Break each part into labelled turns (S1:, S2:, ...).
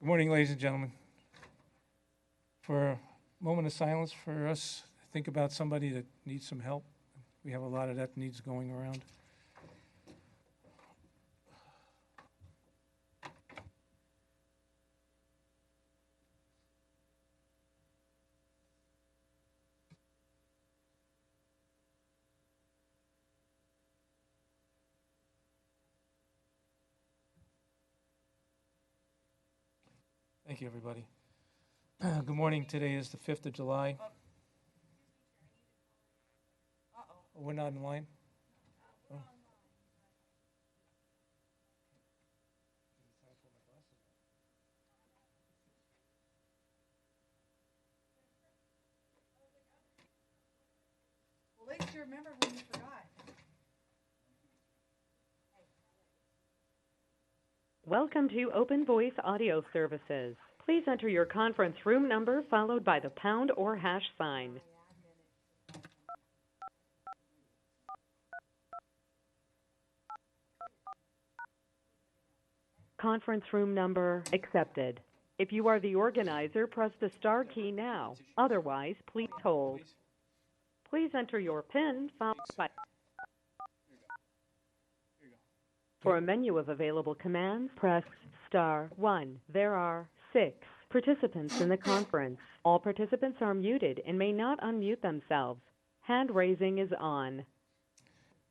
S1: Good morning, ladies and gentlemen. For a moment of silence for us, think about somebody that needs some help. We have a lot of that needs going around. Thank you, everybody. Good morning. Today is the 5th of July. Oh, we're not in line? Oh.
S2: Well, at least you remember when you forgot.
S3: Welcome to Open Voice Audio Services. Please enter your conference room number followed by the pound or hash sign. Conference room number accepted. If you are the organizer, press the star key now. Otherwise, please hold. Please enter your PIN followed by... For a menu of available commands, press star 1. There are 6 participants in the conference. All participants are muted and may not unmute themselves. Hand raising is on.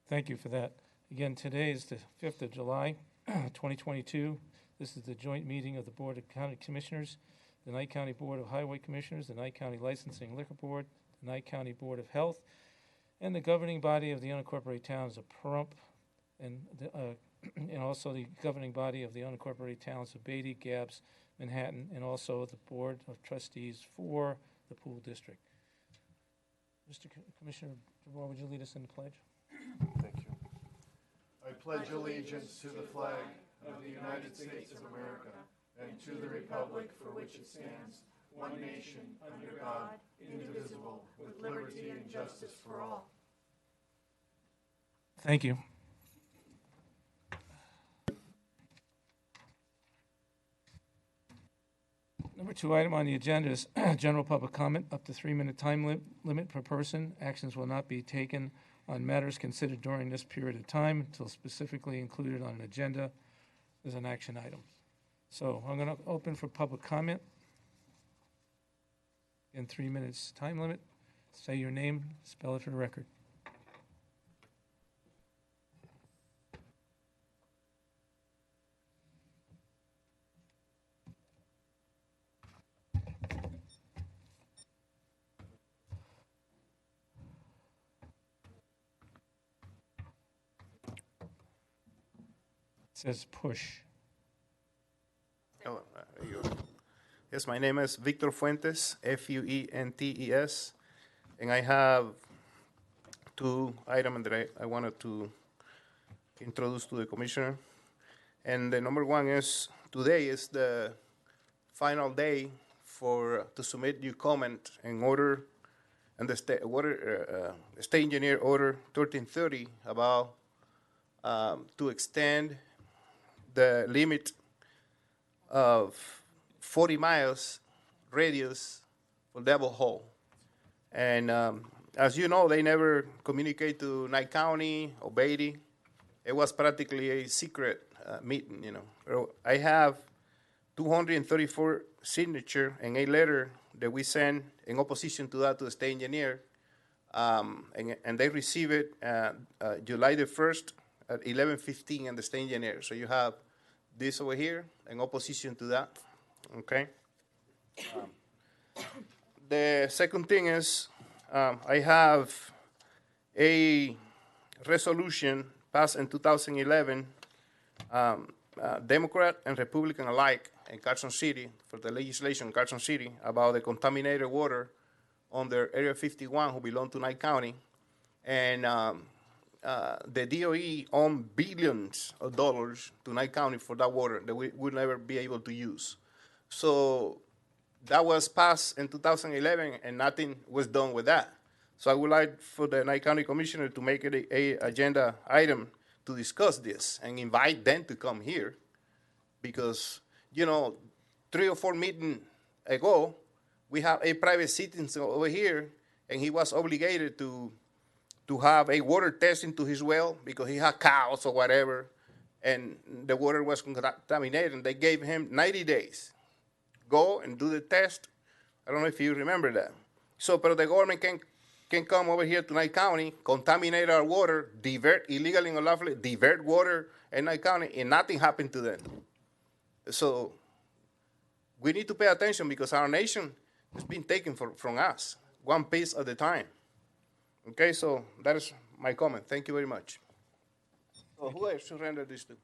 S1: Thank you for that. Again, today is the 5th of July, 2022. This is the joint meeting of the Board of County Commissioners, the Nye County Board of Highway Commissioners, the Nye County Licensing Liquor Board, the Nye County Board of Health, and the governing body of the unincorporated towns of Pahrump, and also the governing body of the unincorporated towns of Beatty, Gabbs, Manhattan, and also the Board of Trustees for the Pool District. Mr. Commissioner DeVore, would you lead us in the pledge?
S4: Thank you. I pledge allegiance to the flag of the United States of America and to the republic for which it stands, one nation, under God, indivisible, with liberty and justice for all.
S1: Thank you. Number 2 item on the agenda is general public comment, up to 3-minute time limit per person. Actions will not be taken on matters considered during this period of time until specifically included on an agenda as an action item. So I'm going to open for public comment. In 3 minutes time limit. Say your name, spell it for the record. It says push.
S5: Oh, there you go. Yes, my name is Victor Fuentes, Fuentes, and I have 2 items that I wanted to introduce to the commissioner. And the number 1 is today is the final day to submit your comment and order, and the state engineer order 1330 about to extend the limit of 40 miles radius for Devil Hole. And as you know, they never communicate to Nye County or Beatty. It was practically a secret meeting, you know. I have 234 signatures and a letter that we sent in opposition to that to the state engineer. And they received it July the 1st at 11:15 in the state engineer. So you have this over here in opposition to that. Okay. The second thing is I have a resolution passed in 2011, Democrat and Republican alike in Carson City, for the legislation in Carson City about the contaminated water under Area 51 who belong to Nye County. And the DOE owned billions of dollars to Nye County for that water that we would never be able to use. So that was passed in 2011, and nothing was done with that. So I would like for the Nye County Commissioner to make it a agenda item to discuss this and invite them to come here, because, you know, 3 or 4 meetings ago, we have a private citizen over here, and he was obligated to have a water test into his well because he had cows or whatever, and the water was contaminated, and they gave him 90 days. Go and do the test. I don't know if you remember that. So, but the government can come over here to Knight County, contaminate our water, divert, illegally and unlawfully, divert water in Knight County, and nothing happened to them. So we need to pay attention because our nation is being taken from us, one piece at a time. Okay, so that is my comment. Thank you very much. So who I should render this to?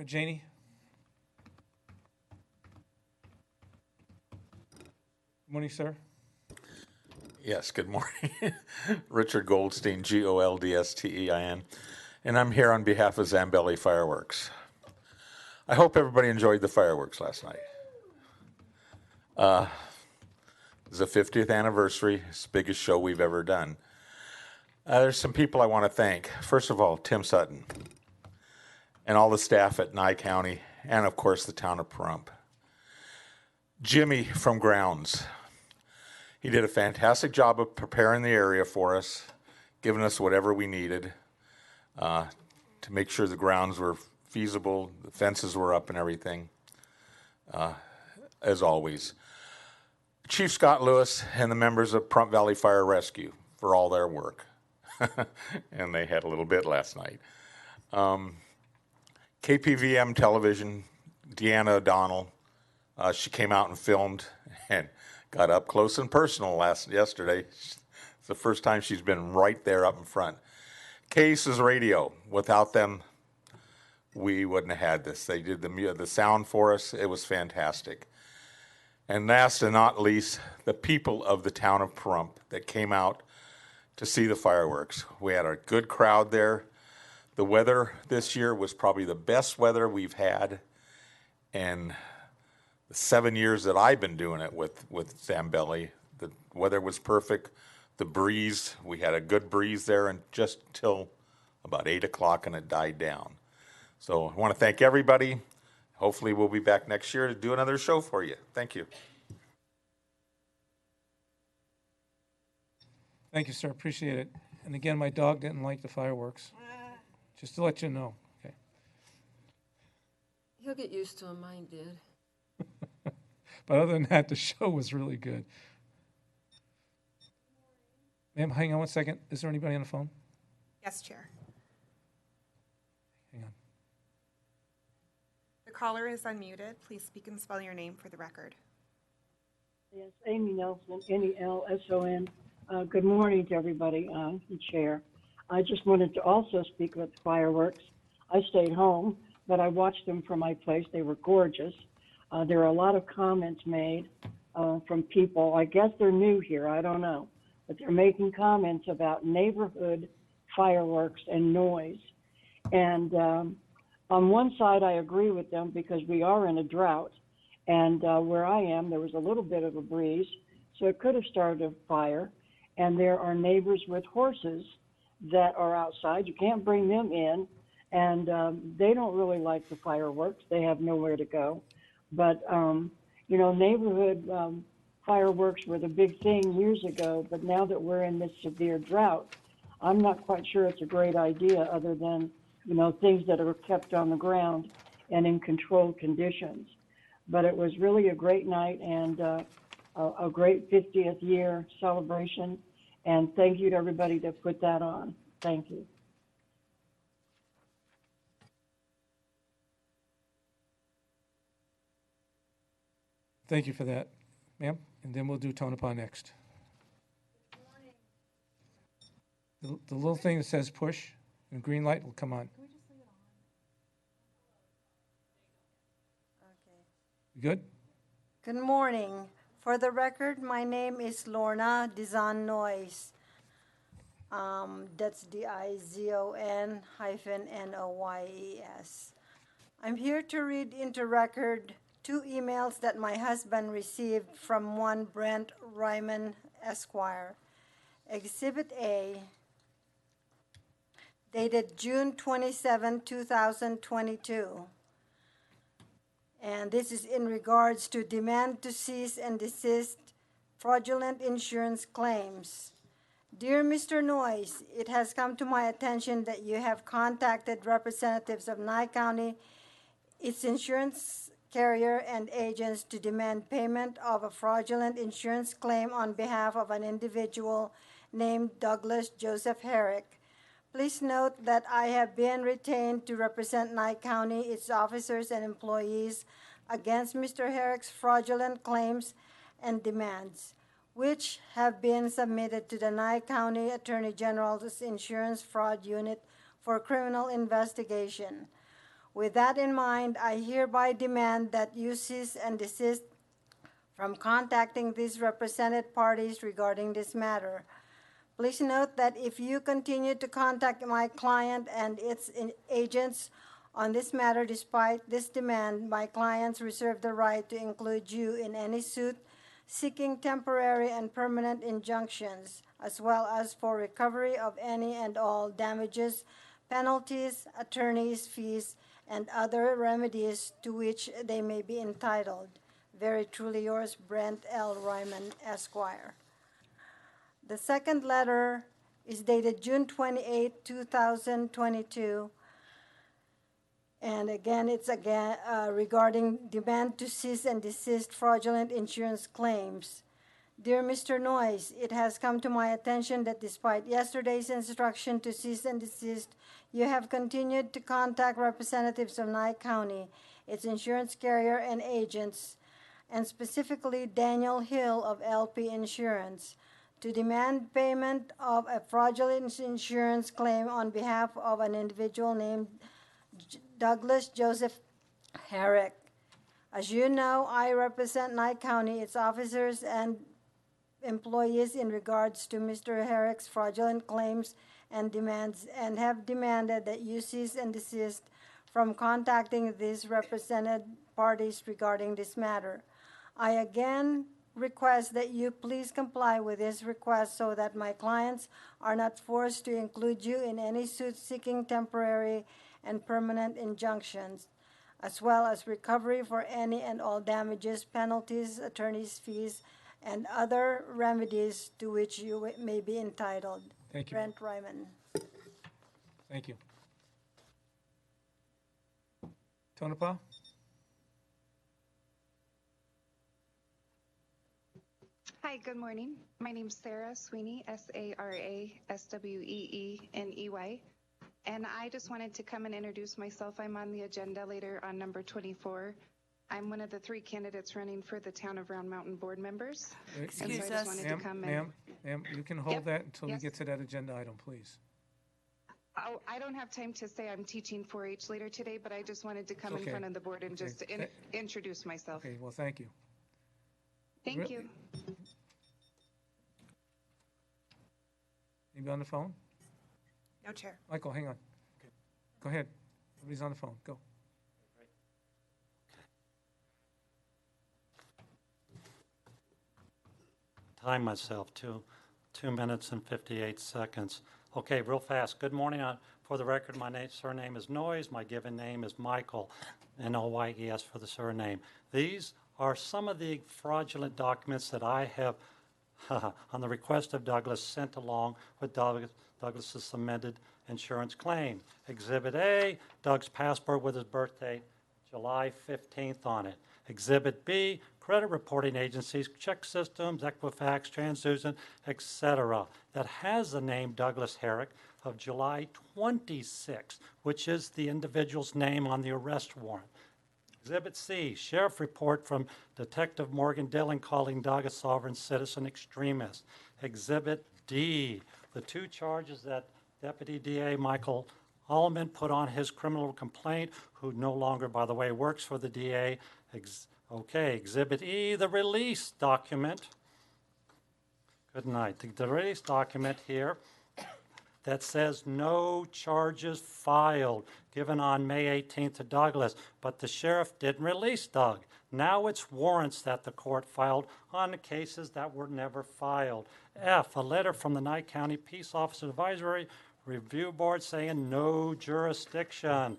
S1: Janie? Good morning, sir.
S6: Yes, good morning. Richard Goldstein, Goldstein, and I'm here on behalf of Zambelli Fireworks. I hope everybody enjoyed the fireworks last night. It's the 50th anniversary. It's the biggest show we've ever done. There's some people I want to thank. First of all, Tim Sutton and all the staff at Nye County and, of course, the town of Pahrump. Jimmy from Grounds. He did a fantastic job of preparing the area for us, giving us whatever we needed to make sure the grounds were feasible, the fences were up and everything, as always. Chief Scott Lewis and the members of Pahrump Valley Fire Rescue for all their work. And they had a little bit last night. KPVM Television, Deanna O'Donnell, she came out and filmed and got up close and personal yesterday. It's the first time she's been right there up in front. Cases Radio, without them, we wouldn't have had this. They did the sound for us. It was fantastic. And last and not least, the people of the town of Pahrump that came out to see the fireworks. We had a good crowd there. The weather this year was probably the best weather we've had in the 7 years that I've been doing it with Zambelli. The weather was perfect. The breeze, we had a good breeze there and just till about 8 o'clock and it died down. So I want to thank everybody. Hopefully we'll be back next year to do another show for you. Thank you.
S1: Thank you, sir. Appreciate it. And again, my dog didn't like the fireworks. Just to let you know. Okay.
S7: He'll get used to them. Mine did.
S1: But other than that, the show was really good. Ma'am, hang on one second. Is there anybody on the phone?
S2: Yes, Chair.
S1: Hang on.
S2: The caller is unmuted. Please speak and spell your name for the record.
S8: Yes, Amy Nelson, Nelson. Good morning to everybody, the chair. I just wanted to also speak about the fireworks. I stayed home, but I watched them from my place. They were gorgeous. There are a lot of comments made from people. I guess they're new here, I don't know. But they're making comments about neighborhood fireworks and noise. And on one side, I agree with them because we are in a drought. And where I am, there was a little bit of a breeze, so it could have started a fire. And there are neighbors with horses that are outside. You can't bring them in. And they don't really like the fireworks. They have nowhere to go. But, you know, neighborhood fireworks were the big thing years ago. But now that we're in this severe drought, I'm not quite sure it's a great idea other than, you know, things that are kept on the ground and in controlled conditions. But it was really a great night and a great 50th year celebration. And thank you to everybody that put that on. Thank you.
S1: Thank you for that, ma'am. And then we'll do Tonopah next. The little thing that says push and green light will come on. You good?
S9: Good morning. For the record, my name is Lorna Dizon Noyes. That's DIZON-NOYES. I'm here to read into record 2 emails that my husband received from one Brent Ryman Esquire. Exhibit A, dated June 27, 2022. And this is in regards to demand to cease and desist fraudulent insurance claims. Dear Mr. Noyes, it has come to my attention that you have contacted representatives of Nye County, its insurance carrier, and agents to demand payment of a fraudulent insurance claim on behalf of an individual named Douglas Joseph Herrick. Please note that I have been retained to represent Nye County, its officers and employees against Mr. Herrick's fraudulent claims and demands, which have been submitted to the Nye County Attorney General's Insurance Fraud Unit for criminal investigation. With that in mind, I hereby demand that you cease and desist from contacting these represented parties regarding this matter. Please note that if you continue to contact my client and its agents on this matter despite this demand, my clients reserve the right to include you in any suit seeking temporary and permanent injunctions, as well as for recovery of any and all damages, penalties, attorney's fees, and other remedies to which they may be entitled. Very truly yours, Brent L. Ryman, Esquire. The second letter is dated June 28, 2022. And again, it's regarding demand to cease and desist fraudulent insurance claims. Dear Mr. Noyes, it has come to my attention that despite yesterday's instruction to cease and desist, you have continued to contact representatives of Nye County, its insurance carrier and agents, and specifically Daniel Hill of LP Insurance, to demand payment of a fraudulent insurance claim on behalf of an individual named Douglas Joseph Herrick. As you know, I represent Nye County, its officers and employees in regards to Mr. Herrick's fraudulent claims and demands, and have demanded that you cease and desist from contacting these represented parties regarding this matter. I again request that you please comply with this request so that my clients are not forced to include you in any suit seeking temporary and permanent injunctions, as well as recovery for any and all damages, penalties, attorney's fees, and other remedies to which you may be entitled.
S1: Thank you.
S9: Brent Ryman.
S1: Thank you. Tonopah?
S7: Hi, good morning. My name's Sarah Sweeney, S-A-R-A-S-W-E-E-N-E-Y. And I just wanted to come and introduce myself. I'm on the agenda later on number 24. I'm one of the 3 candidates running for the Town of Round Mountain board members.
S2: Excuse
S7: and so I just wanted to come
S1: Ma'am, you can hold
S7: Yep.
S1: that until we
S7: Yes.
S1: get to that agenda item, please.
S7: Oh, I don't have time to say I'm teaching 4-H later today, but I just wanted to come in
S1: Okay.
S7: front of the board and
S1: Okay.
S7: just introduce myself.
S1: Okay, well, thank you.
S7: Thank you.
S1: Anybody on the phone?
S2: No, Chair.
S1: Michael, hang on. Go ahead. Everybody's on the phone. Go.
S10: Time myself to 2 minutes and 58 seconds. Okay, real fast. Good morning. For the record, my surname is Noyes. My given name is Michael, N-O-Y-E-S for the surname. These are some of the fraudulent documents that I have, on the request of Douglas, sent along with Douglas's amended insurance claim. Exhibit A, Doug's passport with his birth date, July 15th on it. Exhibit B, credit reporting agencies, check systems, Equifax, TransUnion, etc. that has the name Douglas Herrick of July 26th, which is the individual's name on the arrest warrant. Exhibit C, sheriff report from Detective Morgan Dillon calling Doug a sovereign citizen extremist. Exhibit D, the 2 charges that Deputy DA Michael Allman put on his criminal complaint, who no longer, by the way, works for the DA. Exhibit E, the release document. Good night. The release document here that says no charges filed, given on May 18th to Douglas, but the sheriff didn't release Doug. Now it's warrants that the court filed on the cases that were never filed. F, a letter from the Nye County Peace Officer Advisory Review Board saying no jurisdiction.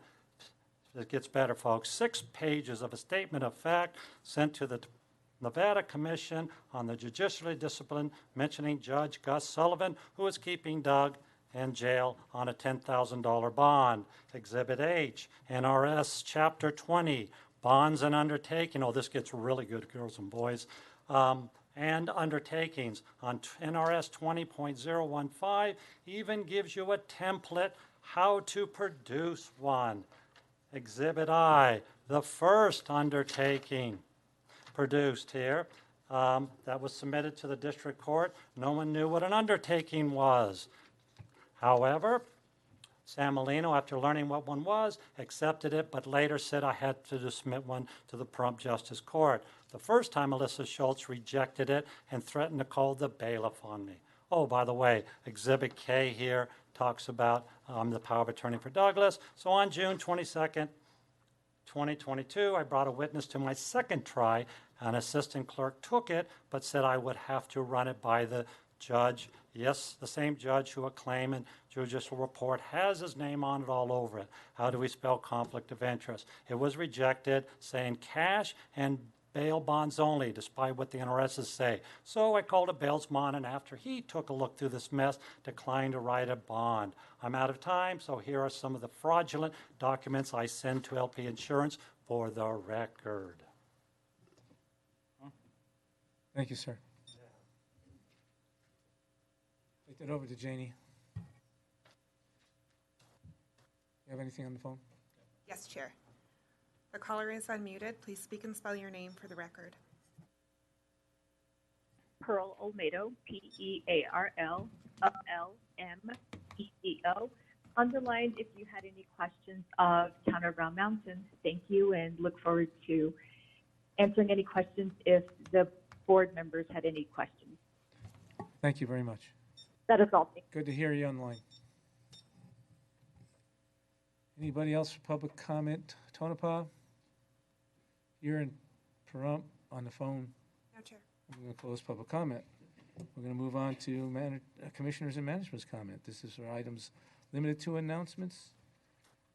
S10: It gets better, folks. 6 pages of a statement of fact sent to the Nevada Commission on the Judicially Discipline, mentioning Judge Gus Sullivan, who is keeping Doug in jail on a $10,000 bond. Exhibit H, NRS Chapter 20, bonds and undertaking. Oh, this gets really good, girls and boys. And undertakings on NRS 20.015 even gives you a template how to produce one. Exhibit I, the first undertaking produced here, that was submitted to the district court. No one knew what an undertaking was. However, San Molino, after learning what one was, accepted it, but later said I had to submit one to the Prompt Justice Court. The first time, Melissa Schultz rejected it and threatened to call the bailiff on me. Oh, by the way, Exhibit K here talks about the power of attorney for Douglas. So on June 22nd, 2022, I brought a witness to my second try. An assistant clerk took it, but said I would have to run it by the judge. Yes, the same judge who a claimant judicial report has his name on it all over it. How do we spell conflict of interest? It was rejected, saying cash and bail bonds only, despite what the NRSs say. So I called a bailsman, and after he took a look through this mess, declined to write a bond. I'm out of time, so here are some of the fraudulent documents I send to LP Insurance for the record.
S1: Thank you, sir. Take that over to Janie. You have anything on the phone?
S2: Yes, Chair. The caller is unmuted. Please speak and spell your name for the record.
S11: Pearl Olmedo, Pearl Olmedeo. Underlined if you had any questions of Town of Round Mountain. Thank you, and look forward to answering any questions if the board members had any questions.
S1: Thank you very much.
S11: That is all.
S1: Good to hear you online. Anybody else for public comment? Tonopah? You're in Pahrump on the phone.
S2: No, Chair.
S1: I'm going to close public comment. We're going to move on to commissioners and management's comment. This is for items limited to announcements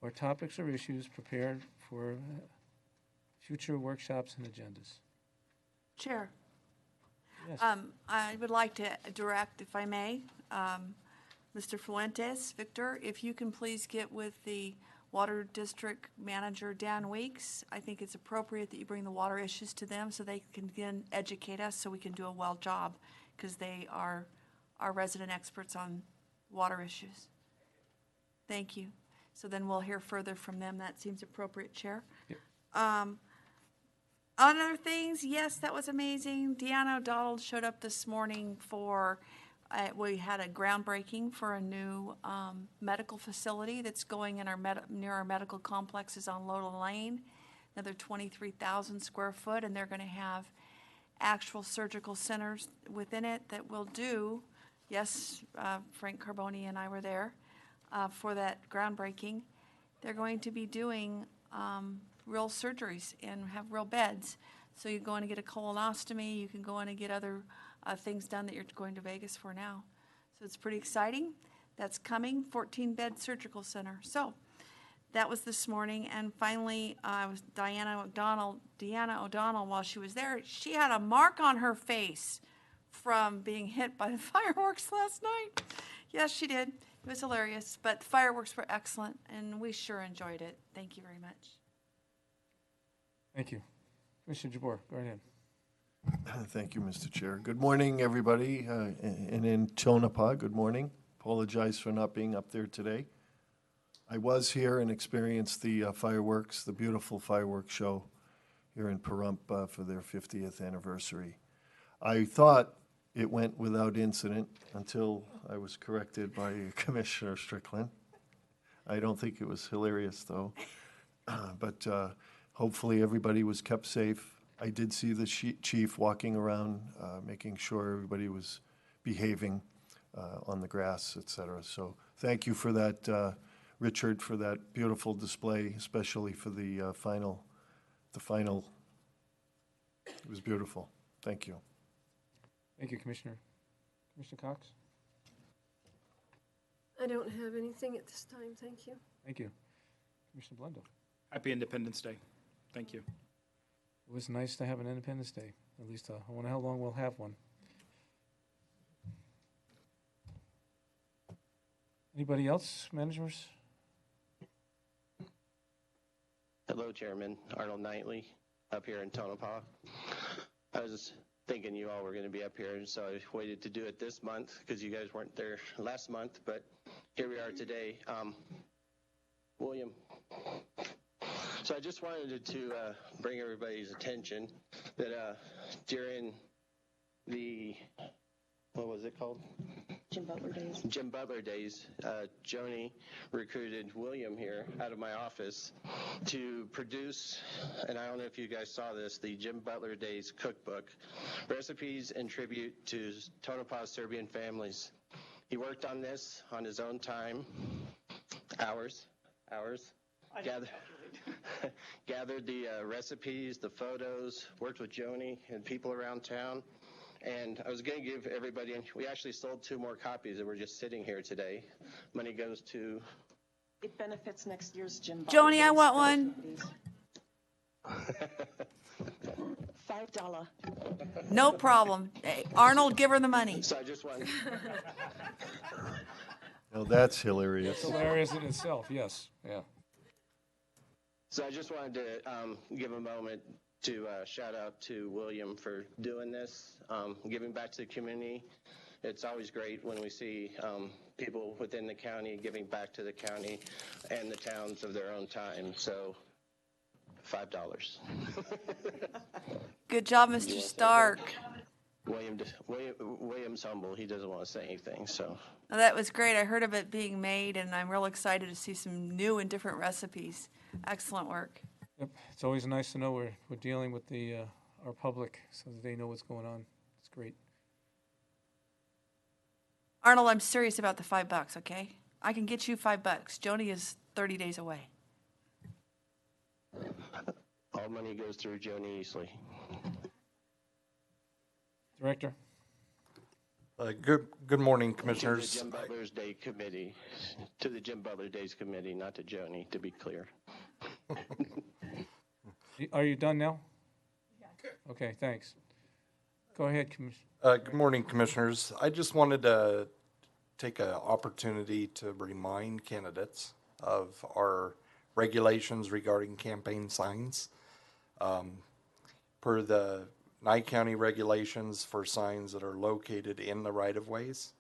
S1: or topics or issues prepared for future workshops and agendas.
S12: Chair,
S1: Yes.
S12: I would like to direct, if I may, Mr. Fuentes, Victor, if you can please get with the Water District Manager, Dan Weeks. I think it's appropriate that you bring the water issues to them so they can again educate us so we can do a well job, because they are our resident experts on water issues. Thank you. So then we'll hear further from them. That seems appropriate, Chair.
S1: Yep.
S12: Other things, yes, that was amazing. Deanna O'Donnell showed up this morning for, we had a groundbreaking for a new medical facility that's going in near our medical complexes on Lola Lane, another 23,000 square foot, and they're going to have actual surgical centers within it that will do, yes, Frank Carboni and I were there for that groundbreaking. They're going to be doing real surgeries and have real beds. So you go in and get a colonostomy, you can go in and get other things done that you're going to Vegas for now. So it's pretty exciting. That's coming, 14-bed surgical center. So that was this morning. And finally, was Deanna O'Donnell, while she was there, she had a mark on her face from being hit by the fireworks last night. Yes, she did. It was hilarious, but the fireworks were excellent, and we sure enjoyed it. Thank you very much.
S1: Thank you. Commissioner Jabbour, go right ahead.
S4: Thank you, Mr. Chair. Good morning, everybody. And in Tonopah, good morning. Apologize for not being up there today. I was here and experienced the fireworks, the beautiful fireworks show here in Pahrump for their 50th anniversary. I thought it went without incident until I was corrected by Commissioner Strickland. I don't think it was hilarious, though. But hopefully everybody was kept safe. I did see the chief walking around, making sure everybody was behaving on the grass, et cetera. So thank you for that, Richard, for that beautiful display, especially for the final. It was beautiful. Thank you.
S1: Thank you, Commissioner. Commissioner Cox?
S13: I don't have anything at this time, thank you.
S1: Thank you. Commissioner Blundell?
S13: Happy Independence Day. Thank you.
S1: It was nice to have an Independence Day. At least I wonder how long we'll have one. Anybody else, managers?
S14: Hello, Chairman. Arnold Knightley, up here in Tonopah. I was thinking you all were going to be up here, so I waited to do it this month because you guys weren't there last month, but here we are today. William. So I just wanted to bring everybody's attention that during the, what was it called?
S15: Jim Butler Days.
S14: Jim Butler Days, Joni recruited William here out of my office to produce, and I don't know if you guys saw this, the Jim Butler Days cookbook, recipes in tribute to Tonopah Serbian families. He worked on this on his own time, hours, gathered the recipes, the photos, worked with Joni and people around town. And I was going to give everybody, and we actually sold 2 more copies that were just sitting here today. Money goes to...
S15: It benefits next year's Jim Butler
S12: Joni,
S15: Days
S12: I want one.
S15: $5.
S12: No problem. Hey, Arnold, give her the money.
S14: So I just wanted...
S4: Oh, that's hilarious.
S1: It's hilarious in itself, yes. Yeah.
S14: So I just wanted to give a moment to shout out to William for doing this, giving back to the community. It's always great when we see people within the county giving back to the county and the towns of their own time. So, $5.
S12: Good job, Mr. Stark.
S14: William's humble. He doesn't want to say anything, so.
S12: Well, that was great. I heard of it being made, and I'm real excited to see some new and different recipes. Excellent work.
S1: Yep. It's always nice to know we're dealing with the our public so that they know what's going on. It's great.
S12: Arnold, I'm serious about the $5, okay? I can get you $5. Joni is 30 days away.
S14: All money goes through Joni Easley.
S1: Director.
S6: Good morning, Commissioners.
S14: To the Jim Butler's Day Committee. To the Jim Butler Days Committee, not to Joni, to be clear.
S1: Are you done now? Okay, thanks. Go ahead, Commissioner.
S6: Good morning, Commissioners. I just wanted to take an opportunity to remind candidates of our regulations regarding campaign signs. Per the Nye County regulations for signs that are located in the right-of-ways,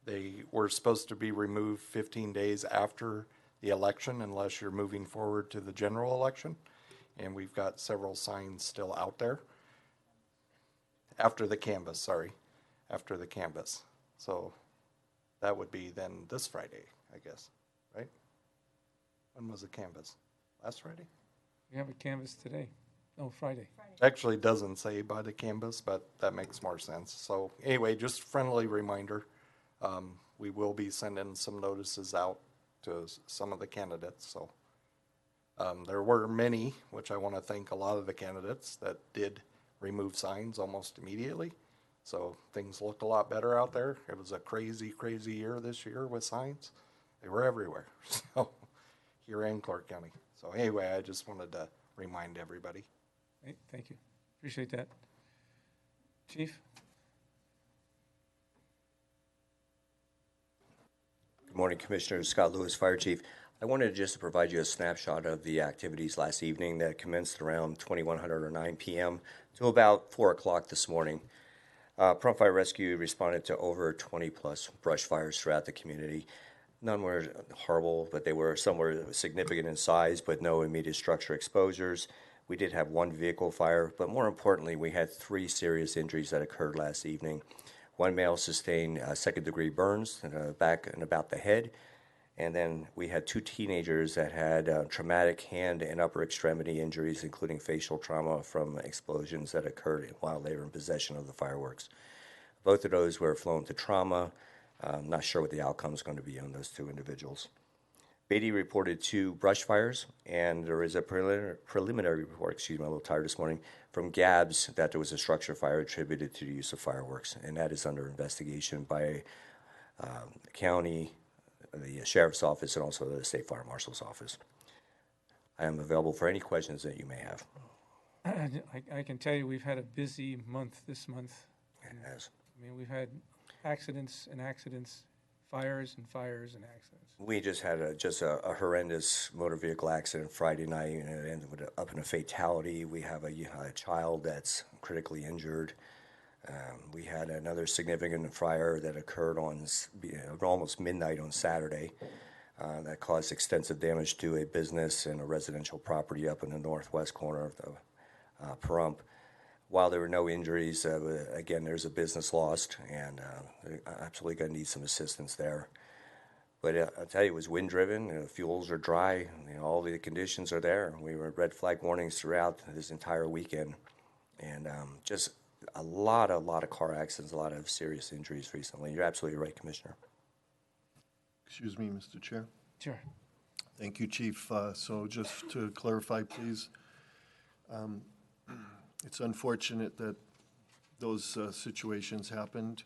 S6: they were supposed to be removed 15 days after the election unless you're moving forward to the general election. And we've got several signs still out there. After the canvas. So that would be then this Friday, I guess, right? When was the canvas? Last Friday?
S1: We have a canvas today. No, Friday.
S6: Actually doesn't say by the canvas, but that makes more sense. So anyway, just friendly reminder, we will be sending some notices out to some of the candidates. So there were many, which I want to thank a lot of the candidates that did remove signs almost immediately. So things looked a lot better out there. It was a crazy, crazy year this year with signs. They were everywhere. So here in Clark County. So anyway, I just wanted to remind everybody.
S1: Hey, thank you. Appreciate that. Chief?
S16: Good morning, Commissioner. Scott Lewis, Fire Chief. I wanted just to provide you a snapshot of the activities last evening that commenced around 2100 or 9 p.m. to about 4 o'clock this morning. Prompt Fire Rescue responded to over 20-plus brush fires throughout the community. None were horrible, but some were significant in size, but no immediate structure exposures. We did have 1 vehicle fire, but more importantly, we had 3 serious injuries that occurred last evening. 1 male sustained second-degree burns in the back and about the head, and then we had 2 teenagers that had traumatic hand and upper extremity injuries, including facial trauma from explosions that occurred while they were in possession of the fireworks. Both of those were flown to trauma. I'm not sure what the outcome is going to be on those 2 individuals. Beatty reported 2 brush fires, and there is a preliminary report, I'm a little tired this morning, from Gabbs that there was a structure fire attributed to the use of fireworks, and that is under investigation by the county, the sheriff's office, and also the state fire marshal's office. I am available for any questions that you may have.
S1: I can tell you, we've had a busy month this month.
S16: It has.
S1: I mean, we've had accidents and accidents, fires and fires and accidents.
S16: We just had a horrendous motor vehicle accident Friday night, and it ended up in a fatality. We have a child that's critically injured. We had another significant fire that occurred on almost midnight on Saturday that caused extensive damage to a business and a residential property up in the northwest corner of the Pahrump. While there were no injuries, again, there's a business lost, and they're absolutely going to need some assistance there. But I'll tell you, it was wind-driven, the fuels are dry, all the conditions are there. We were red flag warnings throughout this entire weekend, and just a lot of car accidents, a lot of serious injuries recently. You're absolutely right, Commissioner.
S4: Excuse me, Mr. Chair.
S1: Sure.
S4: Thank you, Chief. So just to clarify, please, it's unfortunate that those situations happened,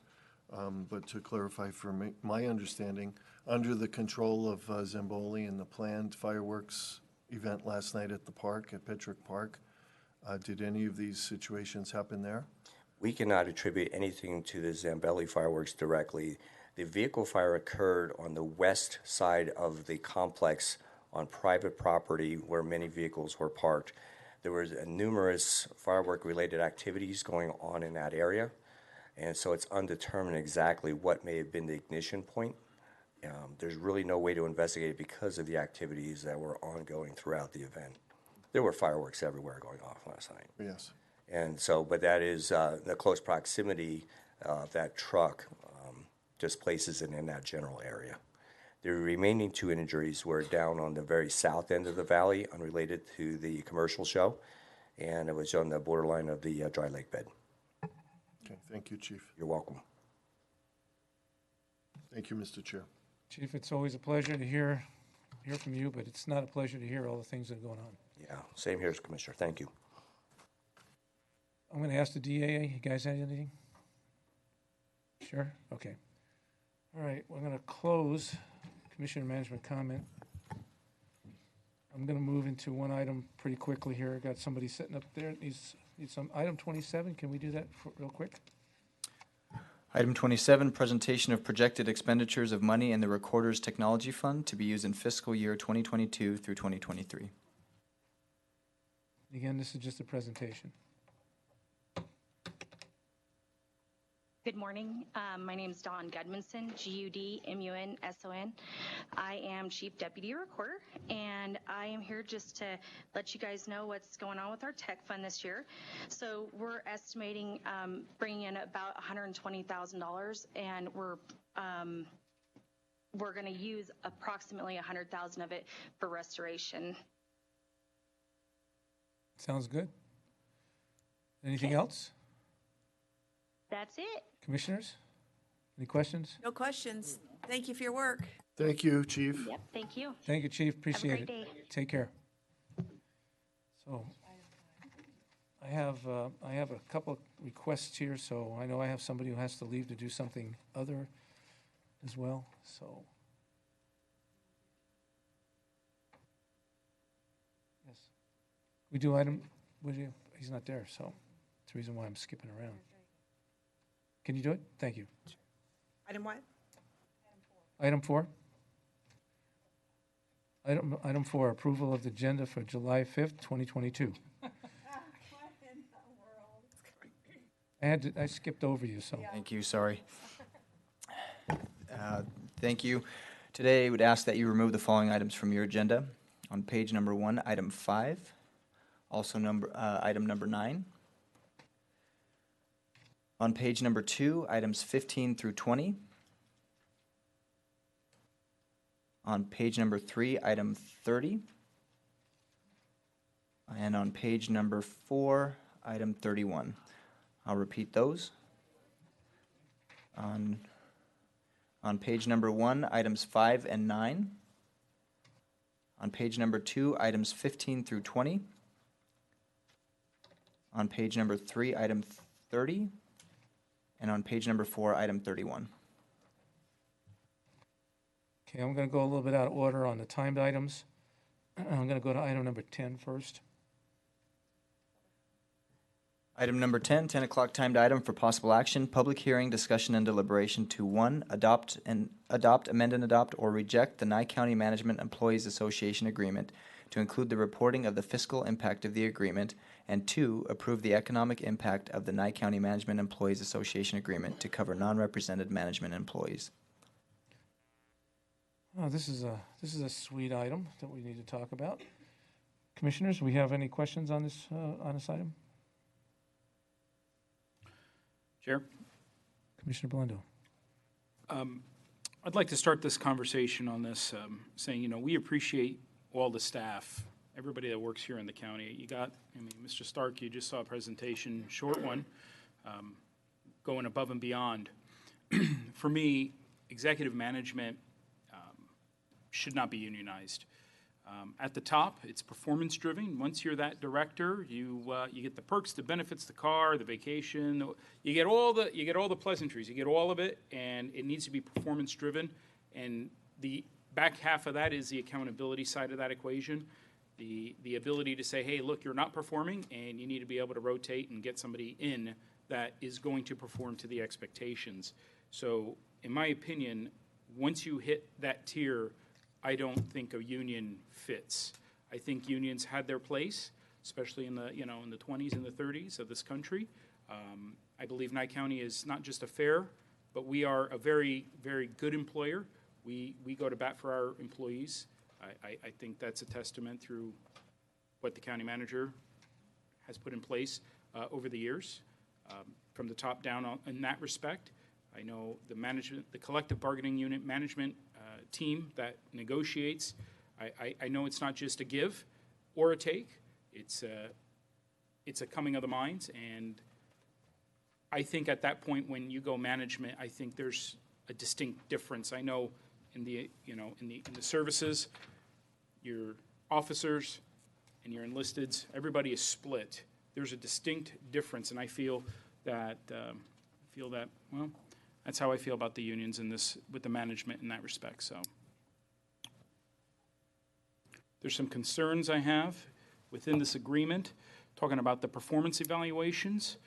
S4: but to clarify for me, my understanding, under the control of Zamboli and the planned fireworks event last night at the park, at Petrick Park, did any of these situations happen there?
S16: We cannot attribute anything to the Zambelli fireworks directly. The vehicle fire occurred on the west side of the complex on private property where many vehicles were parked. There was numerous firework-related activities going on in that area, and so it's undetermined exactly what may have been the ignition point. There's really no way to investigate it because of the activities that were ongoing throughout the event. There were fireworks everywhere going off last night.
S4: Yes.
S16: And so, but that is the close proximity of that truck just places it in that general area. The remaining two injuries were down on the very south end of the valley, unrelated to the commercial show, and it was on the borderline of the dry lake bed.
S4: Okay, thank you, Chief.
S16: You're welcome.
S4: Thank you, Mr. Chair.
S1: Chief, it's always a pleasure to hear from you, but it's not a pleasure to hear all the things that are going on.
S16: Yeah, same here, Commissioner. Thank you.
S1: I'm going to ask the DA, you guys have anything? Sure? Okay. All right, we're going to close Commissioner Management comment. I'm going to move into one item pretty quickly here. I got somebody sitting up there. Needs some. Item 27, can we do that real quick?
S17: Item 27, presentation of projected expenditures of money in the Recorder's Technology Fund to be used in fiscal year 2022 through 2023.
S1: Again, this is just a presentation.
S18: Good morning. My name is Dawn Gudmunson, Gudmunson. I am Chief Deputy Recorder, and I am here just to let you guys know what's going on with our tech fund this year. So we're estimating bringing in about $120,000, and we're going to use approximately $100,000 of it for restoration.
S1: Sounds good. Anything else?
S18: That's it.
S1: Commissioners, any questions?
S12: No questions. Thank you for your work.
S4: Thank you, Chief.
S18: Yep, thank you.
S1: Thank you, Chief. Appreciate
S18: Have a
S1: it.
S18: great day.
S1: Take care. So I have a couple of requests here, so I know I have somebody who has to leave to do something other as well, so. Yes. We do item, he's not there, so that's the reason why I'm skipping around. Can you do it? Thank you.
S2: Item what?
S1: Item 4. Item 4, approval of the agenda for July 5th, 2022. I skipped over you, so.
S17: Thank you, sorry. Thank you. Today, I would ask that you remove the following items from your agenda. On page number 1, item 5, also item number 9. On page number 2, items 15 through 20. On page number 3, item 30. And on page number 4, item 31. I'll repeat those. On page number 1, items 5 and 9. On page number 2, items 15 through 20. On page number 3, item 30. And on page number 4, item 31.
S1: Okay, I'm going to go a little bit out of order on the timed items. I'm going to go to item number 10 first.
S17: Item number 10, 10 o'clock timed item for possible action, public hearing, discussion, and deliberation to 1, adopt, amend and adopt, or reject the Nye County Management Employees Association Agreement to include the reporting of the fiscal impact of the agreement, and 2, approve the economic impact of the Nye County Management Employees Association Agreement to cover non-represented management employees.
S1: Oh, this is a sweet item that we need to talk about. Commissioners, we have any questions on this item?
S13: Chair?
S1: Commissioner Blendo.
S13: I'd like to start this conversation on this saying, we appreciate all the staff, everybody that works here in the county. Mr. Stark, you just saw a presentation, short one, going above and beyond. For me, executive management should not be unionized. At the top, it's performance-driven. Once you're that director, you get the perks, the benefits, the car, the vacation. You get all the pleasantries. You get all of it, and it needs to be performance-driven. And the back half of that is the accountability side of that equation. The ability to say, hey, look, you're not performing, and you need to be able to rotate and get somebody in that is going to perform to the expectations. So, in my opinion, once you hit that tier, I don't think a union fits. I think unions had their place, especially in the 20s and the 30s of this country. I believe Nye County is not just a fair, but we are a very, very good employer. We go to bat for our employees. I think that's a testament through what the county manager has put in place over the years, from the top down in that respect. I know the collective bargaining unit management team that negotiates. I know it's not just a give or a take. It's a coming of the minds, and I think at that point when you go management, I think there's a distinct difference. I know in the services, your officers and your enlisteds, everybody is split. There's a distinct difference, and I feel that well, that's how I feel about the unions with the management in that respect. So there's some concerns I have within this agreement, talking about the performance evaluations.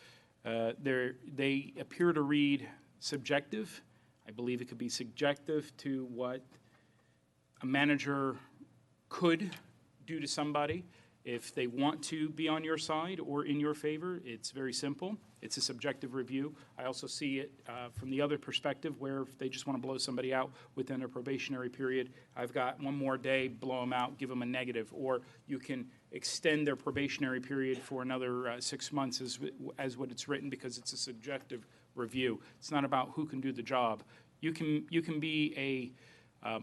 S13: They appear to read subjective. I believe it could be subjective to what a manager could do to somebody if they want to be on your side or in your favor. It's very simple. It's a subjective review. I also see it from the other perspective, where if they just want to blow somebody out within their probationary period, I've got one more day, blow them out, give them a negative. Or you can extend their probationary period for another 6 months as what it's written, because it's a subjective review. It's not about who can do the job. You can be a,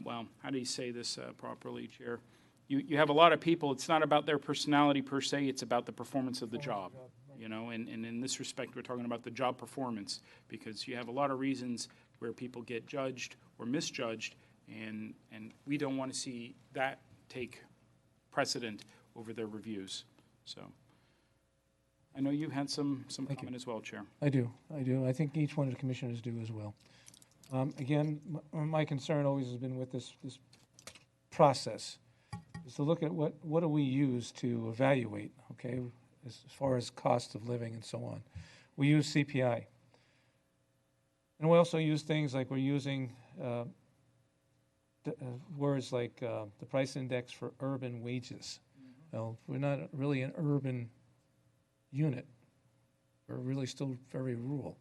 S13: well, how do you say this properly, Chair? You have a lot of people. It's not about their personality per se. It's about the performance of the job. And in this respect, we're talking about the job performance, because you have a lot of reasons where people get judged or misjudged, and we don't want to see that take precedent over their reviews. So I know you had some comment as well, Chair.
S1: I do. I think each one of the commissioners do as well. Again, my concern always has been with this process, is to look at what do we use to evaluate, okay, as far as cost of living and so on. We use CPI. And we also use things like we're using words like the price index for urban wages. Well, we're not really an urban unit. We're really still very rural.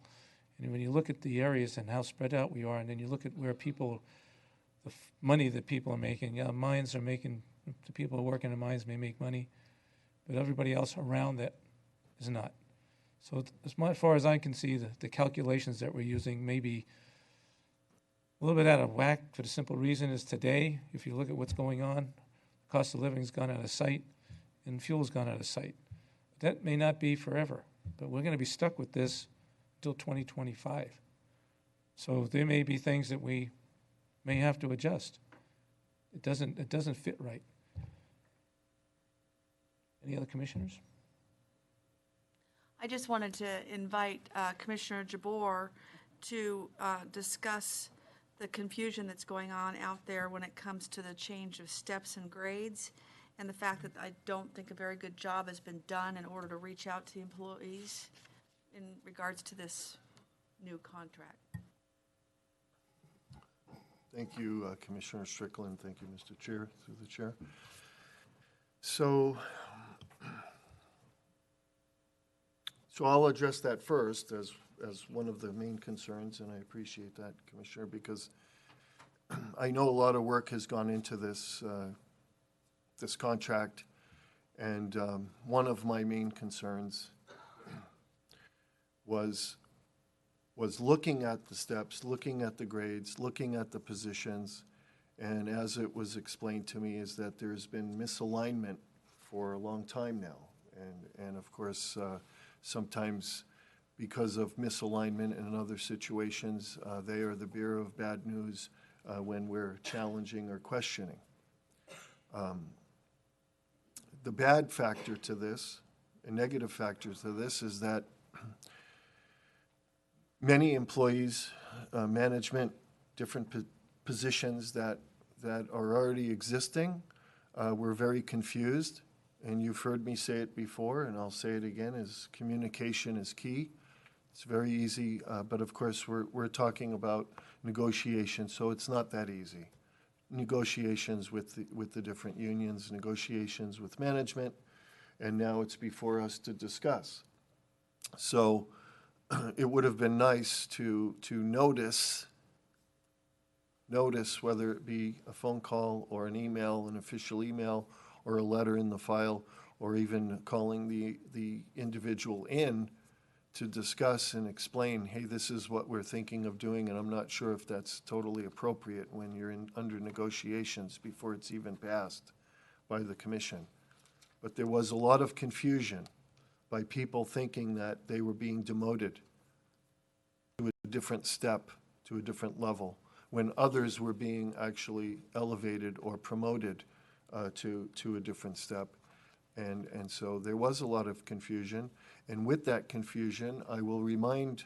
S1: And when you look at the areas and how spread out we are, and then you look at where people, the money that people are making, mines are making, the people who work in the mines may make money, but everybody else around that is not. So as far as I can see, the calculations that we're using may be a little bit out of whack, for the simple reason is today, if you look at what's going on, the cost of living has gone out of sight and fuel's gone out of sight. That may not be forever, but we're going to be stuck with this until 2025. So there may be things that we may have to adjust. It doesn't fit right. Any other commissioners?
S12: I just wanted to invite Commissioner Jabor to discuss the confusion that's going on out there when it comes to the change of steps and grades. and the fact that I don't think a very good job has been done in order to reach out to the employees in regards to this new contract.
S4: Thank you, Commissioner Strickland. Thank you, Mr. Chair, through the chair. So I'll address that first as one of the main concerns, and I appreciate that, Commissioner, because I know a lot of work has gone into this this contract, and one of my main concerns was looking at the steps, looking at the grades, looking at the positions, and as it was explained to me is that there's been misalignment for a long time now, and of course sometimes because of misalignment and in other situations, they are the bearer of bad news when we're challenging or questioning. The bad factor to this, a negative factor to this, is that many employees, management, different positions that are already existing were very confused. And you've heard me say it before, and I'll say it again, is communication is key. It's very easy, but of course we're talking about negotiations, so it's not that easy. Negotiations with the different unions, negotiations with management, and now it's before us to discuss. So it would have been nice to notice whether it be a phone call or an email, an official email, or a letter in the file, or even calling the individual in to discuss and explain, hey, this is what we're thinking of doing, and I'm not sure if that's totally appropriate when you're under negotiations before it's even passed by the commission. But there was a lot of confusion by people thinking that they were being demoted to a different step, to a different level, when others were being actually elevated or promoted to a different step. And so there was a lot of confusion. And with that confusion, I will remind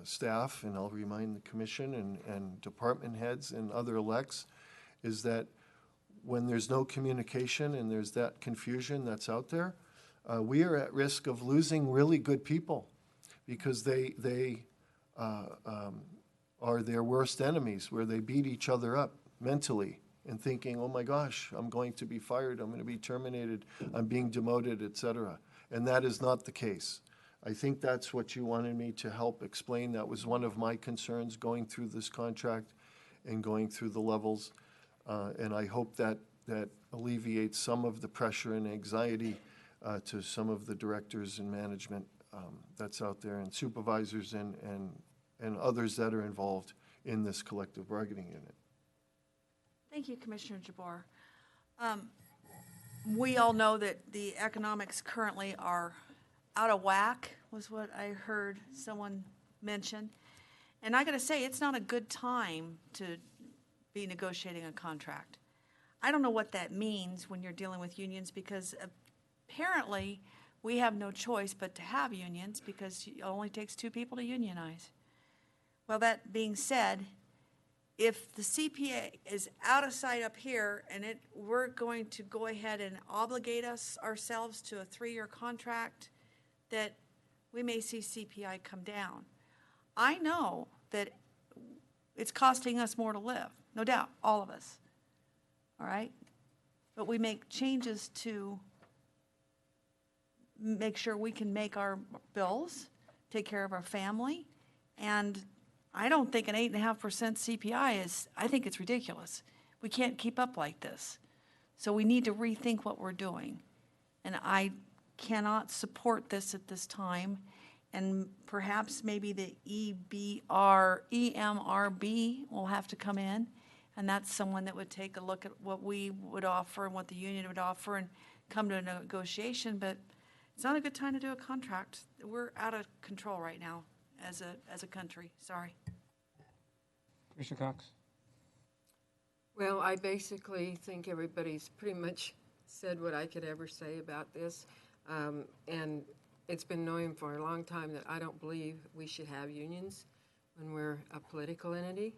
S4: staff, and I'll remind the commission and department heads and other elects, is that when there's no communication and there's that confusion that's out there, we are at risk of losing really good people because they are their worst enemies, where they beat each other up mentally and thinking, oh my gosh, I'm going to be fired, I'm going to be terminated, I'm being demoted, etc. And that is not the case. I think that's what you wanted me to help explain. That was one of my concerns going through this contract and going through the levels. And I hope that alleviates some of the pressure and anxiety to some of the directors and management that's out there, and supervisors and others that are involved in this collective bargaining unit.
S12: Thank you, Commissioner Jabbar. We all know that the economics currently are out of whack, was what I heard someone mention. And I got to say, it's not a good time to be negotiating a contract. I don't know what that means when you're dealing with unions, because apparently we have no choice but to have unions because it only takes two people to unionize. Well, that being said, if the CPA is out of sight up here and we're going to go ahead and obligate ourselves to a 3-year contract, that we may see CPI come down. I know that it's costing us more to live, no doubt, all of us, all right? But we make changes to make sure we can make our bills, take care of our family, and I don't think an 8.5% CPI is, I think it's ridiculous. We can't keep up like this. So we need to rethink what we're doing. And I cannot support this at this time. And perhaps maybe the EMRB will have to come in. And that's someone that would take a look at what we would offer and what the union would offer and come to a negotiation. But it's not a good time to do a contract. We're out of control right now as a country. Sorry.
S1: Commissioner Cox?
S19: Well, I basically think everybody's pretty much said what I could ever say about this. And it's been known for a long time that I don't believe we should have unions when we're a political entity.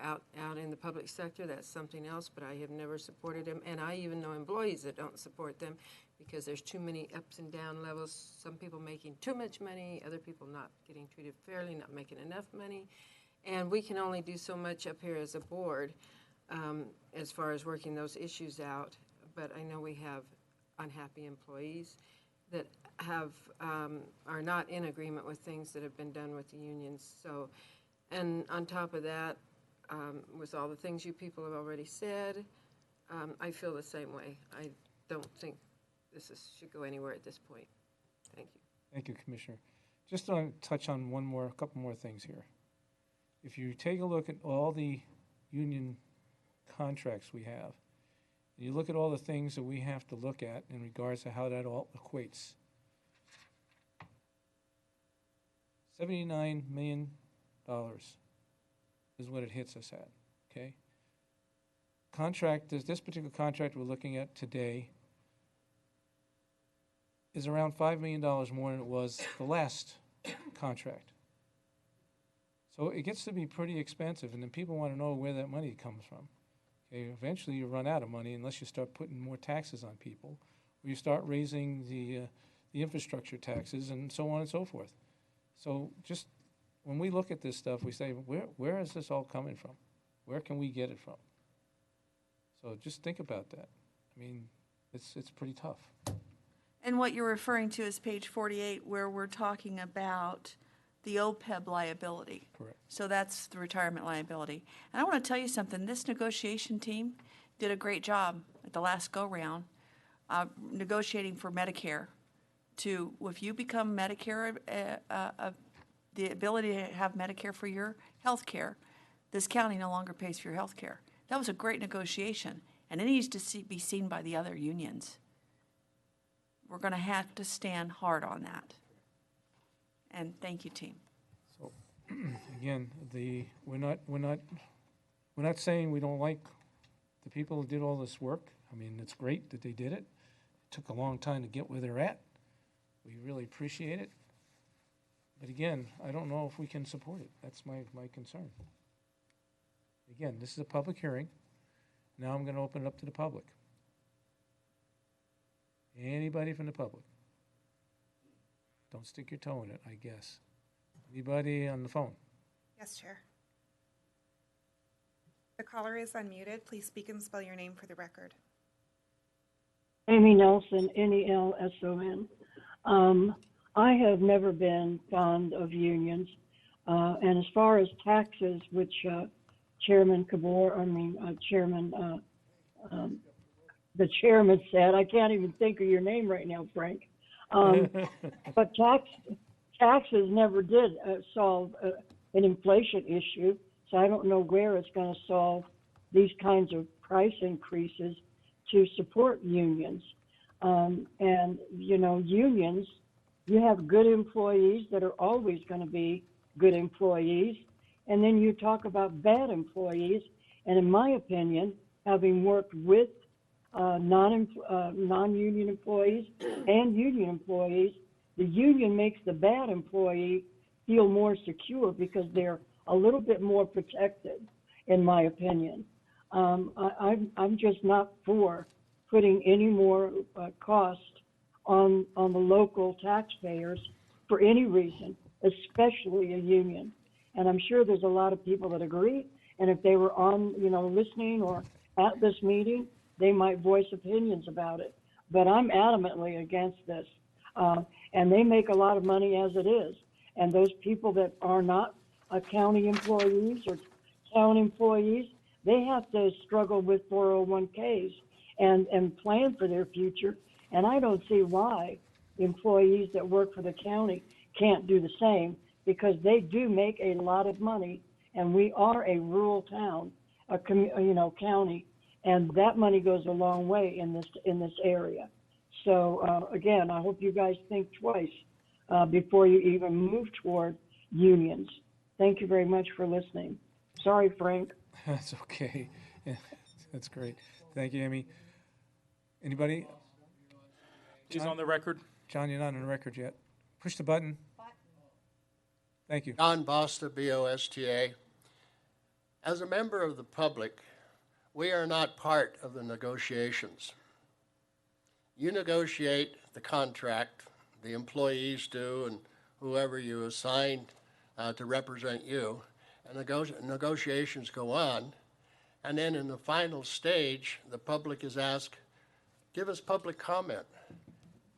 S19: out in the public sector, that's something else, but I have never supported them. And I even know employees that don't support them because there's too many ups and down levels. Some people making too much money, other people not getting treated fairly, not making enough money. And we can only do so much up here as a board as far as working those issues out. But I know we have unhappy employees that are not in agreement with things that have been done with the unions. So, and on top of that, with all the things you people have already said, I feel the same way. I don't think this should go anywhere at this point. Thank you.
S1: Thank you, Commissioner. Just to touch on a couple more things here. If you take a look at all the union contracts we have, and you look at all the things that we have to look at in regards to how that all equates. $79 million is what it hits us at, okay? This particular contract we're looking at today is around $5 million more than it was the last contract. So it gets to be pretty expensive, and then people want to know where that money comes from. Okay, eventually you run out of money unless you start putting more taxes on people, or you start raising the infrastructure taxes and so on and so forth. So just when we look at this stuff, we say, where is this all coming from? Where can we get it from? So just think about that. I mean, it's pretty tough.
S12: And what you're referring to is page 48, where we're talking about the OPEB liability.
S1: Correct.
S12: So that's the retirement liability. And I want to tell you something. This negotiation team did a great job at the last go-round negotiating for Medicare. If you become Medicare, the ability to have Medicare for your health care, this county no longer pays for your health care. That was a great negotiation, and it needs to be seen by the other unions. We're going to have to stand hard on that. And thank you, team.
S1: So, again, we're not saying we don't like the people who did all this work. I mean, it's great that they did it. It took a long time to get where they're at. We really appreciate it. But again, I don't know if we can support it. That's my concern. Again, this is a public hearing. Now I'm going to open it up to the public. Anybody from the public? Don't stick your toe in it, I guess. Anybody on the phone?
S2: Yes, Chair. The caller is unmuted. Please speak and spell your name for the record.
S8: Amy Nelson, Nelson. I have never been fond of unions. And as far as taxes, which Chairman the chairman said, I can't even think of your name right now, Frank. But taxes never did solve an inflation issue, so I don't know where it's going to solve these kinds of price increases to support unions. And, you know, unions, you have good employees that are always going to be good employees, and then you talk about bad employees, and in my opinion, having worked with non-union employees and union employees, the union makes the bad employee feel more secure because they're a little bit more protected, in my opinion. I'm just not for putting any more cost on the local taxpayers for any reason, especially a union. And I'm sure there's a lot of people that agree. And if they were on, listening or at this meeting, they might voice opinions about it. But I'm adamantly against this. And they make a lot of money as it is. And those people that are not county employees or town employees, they have to struggle with 401ks and plan for their future. And I don't see why employees that work for the county can't do the same, because they do make a lot of money, and we are a rural town, county, and that money goes a long way in this area. So again, I hope you guys think twice before you even move toward unions. Thank you very much for listening. Sorry, Frank.
S1: That's okay. That's great. Thank you, Amy. Anybody?
S13: She's on the record.
S1: John, you're not on the record yet. Push the button. Thank you.
S4: John Bosta, BOSTA. As a member of the public, we are not part of the negotiations. You negotiate the contract, the employees do, and whoever you assign to represent you, and negotiations go on. And then in the final stage, the public is asked, give us public comment.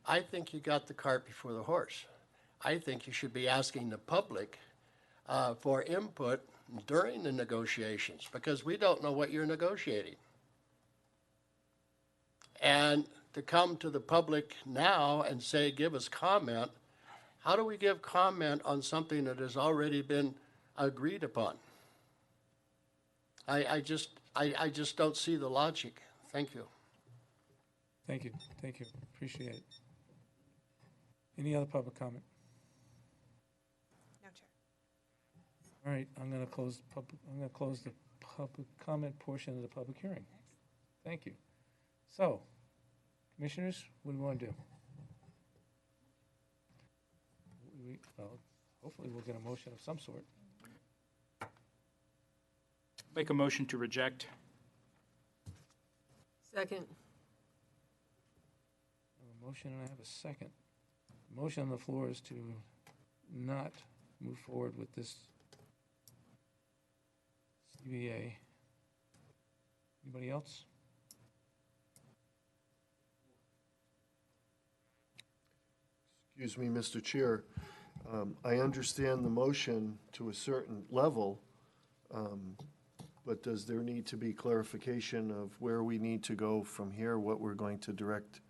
S4: I think you got the cart before the horse. I think you should be asking the public for input during the negotiations, because we don't know what you're negotiating. And to come to the public now and say, give us comment, how do we give comment on something that has already been agreed upon? I just don't see the logic. Thank you.
S1: Thank you. Thank you. Appreciate it. Any other public comment?
S2: No, Chair.
S1: All right, I'm going to close the public comment portion of the public hearing. Thank you. So, commissioners, what do we want to do? Well, hopefully we'll get a motion of some sort.
S13: Make a motion to reject.
S19: Second.
S1: I have a motion and I have a second. The motion on the floor is to not move forward with this CBA. Anybody else?
S4: Excuse me, Mr. Chair. I understand the motion to a certain level, but does there need to be clarification of where we need to go from here, what we're going to direct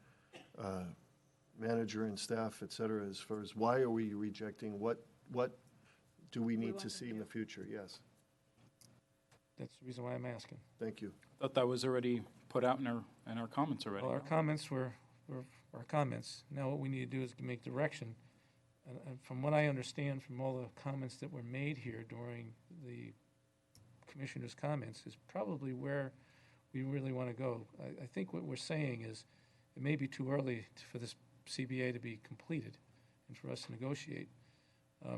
S4: manager and staff, et cetera, as far as why are we rejecting, what do we need to see in the future? Yes.
S1: That's the reason why I'm asking.
S4: Thank you.
S13: Thought that was already put out in our comments already.
S1: Well, our comments were our comments. Now what we need to do is make direction. And from what I understand from all the comments that were made here during the commissioner's comments is probably where we really want to go. I think what we're saying is it may be too early for this CBA to be completed and for us to negotiate.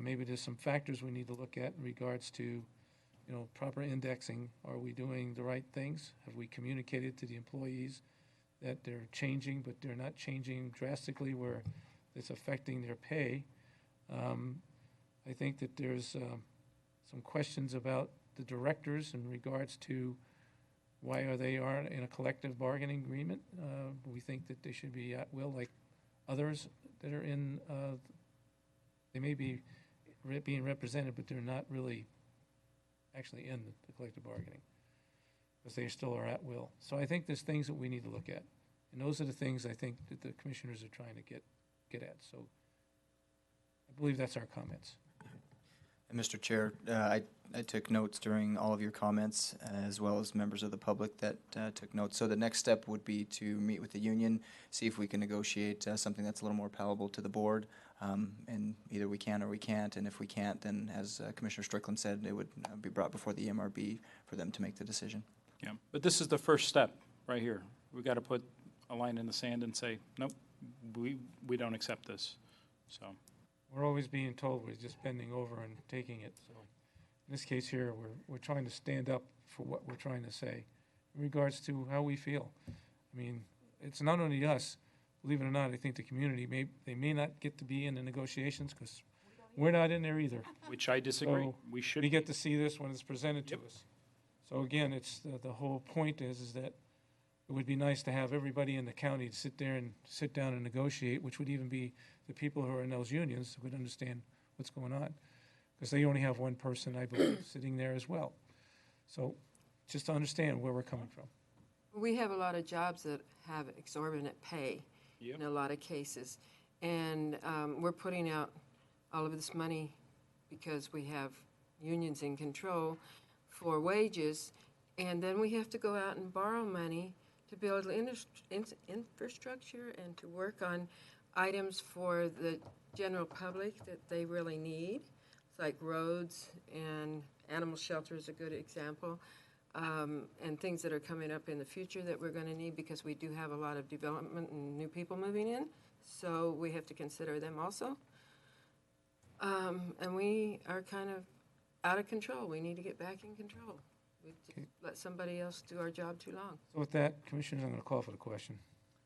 S1: Maybe there's some factors we need to look at in regards to, proper indexing. Are we doing the right things? Have we communicated to the employees that they're changing, but they're not changing drastically where it's affecting their pay? I think that there's some questions about the directors in regards to why aren't in a collective bargaining agreement. We think that they should be at will like others that are in, they may be being represented, but they're not really actually in the collective bargaining because they still are at will. So I think there's things that we need to look at. And those are the things I think that the commissioners are trying to get at. So I believe that's our comments.
S17: And Mr. Chair, I took notes during all of your comments, as well as members of the public that took notes. So the next step would be to meet with the union, see if we can negotiate something that's a little more palatable to the board, and either we can or we can't. And if we can't, then as Commissioner Strickland said, it would be brought before the MRB for them to make the decision.
S13: Yeah, but this is the first step right here. We got to put a line in the sand and say, nope, we don't accept this. So.
S1: We're always being told we're just bending over and taking it. So in this case here, we're trying to stand up for what we're trying to say in regards to how we feel. I mean, it's not only us. Believe it or not, I think the community may not get to be in the negotiations because we're not in there either.
S13: Which I disagree.
S1: So
S13: We
S1: get to see this when it's presented to us. So again, it's the whole point is that it would be nice to have everybody in the county to sit down and negotiate, which would even be the people who are in those unions would understand what's going on. Because they only have one person, I believe, sitting there as well. So just to understand where we're coming from.
S19: We have a lot of jobs that have exorbitant pay in a lot of cases. And we're putting out all of this money because we have unions in control for wages. And then we have to go out and borrow money to build infrastructure and to work on items for the general public that they really need, like roads and animal shelter is a good example, and things that are coming up in the future that we're going to need because we do have a lot of development and new people moving in, so we have to consider them also. And we are kind of out of control. We need to get back in control. We just let somebody else do our job too long.
S1: So with that, Commissioners, I'm going to call for the question.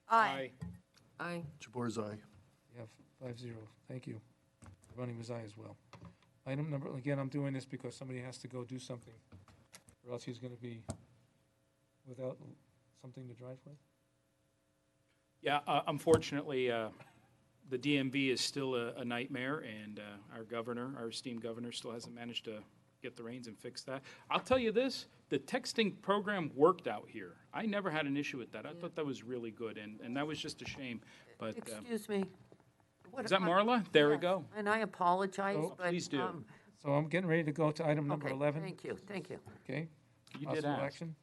S12: Aye.
S19: Aye.
S4: Jabor's aye.
S1: You have 5-0. Thank you. Running was aye as well. Item number, again, I'm doing this because somebody has to go do something, or else he's going to be without something to drive with.
S13: Yeah, unfortunately, the DMV is still a nightmare, and our governor, our esteemed governor, still hasn't managed to get the reins and fix that. I'll tell you this, the texting program worked out here. I never had an issue with that. I thought that was really good, and that was just a shame. But
S19: Excuse me.
S13: is that Marla? There we
S19: Yes,
S13: go.
S19: And I apologize,
S1: Oh,
S19: but.
S13: please do.
S1: So I'm getting ready to go to item number
S19: Okay,
S1: 11.
S19: thank you, thank you.
S1: Okay?
S13: You did
S1: Possible
S13: ask.
S1: action?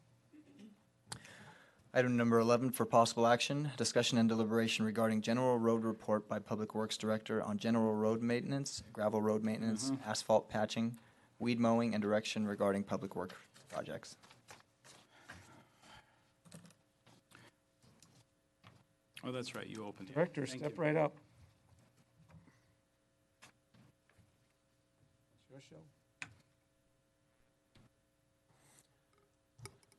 S17: Item number 11 for possible action, discussion and deliberation regarding general road report by Public Works Director on general road maintenance, gravel road maintenance, asphalt patching, weed mowing, and direction regarding public work projects.
S13: Oh, that's right, you opened it.
S1: Director,
S13: Thank
S1: step
S13: you.
S1: right up. It's your show.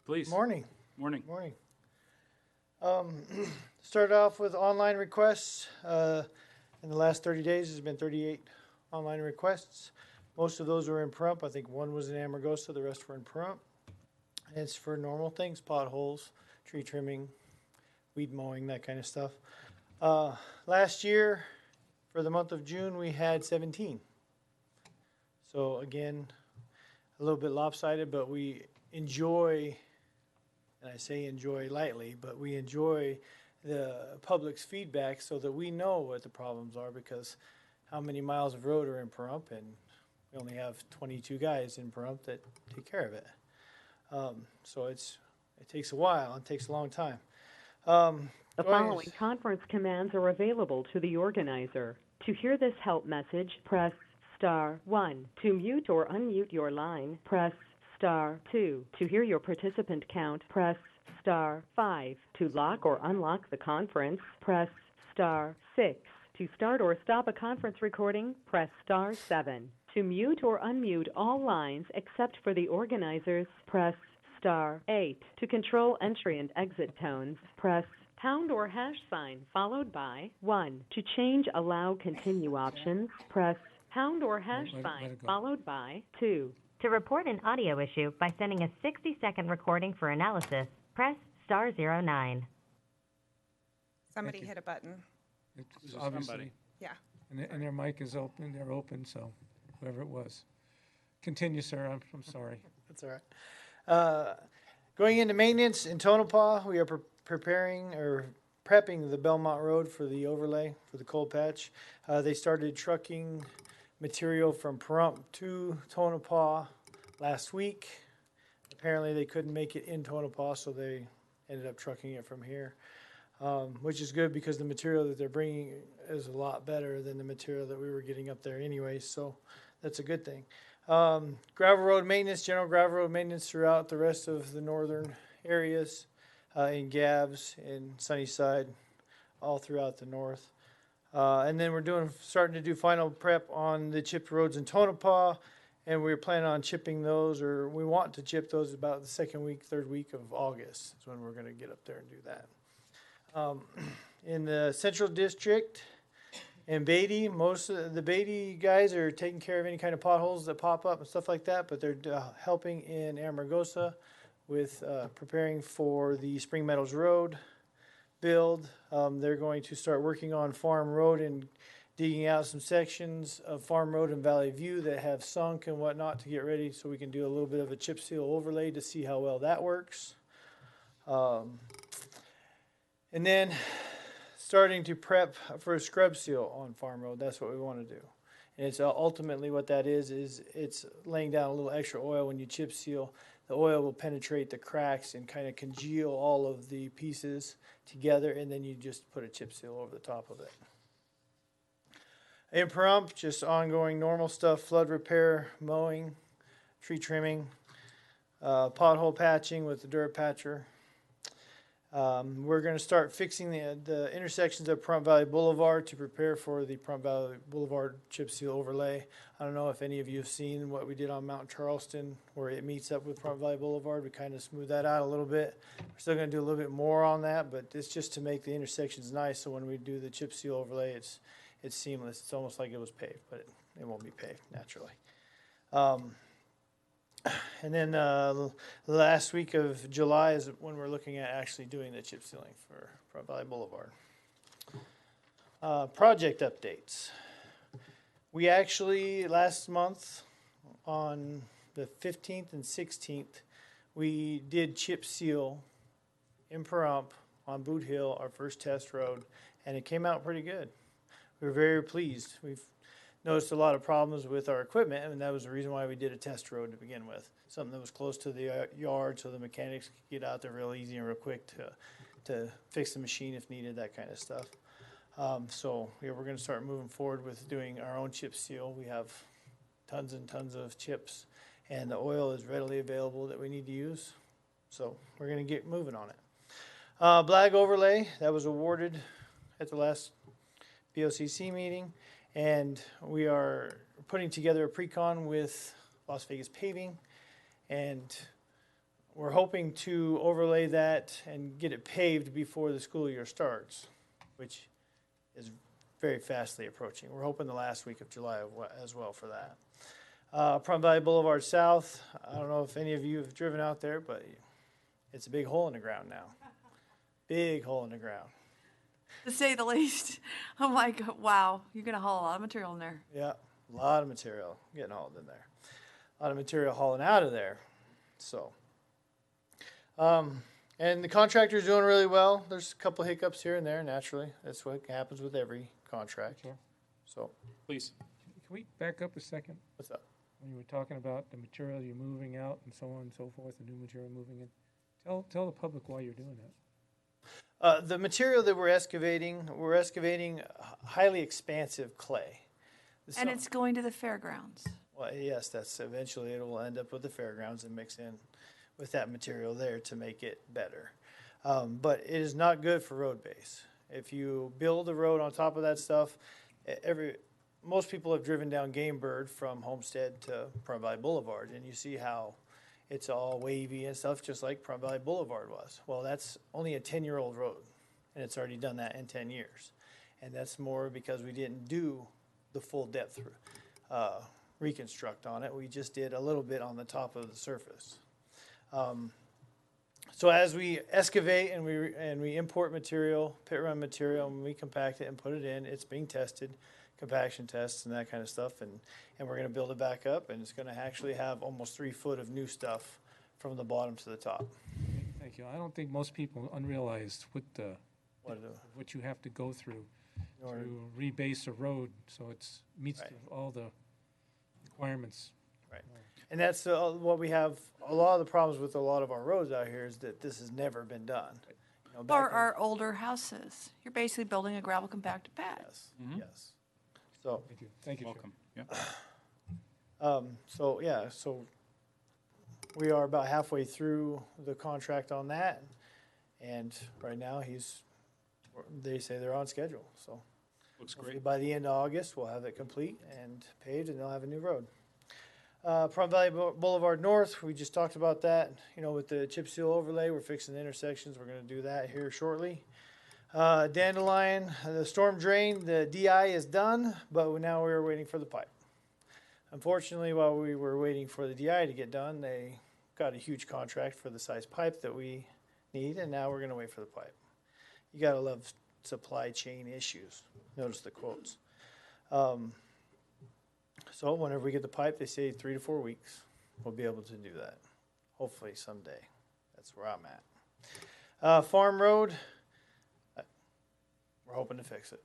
S13: Please.
S20: Morning.
S13: Morning.
S20: Morning. Started off with online requests. In the last 30 days, there's been 38 online requests. Most of those were in Pahrump. I think one was in Amargosa, the rest were in Pahrump. And it's for normal things, potholes, tree trimming, weed mowing, that kind of stuff. Last year, for the month of June, we had 17. So again, a little bit lopsided, but we enjoy, and I say enjoy lightly, but we enjoy the public's feedback so that we know what the problems are, because how many miles of road are in Pahrump, and we only have 22 guys in Pahrump that take care of it. So it takes a while, it takes a long time.
S3: The following conference commands are available to the organizer. To hear this help message, press star 1. To mute or unmute your line, press star 2. To hear your participant count, press star 5. To lock or unlock the conference, press star 6. To start or stop a conference recording, press star 7. To mute or unmute all lines except for the organizers, press star 8. To control entry and exit tones, press pound or hash sign followed by 1. To change allow continue options, press pound or hash sign followed by 2.
S21: To report an audio issue by sending a 60-second recording for analysis, press star 09.
S2: Somebody hit a button.
S1: It's obviously.
S2: Yeah.
S1: And their mic is open, they're open, so whoever it was. Continue, sir, I'm sorry.
S20: That's all right. Going into maintenance in Tonopah, we are preparing or prepping the Belmont Road for the overlay for the cold patch. They started trucking material from Pahrump to Tonopah last week. Apparently they couldn't make it in Tonopah, so they ended up trucking it from here, which is good because the material that they're bringing is a lot better than the material that we were getting up there anyway, so that's a good thing. Gravel road maintenance, general gravel road maintenance throughout the rest of the northern areas, in Gabbs, in Sunnyside, all throughout the north. And then we're starting to do final prep on the chipped roads in Tonopah, and we're planning on chipping those, or we want to chip those about the second week, third week of August is when we're going to get up there and do that. In the Central District, in Beatty, most of the Beatty guys are taking care of any kind of potholes that pop up and stuff like that, but they're helping in Amargosa with preparing for the Spring Meadows Road build. They're going to start working on Farm Road and digging out some sections of Farm Road and Valley View that have sunk and whatnot to get ready so we can do a little bit of a chip seal overlay to see how well that works. And then starting to prep for a scrub seal on Farm Road. That's what we want to do. And it's ultimately what that is it's laying down a little extra oil when you chip seal. The oil will penetrate the cracks and kind of congeal all of the pieces together, and then you just put a chip seal over the top of it. In Pahrump, just ongoing normal stuff, flood repair, mowing, tree trimming, pothole patching with the Durapatcher. We're going to start fixing the intersections of Pahrump Valley Boulevard to prepare for the Pahrump Valley Boulevard chip seal overlay. I don't know if any of you have seen what we did on Mount Charleston where it meets up with Pahrump Valley Boulevard. We kind of smoothed that out a little bit. We're still going to do a little bit more on that, but it's just to make the intersections nice so when we do the chip seal overlay, it's seamless. It's almost like it was paved, but it won't be paved naturally. And then the last week of July is when we're looking at actually doing the chip sealing for Pahrump Valley Boulevard. Project updates. We actually, last month, on the 15th and 16th, we did chip seal in Pahrump on Boot Hill, our first test road, and it came out pretty good. We were very pleased. We've noticed a lot of problems with our equipment, and that was the reason why we did a test road to begin with. Something that was close to the yard so the mechanics could get out there real easy and real quick to fix the machine if needed, that kind of stuff. So yeah, we're going to start moving forward with doing our own chip seal. We have tons and tons of chips, and the oil is readily available that we need to use. So we're going to get moving on it. Blag overlay, that was awarded at the last BOCC meeting. And we are putting together a pre-con with Las Vegas Paving, and we're hoping to overlay that and get it paved before the school year starts, which is very fastly approaching. We're hoping the last week of July as well for that. Pahrump Valley Boulevard South, I don't know if any of you have driven out there, but it's a big hole in the ground now. Big hole in the ground.
S12: To say the least. I'm like, wow, you're going to haul a lot of material in there.
S20: Yeah, a lot of material getting hauled in there. A lot of material hauling out of there. So, and the contractor's doing really well. There's a couple hiccups here and there, naturally. That's what happens with every contract.
S1: Sure.
S20: So,
S13: Please.
S1: Can we back up a second?
S20: What's up?
S1: When you were talking about the material you're moving out and so on and so forth, the new material moving in, tell the public why you're doing that.
S20: The material that we're excavating highly expansive clay.
S12: And it's going to the fairgrounds.
S20: Well, yes, that's eventually it will end up with the fairgrounds and mix in with that material there to make it better. But it is not good for road base. If you build a road on top of that stuff, most people have driven down Game Bird from Homestead to Pahrump Valley Boulevard, and you see how it's all wavy and stuff, just like Pahrump Valley Boulevard was. Well, that's only a 10-year-old road, and it's already done that in 10 years. And that's more because we didn't do the full depth reconstruct on it. We just did a little bit on the top of the surface. So as we excavate and we import material, pit run material, and we compact it and put it in, it's being tested, compaction tests and that kind of stuff, and we're going to build it back up, and it's going to actually have almost 3 foot of new stuff from the bottom to the top.
S1: Thank you. I don't think most people unrealized what you have to go through to rebase a road so it meets all the requirements.
S20: Right. And that's what we have. A lot of the problems with a lot of our roads out here is that this has never been done.
S12: Or our older houses. You're basically building a gravel compacted pad.
S20: Yes. Mm-hmm. Yes. So
S1: thank you.
S13: Welcome. Yeah.
S20: So we are about halfway through the contract on that, and right now they say they're on schedule. So
S13: looks great.
S20: By the end of August, we'll have it complete and paved, and they'll have a new road. Pahrump Valley Boulevard North, we just talked about that. With the chip seal overlay, we're fixing the intersections. We're going to do that here shortly. Dandelion, the storm drain, the DI is done, but now we're waiting for the pipe. Unfortunately, while we were waiting for the DI to get done, they got a huge contract for the size pipe that we need, and now we're going to wait for the pipe. You got to love supply chain issues. Notice the quotes. So whenever we get the pipe, they say 3 to 4 weeks. We'll be able to do that. Hopefully someday. That's where I'm at. Farm Road, we're hoping to fix it.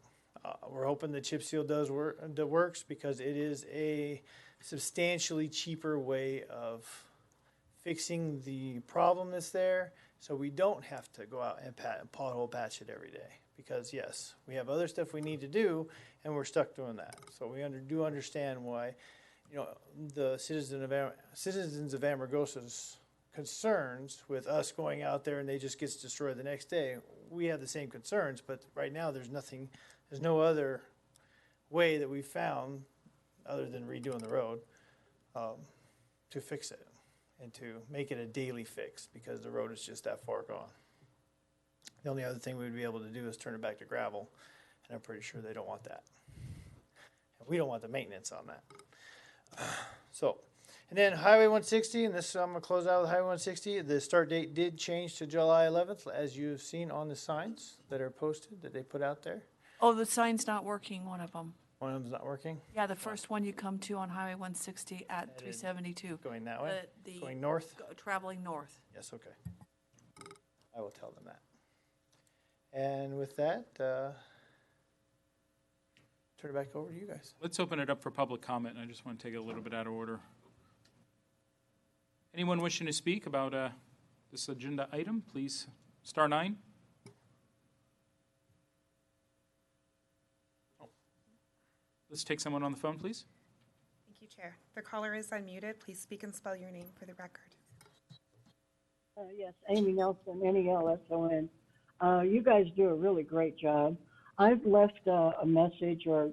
S20: We're hoping the chip seal works because it is a substantially cheaper way of fixing the problem that's there, so we don't have to go out and pothole patch it every day. Because yes, we have other stuff we need to do, and we're stuck doing that. So we do understand why, the citizens of Amargosa's concerns with us going out there and they just gets destroyed the next day. We have the same concerns, but right now there's no other way that we found, other than redoing the road, to fix it and to make it a daily fix because the road is just that far gone. The only other thing we would be able to do is turn it back to gravel, and I'm pretty sure they don't want that. And we don't want the maintenance on that. And then Highway 160, and this I'm going to close out with Highway 160. The start date did change to July 11th, as you've seen on the signs that are posted that they put out there.
S12: Oh, the sign's not working, one of them.
S20: One of them's not working?
S12: Yeah, the first one you come to on Highway 160 at 372.
S20: Going that way? Going north?
S12: Traveling north.
S20: Yes, okay. I will tell them that. And with that, turn it back over to you guys.
S13: Let's open it up for public comment. I just want to take it a little bit out of order. Anyone wishing to speak about this agenda item, please star 9. Let's take someone on the phone, please.
S2: Thank you, Chair. The caller is unmuted. Please speak and spell your name for the record.
S8: Yes, Amy Nelson, Nelson. You guys do a really great job. I've left a message or,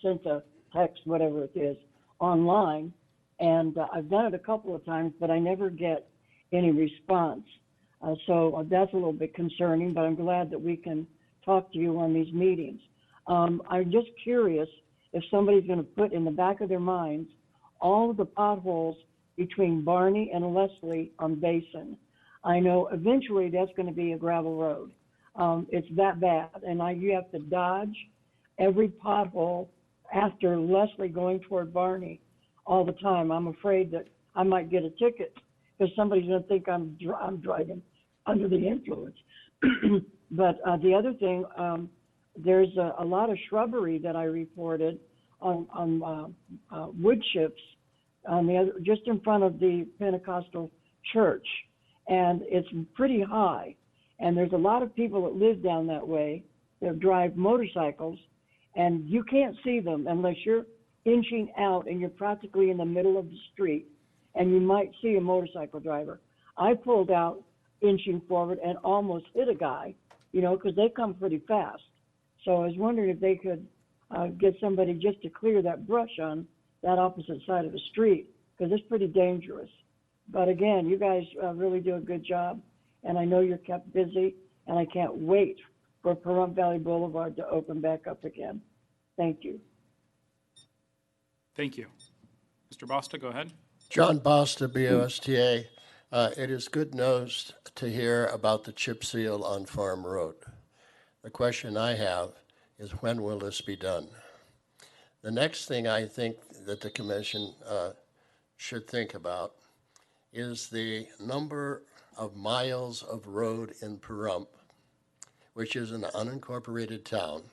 S8: sent a text, whatever it is, online, and I've done it a couple of times, but I never get any response. So that's a little bit concerning, but I'm glad that we can talk to you on these meetings. I'm just curious if somebody's going to put in the back of their minds all of the potholes between Barney and Leslie on Basin. I know eventually that's going to be a gravel road. It's that bad, and you have to dodge every pothole after Leslie going toward Barney all the time. I'm afraid that I might get a ticket because somebody's going to think I'm driving under the influence. But the other thing, there's a lot of shrubbery that I reported on wood chips on the other, just in front of the Pentecostal church, and it's pretty high. And there's a lot of people that live down that way that drive motorcycles, and you can't see them unless you're inching out and you're practically in the middle of the street, and you might see a motorcycle driver. I pulled out inching forward and almost hit a guy, because they come pretty fast. So I was wondering if they could get somebody just to clear that brush on that opposite side of the street, because it's pretty dangerous. But again, you guys really do a good job, and I know you're kept busy, and I can't wait for Pahrump Valley Boulevard to open back up again. Thank you.
S13: Thank you. Mr. Bosta, go ahead.
S4: John Bosta, BOSTA. It is good news to hear about the chip seal on Farm Road. The question I have is, when will this be done? The next thing I think that the commission should think about is the number of miles of road in Pahrump, which is an unincorporated town,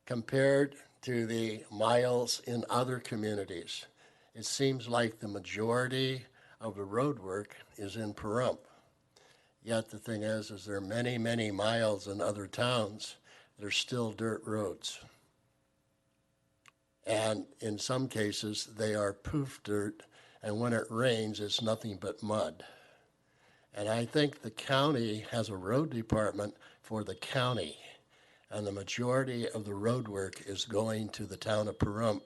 S4: compared to the miles in other communities. It seems like the majority of the road work is in Pahrump. Yet the thing is there are many, many miles in other towns that are still dirt roads. And in some cases, they are poof dirt, and when it rains, it's nothing but mud. And I think the county has a road department for the county, and the majority of the road work is going to the town of Pahrump.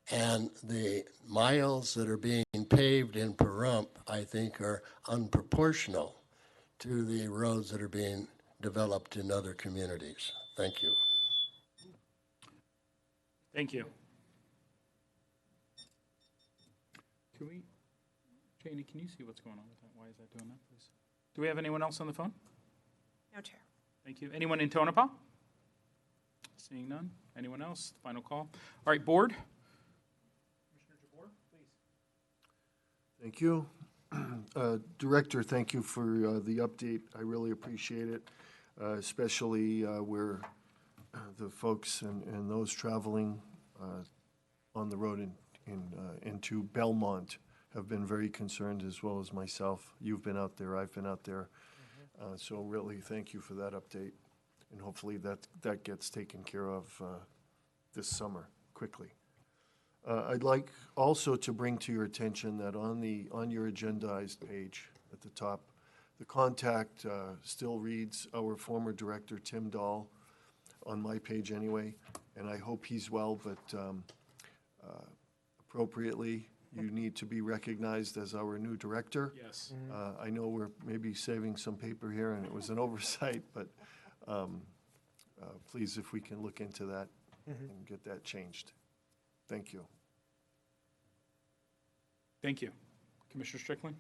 S4: And the miles that are being paved in Pahrump, I think, are unproportional to the roads that are being developed in other communities. Thank you.
S13: Thank you. Janie, can you see what's going on with that? Why is that doing that, please? Do we have anyone else on the phone?
S2: No, Chair.
S13: Thank you. Anyone in Tonopah? Seeing none. Anyone else? Final call. All right, board. Commissioner Jabbour, please.
S4: Thank you. Director, thank you for the update. I really appreciate it, especially where the folks and those traveling on the road into Belmont have been very concerned, as well as myself. You've been out there, I've been out there. So really, thank you for that update. And hopefully that gets taken care of this summer quickly. I'd like also to bring to your attention that on your agendized page at the top, the contact still reads our former director, Tim Dahl, on my page anyway, and I hope he's well, but appropriately, you need to be recognized as our new director.
S13: Yes.
S4: I know we're maybe saving some paper here, and it was an oversight, but please, if we can look into that and get that changed. Thank you.
S13: Thank you. Commissioner Strickland?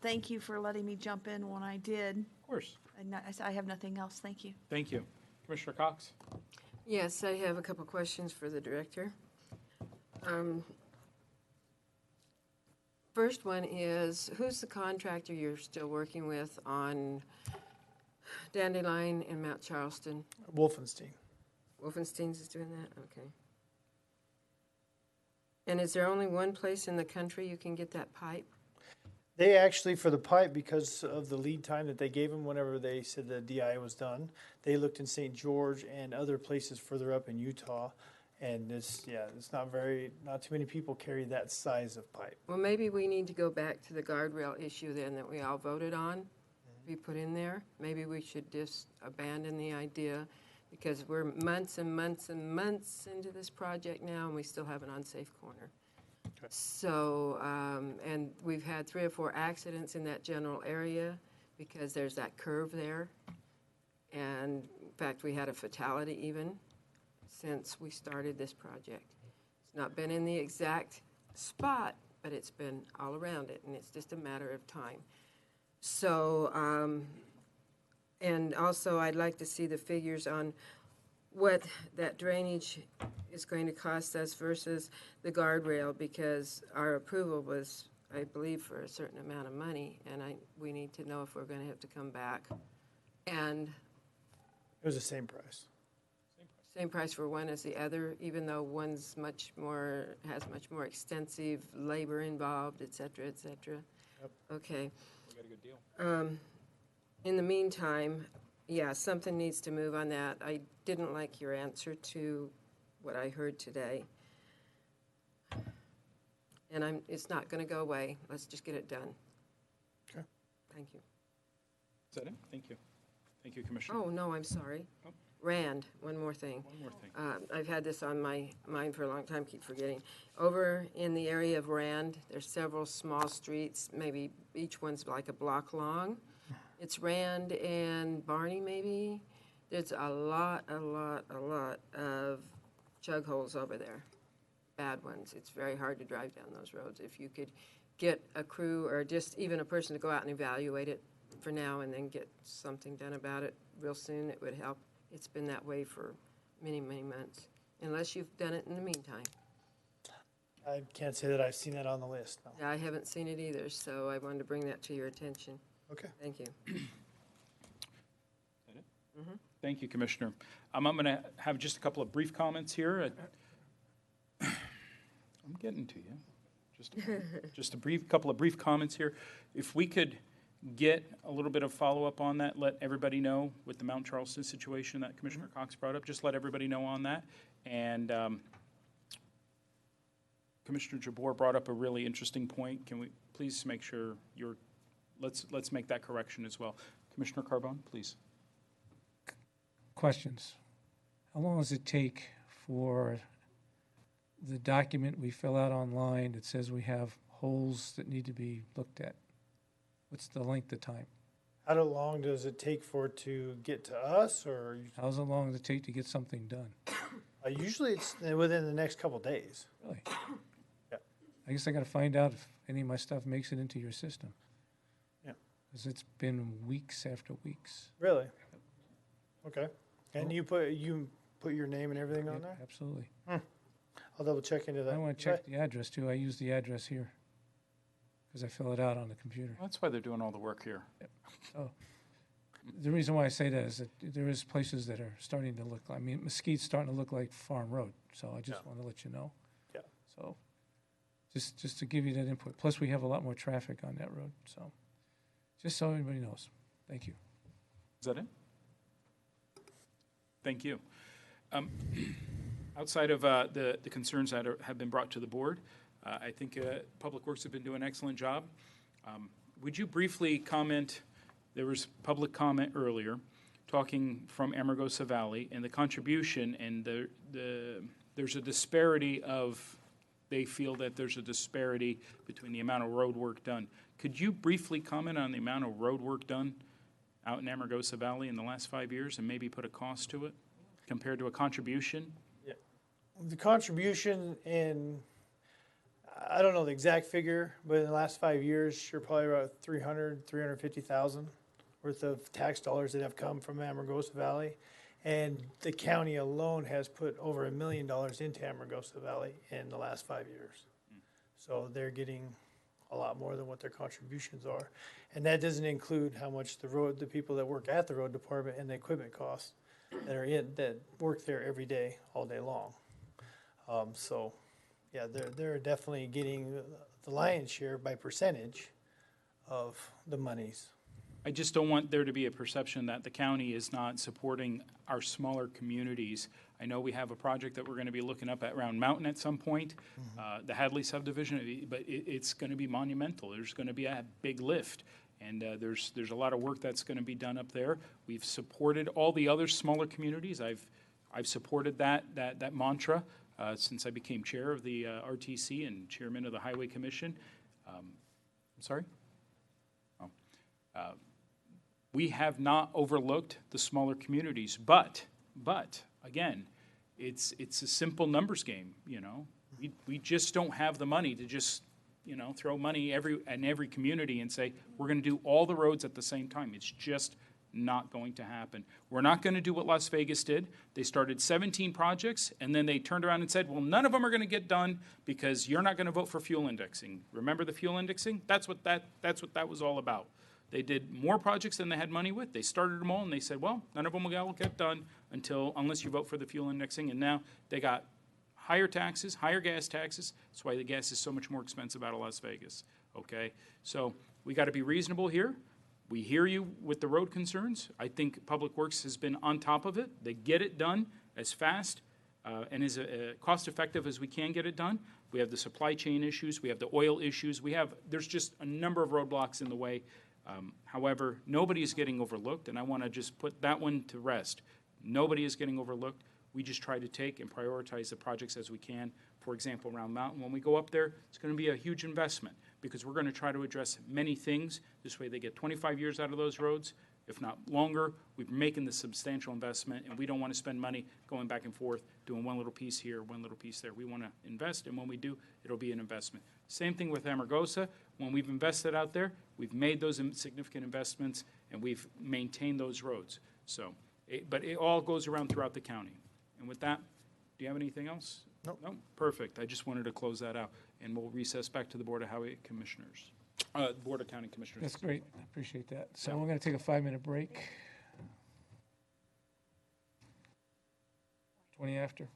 S12: Thank you for letting me jump in when I did.
S13: Of course.
S12: And I have nothing else. Thank you.
S13: Thank you. Commissioner Cox?
S19: Yes, I have a couple questions for the director. First one is, who's the contractor you're still working with on Dandelion and Mount Charleston?
S20: Wolfenstein.
S19: Wolfenstein's is doing that? Okay. And is there only one place in the country you can get that pipe?
S20: They actually, for the pipe, because of the lead time that they gave them whenever they said the DI was done, they looked in St. George and other places further up in Utah. And it's not too many people carry that size of pipe.
S19: Well, maybe we need to go back to the guardrail issue then that we all voted on, be put in there. Maybe we should just abandon the idea because we're months and months and months into this project now and we still have an unsafe corner. Okay. So, and we've had 3 or 4 accidents in that general area because there's that curve there. And in fact, we had a fatality even since we started this project. It's not been in the exact spot, but it's been all around it, and it's just a matter of time. So, and also I'd like to see the figures on what that drainage is going to cost us versus the guardrail, because our approval was, I believe, for a certain amount of money, and we need to know if we're going to have to come back. And
S20: it was the same price.
S19: Same price for one as the other, even though one's has much more extensive labor involved, et cetera, et cetera.
S20: Yep.
S19: Okay.
S13: We got a good deal.
S19: In the meantime, yeah, something needs to move on that. I didn't like your answer to what I heard today. And it's not going to go away. Let's just get it done.
S20: Okay.
S19: Thank you.
S13: Is that it? Thank you. Thank you, Commissioner.
S19: Oh, no, I'm sorry.
S13: Oh.
S19: Rand, one more thing.
S13: One more thing.
S19: I've had this on my mind for a long time, keep forgetting. Over in the area of Rand, there's several small streets, maybe each one's like a block long. It's Rand and Barney, maybe. There's a lot of chug holes over there, bad ones. It's very hard to drive down those roads. If you could get a crew or just even a person to go out and evaluate it for now and then get something done about it real soon, it would help. It's been that way for many, many months, unless you've done it in the meantime.
S20: I can't say that I've seen that on the list, no.
S19: Yeah, I haven't seen it either, so I wanted to bring that to your attention.
S20: Okay.
S19: Thank you.
S13: Is that it? Mm-hmm. Thank you, Commissioner. I'm going to have just a couple of brief comments here. I'm getting to you. Just a couple of brief comments here. If we could get a little bit of follow-up on that, let everybody know with the Mount Charleston situation that Commissioner Cox brought up, just let everybody know on that. And Commissioner Jabbour brought up a really interesting point. Can we please make sure let's make that correction as well. Commissioner Carbone, please.
S1: Questions. How long does it take for the document we fill out online that says we have holes that need to be looked at? What's the length of time?
S20: How long does it take for it to get to us, or?
S1: How long does it take to get something done?
S20: Usually it's within the next couple days.
S1: Really?
S20: Yeah.
S1: I guess I got to find out if any of my stuff makes it into your system.
S20: Yeah.
S1: Because it's been weeks after weeks.
S20: Really? Okay. And you put your name and everything on there?
S1: Absolutely.
S20: I'll double check into that.
S1: I want to check the address too. I use the address here because I fill it out on the computer.
S13: That's why they're doing all the work here.
S1: Yep. So the reason why I say that is that there is places that are starting to look. I mean, Mesquite's starting to look like Farm Road. So I just want to let you know.
S20: Yeah.
S1: So just to give you that input. Plus, we have a lot more traffic on that road. So just so everybody knows. Thank you.
S13: Is that it? Thank you. outside of the concerns that have been brought to the board, I think Public Works have been doing an excellent job. Would you briefly comment, there was public comment earlier, talking from Amargosa Valley, and the contribution, and there's a disparity of, they feel that there's a disparity between the amount of road work done. Could you briefly comment on the amount of road work done out in Amargosa Valley in the last 5 years, and maybe put a cost to it compared to a contribution?
S20: Yeah. The contribution I don't know the exact figure, but in the last 5 years, you're probably about 350,000 worth of tax dollars that have come from Amargosa Valley. And the county alone has put over $1 million into Amargosa Valley in the last 5 years. So they're getting a lot more than what their contributions are. And that doesn't include how much the people that work at the road department and the equipment costs that work there every day, all day long. So yeah, they're definitely getting the lion's share by percentage of the monies.
S13: I just don't want there to be a perception that the county is not supporting our smaller communities. I know we have a project that we're going to be looking up at Round Mountain at some point, the Hadley subdivision, but it's going to be monumental. There's going to be a big lift, and there's a lot of work that's going to be done up there. We've supported all the other smaller communities. I've supported that mantra since I became chair of the RTC and chairman of the Highway Commission. I'm sorry? We have not overlooked the smaller communities, but again, it's a simple numbers game. You know, we just don't have the money to just throw money in every community and say we're going to do all the roads at the same time. It's just not going to happen. We're not going to do what Las Vegas did. They started 17 projects and then they turned around and said, well, none of them are going to get done because you're not going to vote for fuel indexing. Remember the fuel indexing? That's what that was all about. They did more projects than they had money with. They started them all, and they said, well, none of them will get done unless you vote for the fuel indexing. And now they got higher taxes, higher gas taxes. That's why the gas is so much more expensive out of Las Vegas, okay? So we got to be reasonable here. We hear you with the road concerns. I think Public Works has been on top of it. They get it done as fast and as cost-effective as we can get it done. We have the supply chain issues. We have the oil issues. There's just a number of roadblocks in the way. However, nobody is getting overlooked, and I want to just put that one to rest. Nobody is getting overlooked. We just try to take and prioritize the projects as we can. For example, Round Mountain, when we go up there, it's going to be a huge investment because we're going to try to address many things. This way they get 25 years out of those roads, if not longer. We're making the substantial investment, and we don't want to spend money going back and forth, doing one little piece here, one little piece there. We want to invest, and when we do, it'll be an investment. Same thing with Amargosa. When we've invested out there, we've made those significant investments, and we've maintained those roads. So, but it all goes around throughout the county. And with that, do you have anything else?
S20: Nope.
S13: No? Perfect. I just wanted to close that out, and we'll recess back to the Board of Highway Commissioners. Board of County Commissioners.
S1: That's great. I appreciate that. So we're going to take a 5-minute break. 20 after.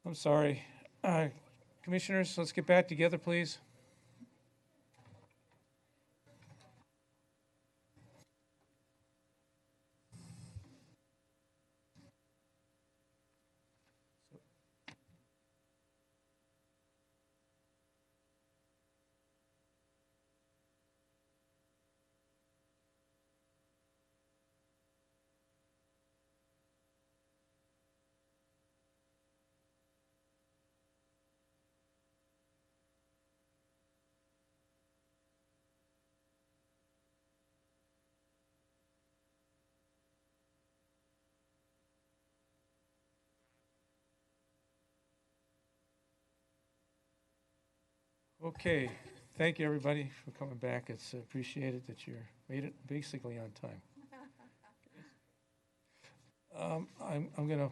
S1: I'm sorry. Commissioners, let's get back together, please. Okay, thank you, everybody, for coming back. It's appreciated that you made it basically on time. I'm going to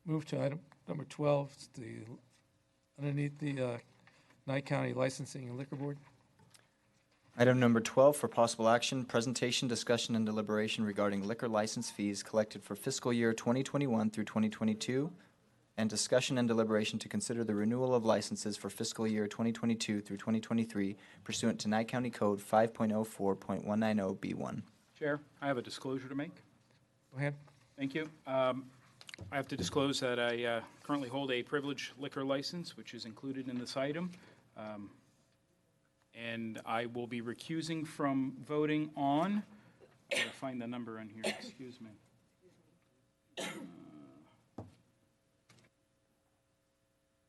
S1: move to item number 12, it's underneath the Nye County Licensing and Liquor Board.
S17: Item number 12 for possible action, presentation, discussion, and deliberation regarding liquor license fees collected for fiscal year 2021 through 2022, and discussion and deliberation to consider the renewal of licenses for fiscal year 2022 through 2023 pursuant to Nye County Code 5.04.190B1.
S13: Chair, I have a disclosure to make.
S1: Go ahead.
S13: Thank you. I have to disclose that I currently hold a privileged liquor license, which is included in this item. And I will be recusing from voting on, I'm going to find the number on here, excuse me.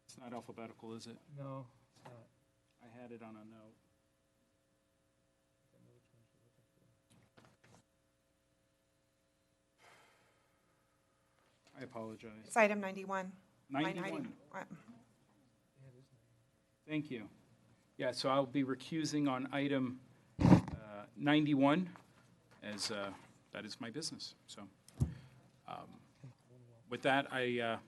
S13: It's not alphabetical, is it?
S1: No, it's not.
S13: I had it on a note. I apologize.
S2: It's item 91.
S13: 91. Thank you. Yeah, so I'll be recusing on item 91, as that is my business. So, with that, I'd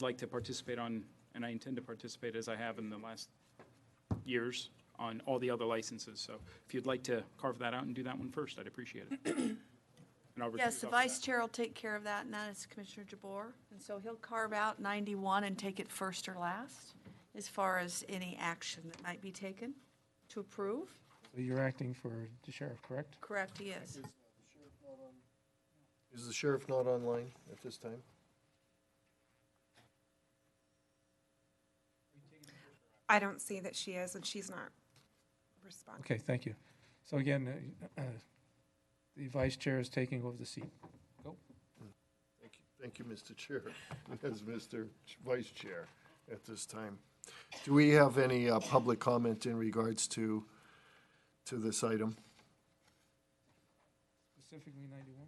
S13: like to participate on, and I intend to participate as I have in the last years on all the other licenses. So, if you'd like to carve that out and do that one first, I'd appreciate it. And I'll
S12: Yes,
S13: recuse
S12: the
S13: off of
S12: vice
S13: that.
S12: chair will take care of that, and that is Commissioner Jabor. And so he'll carve out 91 and take it first or last, as far as any action that might be taken to approve.
S1: So you're acting for the sheriff, correct?
S12: Correct, he is.
S4: Is the sheriff not online at this time?
S2: I don't see that she is, and she's not responding.
S1: Okay, thank you. So again, the vice chair is taking over the seat. Go.
S4: Thank you, Mr. Chair, as Mr. Vice Chair at this time. Do we have any public comment in regards to this item?
S1: Specifically 91?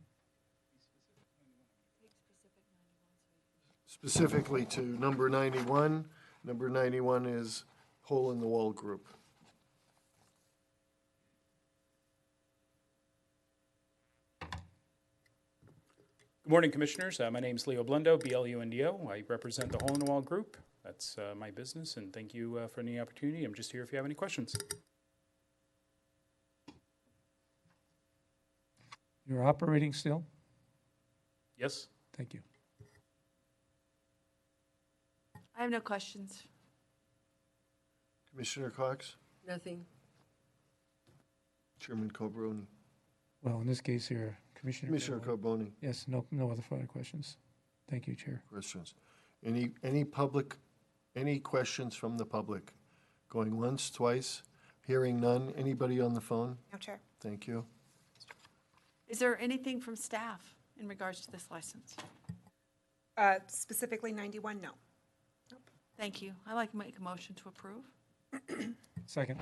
S4: Specifically to number 91. Number 91 is Hole in the Wall Group.
S13: Good morning, Commissioners. My name is Leo Blundo, BLUNDO. I represent the Hole in the Wall Group. That's my business, and thank you for any opportunity. I'm just here if you have any questions.
S1: You're operating still?
S13: Yes?
S1: Thank you.
S12: I have no questions.
S4: Commissioner Cox?
S19: Nothing.
S4: Chairman Cobroni?
S1: Well, in this case here, Commissioner
S4: Cobroni?
S1: Yes, no other further questions. Thank you, Chair.
S4: Questions? Any questions from the public? Going once, twice? Hearing none? Anybody on the phone?
S2: No, Chair.
S4: Thank you.
S12: Is there anything from staff in regards to this license?
S2: Specifically 91, no.
S12: Thank you. I'd like to make a motion to approve.
S1: Second.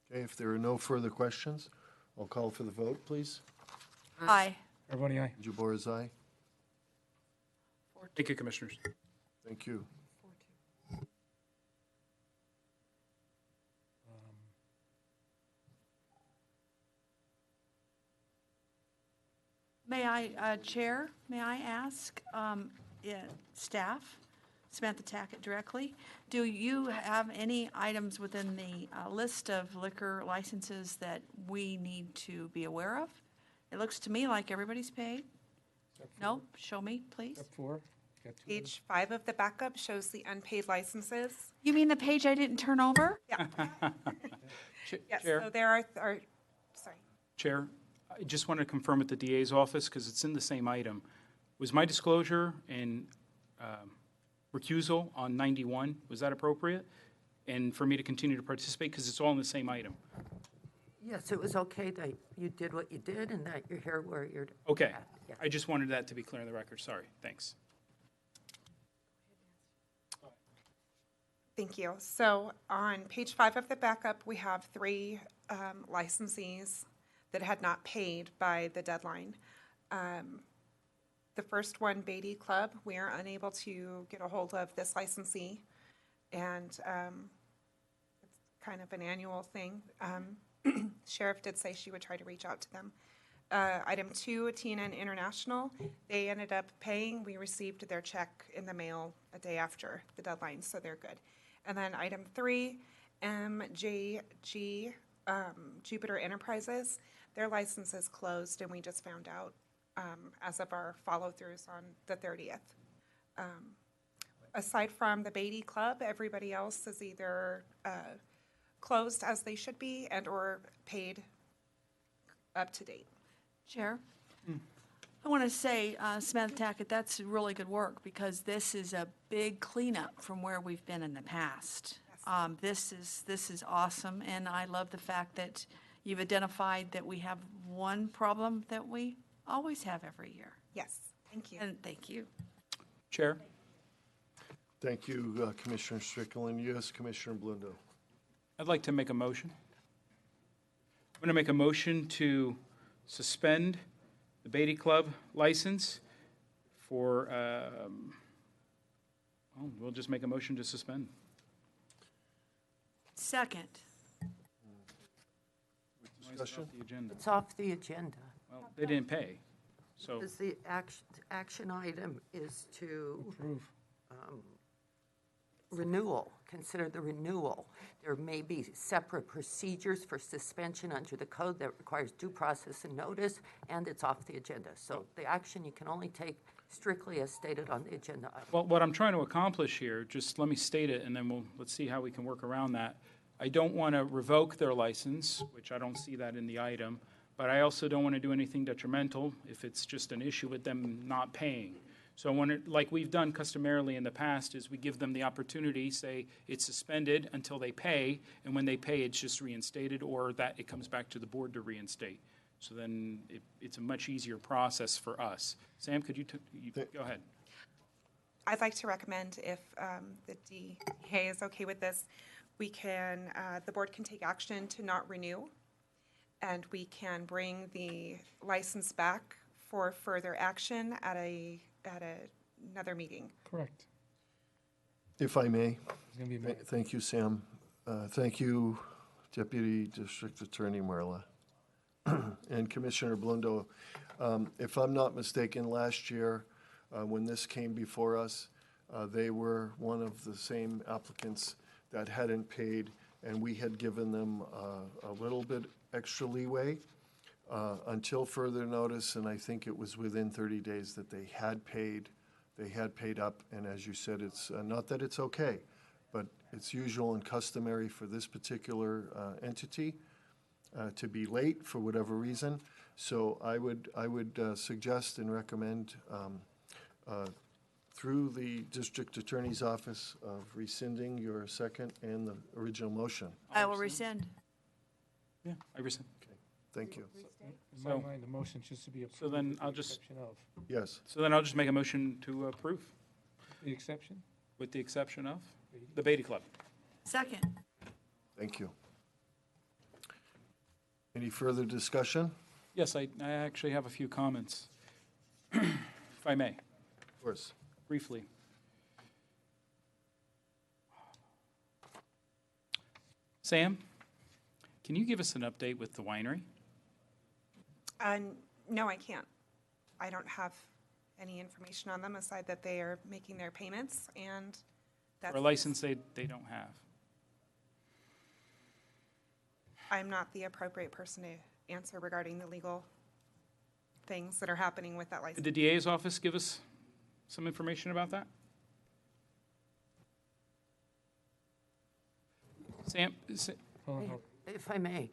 S4: Okay, if there are no further questions, I'll call for the vote, please.
S12: Aye.
S1: Everybody aye.
S4: Jabor is aye.
S13: Thank you, Commissioners.
S4: Thank you.
S12: May I, Chair, may I ask staff, Samantha Tackett directly, do you have any items within the list of liquor licenses that we need to be aware of? It looks to me like everybody's paid. No, show me, please.
S1: Step 4. Got 2
S2: Page 5 of the backup shows the unpaid licenses.
S12: You mean the page I didn't turn over?
S2: Yeah. Yes,
S13: Chair.
S2: so there are, sorry.
S13: Chair, I just want to confirm with the DA's office, because it's in the same item. Was my disclosure and recusal on 91, was that appropriate? And for me to continue to participate, because it's all in the same item?
S5: Yes, it was okay that you did what you did and that you're here where you're.
S13: Okay.
S5: at. Yeah.
S13: I just wanted that to be clear on the record. Sorry. Thanks.
S2: Thank you. So on page 5 of the backup, we have 3 licensees that had not paid by the deadline. The first one, Beatty Club, we are unable to get a hold of this licensee, and it's kind of an annual thing. Sheriff did say she would try to reach out to them. Item 2, TNN International, they ended up paying. We received their check in the mail a day after the deadline, so they're good. And then item 3, MJG, Jupiter Enterprises, their license is closed, and we just found out as of our follow-throughs on the 30th. Aside from the Beatty Club, everybody else is either closed as they should be and or paid up to date.
S12: Chair? I want to say, Samantha Tackett, that's really good work, because this is a big cleanup from where we've been in the past. This is awesome, and I love the fact that you've identified that we have one problem that we always have every year.
S2: Yes, thank you.
S12: And thank you.
S13: Chair?
S4: Thank you, Commissioner Strickland. Yes, Commissioner Blundo.
S13: I'd like to make a motion. I'm going to make a motion to suspend the Beatty Club license for, we'll just make a motion to suspend.
S12: Second.
S4: Discussion?
S13: The agenda.
S5: It's off the agenda.
S13: Well, they didn't pay, so.
S5: Because the action item is to
S1: Approve.
S5: renewal, consider the renewal. There may be separate procedures for suspension under the code that requires due process and notice, and it's off the agenda. So the action you can only take strictly as stated on the agenda item.
S13: Well, what I'm trying to accomplish here, just let me state it, and then let's see how we can work around that. I don't want to revoke their license, which I don't see that in the item, but I also don't want to do anything detrimental if it's just an issue with them not paying. So like we've done customarily in the past, is we give them the opportunity, say it's suspended until they pay, and when they pay, it's just reinstated, or that it comes back to the board to reinstate. So then it's a much easier process for us. Sam, could you go ahead?
S2: I'd like to recommend, if the DA is okay with this, we can, the board can take action to not renew, and we can bring the license back for further action at another meeting.
S1: Correct.
S4: If I may.
S1: It's gonna be a minute.
S4: Thank you, Sam. Thank you, Deputy District Attorney Marla. And Commissioner Blundo. If I'm not mistaken, last year, when this came before us, they were one of the same applicants that hadn't paid, and we had given them a little bit extra leeway until further notice, and I think it was within 30 days that they had paid up, and as you said, it's not that it's okay, but it's usual and customary for this particular entity to be late for whatever reason. So I would suggest and recommend through the District Attorney's Office of rescinding your second and the original motion.
S12: I will rescind.
S13: Yeah, I rescind.
S4: Okay, thank you.
S1: In my mind, the motion just to be approved.
S13: So then
S1: with the
S13: I'll just.
S1: exception of.
S4: Yes.
S13: So then I'll just make a motion to approve.
S1: The exception?
S13: With the exception of the Beatty Club.
S12: Second.
S4: Thank you. Any further discussion?
S13: Yes, I actually have a few comments, if I may.
S4: Of course.
S13: Briefly. Sam, can you give us an update with the winery?
S2: No, I can't. I don't have any information on them aside that they are making their payments, and that's.
S13: For a license they don't have.
S2: I'm not the appropriate person to answer regarding the legal things that are happening with that license.
S13: Did the DA's office give us some information about that? Sam,
S5: If I may,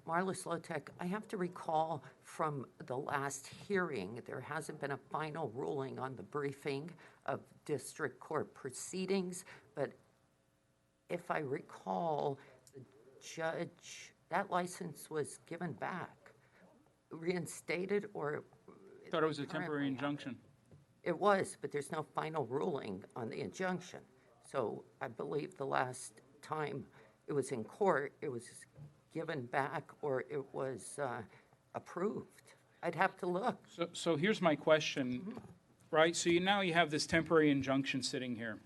S5: Marla Slotek, I have to recall from the last hearing, there hasn't been a final ruling on the briefing of district court proceedings, but if I recall, the judge, that license was given back, reinstated, or?
S13: I thought it was a temporary injunction.
S5: It was, but there's no final ruling on the injunction. So I believe the last time it was in court, it was given back or it was approved. I'd have to look.
S13: So here's my question, right? So now you have this temporary injunction sitting here,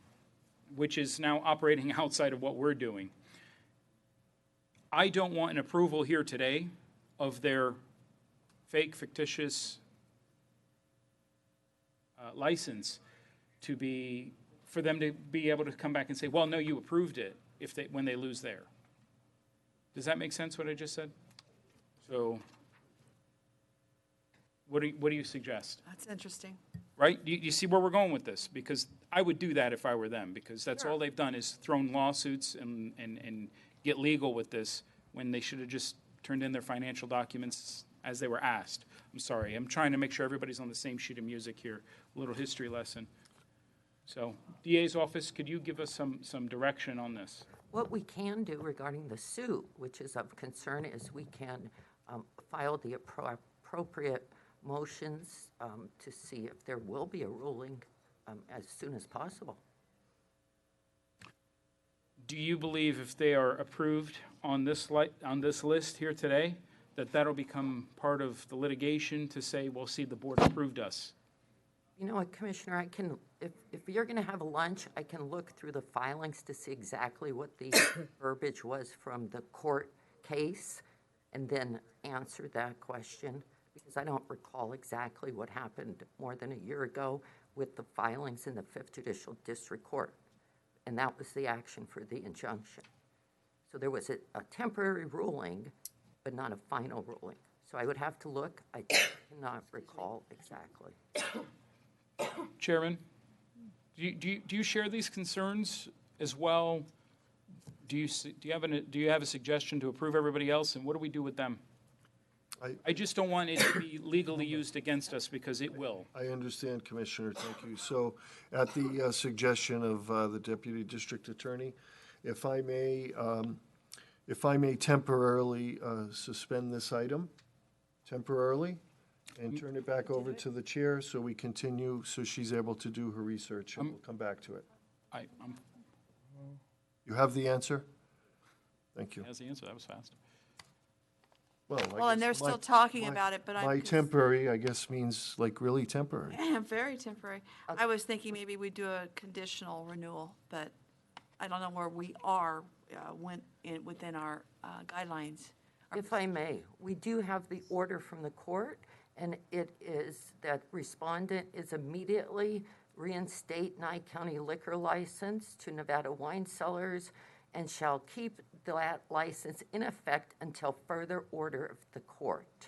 S13: which is now operating outside of what we're doing. I don't want an approval here today of their fake, fictitious license for them to be able to come back and say, well, no, you approved it when they lose there. Does that make sense, what I just said? So what do you suggest?
S12: That's interesting.
S13: Right? You see where we're going with this? Because I would do that if I were them, because that's all they've done is thrown lawsuits and get legal with this when they should have just turned in their financial documents as they were asked. I'm sorry. I'm trying to make sure everybody's on the same sheet of music here. A little history lesson. So, DA's office, could you give us some direction on this?
S5: What we can do regarding the suit, which is of concern, is we can file the appropriate motions to see if there will be a ruling as soon as possible.
S13: Do you believe if they are approved on this list here today, that'll become part of the litigation to say, well, see, the board approved us?
S5: You know what, Commissioner, I can, if you're going to have a lunch, I can look through the filings to see exactly what the verbiage was from the court case and then answer that question, because I don't recall exactly what happened more than a year ago with the filings in the 5th Judicial District Court, and that was the action for the injunction. So there was a temporary ruling, but not a final ruling. So I would have to look. I cannot recall exactly.
S13: Chairman, do you share these concerns as well? Do you have a suggestion to approve everybody else, and what do we do with them? I just don't want it to be legally used against us, because it will.
S4: I understand, Commissioner, thank you. So at the suggestion of the Deputy District Attorney, if I may temporarily suspend this item, temporarily, and turn it back over to the chair so we continue, so she's able to do her research, and we'll come back to it. You have the answer? Thank you.
S13: That's the answer. That was fast.
S12: Well, and they're still talking about it, but
S4: my temporary, I guess, means like really temporary.
S12: Very temporary. I was thinking maybe we'd do a conditional renewal, but I don't know where we are within our guidelines.
S5: If I may, we do have the order from the court, and it is that respondent is immediately reinstate Nye County liquor license to Nevada Wine Cellars and shall keep that license in effect until further order of the court.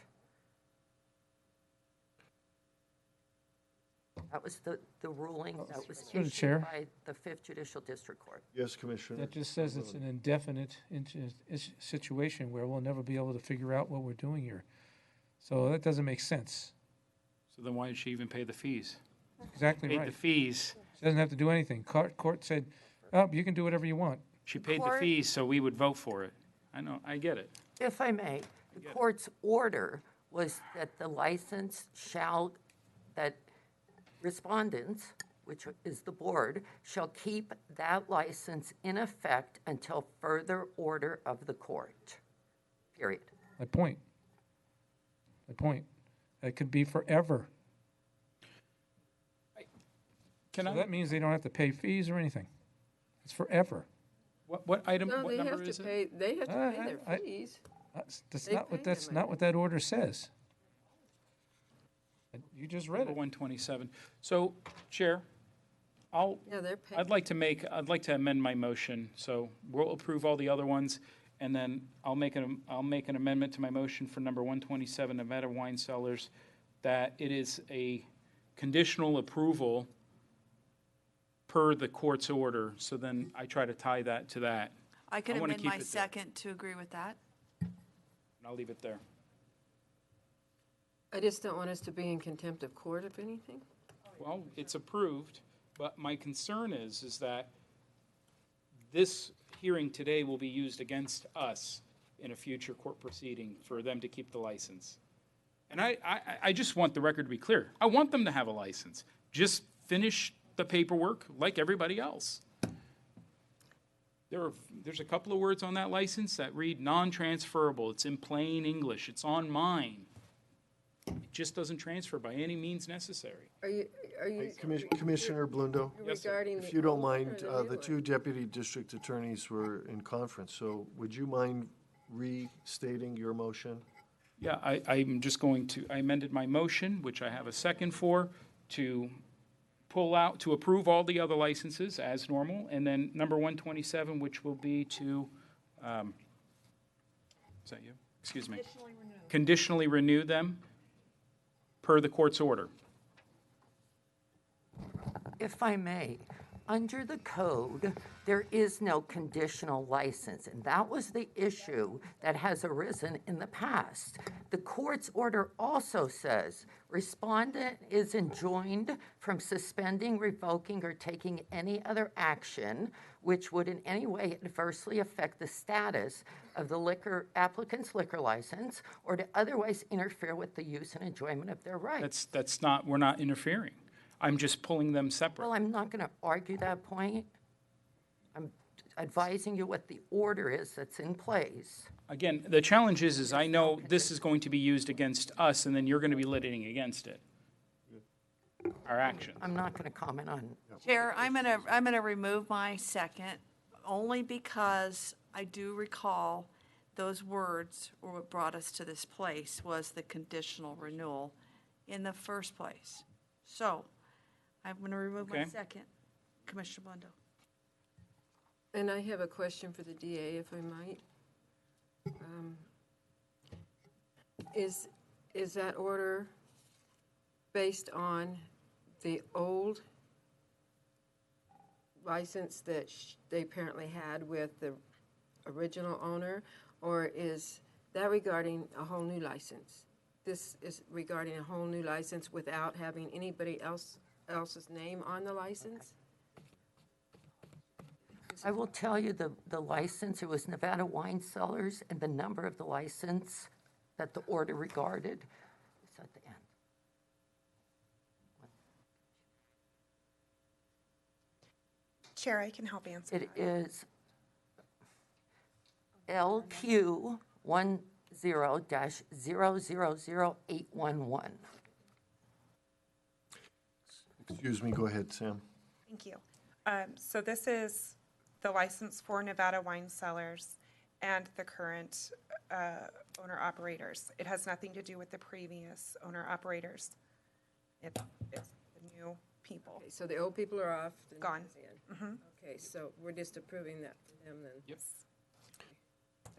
S5: That was the ruling that was issued by the 5th Judicial District Court.
S4: Yes, Commissioner.
S1: That just says it's an indefinite situation where we'll never be able to figure out what we're doing here. So that doesn't make sense.
S13: So then why did she even pay the fees?
S1: Exactly right.
S13: Paid the fees.
S1: She doesn't have to do anything. Court said, oh, you can do whatever you want.
S13: She paid the fees, so we would vote for it. I know, I get it.
S5: If I may, the court's order was that the license that respondents, which is the board, shall keep that license in effect until further order of the court, period.
S1: My point. It could be forever. So that means they don't have to pay fees or anything. It's forever.
S13: What item,
S19: No,
S13: what
S19: they
S13: number
S19: have
S13: is
S19: to
S13: it?
S19: pay, they have to pay their fees.
S1: That's not what that order says. You just read it.
S13: 127. So, Chair,
S19: Yeah, they're paying.
S13: I'd like to amend my motion, so we'll approve all the other ones, and then I'll make an amendment to my motion for number 127, Nevada Wine Cellars, that it is a conditional approval per the court's order, so then I try to tie that to that.
S12: I could
S13: I wanna
S12: amend
S13: keep
S12: my
S13: it there.
S12: second to agree with that.
S13: And I'll leave it there.
S19: I just don't want us to be in contempt of court, if anything.
S13: Well, it's approved, but my concern is that this hearing today will be used against us in a future court proceeding for them to keep the license. And I just want the record to be clear. I want them to have a license. Just finish the paperwork like everybody else. There's a couple of words on that license that read non-transferable. It's in plain English. It's on mine. It just doesn't transfer by any means necessary.
S19: Are you?
S4: Commissioner Blundo,
S13: Yes, sir.
S19: Regarding
S4: if
S19: the
S4: you don't
S19: old one or
S4: mind,
S19: the new
S4: the
S19: one?
S4: two deputy district attorneys were in conference, so would you mind restating your motion?
S13: Yeah, I'm just going to, I amended my motion, which I have a second for, to pull out, to approve all the other licenses as normal, and then number 127, which will be to, is that you? Excuse me. Conditionally renew them per the court's order.
S5: If I may, under the code, there is no conditional license, and that was the issue that has arisen in the past. The court's order also says, respondent is enjoined from suspending, revoking, or taking any other action which would in any way adversely affect the status of the applicant's liquor license or to otherwise interfere with the use and enjoyment of their rights.
S13: That's not, we're not interfering. I'm just pulling them separate.
S5: Well, I'm not going to argue that point. I'm advising you what the order is that's in place.
S13: Again, the challenge is I know this is going to be used against us, and then you're going to be litigating against it. Our action.
S5: I'm not going to comment on.
S12: Chair, I'm gonna remove my second, only because I do recall those words were what brought us to this place, was the conditional renewal in the first place. So, I'm gonna remove my
S13: Okay.
S12: second. Commissioner Blundo.
S19: And I have a question for the DA, if I might. Is that order based on the old license that they apparently had with the original owner, or is that regarding a whole new license? This is regarding a whole new license without having anybody else's name on the license?
S5: I will tell you the license, it was Nevada Wine Cellars, and the number of the license that the order regarded is at the end.
S2: Chair, I can help answer
S5: It
S2: that.
S5: is LQ 10-000811.
S4: Excuse me, go ahead, Sam.
S2: Thank you. So this is the license for Nevada Wine Cellars and the current owner-operators. It has nothing to do with the previous owner-operators. It's the new people.
S19: Okay, so the old people are off? the new
S2: Gone.
S19: ones in.
S2: Mhm.
S19: Okay, so we're just approving that for them then?
S13: Yep.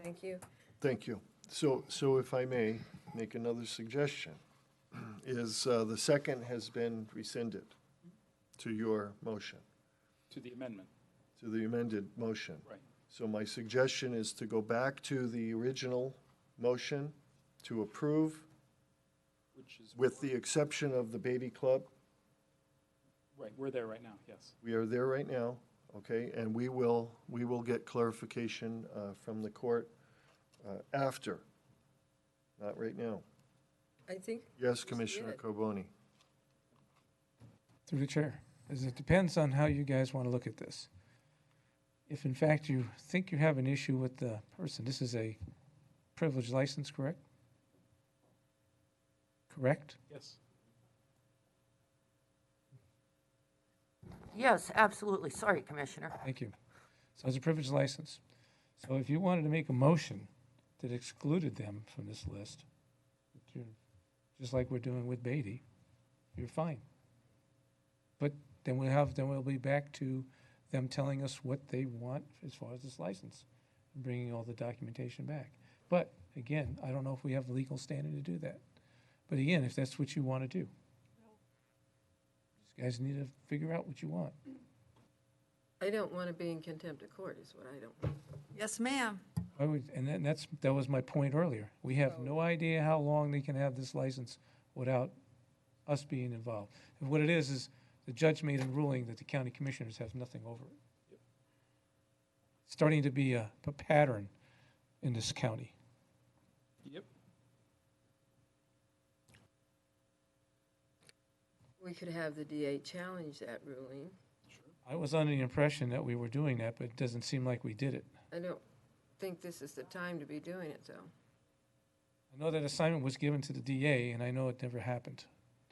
S19: Thank you.
S4: Thank you. So if I may make another suggestion, is the second has been rescinded to your motion,
S13: To the amendment.
S4: to the amended motion.
S13: Right.
S4: So my suggestion is to go back to the original motion to approve,
S13: Which is,
S4: with the exception of the Baby Club.
S13: right, we're there right now, yes.
S4: We are there right now, okay, and we will get clarification from the court after, not right now.
S19: I think.
S4: Yes, Commissioner Carboni.
S1: Through the chair, as it depends on how you guys want to look at this. If in fact you think you have an issue with the person, this is a privileged license, correct? Correct?
S13: Yes.
S5: Yes, absolutely. Sorry, Commissioner.
S1: Thank you. So it's a privileged license. So if you wanted to make a motion that excluded them from this list, just like we're doing with Beatty, you're fine. But then we'll be back to them telling us what they want as far as this license, and bringing all the documentation back. But again, I don't know if we have legal standing to do that. But again, if that's what you want to do, you guys need to figure out what you want.
S19: I don't want to be in contempt of court is what I don't want.
S12: Yes, ma'am.
S1: That was my point earlier. We have no idea how long they can have this license without us being involved. And what it is the judge made a ruling that the county commissioners have nothing over it. Starting to be a pattern in this county.
S13: Yep.
S19: We could have the DA challenge that ruling.
S1: I was under the impression that we were doing that, but it doesn't seem like we did it.
S19: I don't think this is the time to be doing it, though.
S1: I know that assignment was given to the DA, and I know it never happened.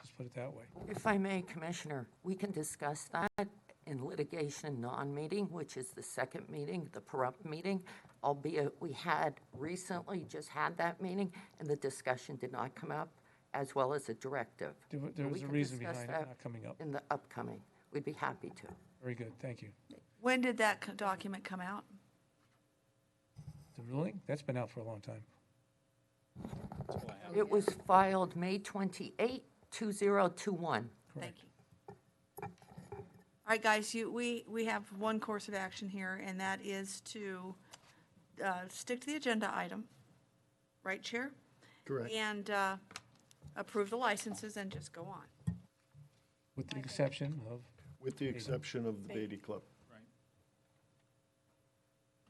S1: Just put it that way.
S5: If I may, Commissioner, we can discuss that in litigation non-meeting, which is the second meeting, the corrupt meeting, albeit we had recently just had that meeting, and the discussion did not come up, as well as a directive.
S1: There was a reason behind it not coming up.
S5: In the upcoming. We'd be happy to.
S1: Very good, thank you.
S12: When did that document come out?
S1: The ruling? That's been out for a long time.
S5: It was filed May 28, 2021.
S12: Thank you. All right, guys, we have one course of action here, and that is to stick to the agenda item. Right, Chair?
S4: Correct.
S12: And approve the licenses and just go on.
S1: With the exception of?
S4: With the exception of the Beatty Club.
S13: Right.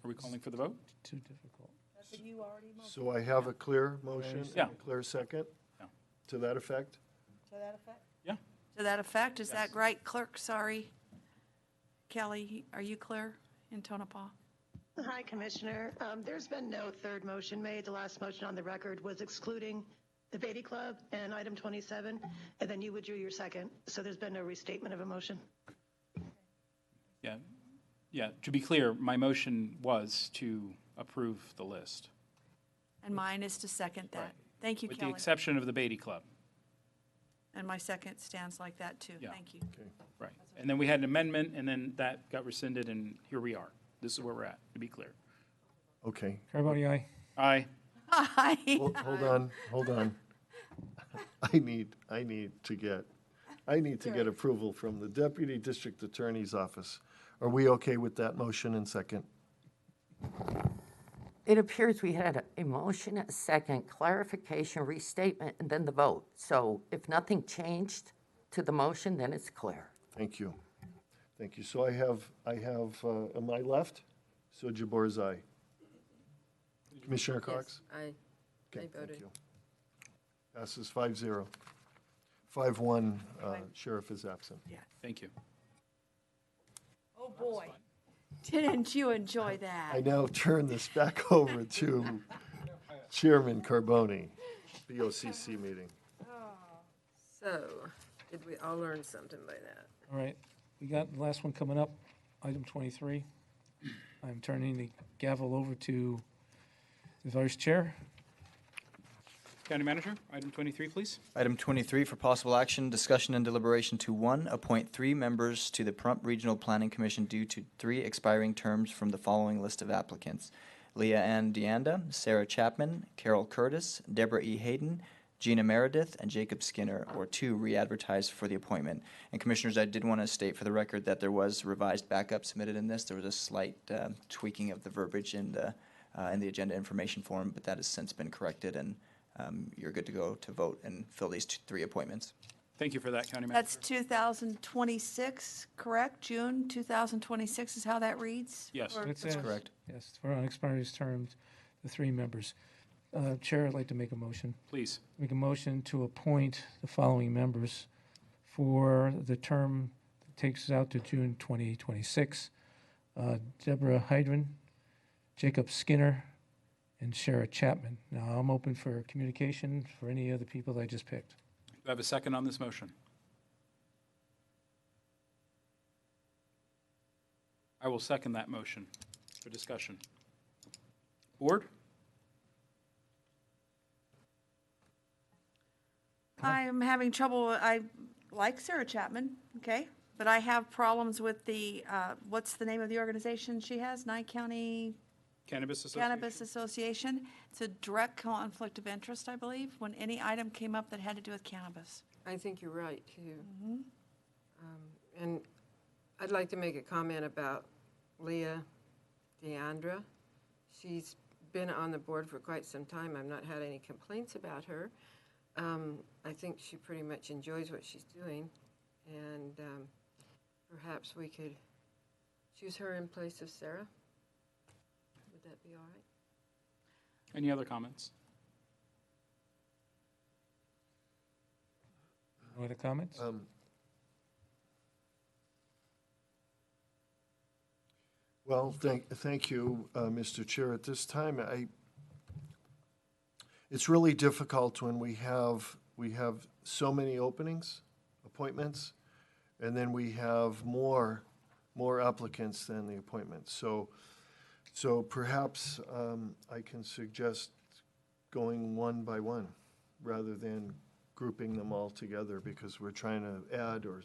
S13: Are we calling for the vote?
S1: Too difficult.
S4: So I have a clear motion and
S13: Yeah.
S4: a clear second?
S13: Yeah.
S4: To that effect?
S12: To that effect?
S13: Yeah.
S12: To that effect, is that right, clerk? Sorry. Kelly, are you clear in Tonopah?
S15: Hi, Commissioner. There's been no third motion made. The last motion on the record was excluding the Beatty Club and item 27, and then you withdrew your second. So there's been no restatement of a motion.
S13: Yeah. Yeah, to be clear, my motion was to approve the list.
S12: And mine is to second that.
S13: Right.
S12: Thank you,
S13: With the
S12: Kelly.
S13: exception of the Beatty Club.
S12: And my second stands like that, too.
S13: Yeah.
S12: Thank you.
S13: Right. And then we had an amendment, and then that got rescinded, and here we are. This is where we're at, to be clear.
S4: Okay.
S1: Everybody, aye?
S13: Aye.
S12: Aye.
S4: Hold on. I need to get approval from the Deputy District Attorney's Office. Are we okay with that motion and second?
S5: It appears we had a motion, a second, clarification, restatement, and then the vote. So if nothing changed to the motion, then it's clear.
S4: Thank you. Thank you. So I have, on my left, so Jabor's aye. Commissioner Cox?
S19: Yes, I
S4: Okay,
S19: voted.
S4: thank you. Passes 5-0. 5-1, sheriff is absent.
S12: Yeah.
S13: Thank you.
S12: Oh, boy. Didn't you enjoy that?
S4: I now turn this back over to Chairman Carboni, BOCC meeting.
S19: So, did we all learn something by that?
S1: All right, we got the last one coming up, item 23. I'm turning the gavel over to the Vice Chair.
S13: County Manager, item 23, please.
S17: Item 23 for possible action, discussion and deliberation to 1, appoint 3 members to the Pahrump Regional Planning Commission due to 3 expiring terms from the following list of applicants: Leah Ann Deanda, Sarah Chapman, Carol Curtis, Deborah E. Hayden, Gina Meredith, and Jacob Skinner, or 2 re-advertised for the appointment. And Commissioners, I did want to state for the record that there was revised backup submitted in this. There was a slight tweaking of the verbiage in the agenda information form, but that has since been corrected, and you're good to go to vote and fill these 3 appointments.
S13: Thank you for that, County Manager.
S12: That's 2026, correct? June 2026 is how that reads?
S13: Yes.
S12: Or-
S17: That's correct.
S1: Yes, for unexpired terms, the 3 members. Chair, I'd like to make a motion.
S13: Please.
S1: Make a motion to appoint the following members for the term that takes us out to June 2026. Deborah Hydren, Jacob Skinner, and Sarah Chapman. Now, I'm open for communication for any of the people that I just picked.
S13: Do I have a second on this motion? I will second that motion for discussion. Board?
S12: I'm having trouble, I like Sarah Chapman, okay? But I have problems with the, what's the name of the organization she has? Nye County
S13: Cannabis Association?
S12: Cannabis Association. It's a direct conflict of interest, I believe, when any item came up that had to do with cannabis.
S19: I think you're right, too. And I'd like to make a comment about Leah Deandra. She's been on the board for quite some time. I've not had any complaints about her. I think she pretty much enjoys what she's doing, and perhaps we could choose her in place of Sarah. Would that be all right?
S13: Any other comments?
S1: No other comments?
S4: Well, thank you, Mr. Chair. At this time, it's really difficult when we have so many openings, appointments, and then we have more applicants than the appointments. So perhaps I can suggest going one by one rather than grouping them all together because we're trying to add or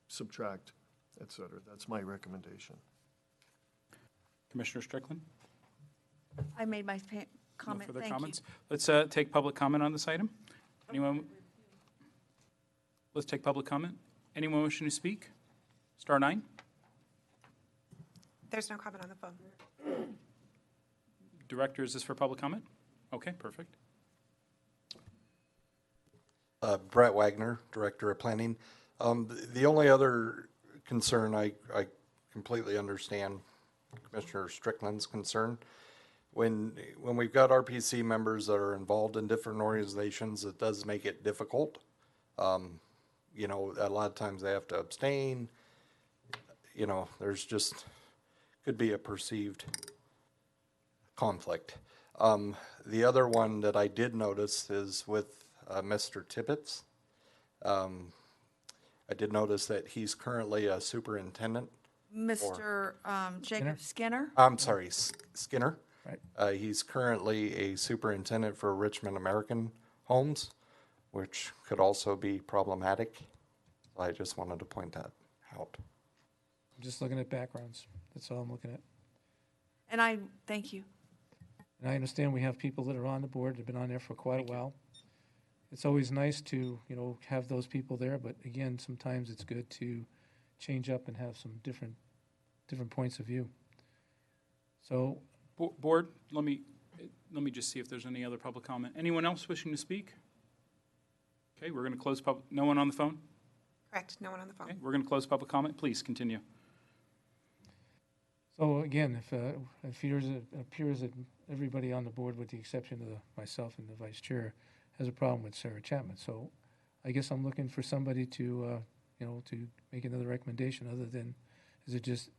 S4: subtract, et cetera. That's my recommendation.
S13: Commissioner Strickland?
S12: I made my comment.
S13: No further
S12: Thank
S13: comments?
S12: you.
S13: Let's take public comment on this item. Anyone? Let's take public comment. Anyone wishing to speak? Star 9.
S2: There's no comment on the phone.
S13: Director, is this for public comment? Okay, perfect.
S9: Brett Wagner, Director of Planning. The only other concern, I completely understand Commissioner Strickland's concern. When we've got RPC members that are involved in different organizations, it does make it difficult. You know, a lot of times they have to abstain. You know, there's just, could be a perceived conflict. The other one that I did notice is with Mr. Tippett. I did notice that he's currently a superintendent.
S12: Mr. Jacob Skinner?
S9: I'm sorry, Skinner.
S1: Right.
S9: He's currently a superintendent for Richmond American Homes, which could also be problematic. I just wanted to point that out.
S1: I'm just looking at backgrounds. That's all I'm looking at.
S12: And I thank you.
S1: And I understand we have people that are on the board that have been on there for quite a while. It's always nice to, you know, have those people there, but again, sometimes it's good to change up and have some different points of view. So,
S13: Board, let me just see if there's any other public comment. Anyone else wishing to speak? Okay, we're going to close public. No one on the phone?
S2: Correct, no one on the phone.
S13: Okay, we're going to close public comment. Please continue.
S1: So again, if it appears that everybody on the board, with the exception of myself and the vice chair, has a problem with Sarah Chapman. So I guess I'm looking for somebody to, to make another recommendation other than, is it just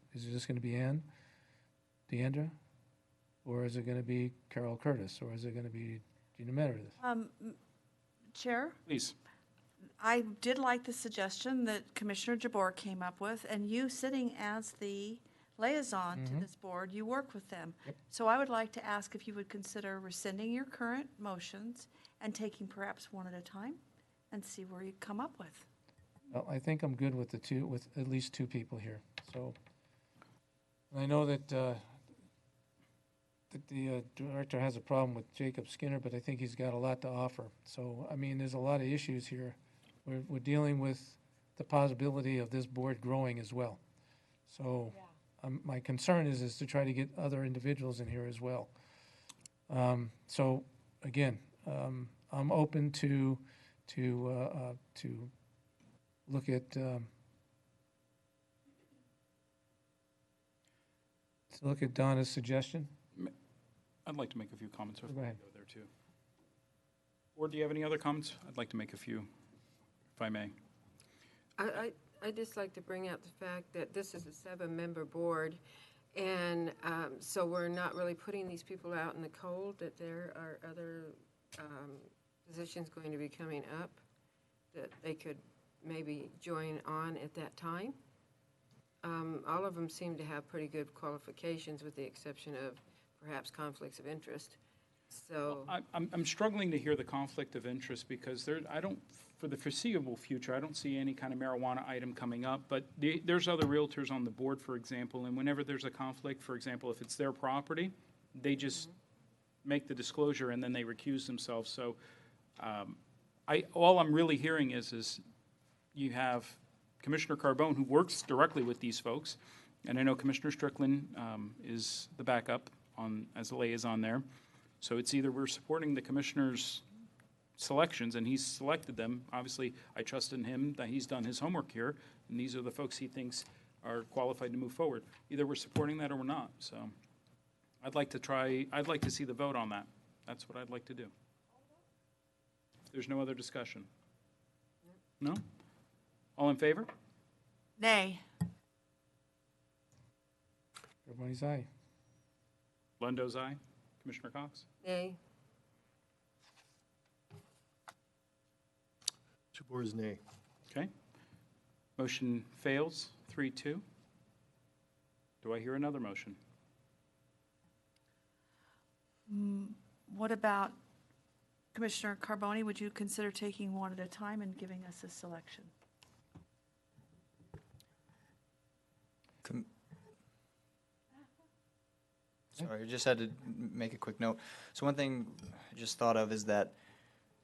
S1: going to be Ann Deandra? Or is it going to be Carol Curtis? Or is it going to be Gina Meredith?
S12: Chair?
S13: Please.
S12: I did like the suggestion that Commissioner Jabor came up with, and you sitting as the liaison to this board, you work with them.
S1: Yep.
S12: So I would like to ask if you would consider rescinding your current motions and taking perhaps one at a time and see where you come up with.
S1: Well, I think I'm good with with at least two people here. So I know that the director has a problem with Jacob Skinner, but I think he's got a lot to offer. So, I mean, there's a lot of issues here. We're dealing with the possibility of this board growing as well. So my concern is to try to get other individuals in here as well. So, again, I'm open to look at Donna's suggestion.
S13: I'd like to make a few comments.
S1: Go ahead.
S13: Go there too. Board, do you have any other comments? I'd like to make a few, if I may.
S19: I'd just like to bring out the fact that this is a 7-member board, and so we're not really putting these people out in the cold, that there are other positions going to be coming up that they could maybe join on at that time. All of them seem to have pretty good qualifications, with the exception of perhaps conflicts of interest. So
S13: I'm struggling to hear the conflict of interest because for the foreseeable future, I don't see any kind of marijuana item coming up. But there's other realtors on the board, for example, and whenever there's a conflict, for example, if it's their property, They just make the disclosure and then they recuse themselves. So all I'm really hearing is you have Commissioner Carbone, who works directly with these folks, and I know Commissioner Strickland is the backup as a liaison there. So it's either we're supporting the commissioner's selections, and he's selected them. Obviously, I trust in him that he's done his homework here, and these are the folks he thinks are qualified to move forward. Either we're supporting that or we're not. So I'd like to see the vote on that. That's what I'd like to do. If there's no other discussion. No? All in favor?
S12: Nay.
S1: Everybody's aye.
S13: Lundo's aye. Commissioner Cox?
S19: Nay.
S4: Jabor's nay.
S13: Okay. Motion fails, 3-2. Do I hear another motion?
S12: What about Commissioner Carbone? Would you consider taking one at a time and giving us a selection?
S17: Sorry, I just had to make a quick note. So one thing I just thought of is that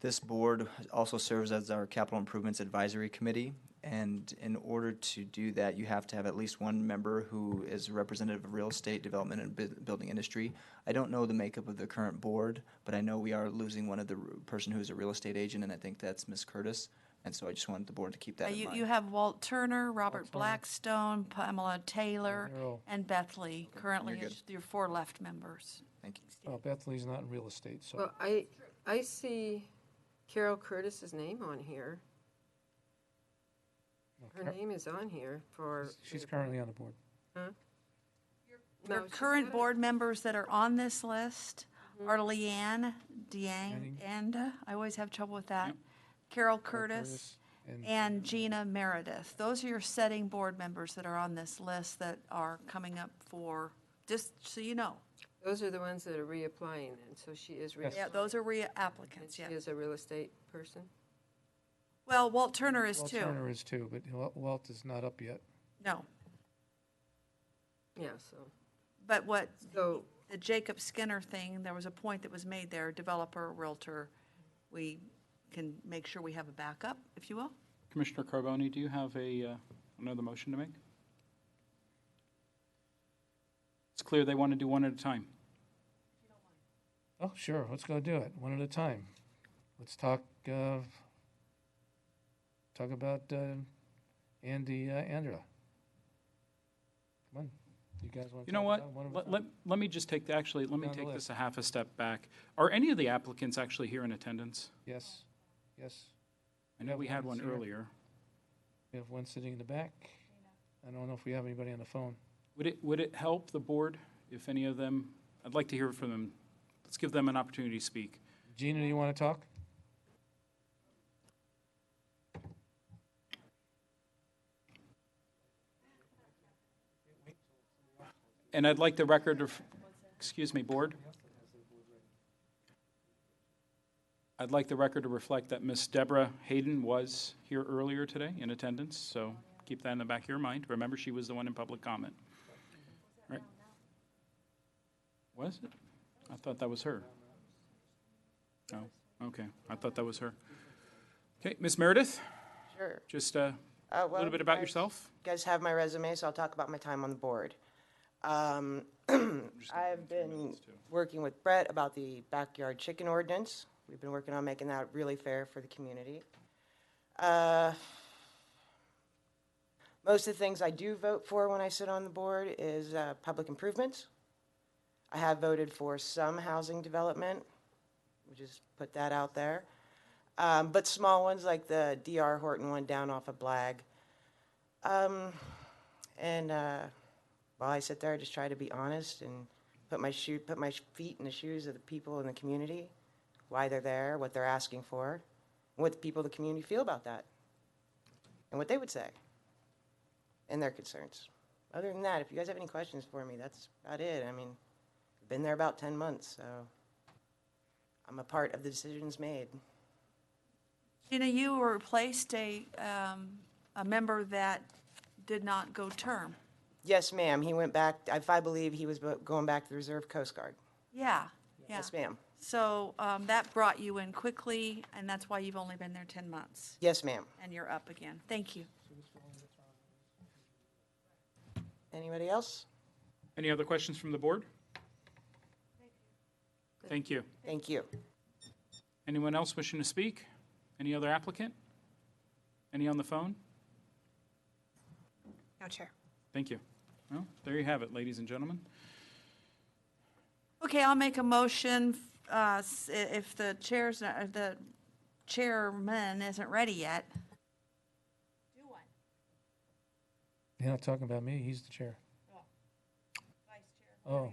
S17: this board also serves as our Capital Improvements Advisory Committee, and in order to do that, you have to have at least one member who is representative of real estate development and building industry. I don't know the makeup of the current board, but I know we are losing one of the person who's a real estate agent, and I think that's Ms. Curtis. And so I just wanted the board to keep that in mind.
S12: You have Walt Turner, Robert Blackstone, Pamela Taylor, and Beth Lee. Currently,
S17: You're
S12: it's your 4 left members.
S17: Thank you.
S1: Well, Beth Lee's not in real estate, so.
S19: Well, I see Carol Curtis's name on here. Her name is on here for.
S1: She's currently on the board.
S19: Huh?
S12: Your
S19: No, she's
S12: current
S19: got
S12: board members that are on this list are Leanne Diang, and I always have trouble with that, Carol Curtis, and Gina Meredith. Those are your setting board members that are on this list that are coming up for, just so you know.
S19: Those are the ones that are reapplying, and so she is reapplying.
S12: Yeah, those are applicants, yeah.
S19: She is a real estate person.
S12: Well, Walt Turner is
S1: Walt
S12: too.
S1: Turner is too, but Walt is not up yet.
S12: No.
S19: Yeah, so.
S12: But the Jacob Skinner thing, there was a point that was made there, developer, realtor, we can make sure we have a backup, if you will.
S13: Commissioner Carbone, do you have another motion to make? It's clear they want to do one at a time.
S1: Oh, sure, let's go do it, one at a time. Let's talk about Andy Andra. Come on, you guys want to
S13: You know
S1: talk
S13: what?
S1: about one at a time?
S13: Let me just take, let me
S1: Down the
S13: take this
S1: list.
S13: a half a step back. Are any of the applicants actually here in attendance?
S1: Yes, yes.
S13: I know we had one
S1: One's here.
S13: earlier.
S1: We have one sitting in the back. I don't know if we have anybody on the phone.
S13: Would it help the board if any of them, I'd like to hear from them. Let's give them an opportunity to speak.
S1: Gina, do you want to talk?
S13: And I'd like the record of, excuse me, board. I'd like the record to reflect that Miss Deborah Hayden was here earlier today in attendance, so keep that in the back of your mind. Remember, she was the one in public comment. Right? Was it? I thought that was her. Oh, okay. I thought that was her. Okay, Miss Meredith?
S7: Sure.
S13: Just a
S7: Well,
S13: little bit about yourself.
S7: You guys have my resume, so I'll talk about my time on the board. I've been working with Brett about the backyard chicken ordinance. We've been working on making that really fair for the community. Most of the things I do vote for when I sit on the board is public improvements. I have voted for some housing development. We'll just put that out there. But small ones like the D.R. Horton one down off of Blag. While I sit there, I just try to be honest and put my feet in the shoes of the people in the community, why they're there, what they're asking for, and what the people of the community feel about that, and what they would say, and their concerns. Other than that, if you guys have any questions for me, that's about it. I mean, I've been there about 10 months, so I'm a part of the decisions made.
S12: Gina, you replaced a member that did not go term.
S7: Yes, ma'am. He went back. I believe he was going back to the Reserve Coast Guard.
S12: Yeah, yeah.
S7: Yes, ma'am.
S12: So that brought you in quickly, and that's why you've only been there 10 months.
S7: Yes, ma'am.
S12: And you're up again. Thank you.
S7: Anybody else?
S13: Any other questions from the board? Thank you.
S7: Thank you.
S13: Anyone else wishing to speak? Any other applicant? Any on the phone?
S2: No, Chair.
S13: Thank you. Well, there you have it, ladies and gentlemen.
S12: Okay, I'll make a motion if the chairman isn't ready yet.
S1: You're not talking about me, he's the chair. Oh.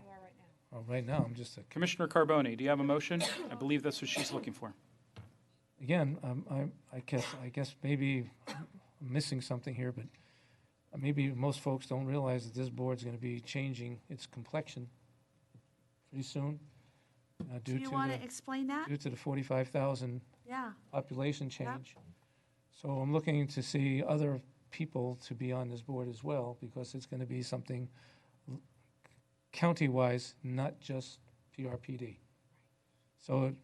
S1: Oh, right now, I'm just a,
S13: Commissioner Carbone, do you have a motion? I believe that's what she's looking for.
S1: again, I guess maybe I'm missing something here, but maybe most folks don't realize that this board's gonna be changing its complexion pretty soon.
S12: Do you want to explain that?
S1: Due to the 45,000
S12: Yeah.
S1: population change. So I'm looking to see other people to be on this board as well, because it's gonna be something county-wise, not just PRPD. So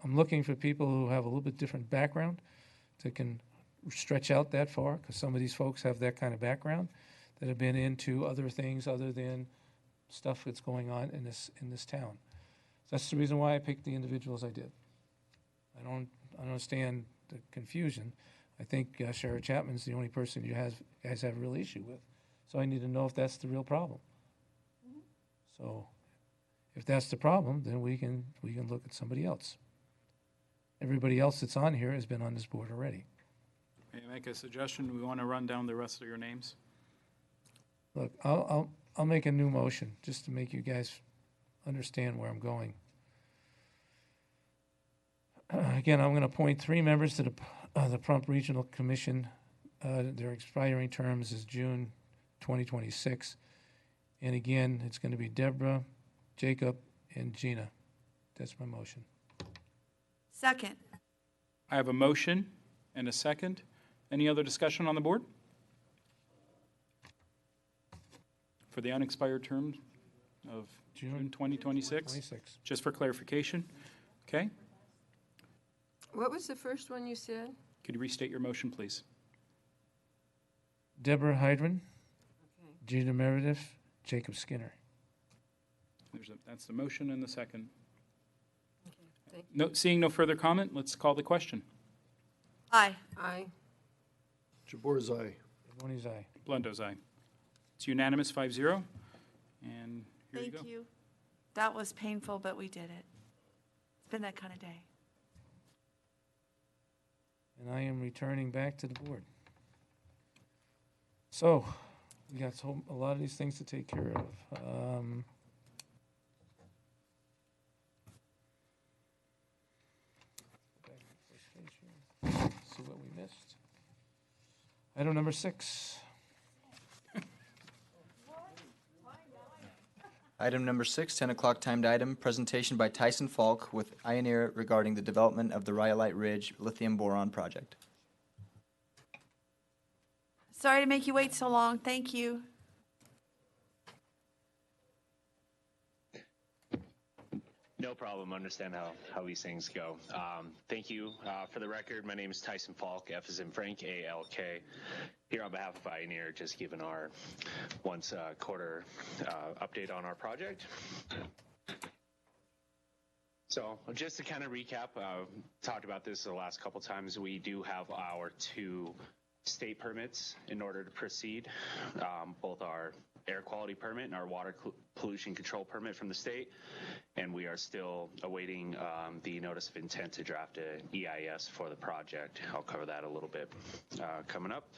S1: I'm looking for people who have a little bit different background that can stretch out that far, because some of these folks have that kind of background, that have been into other things other than stuff that's going on in this town. So that's the reason why I picked the individuals I did. I don't understand the confusion. I think Sheriff Chapman's the only person you guys have a real issue with. So I need to know if that's the real problem. So if that's the problem, then we can look at somebody else. Everybody else that's on here has been on this board already.
S13: May I make a suggestion? We want to run down the rest of your names.
S1: Look, I'll make a new motion just to make you guys understand where I'm going. Again, I'm going to appoint 3 members to the Prump Regional Commission. Their expiring terms is June 2026. And again, it's going to be Deborah, Jacob, and Gina. That's my motion.
S12: Second.
S13: I have a motion and a second. Any other discussion on the board? For the unexpired term of June 2026?
S1: 26.
S13: Just for clarification. Okay.
S19: What was the first one you said?
S13: Could you restate your motion, please?
S1: Deborah Hydron, Gina Meredith, Jacob Skinner.
S13: That's the motion and the second.
S19: Thank
S13: No, seeing no further comment, let's call the question.
S12: Aye.
S19: Aye.
S4: Jabor's aye.
S1: Boney's aye.
S13: Blendo's aye. It's unanimous, 5-0. And here you go.
S12: Thank you. That was painful, but we did it. It's been that kind of day.
S1: And I am returning back to the board. So, we got a lot of these things to take care of. See what we missed. Item number 6.
S17: Item number 6, 10 o'clock timed item, presentation by Tyson Falk with Ioneer regarding the development of the Rhyolite Ridge Lithium Boron Project.
S12: Sorry to make you wait so long. Thank you.
S10: No problem. Understand how these things go. Thank you. For the record, my name is Tyson Falk, F as in Frank, A-L-K. Here on behalf of Ioneer, just giving our once quarter update on our project. So just to kind of recap, talked about this the last couple times. We do have our 2 state permits in order to proceed, both our air quality permit and our water pollution control permit from the state. And we are still awaiting the notice of intent to draft an EIS for the project. I'll cover that a little bit coming up.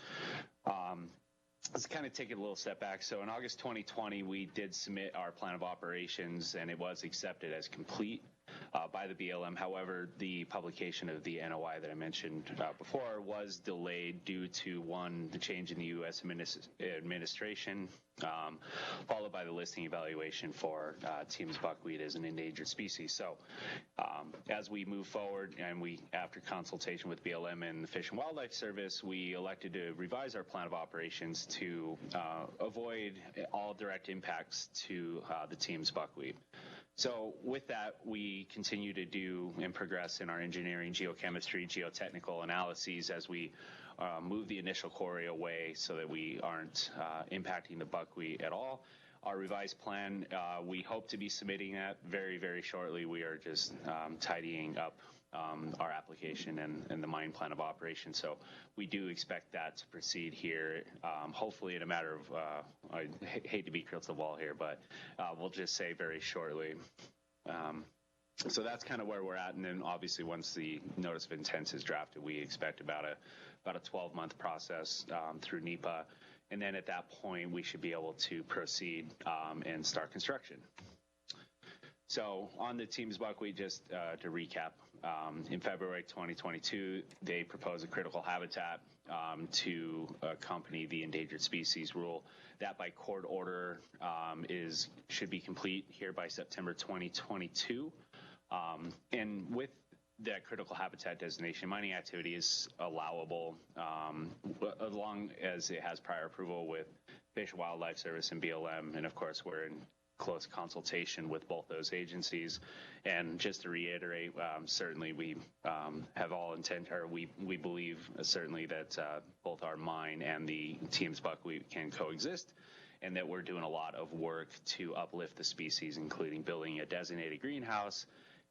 S10: Let's kind of take it a little step back. So in August 2020, we did submit our plan of operations, and it was accepted as complete by the BLM. However, the publication of the NOI that I mentioned before was delayed due to, 1, the change in the U.S. administration, followed by the listing evaluation for Teams buckwheat as an endangered species. So as we move forward and after consultation with BLM and the Fish and Wildlife Service, we elected to revise our plan of operations to avoid all direct impacts to the Teams buckwheat. So with that, we continue to do and progress in our engineering, geochemistry, geotechnical analyses as we move the initial quarry away so that we aren't impacting the buckwheat at all. Our revised plan, we hope to be submitting that very, very shortly. We are just tidying up our application and the mine plan of operation. So we do expect that to proceed here, hopefully in a matter of, I hate to be crystal ball here, but we'll just say very shortly. So that's kind of where we're at. And then obviously once the notice of intent is drafted, we expect about a 12-month process through NEPA. And then at that point, we should be able to proceed and start construction. So on the Teams buckwheat, just to recap, in February 2022, they proposed a critical habitat to accompany the endangered species rule. That by court order should be complete here by September 2022. And with that critical habitat designation, mining activity is allowable as long as it has prior approval with Fish and Wildlife Service and BLM. And of course, we're in close consultation with both those agencies. And just to reiterate, certainly we have all intent, or we believe certainly that both our mine and the Teams buckwheat can coexist, and that we're doing a lot of work to uplift the species, including building a designated greenhouse.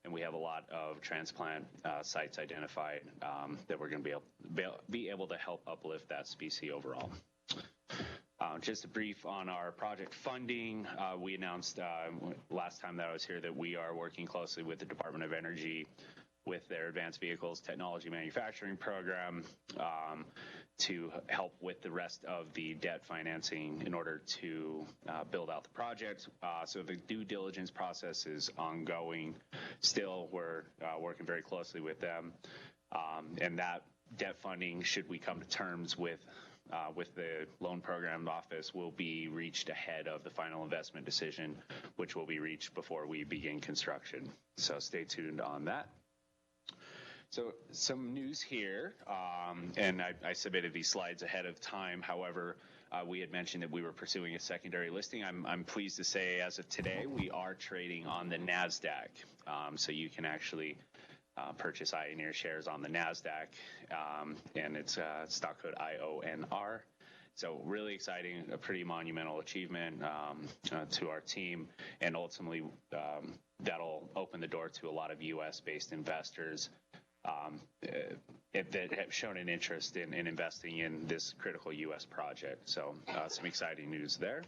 S10: And we have a lot of transplant sites identified that we're going to be able to help uplift that species overall. Just a brief on our project funding. We announced last time that I was here that we are working closely with the Department of Energy with their Advanced Vehicles Technology Manufacturing Program to help with the rest of the debt financing in order to build out the project. So the due diligence process is ongoing. Still, we're working very closely with them. And that debt funding, should we come to terms with the loan program office, will be reached ahead of the final investment decision, which will be reached before we begin construction. So stay tuned on that. So some news here, and I submitted these slides ahead of time. However, we had mentioned that we were pursuing a secondary listing. I'm pleased to say as of today, we are trading on the NASDAQ. So you can actually purchase Ioneer shares on the NASDAQ, and it's stock code IONR. So really exciting, a pretty monumental achievement to our team, and ultimately that'll open the door to a lot of U.S.-based investors that have shown an interest in investing in this critical U.S. project. So some exciting news there.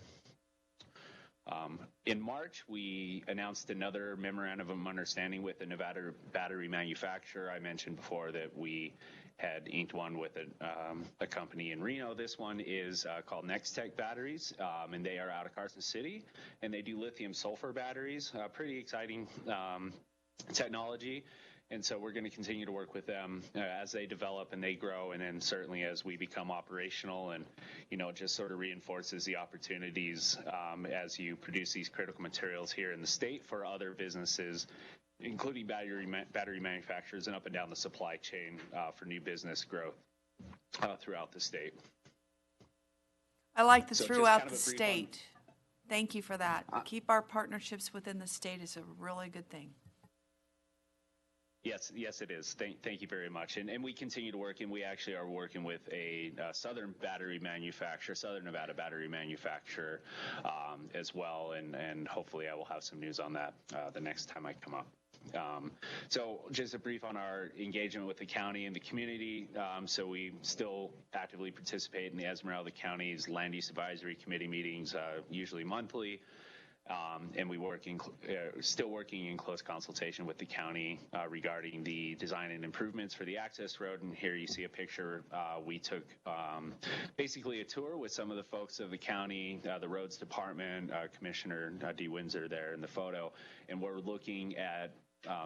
S10: In March, we announced another memorandum of understanding with a Nevada battery manufacturer. I mentioned before that we had inked one with a company in Reno. This one is called Nextech Batteries, and they are out of Carson City, and they do lithium sulfur batteries. Pretty exciting technology. And so we're going to continue to work with them as they develop and they grow, and then certainly as we become operational, and it just sort of reinforces the opportunities as you produce these critical materials here in the state for other businesses, including battery manufacturers and up and down the supply chain for new business growth throughout the state.
S12: I like the
S10: So
S12: throughout
S10: just
S12: the
S10: kind of a brief
S12: state. Thank you for that. Keep our partnerships within the state is a really good thing.
S10: Yes, it is. Thank you very much. And we continue to work, and we actually are working with a Southern Nevada battery manufacturer as well. And hopefully I will have some news on that the next time I come up. So just a brief on our engagement with the county and the community. So we still actively participate in the Esmeralda County's Land Use Advisory Committee meetings, usually monthly. And we still working in close consultation with the county regarding the design and improvements for the access road. And here you see a picture. We took basically a tour with some of the folks of the county, the roads department, Commissioner D. Windsor there in the photo. And we're looking at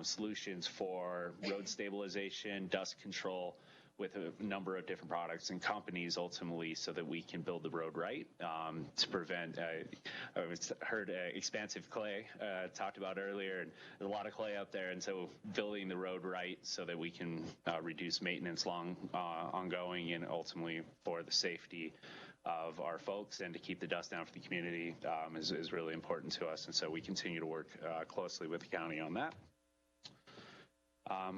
S10: solutions for road stabilization, dust control, with a number of different products and companies ultimately so that we can build the road right to prevent, I heard expansive clay talked about earlier, and there's a lot of clay up there, and so building the road right so that we can reduce maintenance ongoing and ultimately for the safety of our folks and to keep the dust down for the community is really important to us, and so we continue to work closely with the county on that.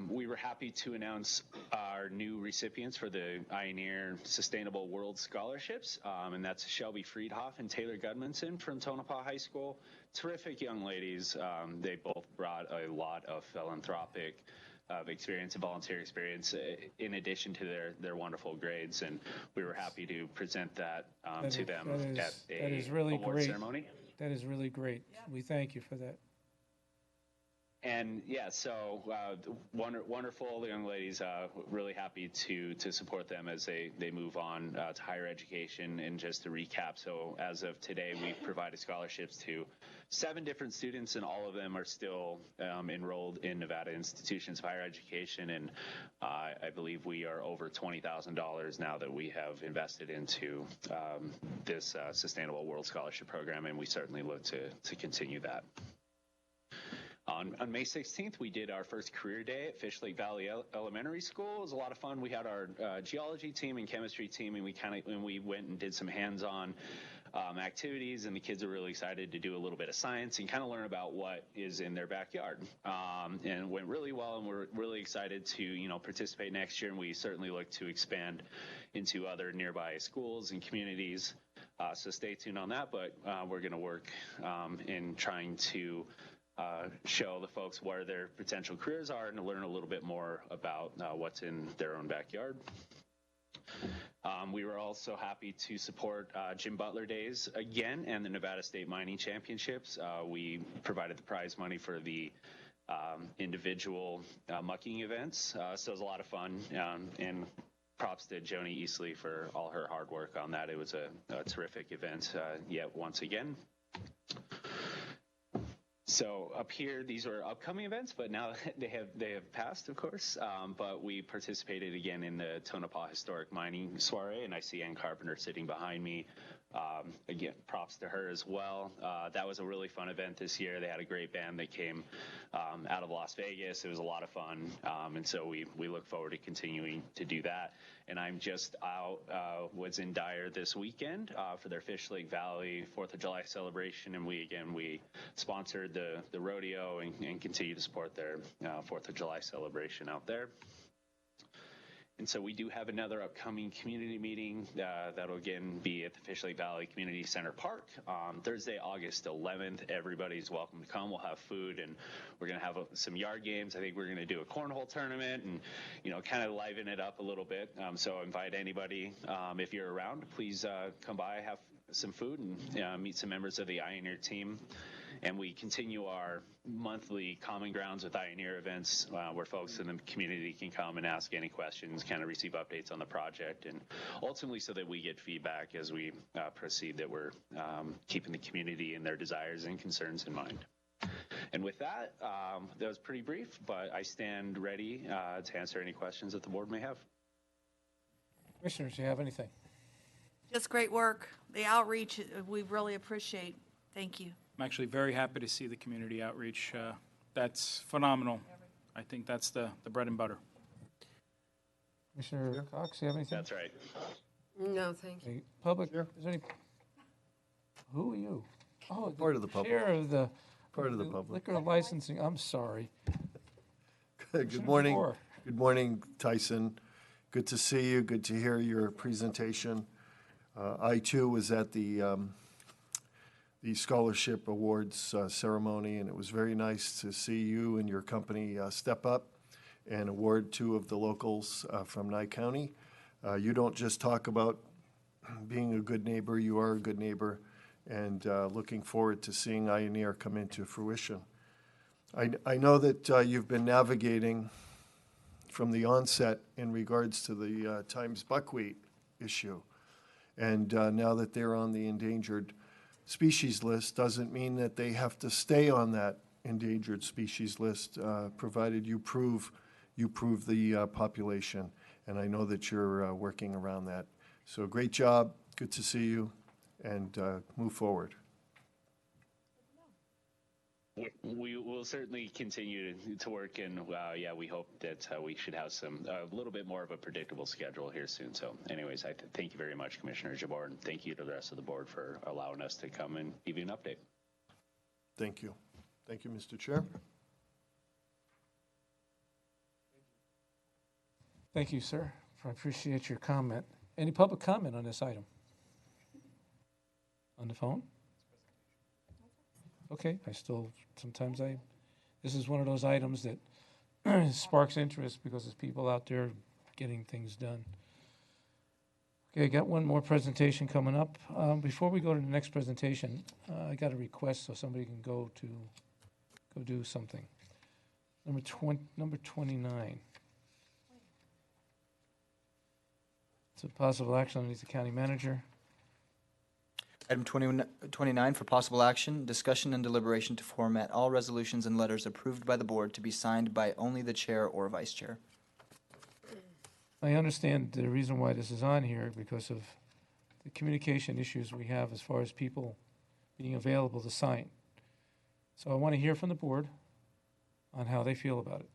S10: We were happy to announce our new recipients for the Ioneer Sustainable World Scholarships, and that's Shelby Friedhoff and Taylor Gudmundson from Tonopah High School. Terrific young ladies. They both brought a lot of philanthropic experience and volunteer experience in addition to their wonderful grades, and we were happy to present that to them at a award ceremony.
S1: That is really great. We thank you for that.
S10: And yeah, so wonderful young ladies. Really happy to support them as they move on to higher education. And just to recap, so as of today, we've provided scholarships to 7 different students, and all of them are still enrolled in Nevada institutions of higher education. And I believe we are over $20,000 now that we have invested into this Sustainable World Scholarship Program, and we certainly look to continue that. On May 16th, we did our first career day at Fish Lake Valley Elementary School. It was a lot of fun. We had our geology team and chemistry team, and we went and did some hands-on activities, and the kids are really excited to do a little bit of science and kind of learn about what is in their backyard. And it went really well, and we're really excited to participate next year, and we certainly look to expand into other nearby schools and communities. So stay tuned on that, but we're going to work in trying to show the folks where their potential careers are and to learn a little bit more about what's in their own backyard. We were also happy to support Jim Butler Days again and the Nevada State Mining Championships. We provided the prize money for the individual mucking events, so it was a lot of fun, and props to Joni Easley for all her hard work on that. It was a terrific event yet once again. So up here, these are upcoming events, but now they have passed, of course. But we participated again in the Tonopah Historic Mining Soiree, and I see Ann Carpenter sitting behind me. Again, props to her as well. That was a really fun event this year. They had a great band that came out of Las Vegas. It was a lot of fun, and so we look forward to continuing to do that. And I'm just out, was in Dyer this weekend for their Fish Lake Valley 4th of July celebration, and we sponsored the rodeo and continue to support their 4th of July celebration out there. And so we do have another upcoming community meeting that'll again be at the Fish Lake Valley Community Center Park on Thursday, August 11th. Everybody's welcome to come. We'll have food, and we're going to have some yard games. I think we're going to do a cornhole tournament and, kind of liven it up a little bit. So invite anybody, if you're around, please come by, have some food, and meet some members of the Ioneer team. And we continue our monthly Common Grounds with Ioneer events where folks in the community can come and ask any questions, kind of receive updates on the project, and ultimately so that we get feedback as we proceed, that we're keeping the community and their desires and concerns in mind. And with that, that was pretty brief, but I stand ready to answer any questions that the board may have.
S1: Commissioners, do you have anything?
S12: Just great work. The outreach, we really appreciate. Thank you.
S13: I'm actually very happy to see the community outreach. That's phenomenal. I think that's the bread and butter.
S1: Commissioner Cox, you have anything?
S10: That's right.
S19: No, thank you.
S1: Public, is there any, who are you? Oh,
S4: Part of the public.
S1: Chair of the
S4: Part of the public.
S1: Liquor licensing, I'm sorry.
S4: Good morning. Good morning, Tyson. Good to see you. Good to hear your presentation. I too was at the scholarship awards ceremony, and it was very nice to see you and your company step up and award 2 of the locals from Nye County. You don't just talk about being a good neighbor, you are a good neighbor, and looking forward to seeing Ioneer come into fruition. I know that you've been navigating from the onset in regards to the Times buckwheat issue, and now that they're on the endangered species list doesn't mean that they have to stay on that endangered species list, provided you prove the population. and I know that you're working around that. So great job, good to see you, and move forward.
S10: We will certainly continue to work, and yeah, we hope that we should have a little bit more of a predictable schedule here soon. So anyways, I thank you very much, Commissioner Jabor, and thank you to the rest of the board for allowing us to come and give you an update.
S4: Thank you. Thank you, Mr. Chair.
S1: Thank you, sir. I appreciate your comment. Any public comment on this item? On the phone? Okay, this is one of those items that sparks interest because there's people out there getting things done. Okay, I got one more presentation coming up. Before we go to the next presentation, I got a request so somebody can go do something. Number 29. It's a possible action underneath the county manager.
S17: Item 29 for possible action, discussion and deliberation to format all resolutions and letters approved by the board to be signed by only the chair or vice chair.
S1: I understand the reason why this is on here because of the communication issues we have as far as people being available to sign. So I want to hear from the board on how they feel about it.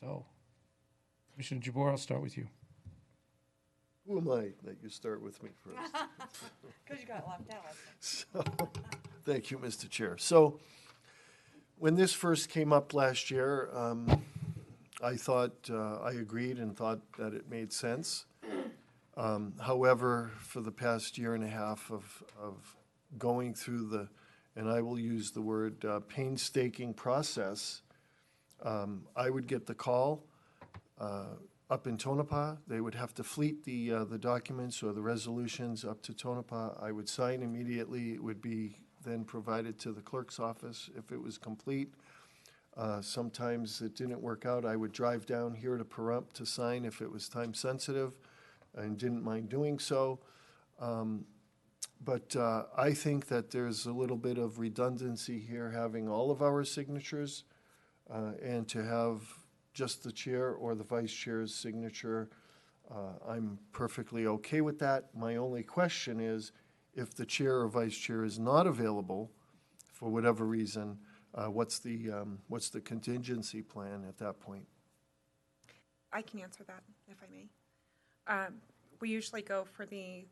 S1: So, Commissioner Jabor, I'll start with you.
S4: Who am I that you start with me first?
S12: Because you got left out.
S4: So, thank you, Mr. Chair. So, when this first came up last year, I thought, I agreed and thought that it made sense. However, for the past year and a half of going through and I will use the word painstaking process, I would get the call up in Tonopah. They would have to fleet the documents or the resolutions up to Tonopah. I would sign immediately. It would be then provided to the clerk's office if it was complete. Sometimes it didn't work out. I would drive down here to Pahrump to sign if it was time sensitive and didn't mind doing so. But I think that there's a little bit of redundancy here having all of our signatures and to have just the chair or the vice chair's signature. I'm perfectly okay with that. My only question is if the chair or vice chair is not available for whatever reason, what's the contingency plan at that point?
S2: I can answer that if I may. We usually go for the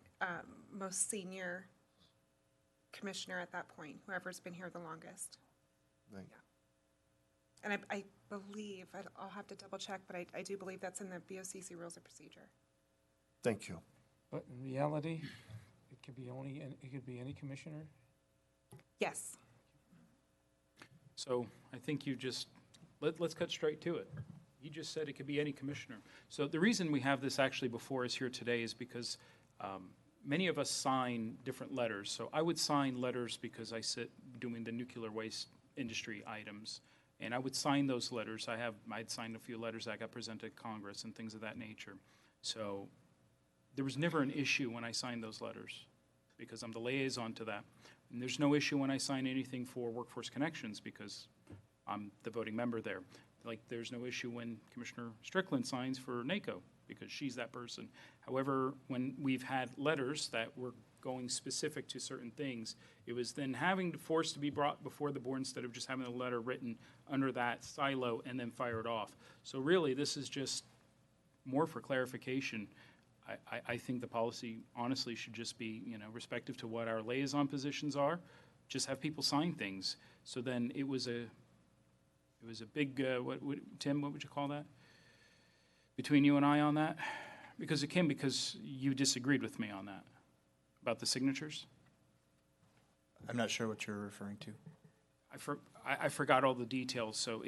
S2: most senior commissioner at that point, whoever's been here the longest.
S4: Right.
S2: Yeah. And I believe, I'll have to double check, but I do believe that's in the BOCC Rules of Procedure.
S4: Thank you.
S1: But in reality, it could be any commissioner?
S2: Yes.
S13: So I think you just, let's cut straight to it. You just said it could be any commissioner. So the reason we have this actually before us here today is because many of us sign different letters. So I would sign letters because I sit doing the nuclear waste industry items. And I would sign those letters. I'd signed a few letters that got presented to Congress and things of that nature. So there was never an issue when I signed those letters because I'm the liaison to that. And there's no issue when I sign anything for Workforce Connections because I'm the voting member there. Like there's no issue when Commissioner Strickland signs for NACO because she's that person. However, when we've had letters that were going specific to certain things, it was then forced to be brought before the board instead of just having a letter written under that silo and then fired off. So really, this is just more for clarification. I think the policy honestly should just be, respective to what our liaison positions are, just have people sign things. So then it was a big, Tim, what would you call that? Between you and I on that? Because you disagreed with me on that. About the signatures?
S17: I'm not sure what you're referring to.
S13: I forgot all the details. So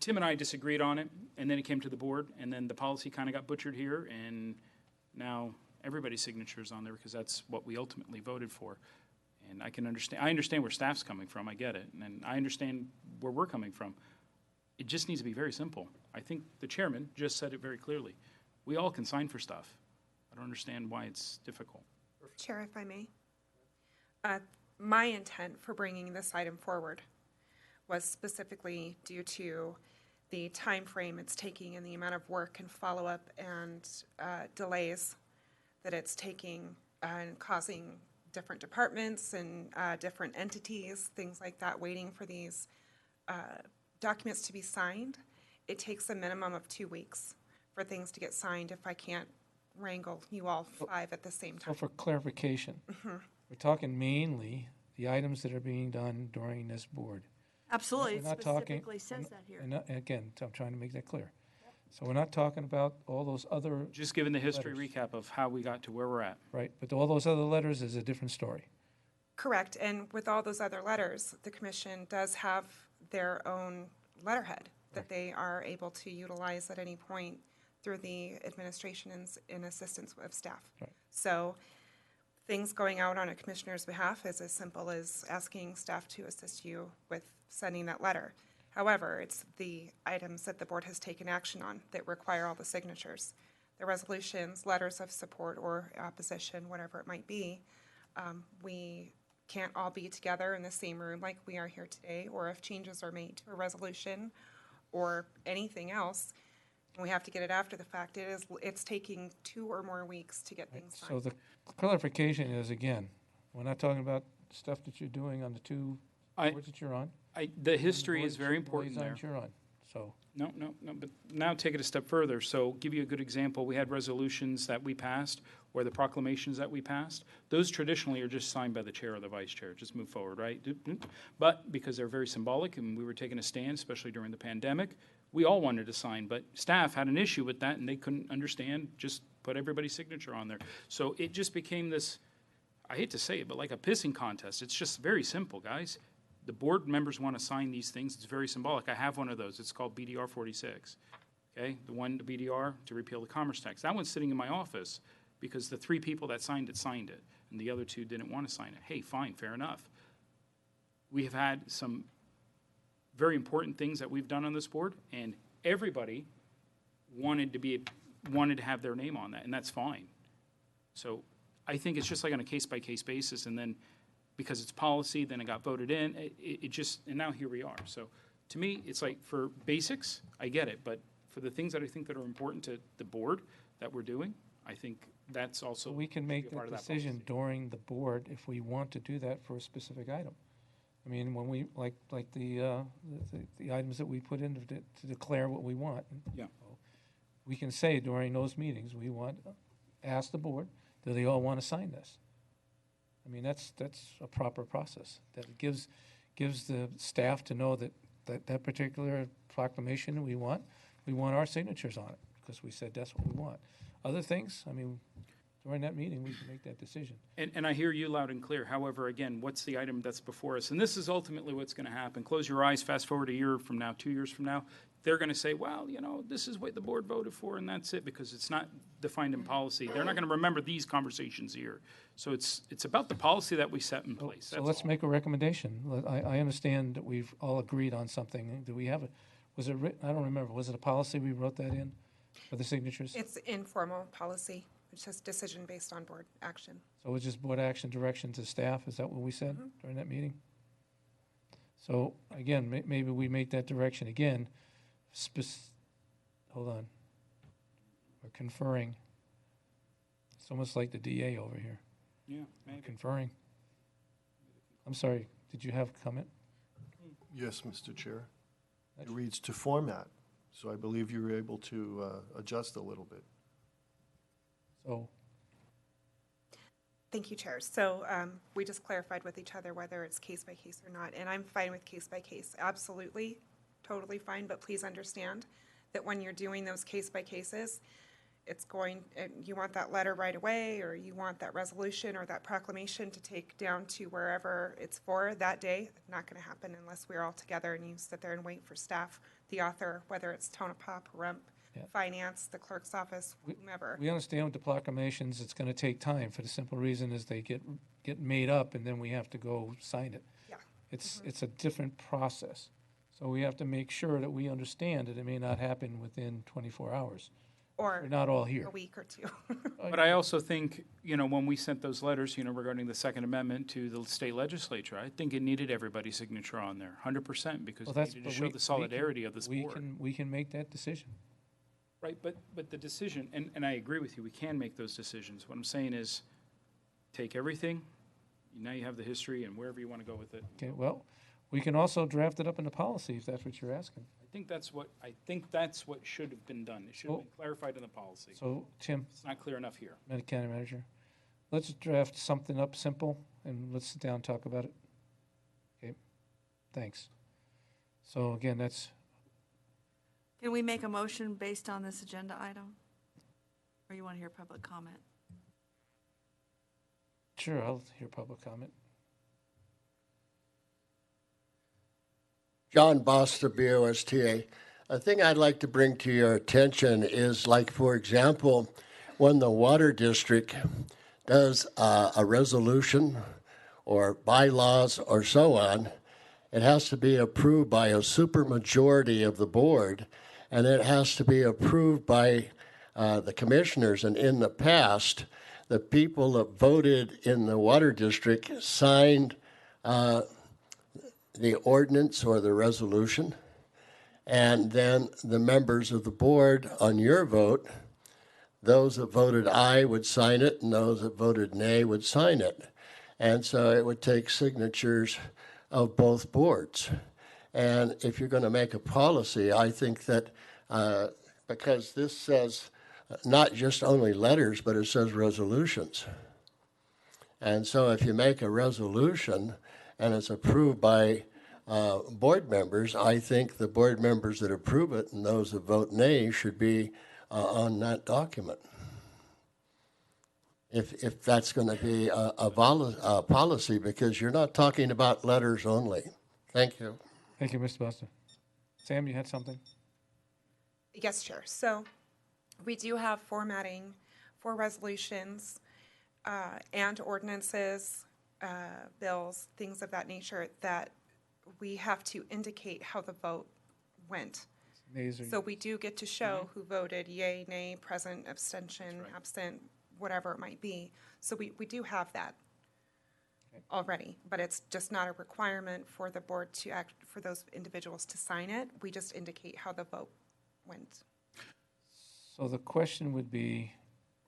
S13: Tim and I disagreed on it, and then it came to the board, and then the policy kind of got butchered here, and now everybody's signature is on there because that's what we ultimately voted for. And I understand where staff's coming from. I get it. And I understand where we're coming from. It just needs to be very simple. I think the chairman just said it very clearly. We all can sign for stuff. I don't understand why it's difficult.
S2: Chair, if I may. My intent for bringing this item forward was specifically due to the time frame it's taking and the amount of work and follow-up and delays that it's taking and causing different departments and different entities, things like that, waiting for these documents to be signed. It takes a minimum of 2 weeks for things to get signed if I can't wrangle you all 5 at the same
S1: So
S2: time.
S1: for clarification, we're talking mainly the items that are being done during this board.
S12: Absolutely,
S1: We're
S12: it
S1: not talking-
S12: specifically says that here.
S1: And again, I'm trying to make that clear. So we're not talking about all those other,
S13: Just giving the history
S1: letters.
S13: recap of how we got to where we're at.
S1: right, but all those other letters is a different story.
S2: Correct, and with all those other letters, the commission does have their own letterhead that they are able to utilize at any point through the administration and assistance of staff.
S1: Right.
S2: So things going out on a commissioner's behalf is as simple as asking staff to assist you with sending that letter. However, it's the items that the board has taken action on that require all the signatures. The resolutions, letters of support or opposition, whatever it might be, we can't all be together in the same room like we are here today, or if changes are made to a resolution or anything else, and we have to get it after the fact, it's taking 2 or more weeks to get things
S1: So
S2: signed.
S1: the clarification is, again, we're not talking about stuff that you're doing on the 2 boards that you're on.
S13: The history is very important there.
S1: Liaisons you're on, so.
S13: No, but now take it a step further. So give you a good example. We had resolutions that we passed, or the proclamations that we passed. Those traditionally are just signed by the chair or the vice chair. Just move forward, right? But because they're very symbolic and we were taking a stand, especially during the pandemic, we all wanted to sign, but staff had an issue with that and they couldn't understand, just put everybody's signature on there. So it just became this, I hate to say it, but like a pissing contest. It's just very simple, guys. The board members want to sign these things. It's very symbolic. I have one of those. It's called BDR 46. Okay, the BDR to repeal the commerce tax. That one's sitting in my office because the 3 people that signed it, and the other 2 didn't want to sign it. Hey, fine, fair enough. We have had some very important things that we've done on this board, and everybody wanted to have their name on that, and that's fine. So I think it's just like on a case-by-case basis, and then because it's policy, then it got voted in. And now here we are. So to me, it's like for basics, I get it, but for the things that I think that are important to the board that we're doing, I think that's also
S1: We can make that decision during the board if we want to do that for a specific item. I mean, when we, like the items that we put in to declare what we want.
S13: Yeah.
S1: We can say during those meetings, ask the board, do they all want to sign this? I mean, that's a proper process. That it gives the staff to know that particular proclamation we want our signatures on it, because we said that's what we want. Other things, I mean, during that meeting, we can make that decision.
S13: And I hear you loud and clear. However, again, what's the item that's before us? And this is ultimately what's going to happen. Close your eyes, fast forward a year from now, 2 years from now. They're going to say, well, this is what the board voted for, and that's it, because it's not defined in policy. They're not going to remember these conversations here. So it's about the policy that we set in place.
S1: So let's make a recommendation. I understand that we've all agreed on something. Do we have it? Was it written? I don't remember. Was it a policy we wrote that in for the signatures?
S2: It's informal policy. It's just decision based on board action.
S1: So it's just board action direction to staff? Is that what we said during that meeting? So again, maybe we make that direction again. Hold on. We're conferring. It's almost like the DA over here.
S13: Yeah, maybe.
S1: Conferring. I'm sorry, did you have a comment?
S4: Yes, Mr. Chair. It reads to format, so I believe you were able to adjust a little bit.
S1: So.
S2: Thank you, Chair. So we just clarified with each other whether it's case by case or not, and I'm fine with case by case. Absolutely, totally fine, but please understand that when you're doing those case by cases, you want that letter right away, or you want that resolution or that proclamation to take down to wherever it's for that day. Not going to happen unless we're all together and you sit there and wait for staff, the author, whether it's Tonopah, Pahrump, Finance, the clerk's office, whomever.
S1: We understand with the proclamations, it's going to take time for the simple reason is they get made up and then we have to go sign it.
S2: Yeah.
S1: It's a different process. So we have to make sure that we understand that it may not happen within 24 hours.
S2: or
S1: We're not all here.
S2: a week or two.
S13: But I also think, when we sent those letters, regarding the Second Amendment to the state legislature, I think it needed everybody's signature on there, 100%, because
S1: Well,
S13: it
S1: that's,
S13: needed
S1: but
S13: to show the solidarity of this board.
S1: We can make that decision.
S13: Right, but the decision, and I agree with you, we can make those decisions. What I'm saying is, take everything, now you have the history and wherever you want to go with it.
S1: Okay, well, we can also draft it up into policy if that's what you're asking.
S13: I think that's what should have been done. It should have been clarified in the policy.
S1: So, Tim.
S13: It's not clear enough here.
S1: County Manager, let's draft something up simple and let's sit down and talk about it. Okay, thanks. So again, that's,
S12: Can we make a motion based on this agenda item? Or you want to hear public comment?
S1: sure, I'll hear public comment.
S11: John Boster, BOSTA. A thing I'd like to bring to your attention is, like, for example, when the Water District does a resolution or bylaws or so on, it has to be approved by a supermajority of the board, and it has to be approved by the commissioners. And in the past, the people that voted in the Water District signed the ordinance or the resolution, and then the members of the board on your vote, those that voted aye would sign it, and those that voted nay would sign it. And so it would take signatures of both boards. And if you're going to make a policy, I think that because this says not just only letters, but it says resolutions. And so if you make a resolution and it's approved by board members, I think the board members that approve it and those that vote nay should be on that document. If that's going to be a policy, because you're not talking about letters only. Thank you.
S1: Thank you, Mr. Buster. Sam, you had something?
S2: Yes, Chair. So we do have formatting for resolutions and ordinances, bills, things of that nature, that we have to indicate how the vote went. So we do get to show who voted yay, nay, present, abstention, absent, whatever it might be. So we do have that already, but it's just not a requirement for the board to act, for those individuals to sign it. We just indicate how the vote went.
S1: So the question would be,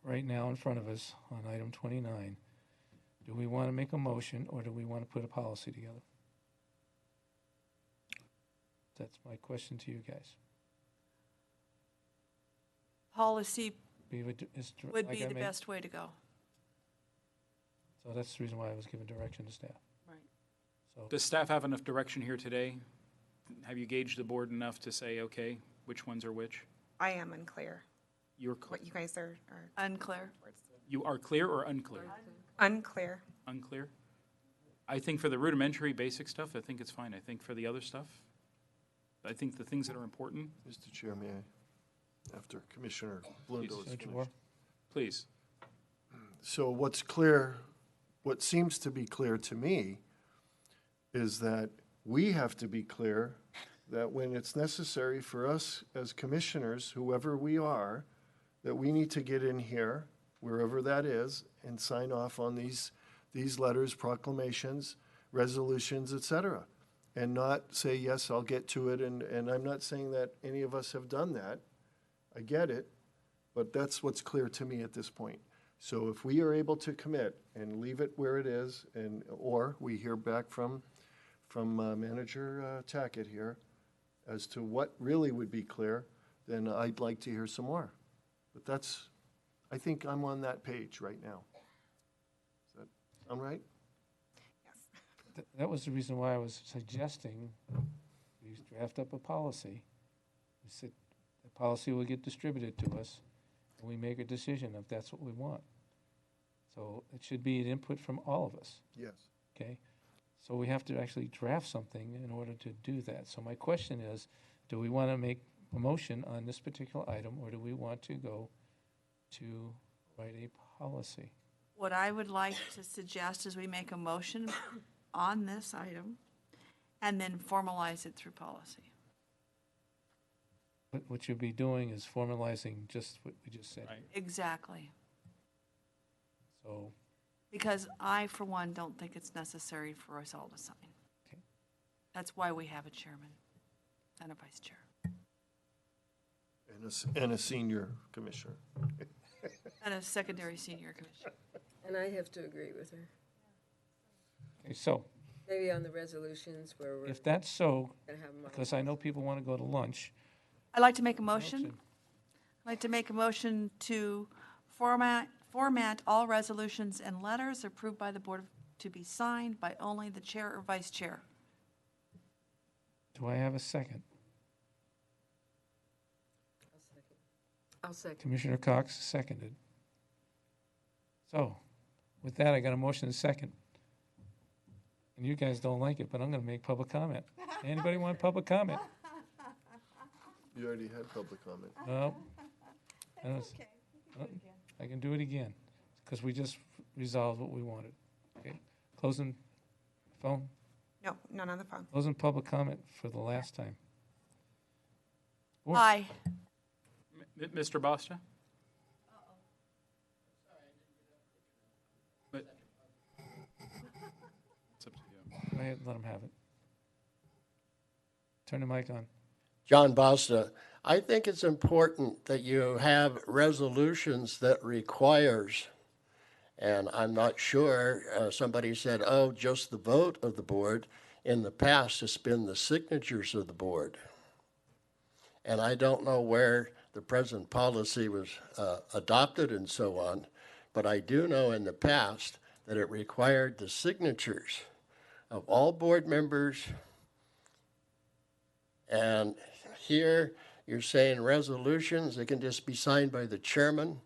S1: right now in front of us on item 29, do we want to make a motion or do we want to put a policy together? That's my question to you guys.
S12: Policy would
S1: like
S12: be
S1: I
S12: the
S1: made-
S12: best way to go.
S1: So that's the reason why I was giving direction to staff.
S12: Right.
S1: So
S13: Does staff have enough direction here today? Have you gauged the board enough to say, okay, which ones are which?
S2: I am unclear
S13: You're
S2: what you guys are
S12: Unclear.
S13: You are clear or unclear?
S2: unclear.
S13: Unclear? I think for the rudimentary basic stuff, I think it's fine. I think for the other stuff, I think the things that are important.
S4: Mr. Chair, may I, after Commissioner Blundo is
S1: Please.
S4: finished?
S13: Please.
S4: So what's clear, what seems to be clear to me is that we have to be clear that when it's necessary for us as commissioners, whoever we are, that we need to get in here, wherever that is, and sign off on these letters, proclamations, resolutions, et cetera, and not say, yes, I'll get to it. And I'm not saying that any of us have done that. I get it, but that's what's clear to me at this point. So if we are able to commit and leave it where it is, or we hear back from Manager Tackett here as to what really would be clear, then I'd like to hear some more. But I think I'm on that page right now. Is that, I'm right?
S1: that was the reason why I was suggesting we draft up a policy. We said the policy will get distributed to us, and we make a decision if that's what we want. So it should be an input from all of us.
S4: Yes.
S1: Okay? So we have to actually draft something in order to do that. So my question is, do we want to make a motion on this particular item, or do we want to go to write a policy?
S12: What I would like to suggest is we make a motion on this item and then formalize it through policy.
S1: what you'll be doing is formalizing just what we just said.
S12: Exactly.
S1: So,
S12: Because I, for one, don't think it's necessary for us all to sign.
S1: Okay.
S12: That's why we have a chairman and a vice chair.
S4: And a senior commissioner.
S12: And a secondary senior commissioner.
S19: And I have to agree with her.
S1: okay, so
S19: Maybe on the resolutions where we're
S1: if that's so,
S19: gonna have them on.
S1: because I know people want to go to lunch.
S12: I'd like to make a motion. I'd like to make a motion to format all resolutions and letters approved by the board to be signed by only the chair or vice chair.
S1: Do I have a second?
S19: I'll second.
S1: Commissioner Cox seconded. So, with that, I got a motion and a second. And you guys don't like it, but I'm going to make public comment. Anybody want public comment?
S4: You already had public comment.
S1: No. I can do it again, because we just resolved what we wanted. Okay, closing phone,
S2: No, none on the phone.
S1: closing public comment for the last time.
S12: Aye.
S13: Mr. Basta? But- It's up to you.
S1: Go ahead, let them have it. Turn the mic on.
S11: John Basta, I think it's important that you have resolutions that requires, and I'm not sure, somebody said, oh, just the vote of the board. In the past, it's been the signatures of the board. And I don't know where the present policy was adopted and so on, but I do know in the past that it required the signatures of all board members. And here you're saying resolutions, they can just be signed by the chairman.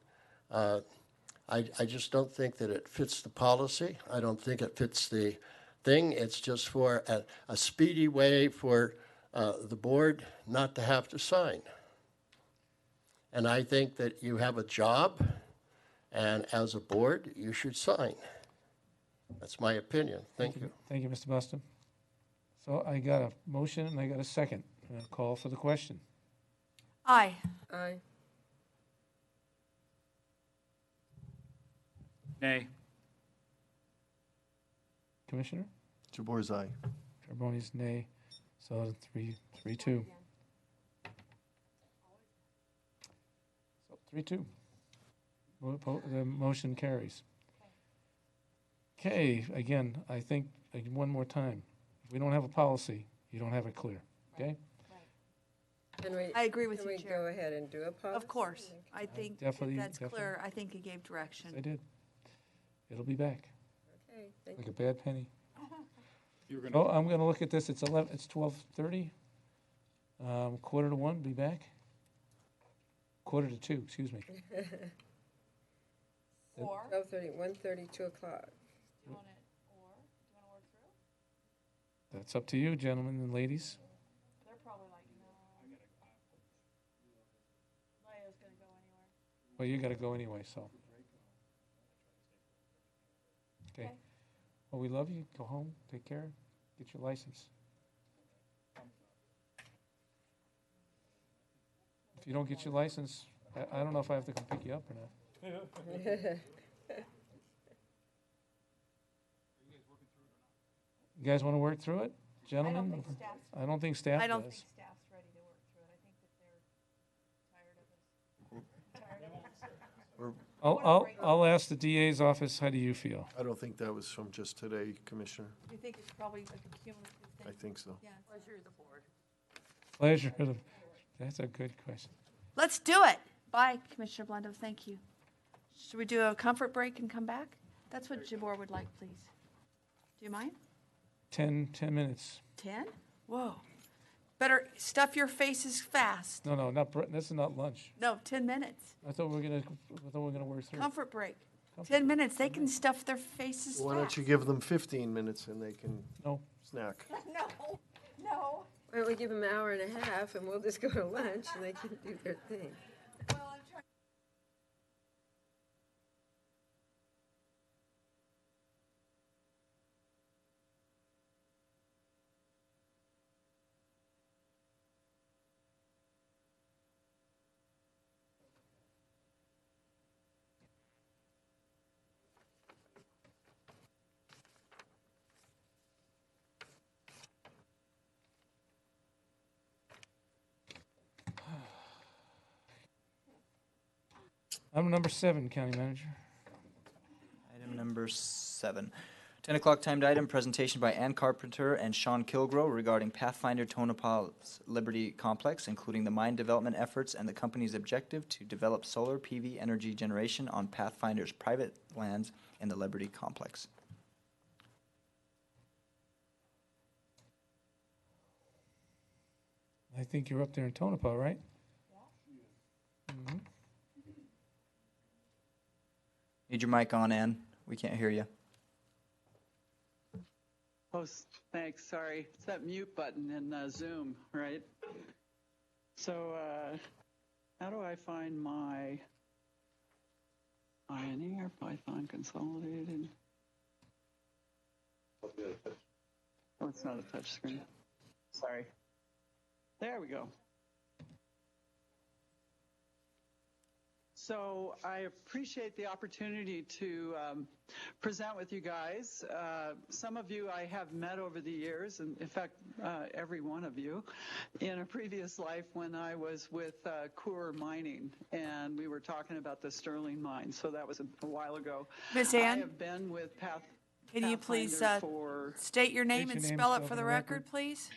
S11: I just don't think that it fits the policy. I don't think it fits the thing. It's just for a speedy way for the board not to have to sign. And I think that you have a job, and as a board, you should sign. That's my opinion. Thank you.
S1: Thank you, Mr. Buston. So I got a motion and I got a second. I'm gonna call for the question.
S12: Aye.
S19: Aye.
S13: Nay.
S1: Commissioner?
S4: Jabor's aye.
S1: Carboni's nay. So 3-2. So 3-2. The motion carries. Okay, again, I think, one more time, if we don't have a policy, you don't have it clear, okay?
S12: I agree with you,
S19: Can we
S12: Chair.
S19: go ahead and do a policy?
S12: Of course. I think
S1: Definitely-
S12: if that's
S1: definitely.
S12: clear. I think it gave direction.
S1: I did. It'll be back,
S19: Okay, thank
S1: like
S19: you.
S1: a bad penny.
S13: You were gonna-
S1: Oh, I'm gonna look at this, it's 12:30. 1:45, be back. 1:45, excuse me.
S19: 12:30, 1:30, 2 o'clock.
S1: That's up to you, gentlemen and ladies.
S12: They're probably like, no. Leo's gonna go anywhere.
S1: Well, you gotta go anyway, so. Okay. Well, we love you. Go home, take care, get your license. If you don't get your license, I don't know if I have to come pick you up or not. You guys wanna work through it, gentlemen? I don't think staff
S12: I don't think
S1: does.
S12: staff's ready to work through it. I think that they're tired of us.
S1: I'll ask the DA's office, how do you feel?
S4: I don't think that was from just today, Commissioner.
S12: You think it's probably like a cumulative thing?
S4: I think so.
S12: Yeah.
S5: Pleasure of the board.
S1: Pleasure, that's a good question.
S12: Let's do it. Bye, Commissioner Blendo. Thank you. Should we do a comfort break and come back? That's what Jabor would like, please. Do you mind?
S1: 10 minutes.
S12: 10? Whoa. Better stuff your faces fast.
S1: No, this is not lunch.
S12: No, 10 minutes.
S1: I thought we were gonna work through.
S12: Comfort break. 10 minutes. They can stuff their faces
S4: Why don't you give them 15 minutes and they can snack?
S12: No, no.
S19: Why don't we give them an hour and a half and we'll just go to lunch and they can do their thing.
S1: Item number 7, County Manager.
S17: Item number 7. 10 o'clock timed item, presentation by Ann Carpenter and Sean Kilgore regarding Pathfinder Tonopah's Liberty Complex, including the mine development efforts and the company's objective to develop solar PV energy generation on Pathfinder's private lands in the Liberty Complex.
S1: I think you're up there in Tonopah, right? Mhm.
S17: Need your mic on, Ann. We can't hear you.
S14: Oh, thanks. Sorry. It's that mute button in Zoom, right? So, how do I find my Pioneer Python Consolidated? Oh, it's not a touch screen. Sorry. There we go. So I appreciate the opportunity to present with you guys. Some of you I have met over the years, and in fact, every one of you, in a previous life when I was with Coeur Mining, and we were talking about the Sterling mine. So that was a while ago.
S12: Ms.
S14: I
S12: Ann,
S14: have been with
S12: can you please
S14: for
S12: state your name and spell it for the record, please?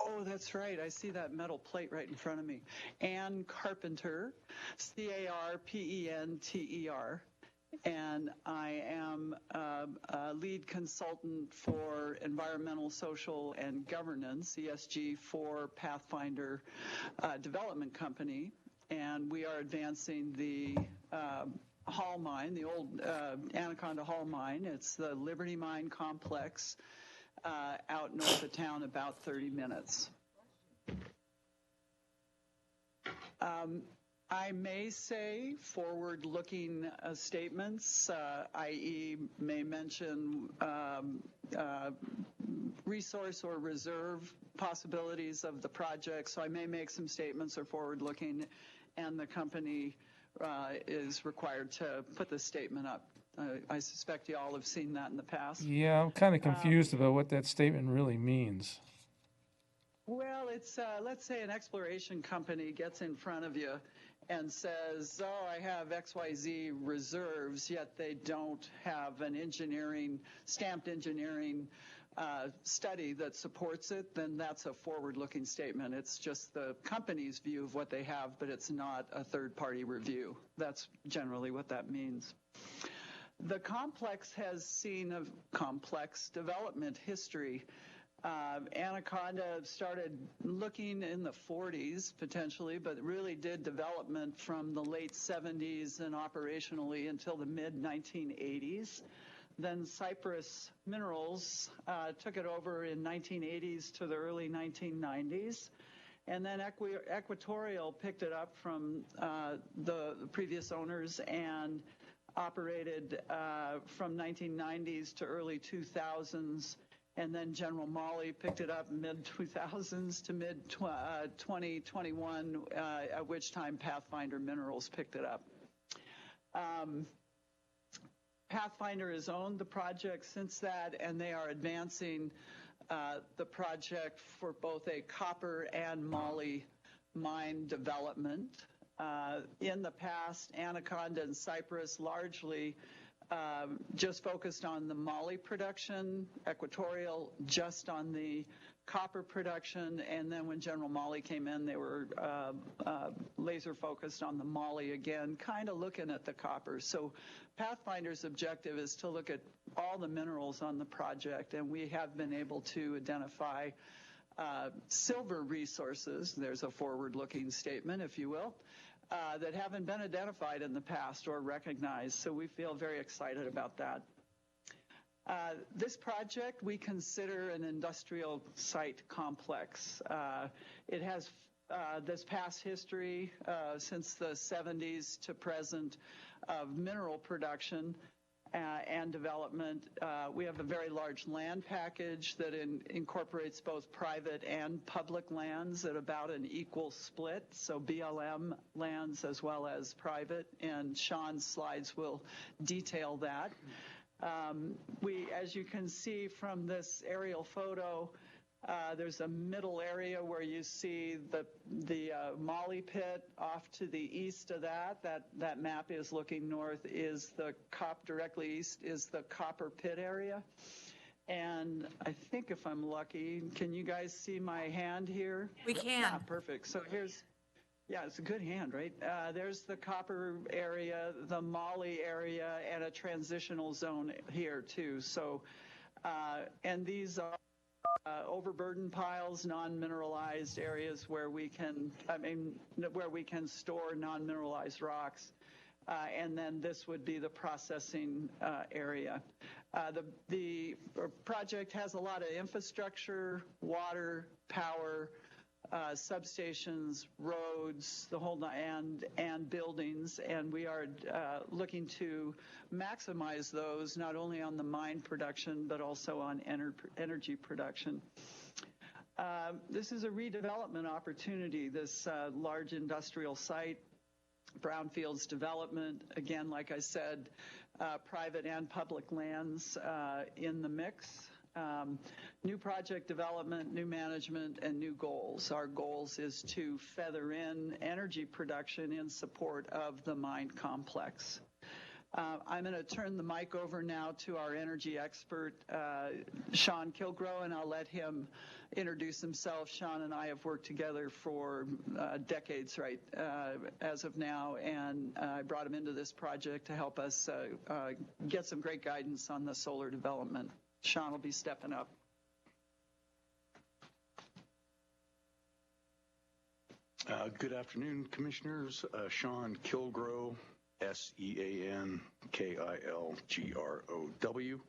S14: Oh, that's right. I see that metal plate right in front of me. Ann Carpenter, Carpenter, and I am a lead consultant for environmental, social, and governance, ESG, for Pathfinder Development Company. And we are advancing the Hall Mine, the old Anaconda Hall Mine. It's the Liberty Mine Complex. Out north of town, about 30 minutes. I may say forward-looking statements, i.e. may mention resource or reserve possibilities of the project, so I may make some statements or forward-looking, and the company is required to put the statement up. I suspect you all have seen that in the past.
S1: Yeah, I'm kind of confused about what that statement really means.
S14: Well, it's, let's say an exploration company gets in front of you and says, oh, I have XYZ reserves, yet they don't have an stamped engineering study that supports it, then that's a forward-looking statement. It's just the company's view of what they have, but it's not a third-party review. That's generally what that means. The complex has seen a complex development history. Anaconda started looking in the 40s, potentially, but really did development from the late 70s and operationally until the mid-1980s. Then Cypress Minerals took it over in 1980s to the early 1990s. And then Equatorial picked it up from the previous owners and operated from 1990s to early 2000s, and then General Molly picked it up mid-2000s to mid-2021, at which time Pathfinder Minerals picked it up. Pathfinder has owned the project since that, and they are advancing the project for both a copper and moly mine development. In the past, Anaconda and Cypress largely just focused on the moly production, Equatorial just on the copper production, and then when General Molly came in, they were laser focused on the moly again, kind of looking at the copper. So Pathfinder's objective is to look at all the minerals on the project, and we have been able to identify silver resources, there's a forward-looking statement, if you will, that haven't been identified in the past or recognized, so we feel very excited about that. This project we consider an industrial site complex. It has this past history since the 70s to present of mineral production and development. We have a very large land package that incorporates both private and public lands at about an equal split, so BLM lands as well as private, and Sean's slides will detail that. As you can see from this aerial photo, There's a middle area where you see the Molly pit. Off to the east of that map is looking north, is the directly east is the copper pit area. And I think if I'm lucky, can you guys see my hand here?
S12: We can.
S14: Yeah, perfect. So yeah, it's a good hand, right? There's the copper area, the Molly area, and a transitional zone here too. So, and these are overburden piles, non-mineralized areas where we can store non-mineralized rocks. And then this would be the processing area. The project has a lot of infrastructure, water, power, substations, roads, the whole and buildings, and we are looking to maximize those not only on the mine production but also on energy production. This is a redevelopment opportunity. This large industrial site, brownfields development. Again, like I said, private and public lands in the mix. New project development, new management, and new goals. Our goals is to feather in energy production in support of the mine complex. I'm going to turn the mic over now to our energy expert, Sean Kilgrow, and I'll let him introduce himself. Sean and I have worked together for decades, right, as of now, and I brought him into this project to help us get some great guidance on the solar development. Sean will be stepping up.
S6: Good afternoon, Commissioners. Sean Kilgrow, SeanKilgrow.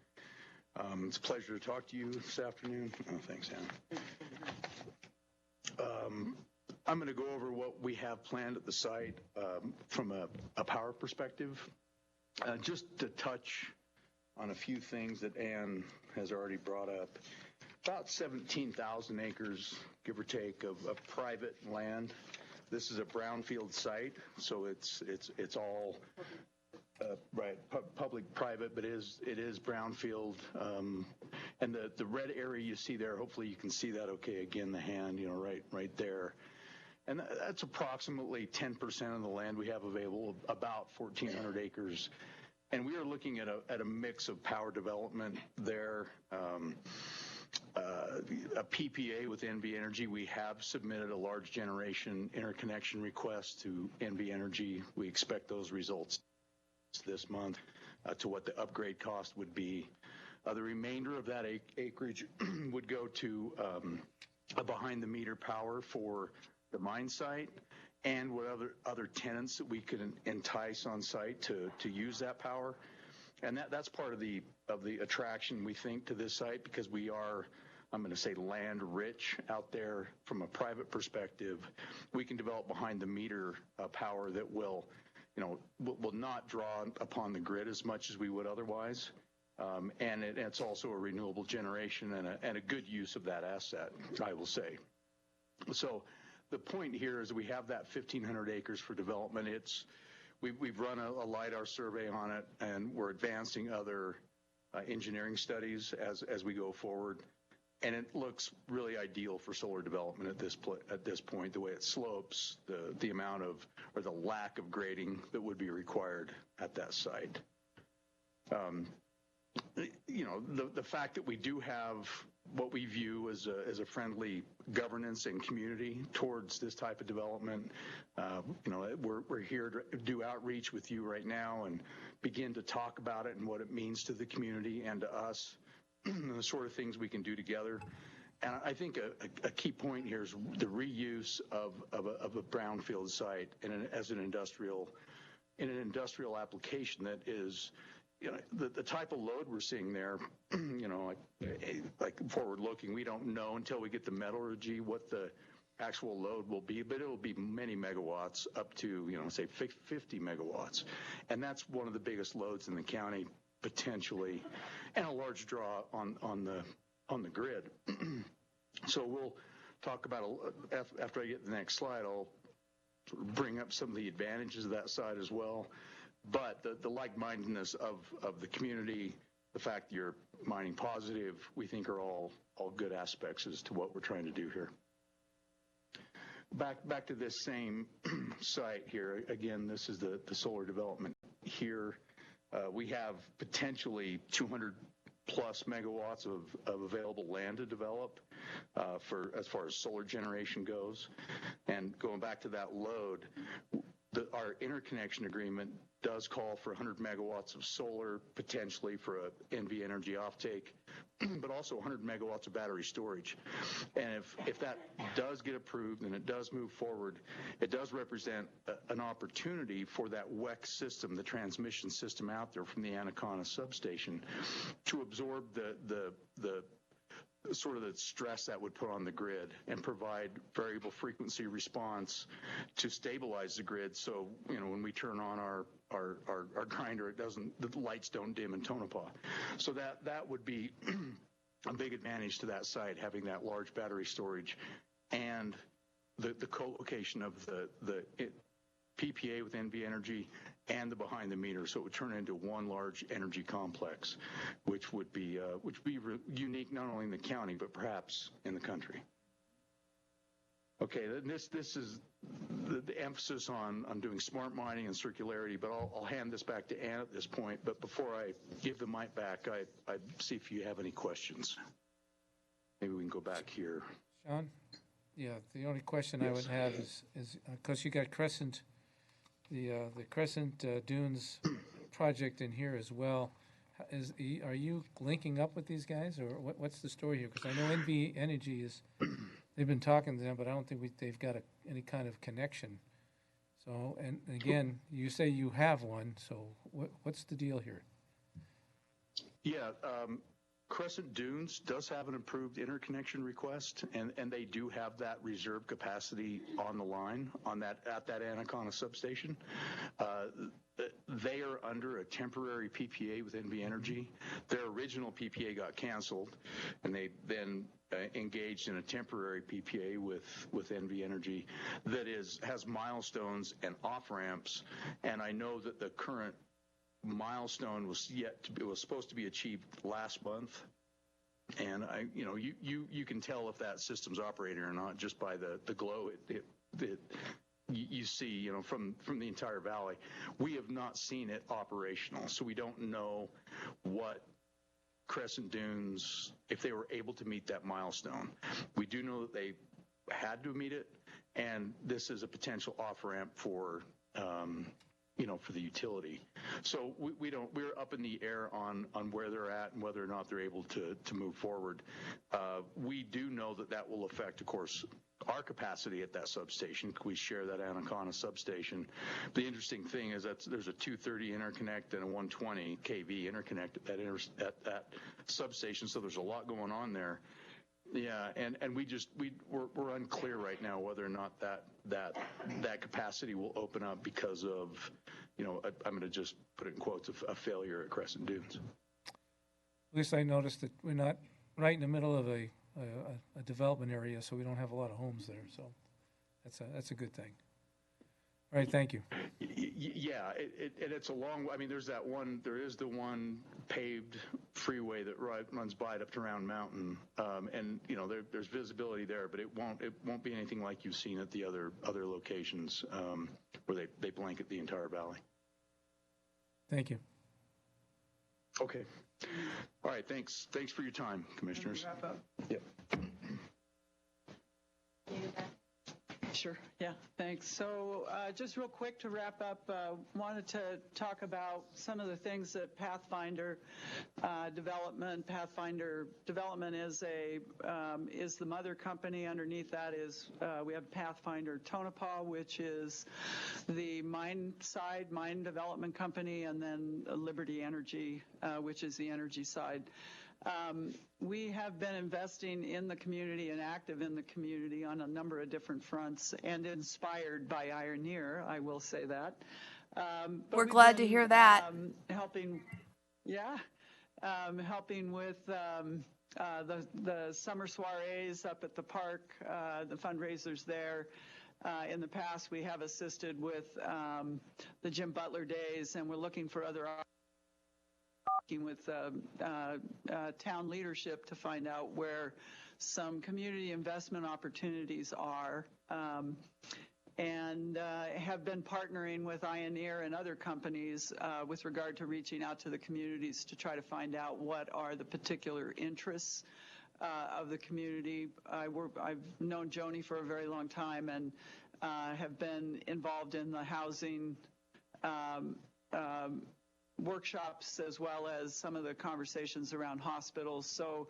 S6: It's a pleasure to talk to you this afternoon. Oh, thanks, Ann. I'm going to go over what we have planned at the site from a power perspective. Just to touch on a few things that Ann has already brought up. About 17,000 acres, give or take, of private land. This is a brownfield site, so it's all right, public, private, but it is brownfield. And the red area you see there, hopefully you can see that okay. Again, the hand, right there. And that's approximately 10% of the land we have available, about 1,400 acres. And we are looking at a mix of power development there. A PPA with NV Energy. We have submitted a large generation interconnection request to NV Energy. We expect those results this month to what the upgrade cost would be. The remainder of that acreage would go to a behind-the-meter power for the mine site and what other tenants that we could entice on site to use that power. And that's part of the attraction, we think, to this site, because we are, I'm going to say, land rich out there from a private perspective. We can develop behind the meter power that will not draw upon the grid as much as we would otherwise. And it's also a renewable generation and a good use of that asset, I will say. So the point here is we have that 1,500 acres for development. We've run a LiDAR survey on it, and we're advancing other engineering studies as we go forward. And it looks really ideal for solar development at this point, the way it slopes, the amount of, or the lack of grading that would be required at that site. The fact that we do have what we view as a friendly governance and community towards this type of development. We're here to do outreach with you right now and begin to talk about it and what it means to the community and to us, and the sort of things we can do together. And I think a key point here is the reuse of a brownfield site as an industrial application that is. The type of load we're seeing there, like forward-looking, we don't know until we get the metallurgy what the actual load will be, but it'll be many megawatts up to, say 50 megawatts. And that's one of the biggest loads in the county, potentially, and a large draw on the grid. So we'll talk about, after I get the next slide, I'll bring up some of the advantages of that side as well. But the like-mindedness of the community, the fact that you're mining positive, we think are all all good aspects as to what we're trying to do here. Back to this same site here. Again, this is the solar development here. We have potentially 200 plus megawatts of available land to develop for as far as solar generation goes. And going back to that load, our interconnection agreement does call for 100 megawatts of solar, potentially for a NV Energy offtake, but also 100 megawatts of battery storage. And if that does get approved and it does move forward, it does represent an opportunity for that WEC system, the transmission system out there from the Anaconda substation, to absorb the sort of the stress that would put on the grid and provide variable frequency response to stabilize the grid. So, you know, when we turn on our grinder, the lights don't dim in Tonopah. So that would be a big advantage to that site, having that large battery storage and the co-location of the PPA with NV Energy and the behind the meter, so it would turn into one large energy complex, which would be unique not only in the county but perhaps in the country. Okay, this is the emphasis on doing smart mining and circularity, but I'll hand this back to Ann at this point. But before I give the mic back, I'd see if you have any questions. Maybe we can go back here.
S1: Sean? Yeah, the only question I would have is because you got Crescent, the Crescent Dunes project in here as well. Are you linking up with these guys, or what's the story here? Because I know NV Energy they've been talking to them, but I don't think they've got any kind of connection. So, and again, you say you have one, so what's the deal here?
S6: Yeah, Crescent Dunes does have an approved interconnection request, and they do have that reserve capacity on the line at that Anaconda substation. They are under a temporary PPA with NV Energy. Their original PPA got canceled, and they then engaged in a temporary PPA with NV Energy that has milestones and off ramps. And I know that the current milestone was supposed to be achieved last month. And you can tell if that system's operating or not just by the glow you see, from the entire valley. We have not seen it operational, so we don't know what Crescent Dunes, if they were able to meet that milestone. We do know that they had to meet it, and this is a potential off ramp for for the utility. So we're up in the air on where they're at and whether or not they're able to move forward. We do know that will affect, of course, our capacity at that substation. We share that Anaconda substation. The interesting thing is that there's a 230 interconnect and a 120 kV interconnect at that substation, so there's a lot going on there. Yeah, and we're unclear right now whether or not that capacity will open up because of, I'm going to just put it in quotes, a failure at Crescent Dunes.
S1: At least I noticed that we're not right in the middle of a development area, so we don't have a lot of homes there. So that's a good thing. All right, thank you.
S6: Yeah, it's a long. I mean, there is the one paved freeway that runs by it up to Round Mountain, and there's visibility there, but it won't be anything like you've seen at the other locations where they blanket the entire valley.
S1: Thank you.
S6: Okay. All right. Thanks for your time, commissioners.
S14: Wrap up.
S6: Yep.
S14: Sure. Yeah, thanks. So just real quick to wrap up, wanted to talk about some of the things that Pathfinder Development is the mother company. Underneath that is we have Pathfinder Tonopah, which is the mine development company, and then Liberty Energy, which is the energy side. We have been investing in the community and active in the community on a number of different fronts, and inspired by Ioneer, I will say that.
S12: We're glad to hear that.
S14: Helping with the summer soirees up at the park, the fundraisers there. In the past, we have assisted with the Jim Butler Days, and we're looking for other working with town leadership to find out where some community investment opportunities are, and have been partnering with Ioneer and other companies with regard to reaching out to the communities to try to find out what are the particular interests of the community. I've known Joni for a very long time and have been involved in the housing workshops as well as some of the conversations around hospitals. So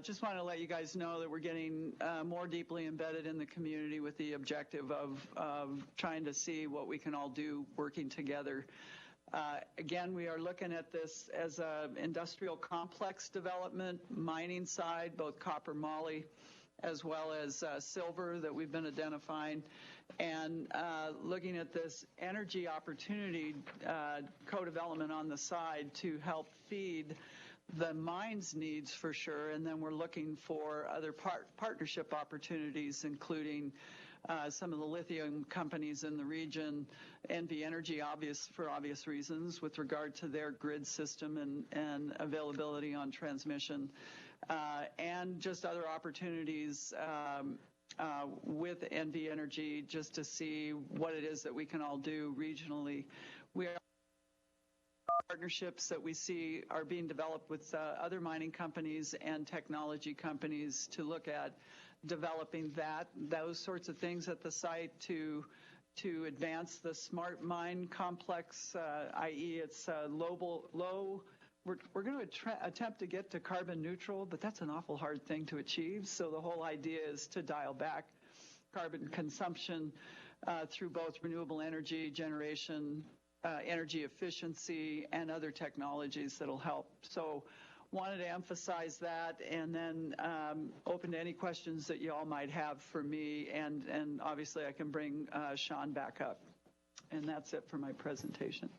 S14: just want to let you guys know that we're getting more deeply embedded in the community with the objective of trying to see what we can all do working together. Again, we are looking at this as an industrial complex development, mining side, both copper, moly, as well as silver that we've been identifying, and looking at this energy opportunity co-development on the side to help feed the mine's needs for sure, and then we're looking for other partnership opportunities, including some of the lithium companies in the region, NV Energy, for obvious reasons, with regard to their grid system and availability on transmission, and just other opportunities with NV Energy just to see what it is that we can all do regionally. We are partnerships that we see are being developed with other mining companies and technology companies to look at developing those sorts of things at the site to advance the smart mine complex, i.e. it's low. We're going to attempt to get to carbon neutral, but that's an awful hard thing to achieve. So the whole idea is to dial back carbon consumption through both renewable energy generation, energy efficiency, and other technologies that'll help. So wanted to emphasize that, and then open to any questions that you all might have for me, and obviously I can bring Sean back up. And that's it for my presentation.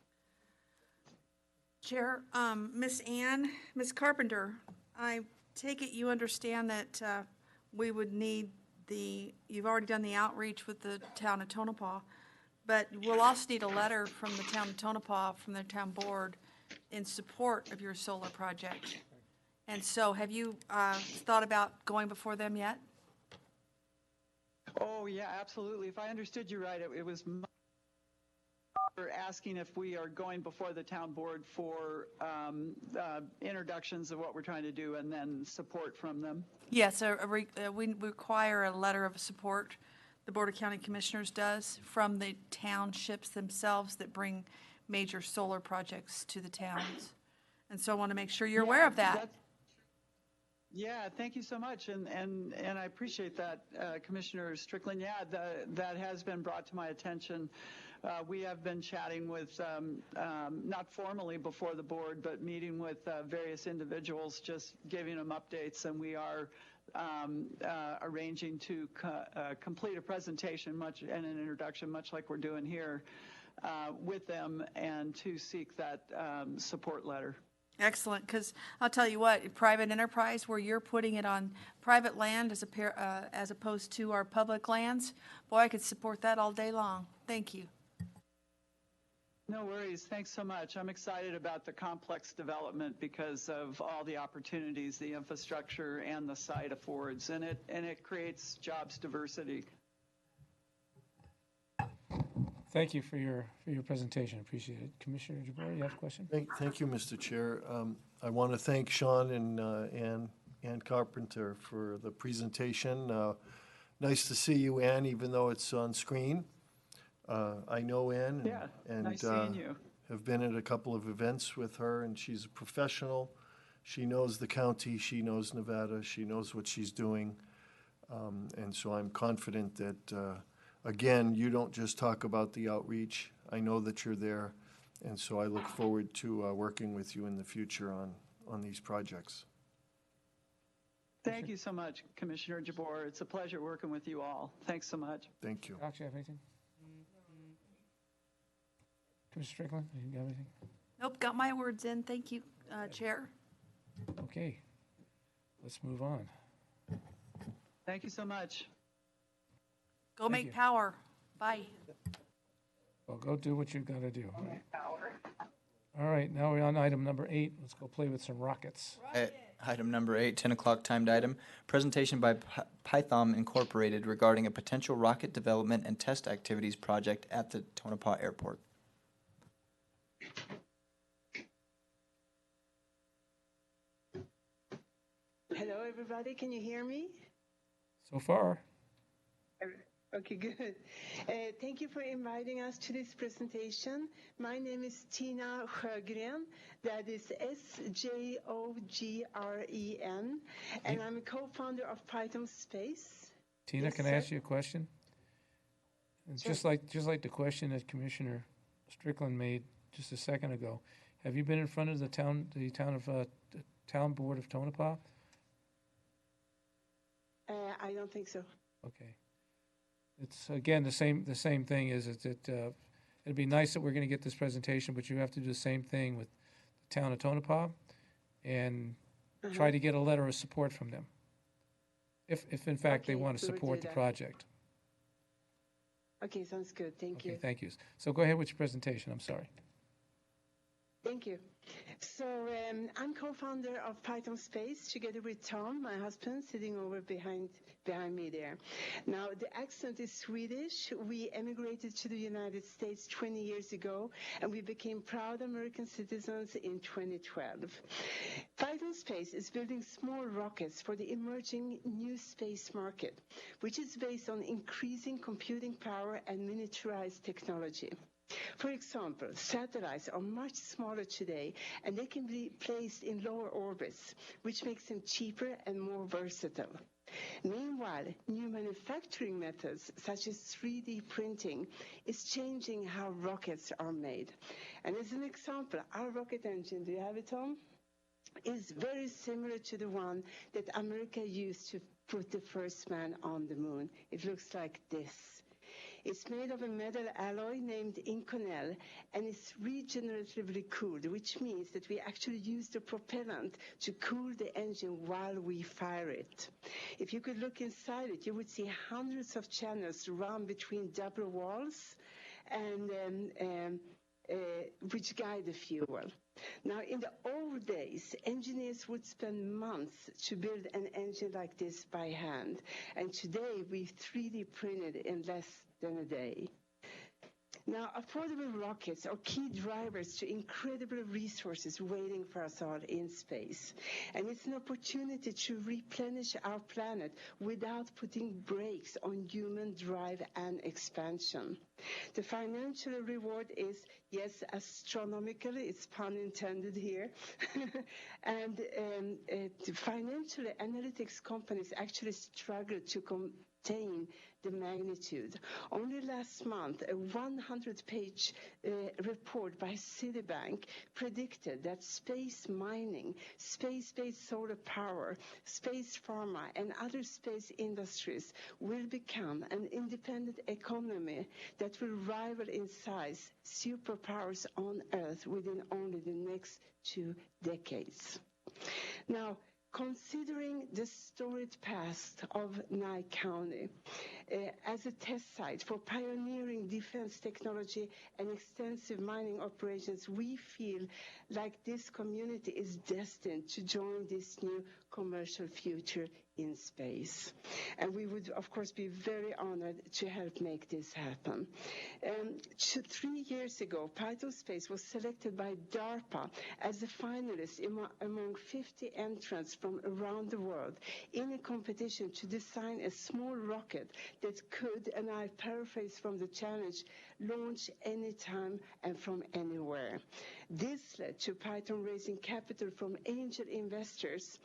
S12: Chair, Ms. Carpenter, I take it you understand that we would need you've already done the outreach with the town of Tonopah, but we'll also need a letter from the town of Tonopah, from their town board, in support of your solar project. And so have you thought about going before them yet?
S14: Oh, yeah, absolutely. If I understood you right, it was asking if we are going before the town board for introductions of what we're trying to do and then support from them.
S12: Yes, we require a letter of support. The Board of County Commissioners does, from the townships themselves that bring major solar projects to the towns. And so I want to make sure you're aware of that.
S14: Yeah, thank you so much, and I appreciate that, Commissioner Strickland. Yeah, that has been brought to my attention. We have been chatting with, not formally before the board, but meeting with various individuals, just giving them updates, and we are arranging to complete a presentation and an introduction, much like we're doing here, with them, and to seek that support letter.
S12: Excellent, because I'll tell you what, private enterprise, where you're putting it on private land as opposed to our public lands, boy, I could support that all day long. Thank you.
S14: No worries. Thanks so much. I'm excited about the complex development because of all the opportunities the infrastructure and the site affords, and it creates jobs diversity.
S1: Thank you for your presentation. Appreciate it. Commissioner Jabbar, you have a question?
S4: Thank you, Mr. Chair. I want to thank Sean and Ann Carpenter for the presentation. Nice to see you, Ann, even though it's on screen. I know Ann and
S14: nice seeing you.
S4: Have been at a couple of events with her, and she's a professional. She knows the county. She knows Nevada. She knows what she's doing. And so I'm confident that again, you don't just talk about the outreach. I know that you're there, and so I look forward to working with you in the future on these projects.
S14: Thank you so much, Commissioner Jabbar. It's a pleasure working with you all. Thanks so much.
S4: Thank you.
S1: Doc, you have anything? Commissioner Strickland, you have anything?
S12: Nope, got my words in. Thank you, Chair.
S1: Okay, let's move on.
S14: Thank you so much.
S12: Go make power. Bye.
S1: Well, go do what you've got to do. All right, now we're on item number 8. Let's go play with some rockets.
S17: Item number 8, 10 o'clock timed item, presentation by Python Incorporated regarding a potential rocket development and test activities project at the Tonopah Airport.
S16: Hello, everybody. Can you hear me?
S1: So far.
S16: Okay, good. Thank you for inviting us to this presentation. My name is Tina Sjögren. That is Sjogren. And I'm a co-founder of Python Space.
S1: Tina,
S16: Yes,
S1: can I
S16: sir.
S1: ask you a question? And
S16: Sure.
S1: just like the question that Commissioner Strickland made just a second ago, have you been in front of the town board of Tonopah?
S16: I don't think so.
S1: Okay. It's, again, the same thing is that it'd be nice that we're going to get this presentation, but you have to do the same thing with the town of Tonopah and try to get a letter of support from them. If in fact they
S16: Okay,
S1: want to
S16: we will
S1: support
S16: do
S1: the
S16: that.
S1: project.
S16: Okay, sounds good. Thank you.
S1: Okay, thank you. So go ahead with your presentation, I'm sorry.
S16: Thank you. So I'm co-founder of Python Space together with Tom, my husband, sitting over behind me there. Now, the accent is Swedish. We emigrated to the United States 20 years ago, and we became proud American citizens in 2012. Python Space is building small rockets for the emerging new space market, which is based on increasing computing power and miniaturized technology. For example, satellites are much smaller today, and they can be placed in lower orbits, which makes them cheaper and more versatile. Meanwhile, new manufacturing methods, such as 3D printing, is changing how rockets are made. And as an example, our rocket engine, do you have it, Tom? Is very similar to the one that America used to put the first man on the moon. It looks like this. It's made of a metal alloy named Inconel, and it's regeneratively cooled, which means that we actually use the propellant to cool the engine while we fire it. If you could look inside it, you would see hundreds of channels run between double walls and which guide the fuel. Now, in the old days, engineers would spend months to build an engine like this by hand, and today we 3D printed in less than a day. Now, affordable rockets are key drivers to incredible resources waiting for us all in space. And it's an opportunity to replenish our planet without putting brakes on human drive and expansion. The financial reward is, yes, astronomical, it's pun intended here. And the financial analytics companies actually struggle to contain the magnitude. Only last month, a 100-page report by Citibank predicted that space mining, space-based solar power, space pharma, and other space industries will become an independent economy that will rival in size superpowers on Earth within only the next 2 decades. Now, considering the storied past of Nye County as a test site for pioneering defense technology and extensive mining operations, we feel like this community is destined to join this new commercial future in space. And we would, of course, be very honored to help make this happen. 3 years ago, Python Space was selected by DARPA as a finalist among 50 entrants from around the world in a competition to design a small rocket that could, and I paraphrase from the challenge, launch anytime and from anywhere. This led to Python raising capital from angel investors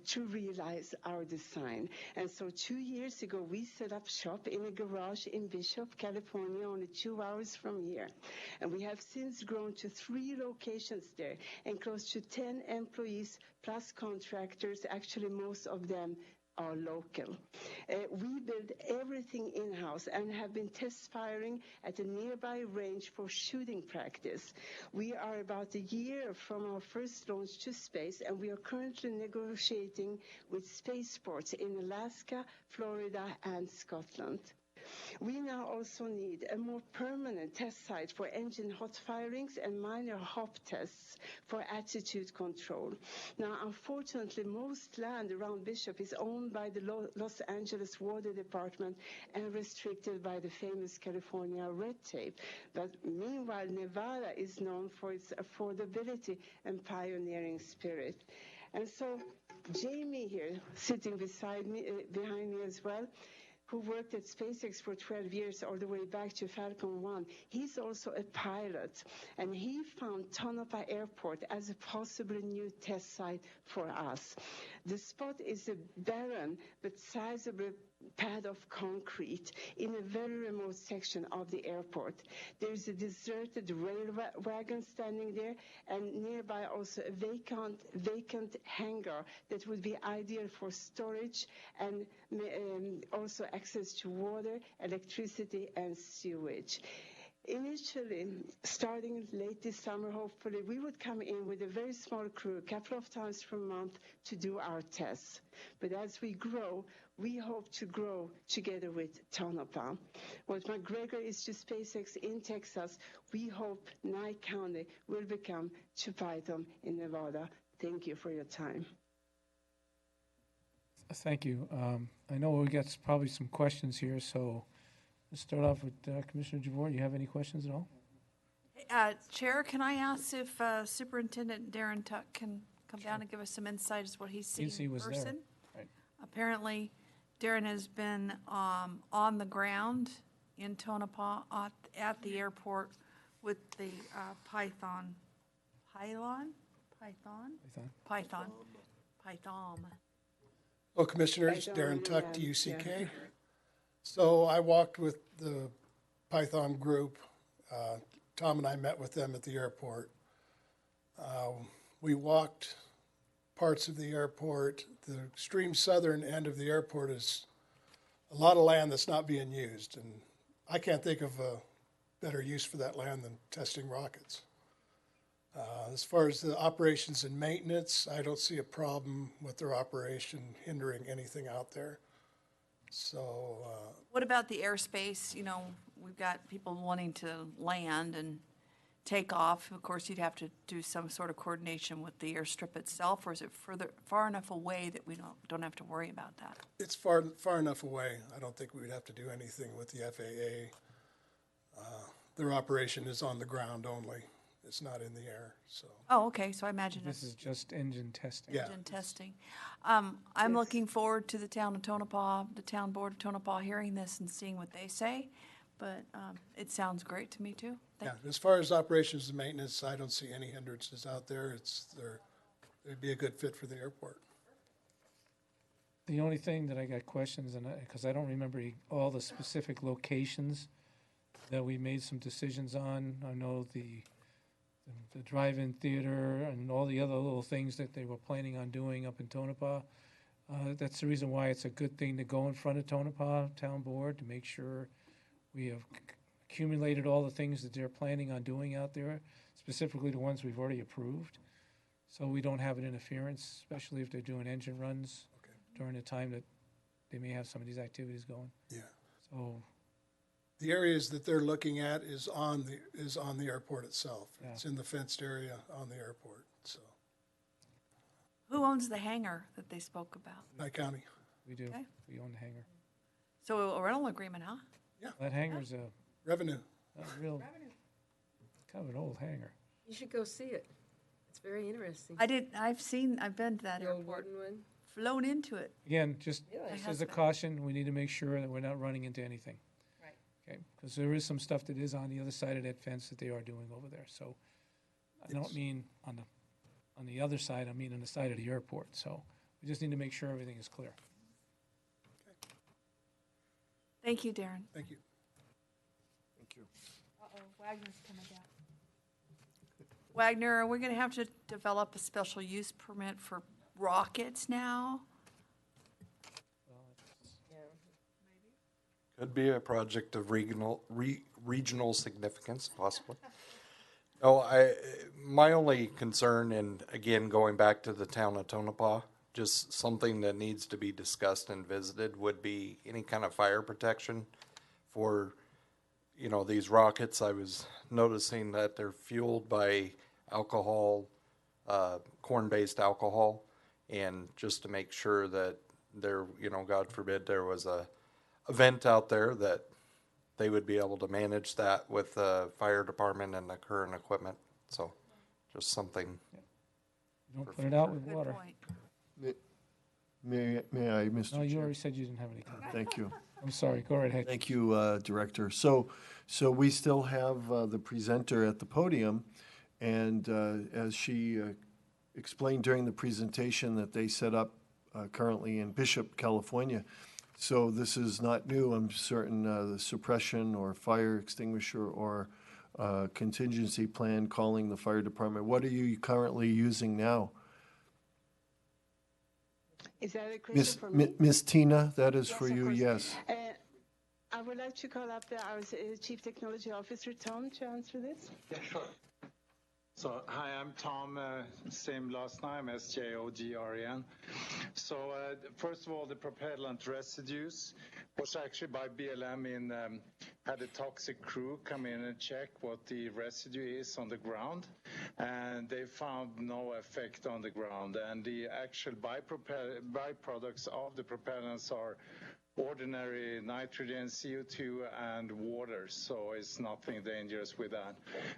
S16: to realize our design. And so 2 years ago, we set up shop in a garage in Bishop, California, only 2 hours from here. And we have since grown to 3 locations there and close to 10 employees plus contractors. Actually, most of them are local. We build everything in-house and have been test firing at a nearby range for shooting practice. We are about a year from our first launch to space, and we are currently negotiating with spaceports in Alaska, Florida, and Scotland. We now also need a more permanent test site for engine hot firings and minor hop tests for attitude control. Now, unfortunately, most land around Bishop is owned by the Los Angeles Water Department and restricted by the famous California red tape. But meanwhile, Nevada is known for its affordability and pioneering spirit. And so Jamie here, sitting beside me, behind me as well, who worked at SpaceX for 12 years all the way back to Falcon 1. He's also a pilot, and he found Tonopah Airport as a possible new test site for us. The spot is a barren but sizable pad of concrete in a very remote section of the airport. There's a deserted rail wagon standing there, and nearby also a vacant hangar that would be ideal for storage and also access to water, electricity, and sewage. Initially, starting late this summer, hopefully, we would come in with a very small crew, a couple of times per month, to do our tests. But as we grow, we hope to grow together with Tonopah. What McGregor is to SpaceX in Texas, we hope Nye County will become to Python in Nevada. Thank you for your time.
S1: Thank you. I know we got probably some questions here, so let's start off with Commissioner Javor. Do you have any questions at all?
S12: Chair, can I ask if Superintendent Darren Tuck can come down and give us some insight as what he's seeing
S1: He
S12: in
S1: was
S12: person?
S1: there. Right.
S12: Apparently, Darren has been on the ground in Tonopah at the airport with the Python.
S18: Well, Commissioners, Darren Tuck, TUCK. So I walked with the Python group. Tom and I met with them at the airport. We walked parts of the airport. The extreme southern end of the airport is a lot of land that's not being used, and I can't think of a better use for that land than testing rockets. As far as the operations and maintenance, I don't see a problem with their operation hindering anything out there. So,
S12: What about the airspace? You know, we've got people wanting to land and take off. Of course, you'd have to do some sort of coordination with the airstrip itself, or is it far enough away that we don't have to worry about that?
S18: it's far enough away. I don't think we would have to do anything with the FAA. Their operation is on the ground only. It's not in the air, so.
S12: Oh, okay, so I imagine
S1: This is just engine testing.
S18: Yeah.
S12: engine testing. I'm looking forward to the town of Tonopah, the town board of Tonopah hearing this and seeing what they say, but it sounds great to me too.
S18: Yeah, as far as operations and maintenance, I don't see any hindrances out there. It'd be a good fit for the airport.
S1: The only thing that I got questions, and because I don't remember all the specific locations that we made some decisions on. I know the drive-in theater and all the other little things that they were planning on doing up in Tonopah. That's the reason why it's a good thing to go in front of Tonopah Town Board to make sure we have accumulated all the things that they're planning on doing out there, specifically the ones we've already approved. So we don't have an interference, especially if they're doing engine runs during the time that they may have some of these activities going.
S18: Yeah.
S1: So
S18: The areas that they're looking at is on the airport itself.
S1: Yeah.
S18: It's in the fenced area on the airport, so.
S12: Who owns the hangar that they spoke about?
S18: Nye County.
S1: we do.
S12: Okay.
S1: We own the hangar.
S12: So a rental agreement, huh?
S1: That hangar's a
S18: Revenue.
S1: real, kind of an old hangar.
S19: You should go see it. It's very interesting.
S12: I've been to that
S19: The old
S12: airport,
S19: wooden one.
S12: flown into it.
S1: Again, just
S19: Really?
S1: as a caution, we need to make sure that we're not running into anything.
S19: Right.
S1: Okay, because there is some stuff that is on the other side of that fence that they are doing over there, so I don't mean on the other side, I mean on the side of the airport, so we just need to make sure everything is clear.
S12: Thank you, Darren.
S18: Thank you.
S4: Thank you.
S12: Uh-oh, Wagner's coming down. Wagner, are we going to have to develop a special use permit for rockets now?
S9: Could be a project of regional significance, possibly. No, my only concern, and again, going back to the town of Tonopah, just something that needs to be discussed and visited would be any kind of fire protection for, these rockets. I was noticing that they're fueled by alcohol, corn-based alcohol, and just to make sure that there, God forbid there was a event out there, that they would be able to manage that with the fire department and the current equipment. So just something.
S1: Don't put it out with water.
S4: May I, Mr.
S1: No, you
S4: Chair?
S1: already said you didn't have any comment.
S4: Thank you.
S1: I'm sorry, go right ahead.
S4: Thank you, Director. So we still have the presenter at the podium, and as she explained during the presentation, that they set up currently in Bishop, California. So this is not new. I'm certain the suppression or fire extinguisher or contingency plan calling the fire department. What are you currently using now?
S16: Is that a question for me?
S4: Miss Tina, that is for
S16: of
S4: you,
S16: course.
S4: yes.
S16: I would like to call up our Chief Technology Officer, Tom, to answer this.
S3: Yeah, sure. So, hi, I'm Tom, same last name, SJOGREN. So, first of all, the propellant residues was actually by BLM had a toxic crew come in and check what the residue is on the ground, and they found no effect on the ground. And the actual byproducts of the propellants are ordinary nitrogen, CO2, and water, so it's nothing dangerous with that.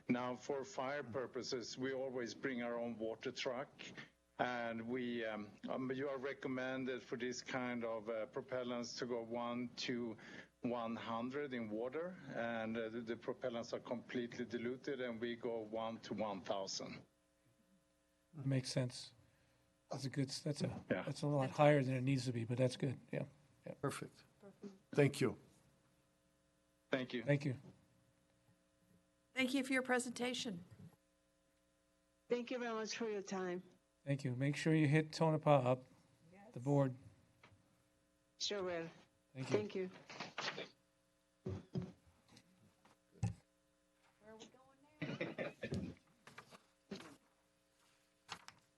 S3: Now, for fire purposes, we always bring our own water truck, and you are recommended for this kind of propellants to go 1 to 100 in water, and the propellants are completely diluted, and we go 1 to 1,000.
S1: Makes sense. That's a lot higher than it needs to be, but that's good, yeah. Yeah.
S4: Perfect. Thank you.
S3: Thank you.
S1: Thank you.
S12: Thank you for your presentation.
S16: Thank you very much for your time.
S1: Thank you. Make sure you hit Tonopah up, the board.
S16: Sure will.
S1: Thank you.
S16: Thank you.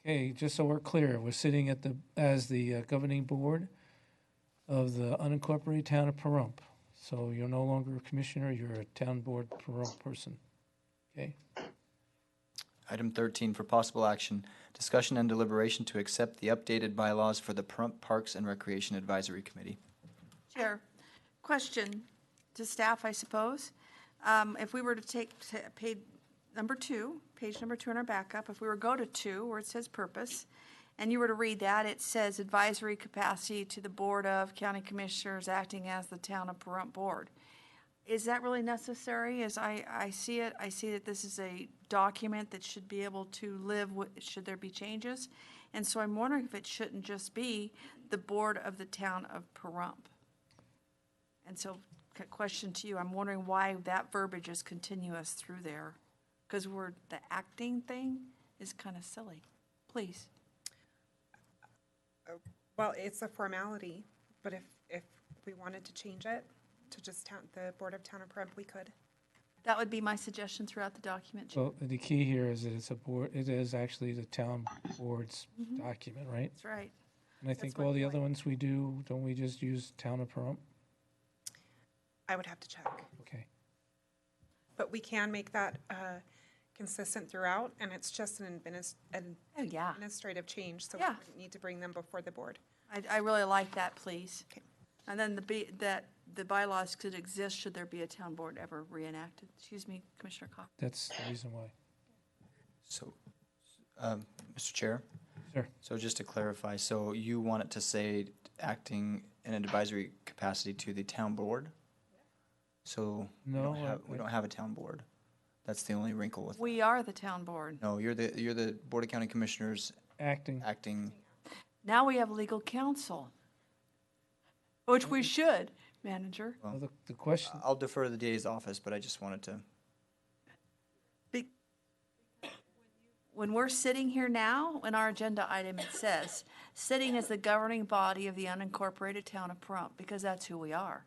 S1: Okay, just so we're clear, we're sitting as the governing board of the unincorporated town of Pahrump. So you're no longer a commissioner, you're a town board Pahrump person. Okay?
S17: Item 13 for possible action, discussion and deliberation to accept the updated bylaws for the Pahrump Parks and Recreation Advisory Committee.
S12: Chair, question to staff, I suppose. If we were to take page number 2 in our backup, if we were to go to 2 where it says purpose, and you were to read that, it says advisory capacity to the Board of County Commissioners acting as the Town of Pahrump Board. Is that really necessary? As I see it, I see that this is a document that should be able to live should there be changes. And so I'm wondering if it shouldn't just be the Board of the Town of Pahrump. And so, question to you, I'm wondering why that verbiage is continuous through there. Because the acting thing is kind of silly. Please.
S2: Well, it's a formality, but if we wanted to change it to just the Board of Town of Pahrump, we could.
S12: That would be my suggestion throughout the document. Chair.
S1: Well, the key here is that it is actually the town board's document, right?
S12: That's right.
S1: And I think all the other ones we do, don't we just use Town of Pahrump?
S2: I would have to check.
S1: Okay.
S2: But we can make that consistent throughout, and it's just an administrative change, so we wouldn't need to bring them before the board.
S12: I really like that, please. Okay. And then the bylaws could exist should there be a town board ever reenacted. Excuse me, Commissioner Cox.
S1: That's the reason why.
S17: So, Mr. Chair?
S1: Sure.
S17: So just to clarify, so you want it to say acting in an advisory capacity to the town board? So
S1: No,
S17: we don't have a town board. That's the only wrinkle with
S12: We are the town board.
S17: No, you're the Board of County Commissioners acting.
S12: Now we have legal counsel, which we should, manager.
S17: Well,
S1: the question.
S17: I'll defer to the DA's office, but I just wanted to.
S12: When we're sitting here now, in our agenda item, it says, sitting as the governing body of the unincorporated town of Pahrump, because that's who we are.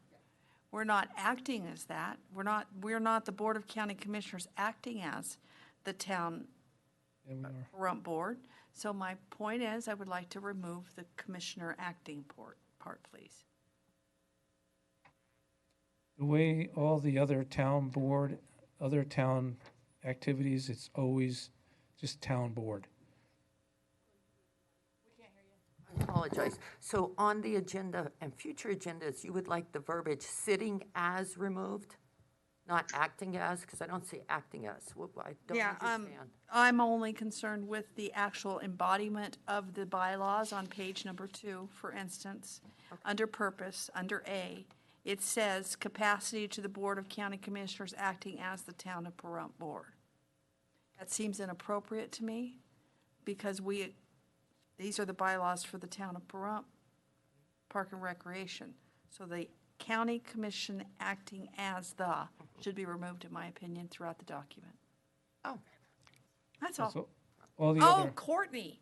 S12: We're not acting as that. We're not the Board of County Commissioners acting as the town Pahrump board. So my point is, I would like to remove the commissioner acting part, please.
S1: The way all the other town board, other town activities, it's always just town board.
S5: I apologize. So on the agenda and future agendas, you would like the verbiage "sitting as" removed, not "acting as," because I don't see "acting as." I don't understand.
S12: I'm only concerned with the actual embodiment of the bylaws on page number 2, for instance. Under purpose, under A, it says capacity to the Board of County Commissioners acting as the Town of Pahrump Board. That seems inappropriate to me because these are the bylaws for the Town of Pahrump Park and Recreation. So the county commission acting as the should be removed, in my opinion, throughout the document.
S5: Oh.
S12: That's all.
S1: So all the
S12: Oh,
S1: other,
S12: Courtney.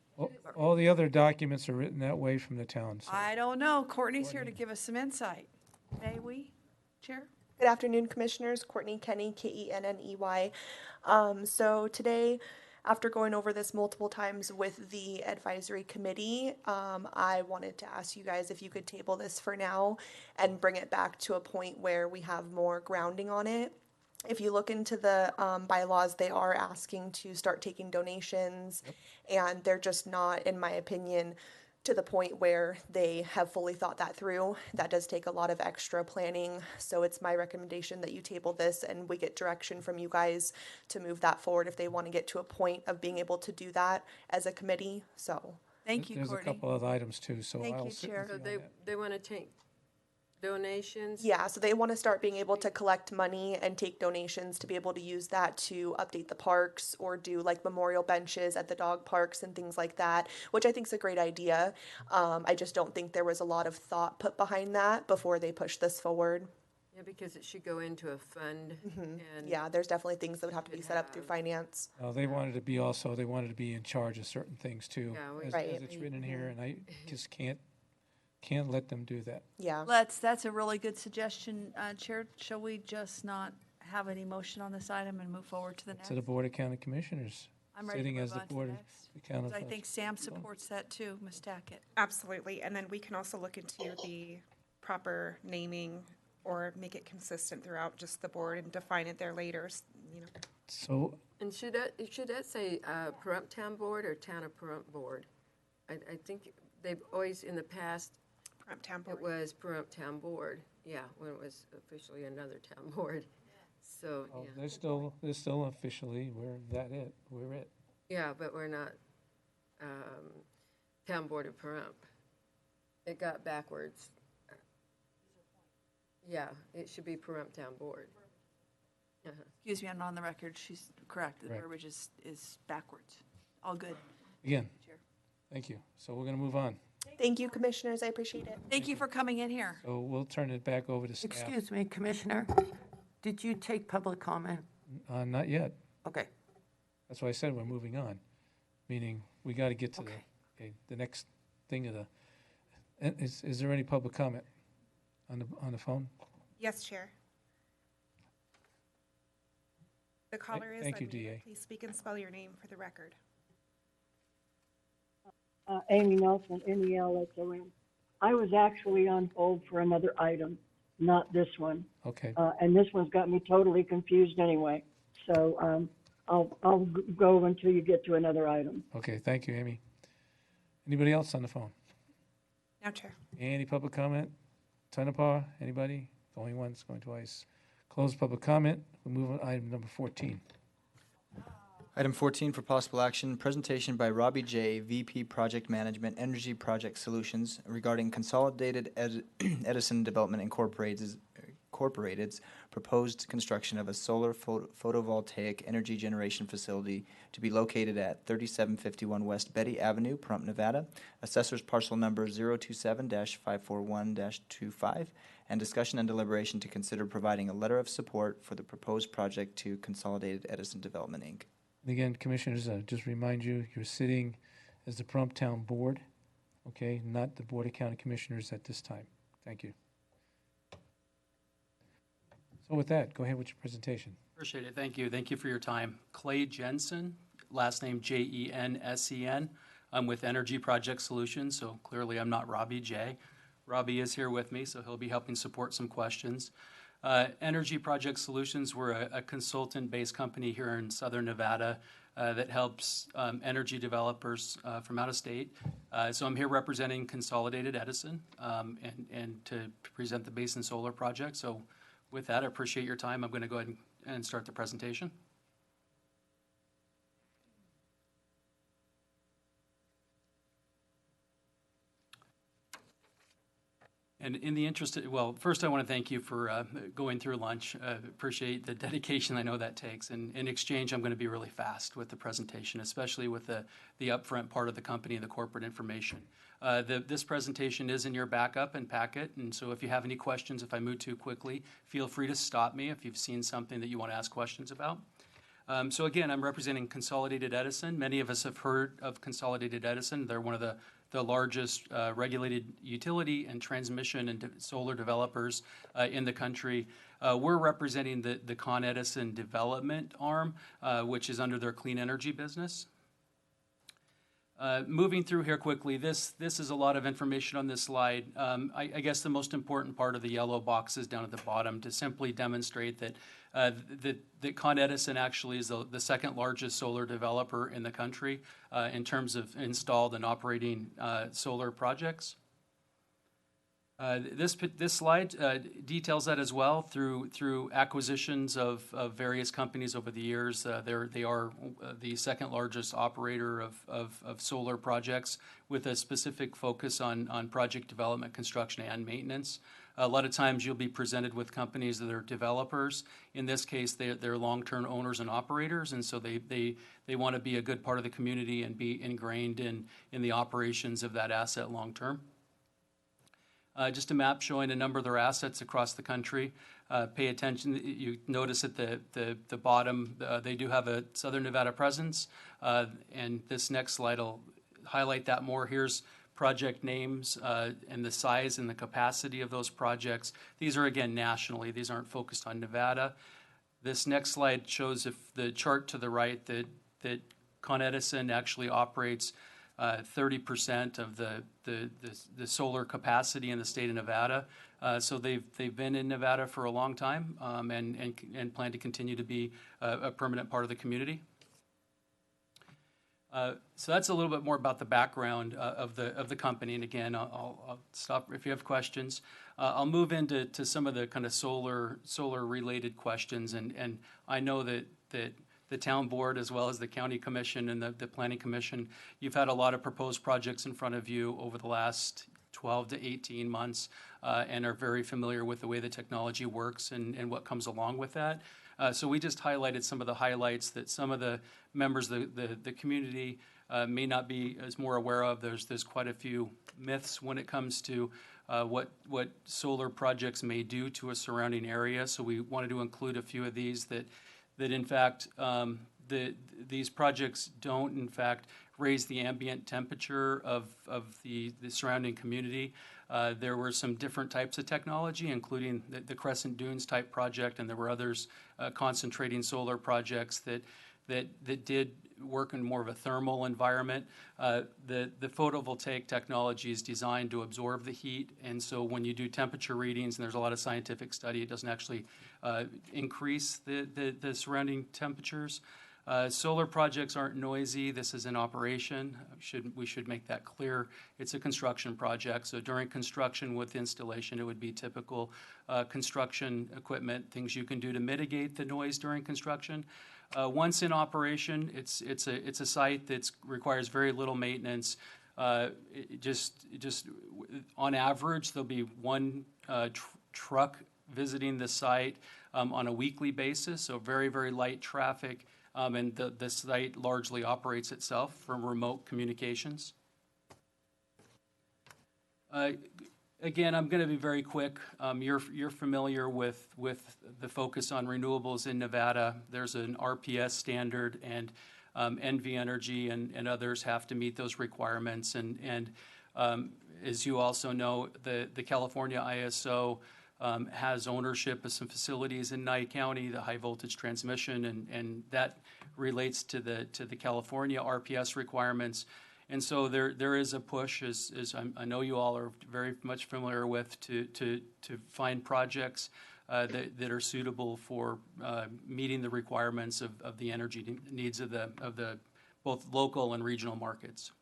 S1: all the other documents are written that way from the town. So.
S12: I don't know. Courtney's here to give us some insight. May we, Chair?
S21: Good afternoon, Commissioners. Courtney Kenney, Kenney. So today, after going over this multiple times with the advisory committee, I wanted to ask you guys if you could table this for now and bring it back to a point where we have more grounding on it. If you look into the bylaws, they are asking to start taking donations, and they're just not, in my opinion, to the point where they have fully thought that through. That does take a lot of extra planning, so it's my recommendation that you table this and we get direction from you guys to move that forward if they want to get to a point of being able to do that as a committee. So
S12: thank you,
S1: There's
S12: Courtney.
S1: a couple of items too, so
S12: Thank
S1: I'll
S12: you,
S1: sit
S12: Chair.
S1: with
S19: So
S1: you on
S19: they,
S1: that.
S19: they want to take donations?
S21: yeah, so they want to start being able to collect money and take donations to be able to use that to update the parks or do like memorial benches at the dog parks and things like that, which I think is a great idea. I just don't think there was a lot of thought put behind that before they pushed this forward.
S19: Yeah, because it should go into a fund and.
S21: Yeah, there's definitely things that would have to be set up through finance.
S1: They wanted to be in charge of certain things too,
S19: Yeah,
S1: as it's written in here, and I just can't let them do that.
S21: Yeah.
S12: That's a really good suggestion, Chair. Shall we just not have any motion on this item and move forward to the next?
S1: To the Board of County Commissioners,
S12: I'm ready to
S1: sitting
S12: move
S1: as the
S12: on to
S1: Board
S12: the
S1: of
S12: next.
S1: the County.
S12: I think Sam supports that too, Ms. Tackett.
S2: Absolutely, and then we can also look into the proper naming or make it consistent throughout just the board and define it there later, you know.
S1: So,
S19: And should that say Pahrump Town Board or Town of Pahrump Board? I think they've always, in the past,
S2: Pahrump Town Board.
S19: it was Pahrump Town Board, yeah, when it was officially another town board. So, yeah.
S1: they're still officially, we're it.
S19: Yeah, but we're not Town Board of Pahrump. It got backwards. Yeah, it should be Pahrump Town Board.
S12: Excuse me, I'm not on the record. She's correct. The
S1: Correct.
S12: verbiage is backwards. All good.
S1: Again, thank you. So we're gonna move on.
S21: Thank you, Commissioners. I appreciate it.
S12: Thank you for coming in here.
S1: So we'll turn it back over to staff.
S5: Excuse me, Commissioner, did you take public comment?
S1: Not yet.
S5: Okay.
S1: That's why I said we're moving on, meaning we got to get to the next thing of the. Is there any public comment on the phone?
S2: Yes, Chair. The caller is
S1: Thank you,
S2: unmuted.
S1: DA.
S2: Please speak and spell your name for the record.
S8: Amy Nelson, Nelson. I was actually on hold for another item, not this one.
S1: Okay.
S8: And this one's got me totally confused anyway. So I'll go until you get to another item.
S1: Okay, thank you, Amy. Anybody else on the phone?
S2: No, Chair.
S1: Any public comment? Tonopah, anybody? Going once, going twice. Close public comment. We'll move on to item number 14.
S17: Item 14 for possible action, presentation by Robbie J., VP Project Management, Energy Project Solutions regarding Consolidated Edison Development Incorporated's proposed construction of a solar photovoltaic energy generation facility to be located at 3751 West Betty Avenue, Pahrump, Nevada. Assessor's parcel number 027-541-25, and discussion and deliberation to consider providing a letter of support for the proposed project to Consolidated Edison Development, Inc.
S1: And again, Commissioners, just remind you, you're sitting as the Pahrump Town Board, okay, not the Board of County Commissioners at this time. Thank you. So with that, go ahead with your presentation.
S22: Appreciate it. Thank you. Thank you for your time. Clay Jensen, last name Jensen. I'm with Energy Project Solutions, so clearly I'm not Robbie J. Robbie is here with me, so he'll be helping support some questions. Energy Project Solutions, we're a consultant-based company here in Southern Nevada that helps energy developers from out of state. So I'm here representing Consolidated Edison and to present the Basin Solar Project. So with that, I appreciate your time. I'm going to go ahead and start the presentation. And in the interest of, well, first I want to thank you for going through lunch. Appreciate the dedication I know that takes. And in exchange, I'm going to be really fast with the presentation, especially with the upfront part of the company, the corporate information. This presentation is in your backup and packet, and so if you have any questions, if I move too quickly, feel free to stop me if you've seen something that you want to ask questions about. So again, I'm representing Consolidated Edison. Many of us have heard of Consolidated Edison. They're one of the largest regulated utility and transmission and solar developers in the country. We're representing the Con Edison development arm, which is under their clean energy business. Moving through here quickly, this is a lot of information on this slide. I guess the most important part of the yellow boxes down at the bottom to simply demonstrate that that Con Edison actually is the second largest solar developer in the country in terms of installed and operating solar projects. This slide details that as well through acquisitions of various companies over the years. They are the second largest operator of solar projects with a specific focus on project development, construction, and maintenance. A lot of times you'll be presented with companies that are developers. In this case, they're long-term owners and operators, and so they want to be a good part of the community and be ingrained in the operations of that asset long-term. Just a map showing a number of their assets across the country. Pay attention. You notice at the bottom, they do have a Southern Nevada presence, and this next slide will highlight that more. Here's project names and the size and the capacity of those projects. These are, again, nationally. These aren't focused on Nevada. This next slide shows if the chart to the right that Con Edison actually operates 30% of the solar capacity in the state of Nevada. So they've been in Nevada for a long time and plan to continue to be a permanent part of the community. So that's a little bit more about the background of the company. And again, I'll stop if you have questions. I'll move into some of the kind of solar related questions. And I know that the town board as well as the county commission and the planning commission, you've had a lot of proposed projects in front of you over the last 12 to 18 months and are very familiar with the way the technology works and what comes along with that. So we just highlighted some of the highlights that some of the members of the community may not be as more aware of. There's quite a few myths when it comes to what solar projects may do to a surrounding area. So we wanted to include a few of these that in fact these projects don't in fact raise the ambient temperature of the surrounding community. There were some different types of technology, including the Crescent Dunes type project, and there were others concentrating solar projects that did work in more of a thermal environment. The photovoltaic technology is designed to absorb the heat, and so when you do temperature readings, and there's a lot of scientific study, it doesn't actually increase the surrounding temperatures. Solar projects aren't noisy. This is an operation. We should make that clear. It's a construction project, so during construction with installation, it would be typical construction equipment, things you can do to mitigate the noise during construction. Once in operation, it's a site that requires very little maintenance. Just on average, there'll be one truck visiting the site on a weekly basis, so very, very light traffic. And the site largely operates itself from remote communications. Again, I'm going to be very quick. You're familiar with the focus on renewables in Nevada. There's an RPS standard, and NV Energy and others have to meet those requirements. And as you also know, the California ISO has ownership of some facilities in Nye County, the high voltage transmission, and that relates to the California RPS requirements. And so there is a push, as I know you all are very much familiar with, to find projects that are suitable for meeting the requirements of the energy needs of the both local and regional markets.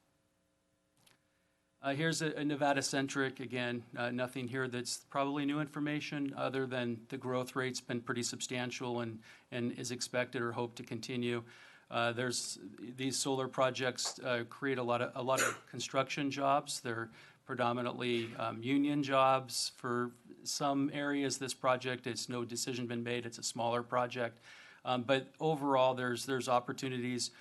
S22: Here's a Nevada-centric, again, nothing here that's probably new information other than the growth rate's been pretty substantial and is expected or hoped to continue. There's these solar projects create a lot of construction jobs. They're predominantly union jobs. For some areas, this project, it's no decision been made. It's a smaller project. But overall, there's opportunities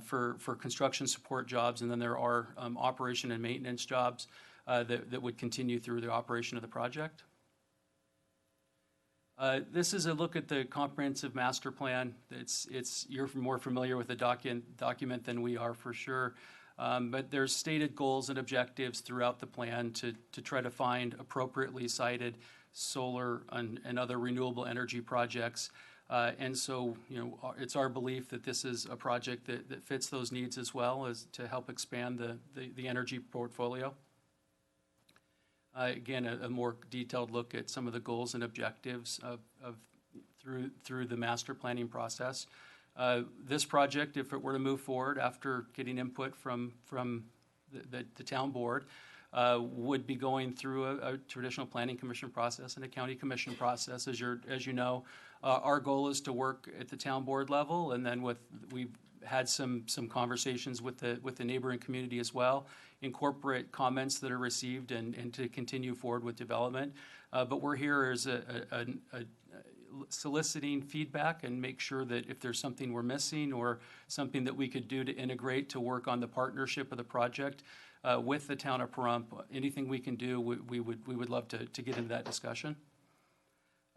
S22: for construction support jobs, and then there are operation and maintenance jobs that would continue through the operation of the project. This is a look at the comprehensive master plan. You're more familiar with the document than we are for sure. But there's stated goals and objectives throughout the plan to try to find appropriately cited solar and other renewable energy projects. And so, it's our belief that this is a project that fits those needs as well as to help expand the energy portfolio. Again, a more detailed look at some of the goals and objectives through the master planning process. This project, if it were to move forward after getting input from the town board, would be going through a traditional planning commission process and a county commission process. As you know, our goal is to work at the town board level, and then we've had some conversations with the neighboring community as well, incorporate comments that are received and to continue forward with development. But we're here as soliciting feedback and make sure that if there's something we're missing or something that we could do to integrate to work on the partnership of the project with the town of Pahrump, anything we can do, we would love to get into that discussion.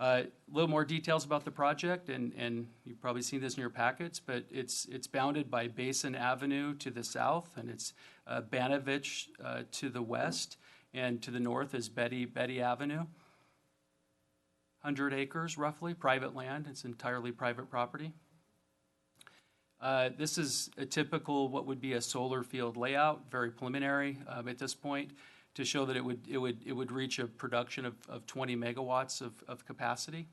S22: A little more details about the project, and you've probably seen this in your packets, but it's bounded by Basin Avenue to the south, and it's Banovich to the west, and to the north is Betty Avenue. 100 acres, roughly, private land. It's entirely private property. This is a typical what would be a solar field layout, very preliminary at this point, to show that it would reach a production of 20 megawatts of capacity.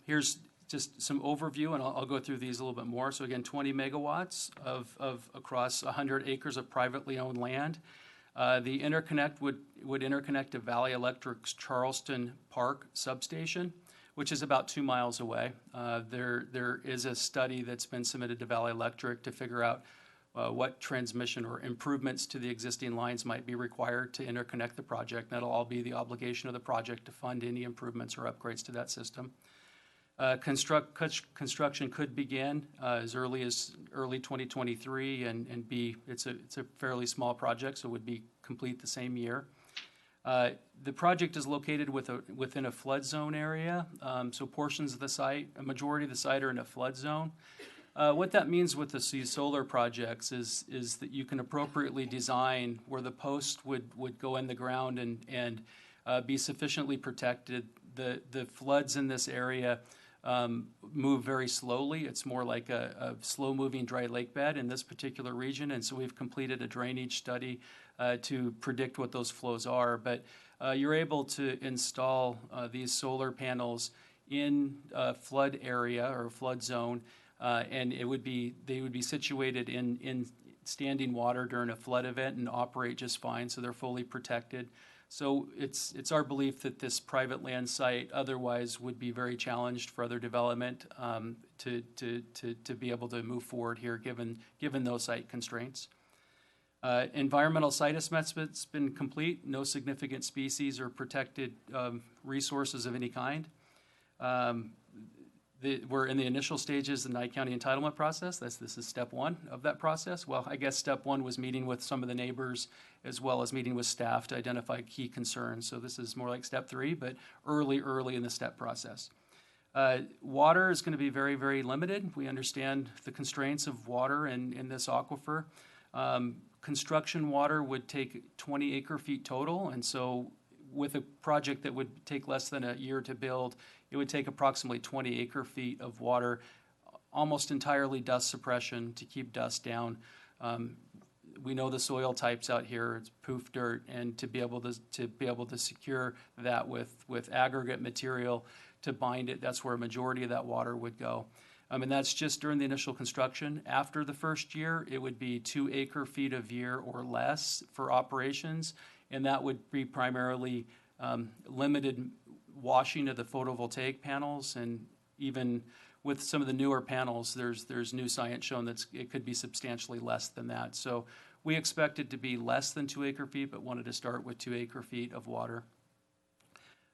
S22: Here's just some overview, and I'll go through these a little bit more. So again, 20 megawatts of across 100 acres of privately owned land. The interconnect would interconnect to Valley Electric's Charleston Park substation, which is about 2 miles away. There is a study that's been submitted to Valley Electric to figure out what transmission or improvements to the existing lines might be required to interconnect the project. That'll all be the obligation of the project to fund any improvements or upgrades to that system. Construction could begin as early as early 2023 and it's a fairly small project, so it would be complete the same year. The project is located within a flood zone area, so portions of the site, a majority of the site are in a flood zone. What that means with these solar projects is that you can appropriately design where the post would go in the ground and be sufficiently protected. The floods in this area move very slowly. It's more like a slow-moving dry lake bed in this particular region, and so we've completed a drainage study to predict what those flows are. But you're able to install these solar panels in a flood area or flood zone, and they would be situated in standing water during a flood event and operate just fine, so they're fully protected. So it's our belief that this private land site otherwise would be very challenged for other development to be able to move forward here given those site constraints. Environmental site assessment's been complete. No significant species or protected resources of any kind. We're in the initial stages of the Nye County entitlement process. This is step one of that process. Well, I guess step one was meeting with some of the neighbors as well as meeting with staff to identify key concerns. So this is more like step three, but early in the step process. Water is going to be very, very limited. We understand the constraints of water in this aquifer. Construction water would take 20 acre-feet total, and so with a project that would take less than a year to build, it would take approximately 20 acre-feet of water, almost entirely dust suppression to keep dust down. we know the soil types out here, it's poof dirt, and to be able to secure that with aggregate material to bind it, that's where a majority of that water would go. And that's just during the initial construction. After the first year, it would be 2 acre-feet of year or less for operations, and that would be primarily limited washing of the photovoltaic panels, and even with some of the newer panels, there's new science shown that it could be substantially less than that. So we expect it to be less than 2 acre-feet, but wanted to start with 2 acre-feet of water.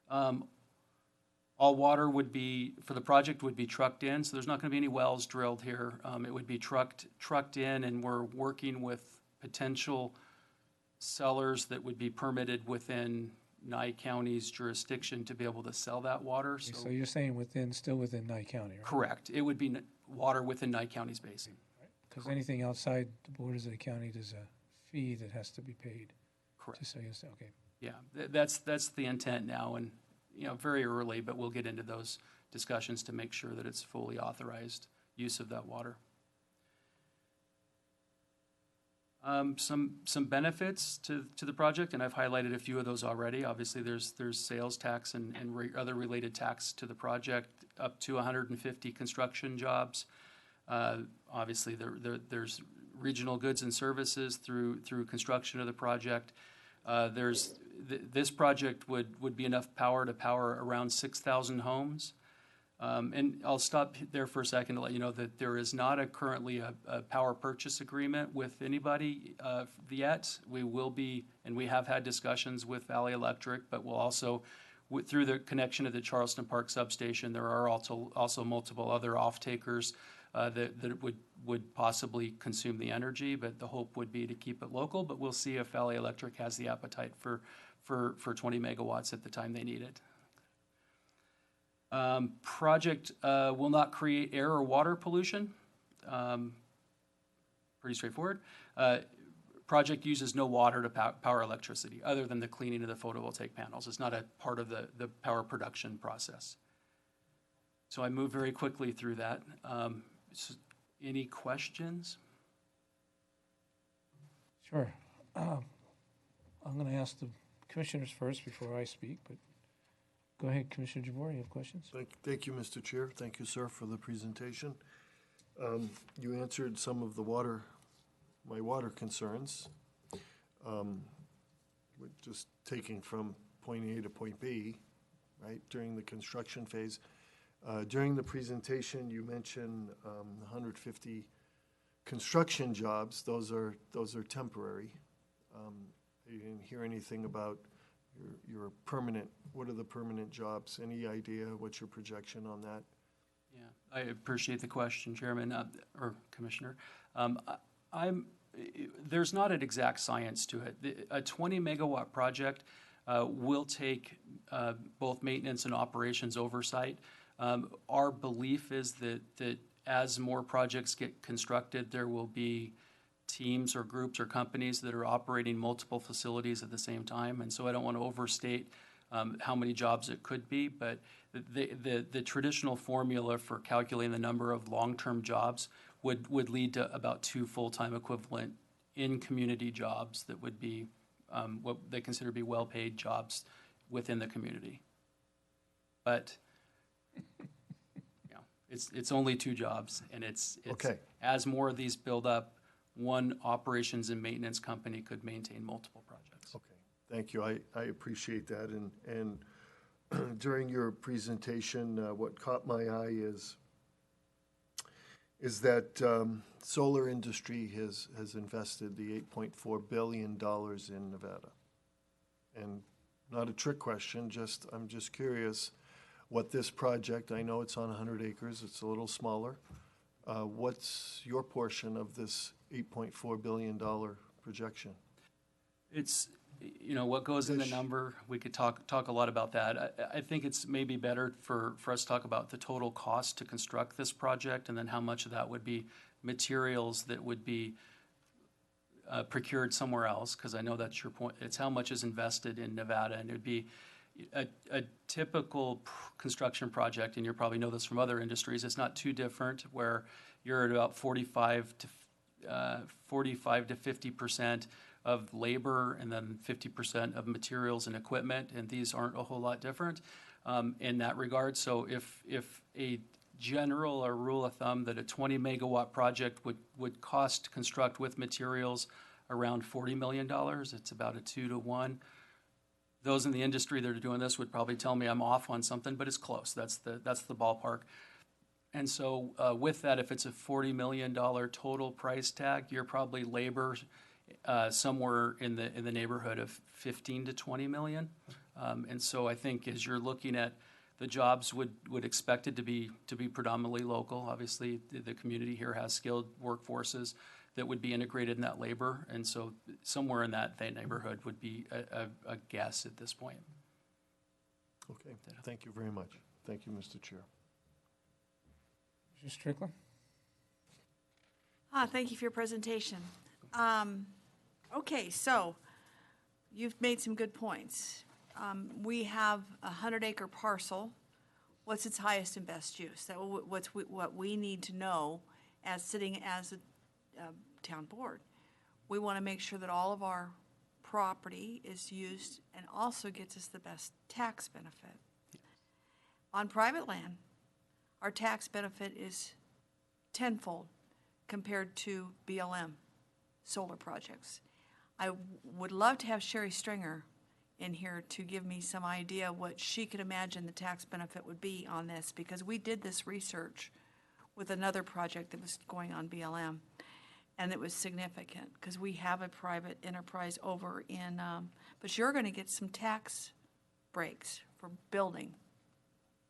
S22: All water would be, for the project, would be trucked in, so there's not going to be any wells drilled here. It would be trucked in, and we're working with potential sellers that would be permitted within Nye County's jurisdiction to be able to sell that water.
S1: So you're saying still within Nye County, right?
S22: Correct. It would be water within Nye County's basin.
S1: Because anything outside the borders of the county, there's a fee that has to be paid.
S22: Correct.
S1: Just so you say, okay.
S22: Yeah, that's the intent now, and very early, but we'll get into those discussions to make sure that it's fully authorized use of that water. Some benefits to the project, and I've highlighted a few of those already. Obviously, there's sales tax and other related tax to the project, up to 150 construction jobs. Obviously, there's regional goods and services through construction of the project. This project would be enough power to power around 6,000 homes. And I'll stop there for a second to let you know that there is not currently a power purchase agreement with anybody yet. We will be, and we have had discussions with Valley Electric, but we'll also, through the connection to the Charleston Park substation, there are also multiple other off-takers that would possibly consume the energy, but the hope would be to keep it local. But we'll see if Valley Electric has the appetite for 20 megawatts at the time they need it. Project will not create air or water pollution. Pretty straightforward. Project uses no water to power electricity other than the cleaning of the photovoltaic panels. It's not a part of the power production process. So I moved very quickly through that. Any questions?
S1: Sure. I'm going to ask the commissioners first before I speak, but go ahead, Commissioner Jabor, you have questions?
S4: Thank you, Mr. Chair. Thank you, sir, for the presentation. You answered some of my water concerns. Just taking from point A to point B, right, during the construction phase. During the presentation, you mentioned 150 construction jobs. Those are temporary. You didn't hear anything about your permanent. What are the permanent jobs? Any idea what's your projection on that?
S22: Yeah, I appreciate the question, Chairman or Commissioner. There's not an exact science to it. A 20 megawatt project will take both maintenance and operations oversight. Our belief is that as more projects get constructed, there will be teams or groups or companies that are operating multiple facilities at the same time. And so I don't want to overstate how many jobs it could be, but the traditional formula for calculating the number of long-term jobs would lead to about 2 full-time equivalent in-community jobs that would be what they consider to be well-paid jobs within the community. But it's only 2 jobs, and it's
S4: okay.
S22: As more of these build up, one operations and maintenance company could maintain multiple projects.
S4: Okay, thank you. I appreciate that. And during your presentation, what caught my eye is that solar industry has invested the $8.4 billion in Nevada. And not a trick question, I'm just curious what this project, I know it's on 100 acres, it's a little smaller. What's your portion of this $8.4 billion projection?
S22: It's, what goes in the number, we could talk a lot about that. I think it's maybe better for us to talk about the total cost to construct this project, and then how much of that would be materials that would be procured somewhere else, because I know that's your point. It's how much is invested in Nevada, and it would be a typical construction project, and you probably know this from other industries, it's not too different, where you're at about 45 45 to 50% of labor and then 50% of materials and equipment, and these aren't a whole lot different in that regard. So if a general or rule of thumb that a 20 megawatt project would cost to construct with materials around $40 million, it's about a 2 to 1. Those in the industry that are doing this would probably tell me I'm off on something, but it's close. That's the ballpark. And so with that, if it's a $40 million total price tag, you're probably labor somewhere in the neighborhood of 15 to 20 million. And so I think as you're looking at the jobs would expect it to be predominantly local. Obviously, the community here has skilled workforces that would be integrated in that labor. And so somewhere in that neighborhood would be a guess at this point.
S4: Okay, thank you very much. Thank you, Mr. Chair.
S1: Mr. Strickland?
S12: Thank you for your presentation. Okay, so you've made some good points. We have a 100-acre parcel. What's its highest and best use? What we need to know as sitting as a town board. We want to make sure that all of our property is used and also gets us the best tax benefit. On private land, our tax benefit is tenfold compared to BLM solar projects. I would love to have Sherry Stringer in here to give me some idea what she could imagine the tax benefit would be on this, because we did this research with another project that was going on BLM, and it was significant because we have a private enterprise over in, but you're going to get some tax breaks for building,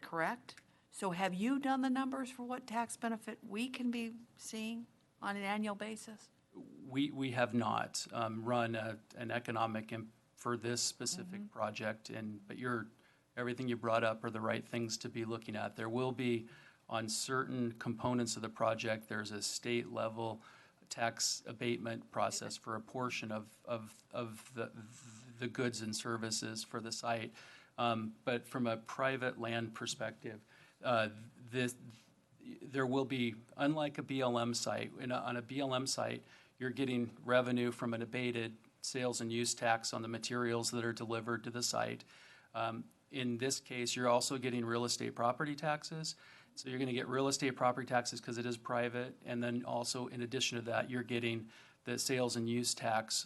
S12: correct? So have you done the numbers for what tax benefit we can be seeing on an annual basis?
S22: We have not run an economic for this specific project, but everything you brought up are the right things to be looking at. There will be, on certain components of the project, there's a state level tax abatement process for a portion of the goods and services for the site. But from a private land perspective, there will be, unlike a BLM site, on a BLM site, you're getting revenue from an abated sales and use tax on the materials that are delivered to the site. In this case, you're also getting real estate property taxes. So you're going to get real estate property taxes because it is private, and then also in addition to that, you're getting the sales and use tax,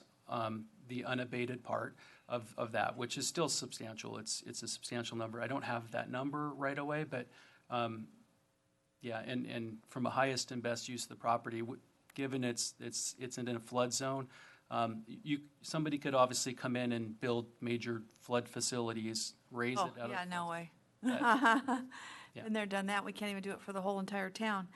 S22: the unabated part of that, which is still substantial. It's a substantial number. I don't have that number right away, but yeah, and from a highest and best use of the property, given it's in a flood zone, somebody could obviously come in and build major flood facilities, raise it out of.
S12: No way.
S22: Yeah.
S12: Been there, done that. We can't even do it for the whole entire town.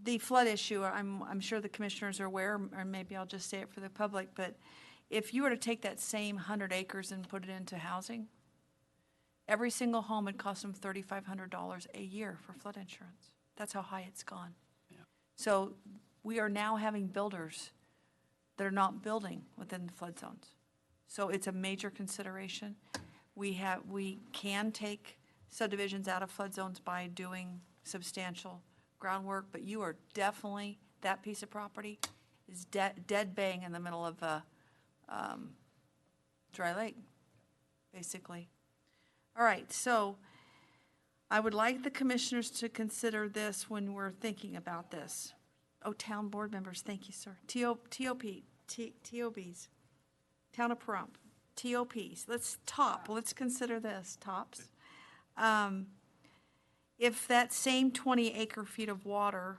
S12: The flood issue, I'm sure the commissioners are aware, or maybe I'll just say it for the public, but if you were to take that same 100 acres and put it into housing, every single home would cost them $3,500 a year for flood insurance. That's how high it's gone.
S22: Yeah.
S12: So we are now having builders that are not building within the flood zones. So it's a major consideration. We can take subdivisions out of flood zones by doing substantial groundwork, but you are definitely, that piece of property is dead bang in the middle of a dry lake, basically. All right, so I would like the commissioners to consider this when we're thinking about this. Oh, town board members, thank you, sir. TOBs, Town of Pahrump, TOPs. Let's consider this, tops. If that same 20 acre feet of water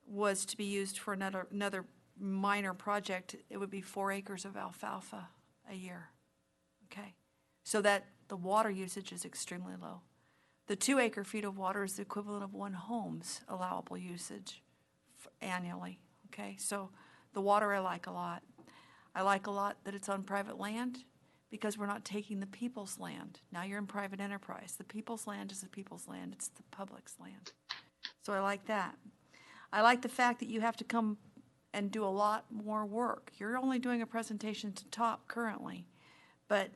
S12: was to be used for another minor project, it would be 4 acres of alfalfa a year. Okay, so that the water usage is extremely low. The 2 acre feet of water is the equivalent of one home's allowable usage annually. Okay, so the water I like a lot. I like a lot that it's on private land, because we're not taking the people's land. Now you're in private enterprise. The people's land is the people's land. It's the public's land. So I like that. I like the fact that you have to come and do a lot more work. You're only doing a presentation to top currently, but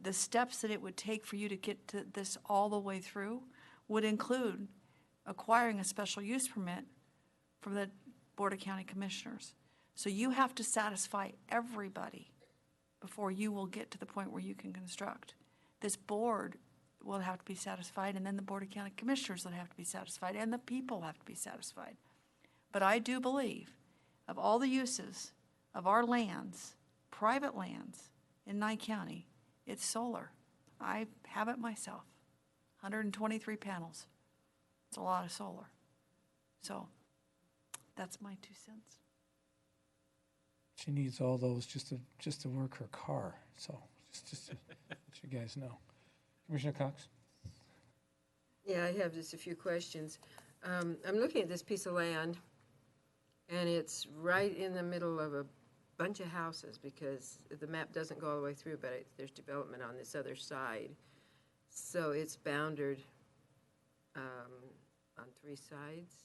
S12: the steps that it would take for you to get to this all the way through would include acquiring a special use permit from the Board of County Commissioners. So you have to satisfy everybody before you will get to the point where you can construct. This board will have to be satisfied, and then the Board of County Commissioners will have to be satisfied, and the people have to be satisfied. But I do believe of all the uses of our lands, private lands in Nye County, it's solar. I have it myself. 123 panels. It's a lot of solar. So that's my 2 cents.
S1: She needs all those just to work her car. So just to let you guys know. Commissioner Cox?
S19: Yeah, I have just a few questions. I'm looking at this piece of land, and it's right in the middle of a bunch of houses because the map doesn't go all the way through, but there's development on this other side. So it's bounded on 3 sides,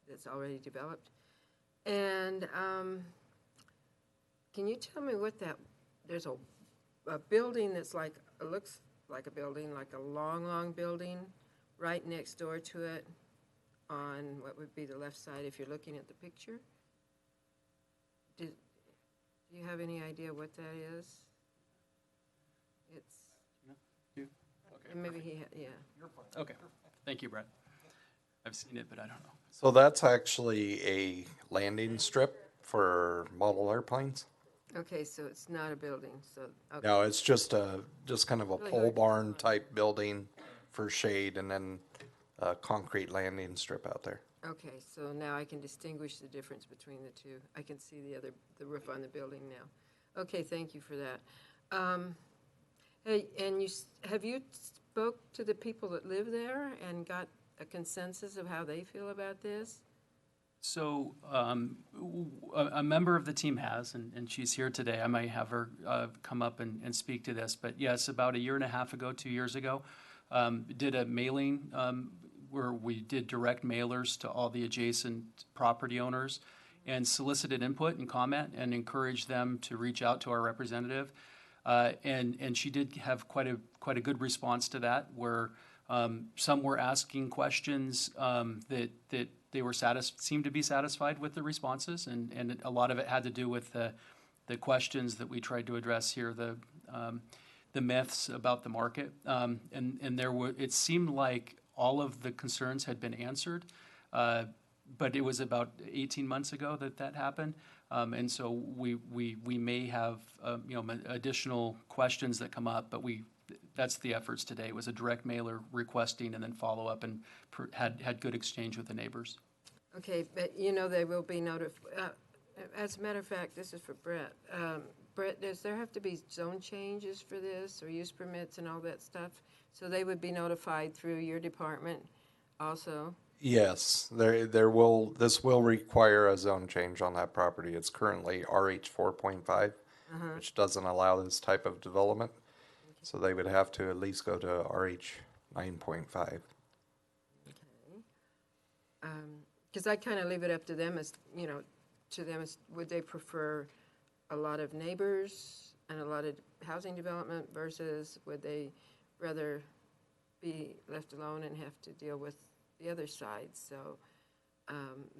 S19: it's already developed. And can you tell me what there's a building that's like, it looks like a building, like a long building right next door to it on what would be the left side if you're looking at the picture? Do you have any idea what that is? It's...
S22: Okay.
S19: Maybe he, yeah.
S22: Okay, thank you, Brett. I've seen it, but I don't know.
S9: So that's actually a landing strip for model airplanes?
S19: Okay, so it's not a building, so. Okay.
S9: No, it's just kind of a
S19: Really
S9: pole
S19: hard to
S9: barn type building for shade and then a concrete landing strip out there.
S19: Okay, so now I can distinguish the difference between the two. I can see the roof on the building now. Okay, thank you for that. Hey, and have you spoke to the people that live there and got a consensus of how they feel about this?
S22: So a member of the team has, and she's here today. I might have her come up and speak to this. But yes, about a year and a half ago, 2 years ago, did a mailing where we did direct mailers to all the adjacent property owners and solicited input and comment and encouraged them to reach out to our representative. And she did have quite a good response to that, where some were asking questions that they were seemed to be satisfied with the responses, and a lot of it had to do with the questions that we tried to address here, the myths about the market, and it seemed like all of the concerns had been answered, but it was about 18 months ago that happened. And so we may have additional questions that come up, but that's the efforts today. It was a direct mailer requesting and then follow up, and had good exchange with the neighbors.
S19: Okay, but they will be notified. As a matter of fact, this is for Brett. Brett, does there have to be zone changes for this, or use permits and all that stuff? So they would be notified through your department also?
S9: Yes, this will require a zone change on that property. It's currently RH 4.5, which doesn't allow this type of development. Okay. So they would have to at least go to RH 9.5.
S19: Okay. Because I kind of leave it up to them would they prefer a lot of neighbors and a lot of housing development versus would they rather be left alone and have to deal with the other side? So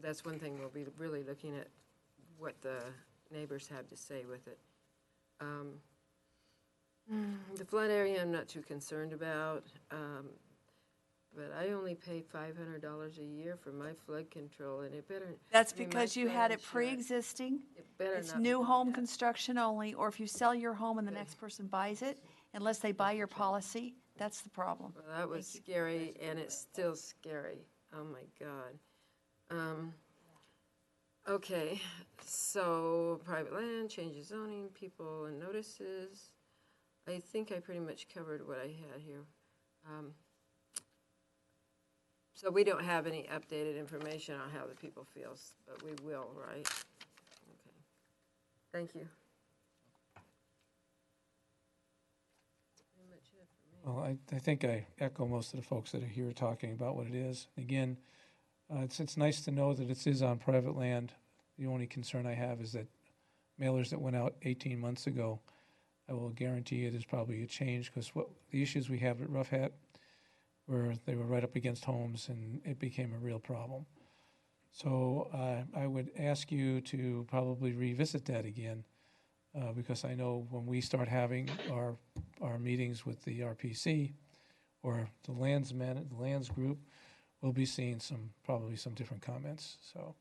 S19: that's one thing we'll be really looking at, what the neighbors have to say with it. The flood area I'm not too concerned about, but I only pay $500 a year for my flood control, and it better.
S12: That's because you had it pre-existing. It's new home construction only, or if you sell your home and the next person buys it, unless they buy your policy, that's the problem.
S19: Well, that was scary, and it's still scary. Oh, my God. Okay, so private land, change of zoning, people and notices. I think I pretty much covered what I had here. So we don't have any updated information on how the people feel, but we will, right? Okay. Thank you.
S1: Well, I think I echo most of the folks that are here talking about what it is. Again, it's nice to know that it is on private land. The only concern I have is that mailers that went out 18 months ago, I will guarantee you there's probably a change, because what the issues we have at Rough Hat, where they were right up against homes and it became a real problem. So I would ask you to probably revisit that again, because I know when we start having our meetings with the RPC or the lands group, we'll be seeing probably some different comments. So,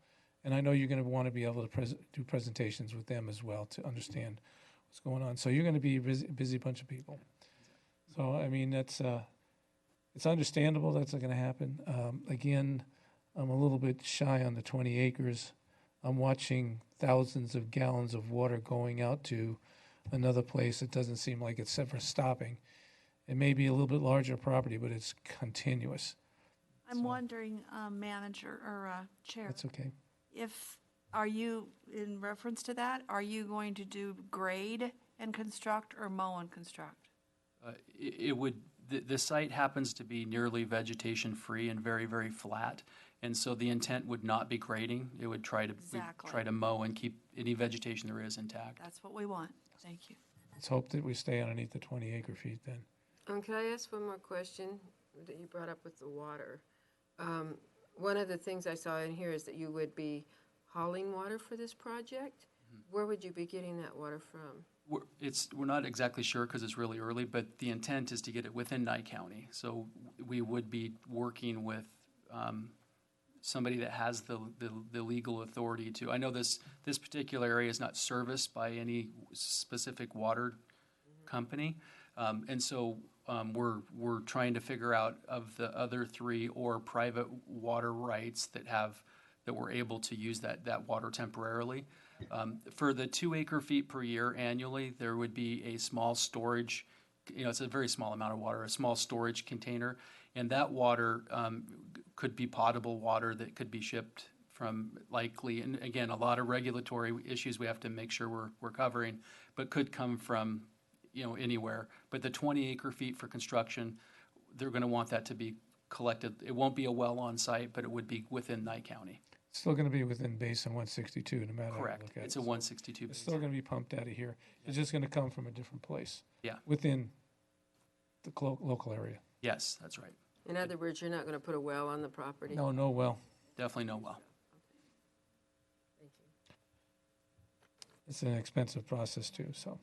S1: and I know you're going to want to be able to do presentations with them as well to understand what's going on. So you're going to be a busy bunch of people. So I mean, it's understandable that's going to happen. Again, I'm a little bit shy on the 20 acres. I'm watching thousands of gallons of water going out to another place. It doesn't seem like it's ever stopping. It may be a little bit larger property, but it's continuous.
S12: I'm wondering, Manager or Chair.
S1: That's okay.
S12: Are you, in reference to that, are you going to do grade and construct or mow and construct?
S22: The site happens to be nearly vegetation-free and very, very flat. And so the intent would not be grading. It would try to mow and keep any vegetation there is intact.
S12: That's what we want. Thank you.
S1: Let's hope that we stay underneath the 20 acre feet then.
S19: Can I ask one more question that you brought up with the water? One of the things I saw in here is that you would be hauling water for this project. Where would you be getting that water from?
S22: We're not exactly sure because it's really early, but the intent is to get it within Nye County. So we would be working with somebody that has the legal authority to. I know this particular area is not serviced by any specific water company, and so we're trying to figure out of the other three or private water rights that we're able to use that water temporarily. For the 2 acre feet per year annually, there would be a small storage, it's a very small amount of water, a small storage container, and that water could be potable water that could be shipped from likely, and again, a lot of regulatory issues we have to make sure we're covering, but could come from, anywhere. But the 20 acre feet for construction, they're going to want that to be collected. It won't be a well on site, but it would be within Nye County.
S1: It's still going to be within basin 162, no matter how you
S22: Correct.
S1: look at it.
S22: It's a 162
S1: It's
S22: basin.
S1: still going to be pumped out of here. It's just going to come from a different place.
S22: Yeah.
S1: Within the local area.
S22: Yes, that's right.
S19: In other words, you're not going to put a well on the property?
S1: No well.
S22: Definitely no well.
S19: Thank you.
S1: It's an expensive process too, so.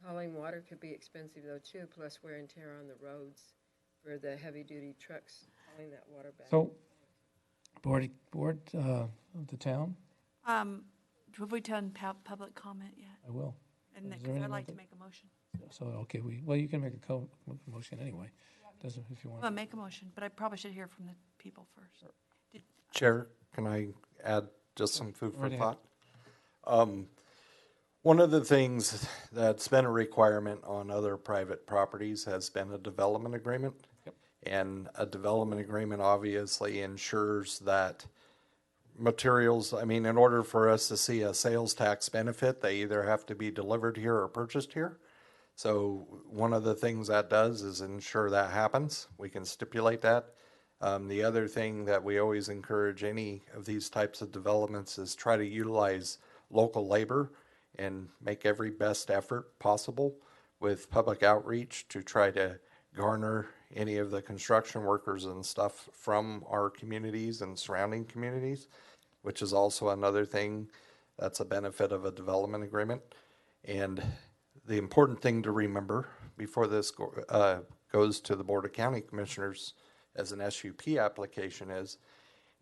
S19: Hauling water could be expensive though too, plus wear and tear on the roads for the heavy-duty trucks hauling that water back.
S1: So, board of the town?
S12: Have we done public comment yet?
S1: I will.
S12: And
S1: Is there
S12: because I'd
S1: anyone
S12: like to
S1: that-
S12: make a motion.
S1: So, okay, you can make a motion anyway. Doesn't, if you want.
S12: Well, make a motion, but I probably should hear from the people first.
S9: Chair, can I add just some food for
S1: Right ahead.
S9: thought? One of the things that's been a requirement on other private properties has been a development agreement.
S1: Yep.
S9: And a development agreement obviously ensures that materials, in order for us to see a sales tax benefit, they either have to be delivered here or purchased here. So one of the things that does is ensure that happens. We can stipulate that. The other thing that we always encourage any of these types of developments is try to utilize local labor and make every best effort possible with public outreach to try to garner any of the construction workers and stuff from our communities and surrounding communities, which is also another thing that's a benefit of a development agreement. And the important thing to remember before this goes to the Board of County Commissioners as an SUP application is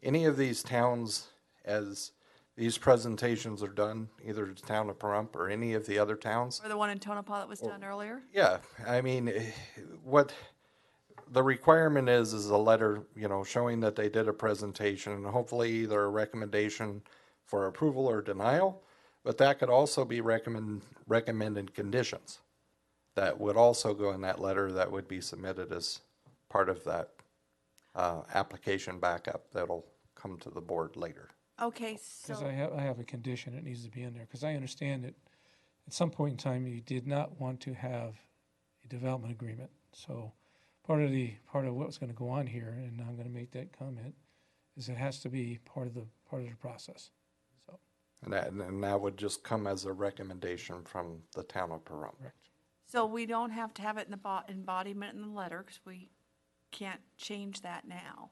S9: any of these towns, as these presentations are done, either the town of Pahrump or any of the other towns.
S12: Or the one in Tonopah that was done earlier?
S9: Yeah, what the requirement is a letter, showing that they did a presentation and hopefully either a recommendation for approval or denial, but that could also be recommended conditions that would also go in that letter that would be submitted as part of that application backup that'll come to the board later.
S12: Okay,
S1: Because
S12: so,
S1: I have a condition that needs to be in there, because I understand that at some point in time, you did not want to have a development agreement. So part of what's going to go on here, and I'm going to make that comment, is it has to be part of the process. So.
S9: And that would just come as a recommendation from the town of Pahrump.
S1: Correct.
S12: so we don't have to have it in the embodiment in the letter, because we can't change that now.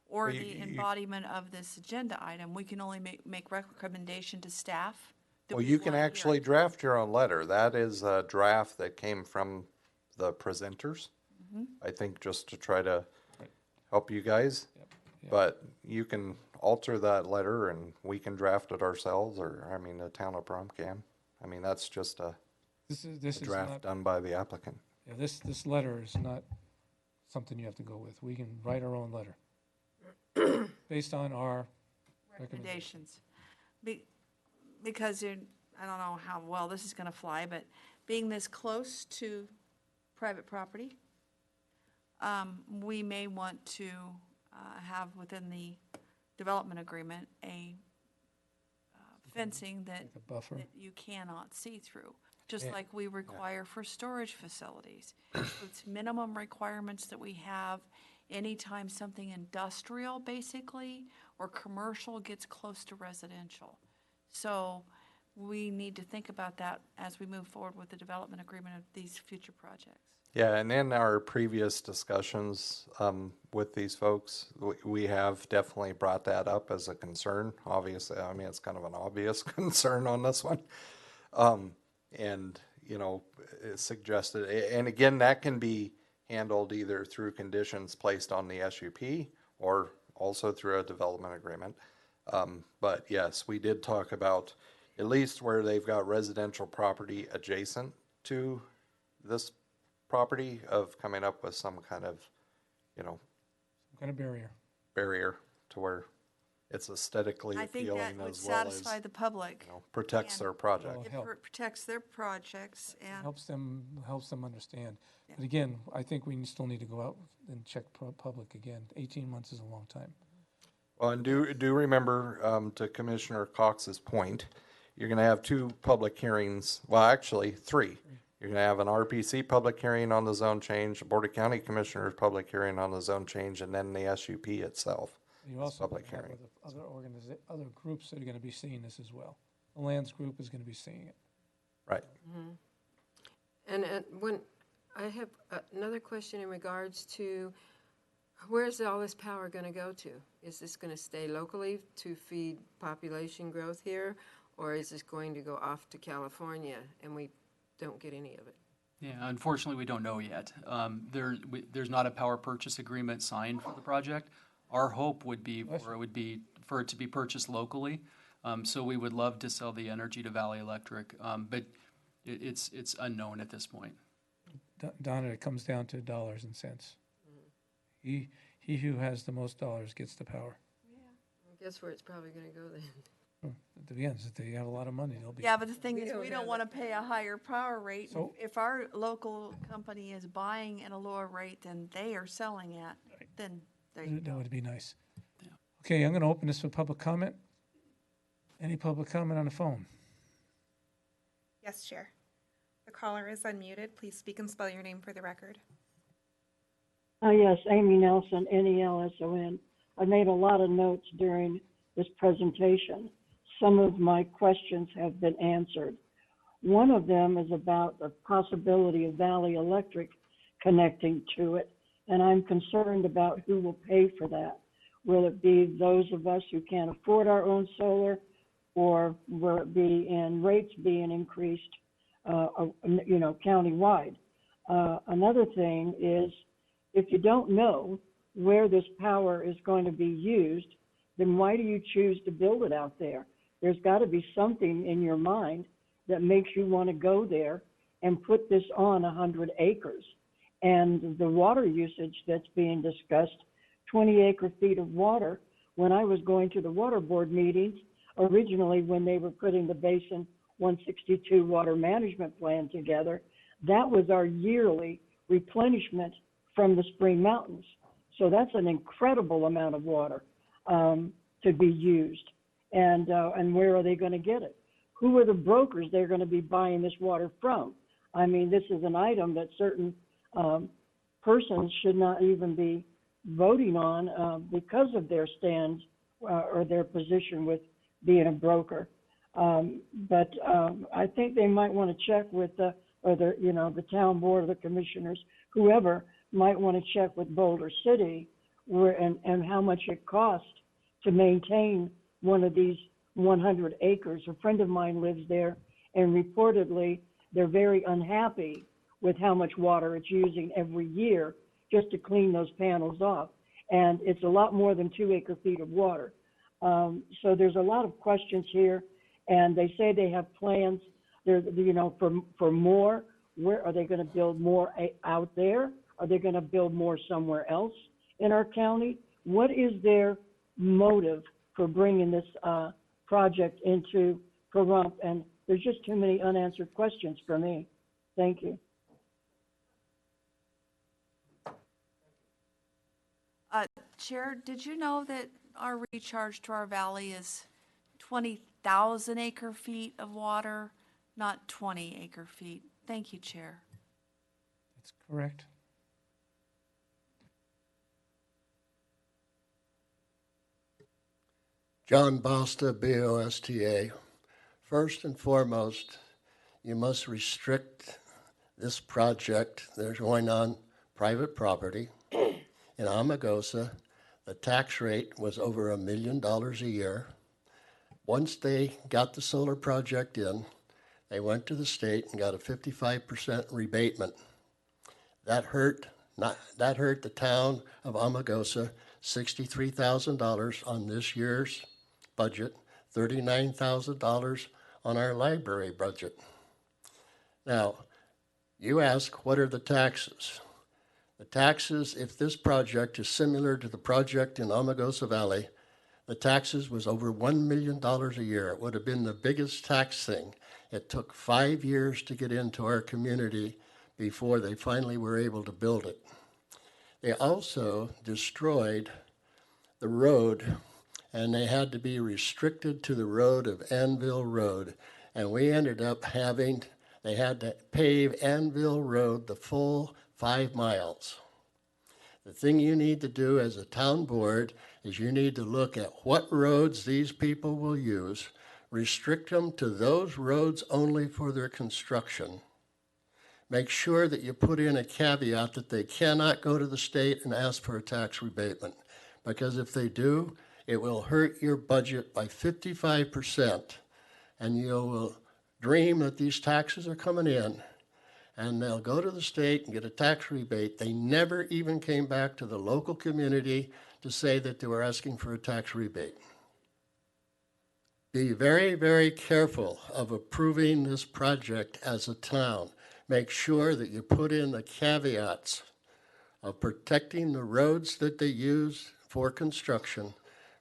S12: or
S9: Well,
S12: the embodiment of this agenda item. We can only make recommendation to staff. that
S9: Well,
S12: we
S9: you can
S12: want here.
S9: actually draft your own letter. That is a draft that came from the presenters.
S12: Mhm.
S9: I think just to try to help you guys. But you can alter that letter and we can draft it ourselves, or, I mean, the town of Brum can. I mean, that's just a
S1: This is
S9: draft
S1: not,
S9: done by the applicant.
S1: yeah, this letter is not something you have to go with. We can write our own letter based on our
S12: Recommendations. Because I don't know how well this is going to fly, but being this close to private property, we may want to have within the development agreement a fencing that,
S1: a buffer.
S12: that you cannot see through, just
S1: Yeah.
S12: like we require for storage facilities. It's minimum requirements that we have anytime something industrial, basically, or commercial gets close to residential. So we need to think about that as we move forward with the development agreement of these future projects.
S9: Yeah, and in our previous discussions with these folks, we have definitely brought that up as a concern. Obviously, I mean, it's kind of an obvious concern on this one. And, you know, it suggested, and again, that can be handled either through conditions placed on the SUP or also through a development agreement. But yes, we did talk about at least where they've got residential property adjacent to this property, of coming up with some kind of, you know,
S1: Some kind of
S9: barrier to where it's aesthetically
S12: I think
S9: appealing
S12: that would
S9: as well as,
S12: satisfy the public.
S9: you know, protects
S12: and
S9: their project.
S1: Well,
S12: It
S1: help.
S12: protects their projects and.
S1: helps them understand. But again, I think we still need to go out and check public again. 18 months is a long time.
S9: Well, and do remember, to Commissioner Cox's point, you're gonna have 2 public hearings, well, actually 3. You're gonna have an RPC public hearing on the zone change, a Board of County Commissioners public hearing on the zone change, and then the SUP itself.
S1: You also
S9: Public
S1: have
S9: hearing.
S1: other groups that are going to be seeing this as well. The Lands Group is going to be seeing it.
S9: Right.
S19: And when, I have another question in regards to, where's all this power going to go to? Is this going to stay locally to feed population growth here? Or is this going to go off to California and we don't get any of it?
S22: Yeah, unfortunately, we don't know yet. There's not a power purchase agreement signed for the project. Our hope would be for it to be purchased locally. So we would love to sell the energy to Valley Electric, but it's unknown at this point.
S1: Donna, it comes down to dollars and cents. He who has the most dollars gets the power.
S19: I guess where it's probably going to go then.
S1: It depends. If they have a lot of money, they'll be.
S12: Yeah, but the thing
S19: We
S12: is,
S19: don't
S12: we don't
S19: have
S12: want to pay a higher power rate.
S1: So-
S12: If our local company is buying at a lower rate than they are selling at, then there you
S1: That
S12: go.
S1: would be nice. Okay, I'm going to open this for public comment. Any public comment on the phone?
S2: Yes, Chair. The caller is unmuted. Please speak and spell your name for the record.
S8: Yes, Amy Nelson, Nelson. I made a lot of notes during this presentation. Some of my questions have been answered. One of them is about the possibility of Valley Electric connecting to it, and I'm concerned about who will pay for that. Will it be those of us who can't afford our own solar, or will it be in rates being increased, countywide? Another thing is, if you don't know where this power is going to be used, then why do you choose to build it out there? There's got to be something in your mind that makes you want to go there and put this on 100 acres. And the water usage that's being discussed, 20 acre feet of water, when I was going to the water board meetings, originally when they were putting the Basin 162 water management plan together, that was our yearly replenishment from the Spring Mountains. So that's an incredible amount of water to be used. And where are they going to get it? Who are the brokers they're going to be buying this water from? I mean, this is an item that certain persons should not even be voting on because of their stands or their position with being a broker. But I think they might want to check with the town board of the commissioners, whoever might want to check with Boulder City and how much it costs to maintain one of these 100 acres. A friend of mine lives there, and reportedly they're very unhappy with how much water it's using every year just to clean those panels off. And it's a lot more than 2 acre-feet of water. So there's a lot of questions here, and they say they have plans, for more. Where are they going to build more out there? Are they going to build more somewhere else in our county? What is their motive for bringing this project into Pahrump? And there's just too many unanswered questions for me. Thank you.
S12: Chair, did you know that our recharge to our valley is 20,000 acre-feet of water, not 20 acre-feet? Thank you, Chair.
S1: That's correct.
S11: John Bosta, B-O-S-T-A. First and foremost, you must restrict this project that is going on private property. In Amargosa, the tax rate was over $1 million a year. Once they got the solar project in, they went to the state and got a 55% rebatement. That hurt the town of Amargosa $63,000 on this year's budget, $39,000 on our library budget. Now, you ask, what are the taxes? The taxes, if this project is similar to the project in Amargosa Valley, the taxes was over $1 million a year. It would have been the biggest tax thing. It took 5 years to get into our community before they finally were able to build it. They also destroyed the road, and they had to be restricted to the road of Anvil Road. And we ended up they had to pave Anvil Road the full 5 miles. The thing you need to do as a town board is you need to look at what roads these people will use, restrict them to those roads only for their construction. Make sure that you put in a caveat that they cannot go to the state and ask for a tax rebatement, because if they do, it will hurt your budget by 55%, and you will dream that these taxes are coming in, and they'll go to the state and get a tax rebate. They never even came back to the local community to say that they were asking for a tax rebate. Be very, very careful of approving this project as a town. Make sure that you put in the caveats of protecting the roads that they use for construction,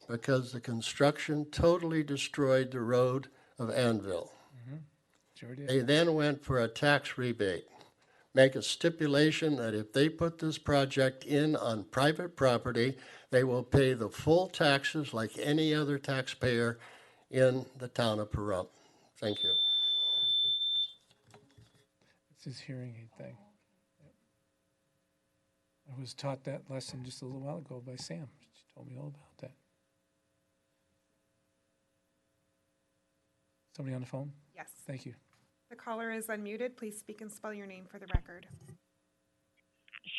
S11: because the construction totally destroyed the road of Anvil.
S1: Sure did.
S11: They then went for a tax rebate. Make a stipulation that if they put this project in on private property, they will pay the full taxes like any other taxpayer in the town of Pahrump. Thank you.
S1: It's his hearing aid thing. I was taught that lesson just a little while ago by Sam. She told me all about that. Somebody on the phone?
S2: Yes.
S1: Thank you.
S2: The caller is unmuted. Please speak and spell your name for the record.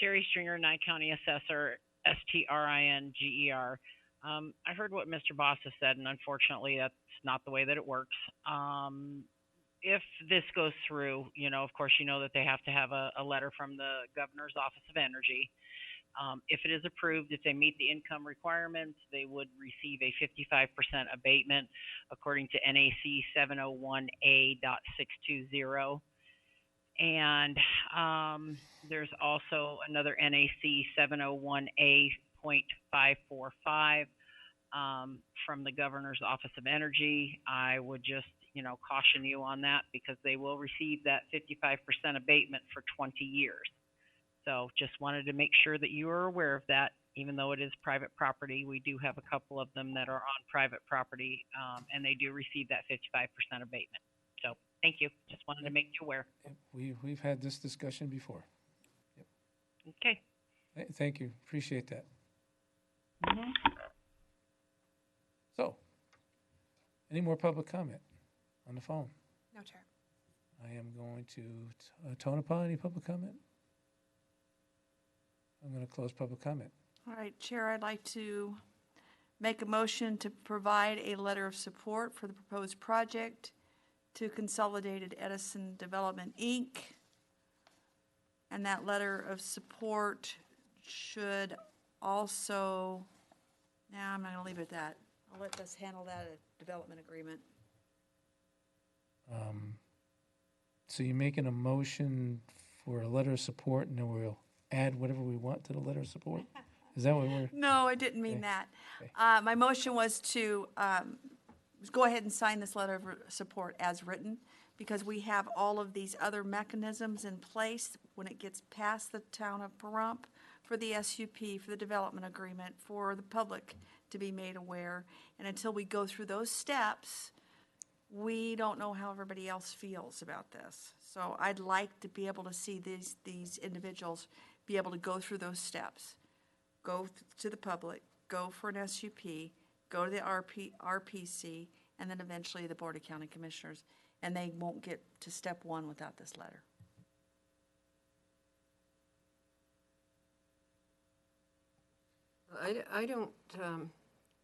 S15: Sherry Stringer, Nye County Assessor, S-T-R-I-N-G-E-R. I heard what Mr. Boss has said, and unfortunately that's not the way that it works. If this goes through, of course, that they have to have a letter from the Governor's Office of Energy. If it is approved, if they meet the income requirements, they would receive a 55% abatement according to NAC 701A.620. And there's also another NAC 701A.545 from the Governor's Office of Energy. I would just, caution you on that, because they will receive that 55% abatement for 20 years. So just wanted to make sure that you are aware of that. Even though it is private property, we do have a couple of them that are on private property, and they do receive that 55% abatement. So thank you. Just wanted to make you aware.
S1: We've had this discussion before. Yep.
S15: Okay.
S1: Thank you. Appreciate that.
S15: Mm-hmm.
S1: So, any more public comment on the phone?
S2: No, Chair.
S1: I am going to Tonopah. Any public comment? I'm going to close public comment.
S12: All right, Chair, I'd like to make a motion to provide a letter of support for the proposed project to Consolidated Edison Development, Inc. And that letter of support should also, I'm not gonna leave it at that. I'll let us handle that at development agreement.
S1: So you're making a motion for a letter of support, and then we'll add whatever we want to the letter of support? Is that what we're?
S12: No, I didn't mean that. My motion was to go ahead and sign this letter of support as written, because we have all of these other mechanisms in place when it gets past the town of Pahrump for the SUP, for the development agreement, for the public to be made aware. And until we go through those steps, we don't know how everybody else feels about this. So I'd like to be able to see these individuals be able to go through those steps. Go to the public, go for an SUP, go to the RPC, and then eventually the Board of County Commissioners. And they won't get to step one without this letter.
S19: I don't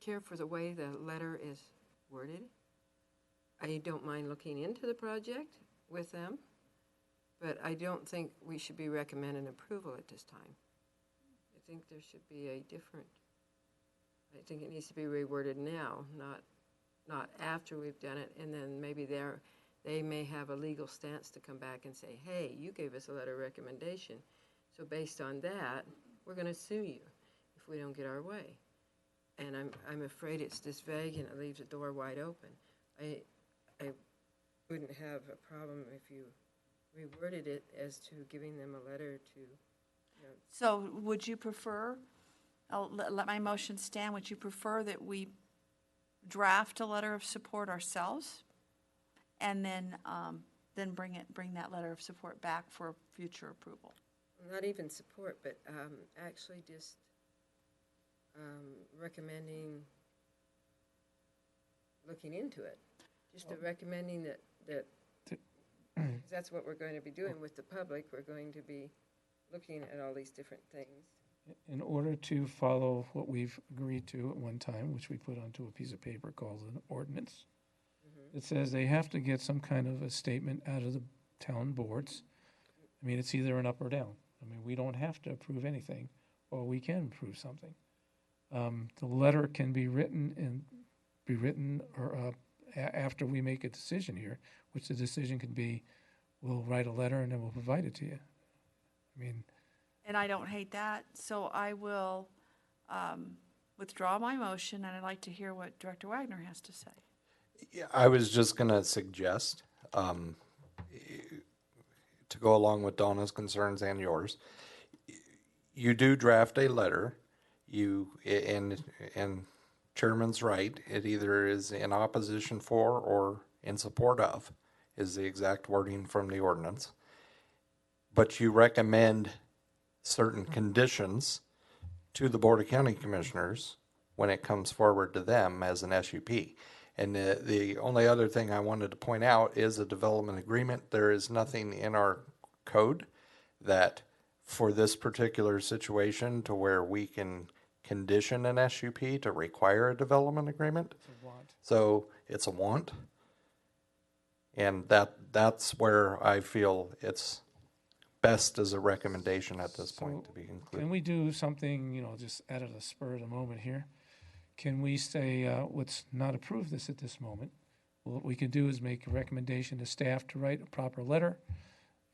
S19: care for the way the letter is worded. I don't mind looking into the project with them, but I don't think we should be recommending approval at this time. I think there should be a different, I think it needs to be reworded now, not after we've done it, and then maybe they may have a legal stance to come back and say, hey, you gave us a letter of recommendation, so based on that, we're going to sue you if we don't get our way. And I'm afraid it's this vague and it leaves the door wide open. I wouldn't have a problem if you reworded it as to giving them a letter to,
S12: So would you prefer, I'll let my motion stand, would you prefer that we draft a letter of support ourselves and then bring that letter of support back for future approval?
S19: not even support, but actually just recommending looking into it. Just recommending that that's what we're going to be doing with the public. We're going to be looking at all these different things.
S1: In order to follow what we've agreed to at one time, which we put onto a piece of paper called an ordinance, it says they have to get some kind of a statement out of the town boards. I mean, it's either an up or down. I mean, we don't have to approve anything, or we can approve something. The letter can be written after we make a decision here, which the decision can be, we'll write a letter and then we'll provide it to you. I mean,
S12: And I don't hate that, so I will withdraw my motion, and I'd like to hear what Director Wagner has to say.
S9: Yeah, I was just going to suggest, to go along with Donna's concerns and yours, you do draft a letter, and Chairman's right, it either is in opposition for or in support of, is the exact wording from the ordinance. But you recommend certain conditions to the Board of County Commissioners when it comes forward to them as an SUP. And the only other thing I wanted to point out is a development agreement. There is nothing in our code that for this particular situation to where we can condition an SUP to require a development agreement.
S1: it's a want.
S9: So it's a want. And that's where I feel it's best as a recommendation at this point to be included.
S1: Can we do something, just out of the spur of the moment here? Can we say, let's not approve this at this moment? Well, what we can do is make a recommendation to staff to write a proper letter,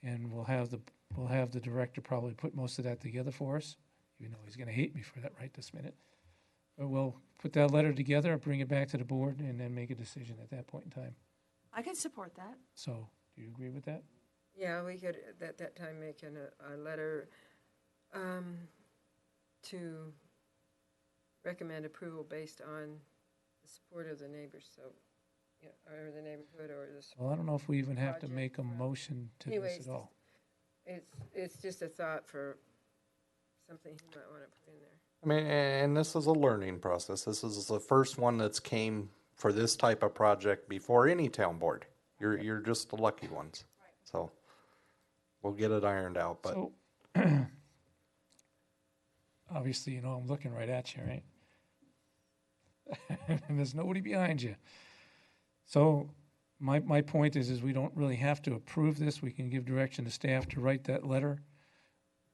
S1: and we'll have the director probably put most of that together for us, even though he's going to hate me for that right this minute. But we'll put that letter together, bring it back to the board, and then make a decision at that point in time.
S12: I can support that.
S1: So, do you agree with that?
S19: Yeah, we could at that time make a letter to recommend approval based on the support of the neighbors, so or the neighborhood or the.
S1: Well, I don't know if we even have to make a motion to
S19: Anyways,
S1: this at all.
S19: It's just a thought for something you might want to put in there.
S9: I mean, and this is a learning process. This is the first one that's came for this type of project before any town board. You're just the lucky ones. So we'll get it ironed out. But
S1: So, Obviously, you know I'm looking right at you, right? And there's nobody behind you. So my point is we don't really have to approve this. We can give direction to staff to write that letter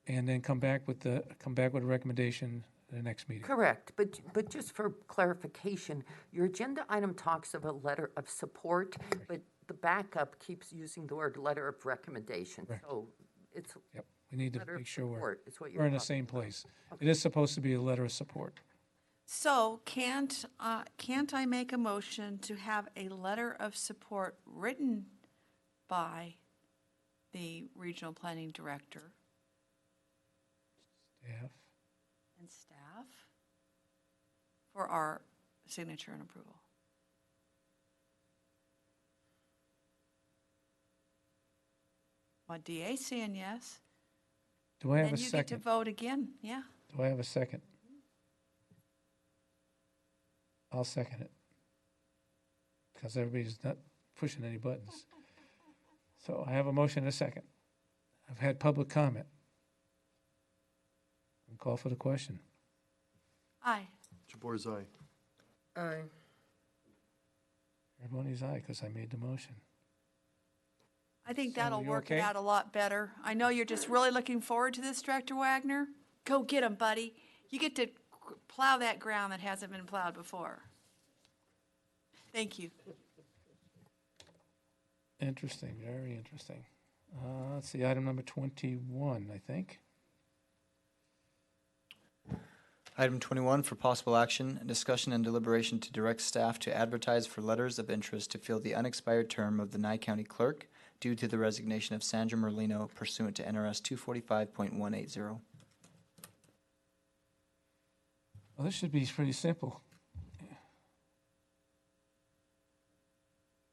S1: and then come back with a recommendation at the next meeting.
S5: Correct, but just for clarification, your agenda item talks of a letter of support, but the backup keeps using the word letter of recommendation.
S1: Correct.
S5: So it's
S1: Yep, we need to
S5: letter of
S1: make sure
S5: support is what
S1: we're
S5: you're
S1: in the
S5: talking
S1: same
S5: about.
S1: place. It is supposed to be a letter of support.
S12: So can't I make a motion to have a letter of support written by the regional planning director
S1: Staff.
S12: and staff for our signature and approval? Well, DA's saying yes.
S1: Do I have a
S12: Then you get to
S1: second?
S12: vote again, yeah.
S1: Do I have a second? I'll second it. Because everybody's not pushing any buttons. So I have a motion and a second. I've had public comment. I'll call for the question.
S12: Aye.
S4: Jabor's aye.
S19: Aye.
S1: Everybody's aye because I made the motion.
S12: I think
S1: Sam,
S12: that'll
S1: you
S12: work it
S1: okay?
S12: out a lot better. I know you're just really looking forward to this, Director Wagner. Go get 'em, buddy. You get to plow that ground that hasn't been plowed before. Thank you.
S1: Interesting, very interesting. Let's see, item number 21, I think.
S17: Item 21 for possible action, discussion and deliberation to direct staff to advertise for letters of interest to fill the unexpired term of the Nye County Clerk due to the resignation of Sandra Merlino pursuant to NRS 245.180.
S1: Well, this should be pretty simple.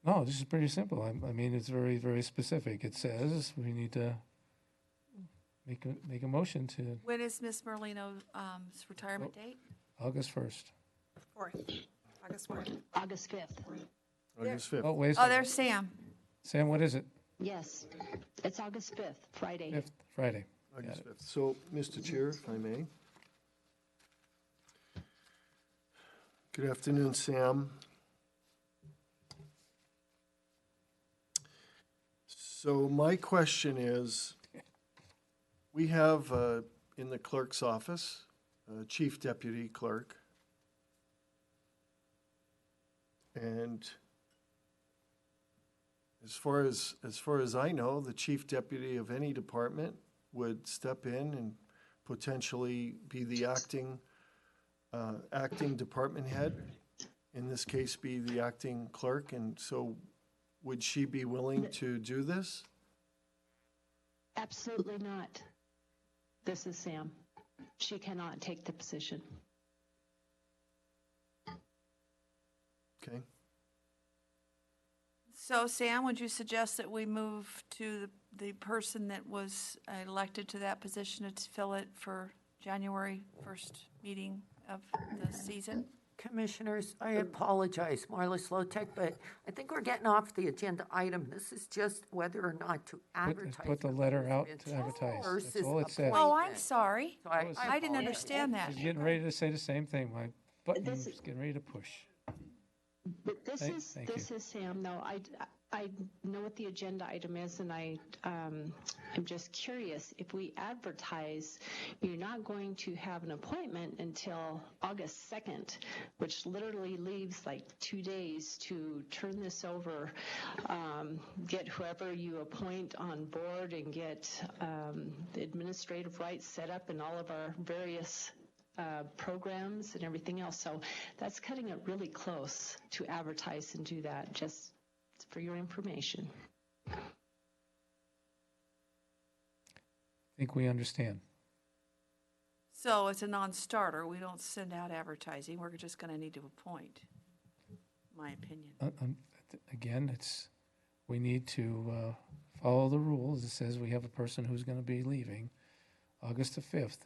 S1: No, this is pretty simple. I mean, it's very, very specific. It says we need to make a motion to
S12: When is Miss Merlino's retirement date?
S1: August 1st.
S2: 4th, August 4th.
S16: August 5th.
S4: August 5th.
S1: Oh, wait a
S12: Oh,
S1: second.
S12: there's Sam.
S1: Sam, what is it?
S16: Yes, it's August 5th, Friday.
S1: 5th, Friday. Got
S4: August
S1: it.
S4: 5th. So, Mr. Chair, if I may. Good afternoon, Sam. So my question is, we have in the clerk's office, chief deputy clerk. And as far as I know, the chief deputy of any department would step in and potentially be the acting department head. In this case, be the acting clerk. And so would she be willing to do this?
S16: Absolutely not. This is Sam. She cannot take the position.
S4: Okay.
S12: So Sam, would you suggest that we move to the person that was elected to that position to fill it for January 1st meeting of the season?
S5: Commissioners, I apologize, Marla Slowtek, but I think we're getting off the agenda item. This is just whether or not to advertise.
S1: Put the letter out to advertise. That's
S5: versus
S1: all it says.
S12: Oh, I'm sorry.
S5: So
S12: I didn't understand that.
S1: She's getting ready to say the same thing. My button's getting ready to push.
S16: But this
S1: Thank you.
S16: is Sam. No, I know what the agenda item is, and I'm just curious. If we advertise, you're not going to have an appointment until August 2nd, which literally leaves like 2 days to turn this over, get whoever you appoint on board, and get the administrative rights set up in all of our various programs and everything else. So that's cutting it really close to advertise and do that, just for your information.
S1: I think we understand.
S12: So it's a non-starter. We don't send out advertising. We're just going to need to appoint, my opinion.
S1: Again, we need to follow the rules. It says we have a person who's going to be leaving August the 5th,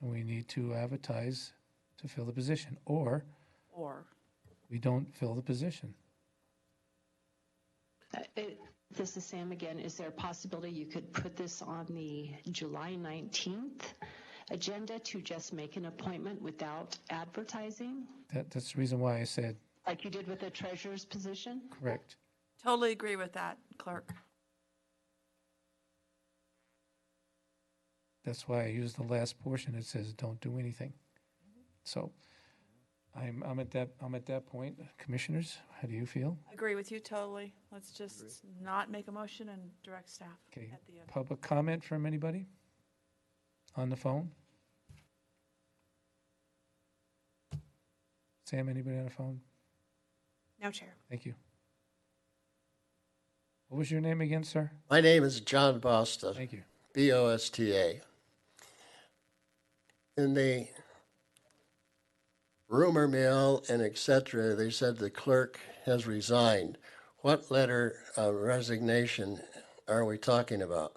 S1: and we need to advertise to fill the position, or we don't fill the position.
S16: This is Sam again. Is there a possibility you could put this on the July 19th
S7: agenda to just make an appointment without advertising,
S1: That's the reason why I said
S7: like you did with the treasurer's position?
S1: correct.
S12: Totally agree with that, clerk.
S1: That's why I used the last portion that says don't do anything. So I'm at that point. Commissioners, how do you feel?
S12: Agree with you totally. Let's just not make a motion and direct staff
S1: Okay.
S12: at the end.
S1: Public comment from anybody on the phone? Sam, anybody on the phone?
S2: No, Chair.
S1: Thank you. What was your name again, sir?
S11: My name is John Bosta.
S1: Thank you.
S11: Bosta. In the rumor mill and et cetera, they said the clerk has resigned. What letter of resignation are we talking about?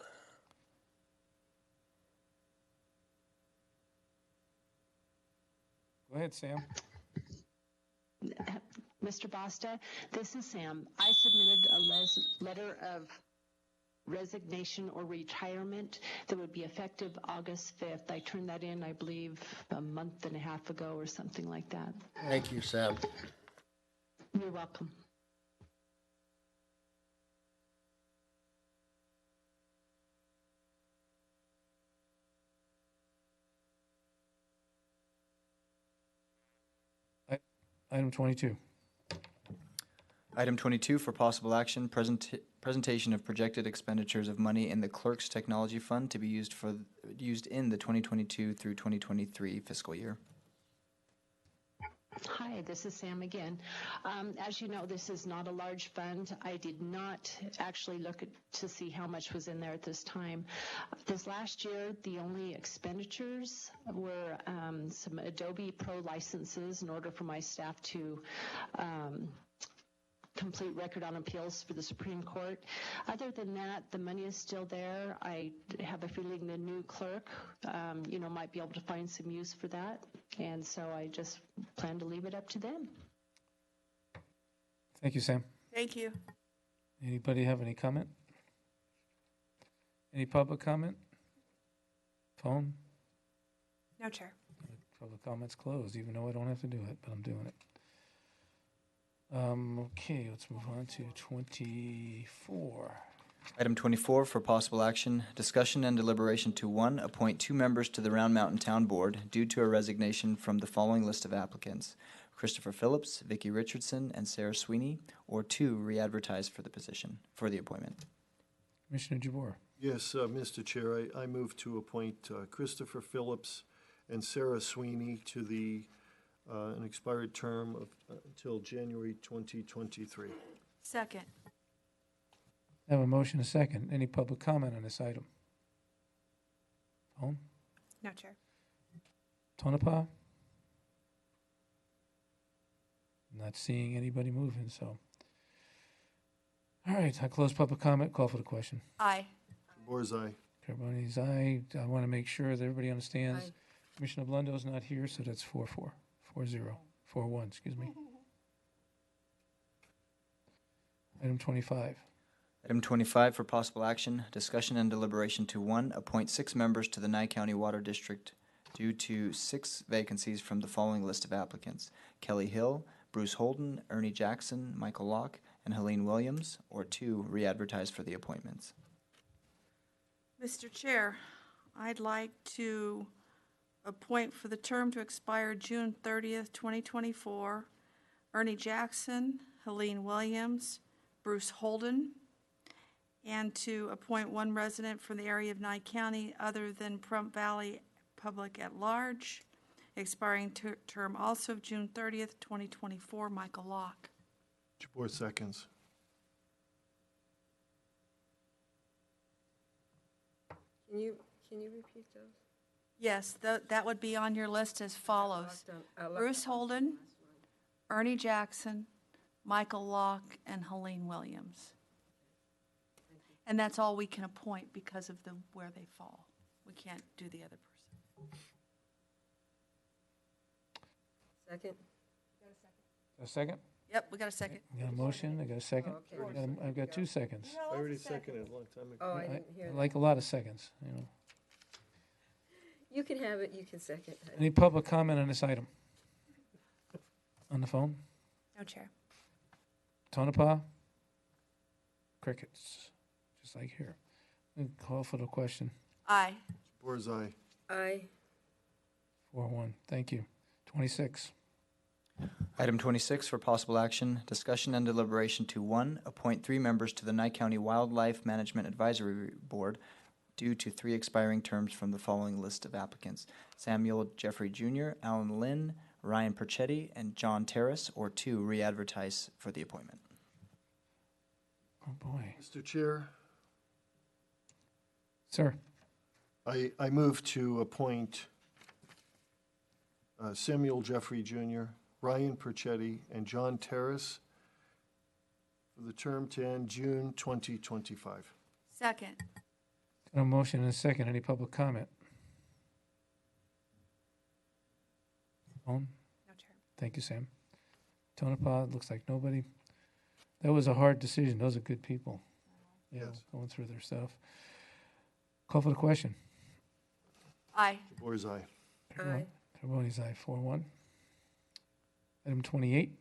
S1: Go ahead, Sam.
S7: Mr. Bosta, this is Sam. I submitted a letter of resignation or retirement that would be effective August 5th. I turned that in, I believe, a month and a half ago or something like that.
S11: Thank you, Sam.
S7: You're welcome.
S1: Item 22.
S17: Item 22 for possible action, presentation of projected expenditures of money in the Clerk's Technology Fund to be used in the 2022 through 2023 fiscal year.
S7: Hi, this is Sam again. As you know, this is not a large fund. I did not actually look to see how much was in there at this time. This last year, the only expenditures were some Adobe Pro licenses in order for my staff to complete record on appeals for the Supreme Court. Other than that, the money is still there. I have a feeling the new clerk, might be able to find some use for that. And so I just plan to leave it up to them.
S1: Thank you, Sam.
S12: Thank you.
S1: Anybody have any comment? Any public comment? Phone?
S2: No, Chair.
S1: Public comment's closed, even though I don't have to do it, but I'm doing it. Okay, let's move on to 24.
S17: Item 24 for possible action, discussion and deliberation to 1, appoint 2 members to the Round Mountain Town Board due to a resignation from the following list of applicants: Christopher Phillips, Vicki Richardson, and Sarah Sweeney, or 2, re-advertise for the position, for the appointment.
S1: Commissioner Jabor.
S4: Yes, Mr. Chair, I move to appoint Christopher Phillips and Sarah Sweeney to the an expired term of until January 2023.
S12: Second.
S1: I have a motion, a second. Any public comment on this item? Phone?
S2: No, Chair.
S1: Tonopah? Not seeing anybody moving, so. All right, I close public comment, call for the question.
S12: Aye.
S4: Jabor's aye.
S1: Everybody's aye. I want to make sure that everybody understands.
S19: Aye.
S1: Commissioner Blundo's not here, so that's 4-4. 4-0. 4-1, excuse me. Item 25.
S17: Item 25 for possible action, discussion and deliberation to 1, appoint 6 members to the Nye County Water District due to 6 vacancies from the following list of applicants: Kelly Hill, Bruce Holden, Ernie Jackson, Michael Locke, and Helene Williams, or 2, re-advertise for the appointments.
S12: Mr. Chair, I'd like to appoint for the term to expire June 30th, 2024, Ernie Jackson, Helene Williams, Bruce Holden, and to appoint 1 resident from the area of Nye County other than Pahrump Valley Public at Large, expiring term also of June 30th, 2024, Michael Locke.
S4: Jabor seconds.
S19: Can you repeat those?
S12: Yes, that would be on your list as follows: Bruce Holden, Ernie Jackson, Michael Locke, and Helene Williams. And that's all we can appoint because of where they fall. We can't do the other person.
S19: Second?
S1: A second?
S12: Yep, we got a second.
S1: I got a motion, I got a second.
S19: Oh, okay.
S1: I've got 2 seconds.
S4: I already seconded a long time ago.
S19: Oh, I didn't hear
S1: I
S19: that.
S1: like a lot of seconds, you know.
S19: You can have it, you can second.
S1: Any public comment on this item? On the phone?
S2: No, Chair.
S1: Tonopah? Crickets, just like here. Call for the question.
S12: Aye.
S4: Jabor's aye.
S19: Aye.
S1: 4-1. Thank you. 26.
S17: Item 26 for possible action, discussion and deliberation to 1, appoint 3 members to the Nye County Wildlife Management Advisory Board due to 3 expiring terms from the following list of applicants: Samuel Jeffrey Jr., Alan Lynn, Ryan Perchetti, and John Terrace, or 2 re-advertise for the appointment.
S1: Oh, boy.
S4: Mr. Chair,
S1: Sir.
S4: I move to appoint Samuel Jeffrey Jr., Ryan Perchetti, and John Terrace for the term to end June 2025.
S12: Second.
S1: A motion and a second. Any public comment? Phone?
S2: No, Chair.
S1: Thank you, Sam. Tonopah, looks like nobody. That was a hard decision. Those are good people. You know,
S4: Yes.
S1: going through their stuff. Call for the question.
S12: Aye.
S4: Jabor's aye.
S19: Aye.
S1: Carboni's aye, 4-1. Item 28.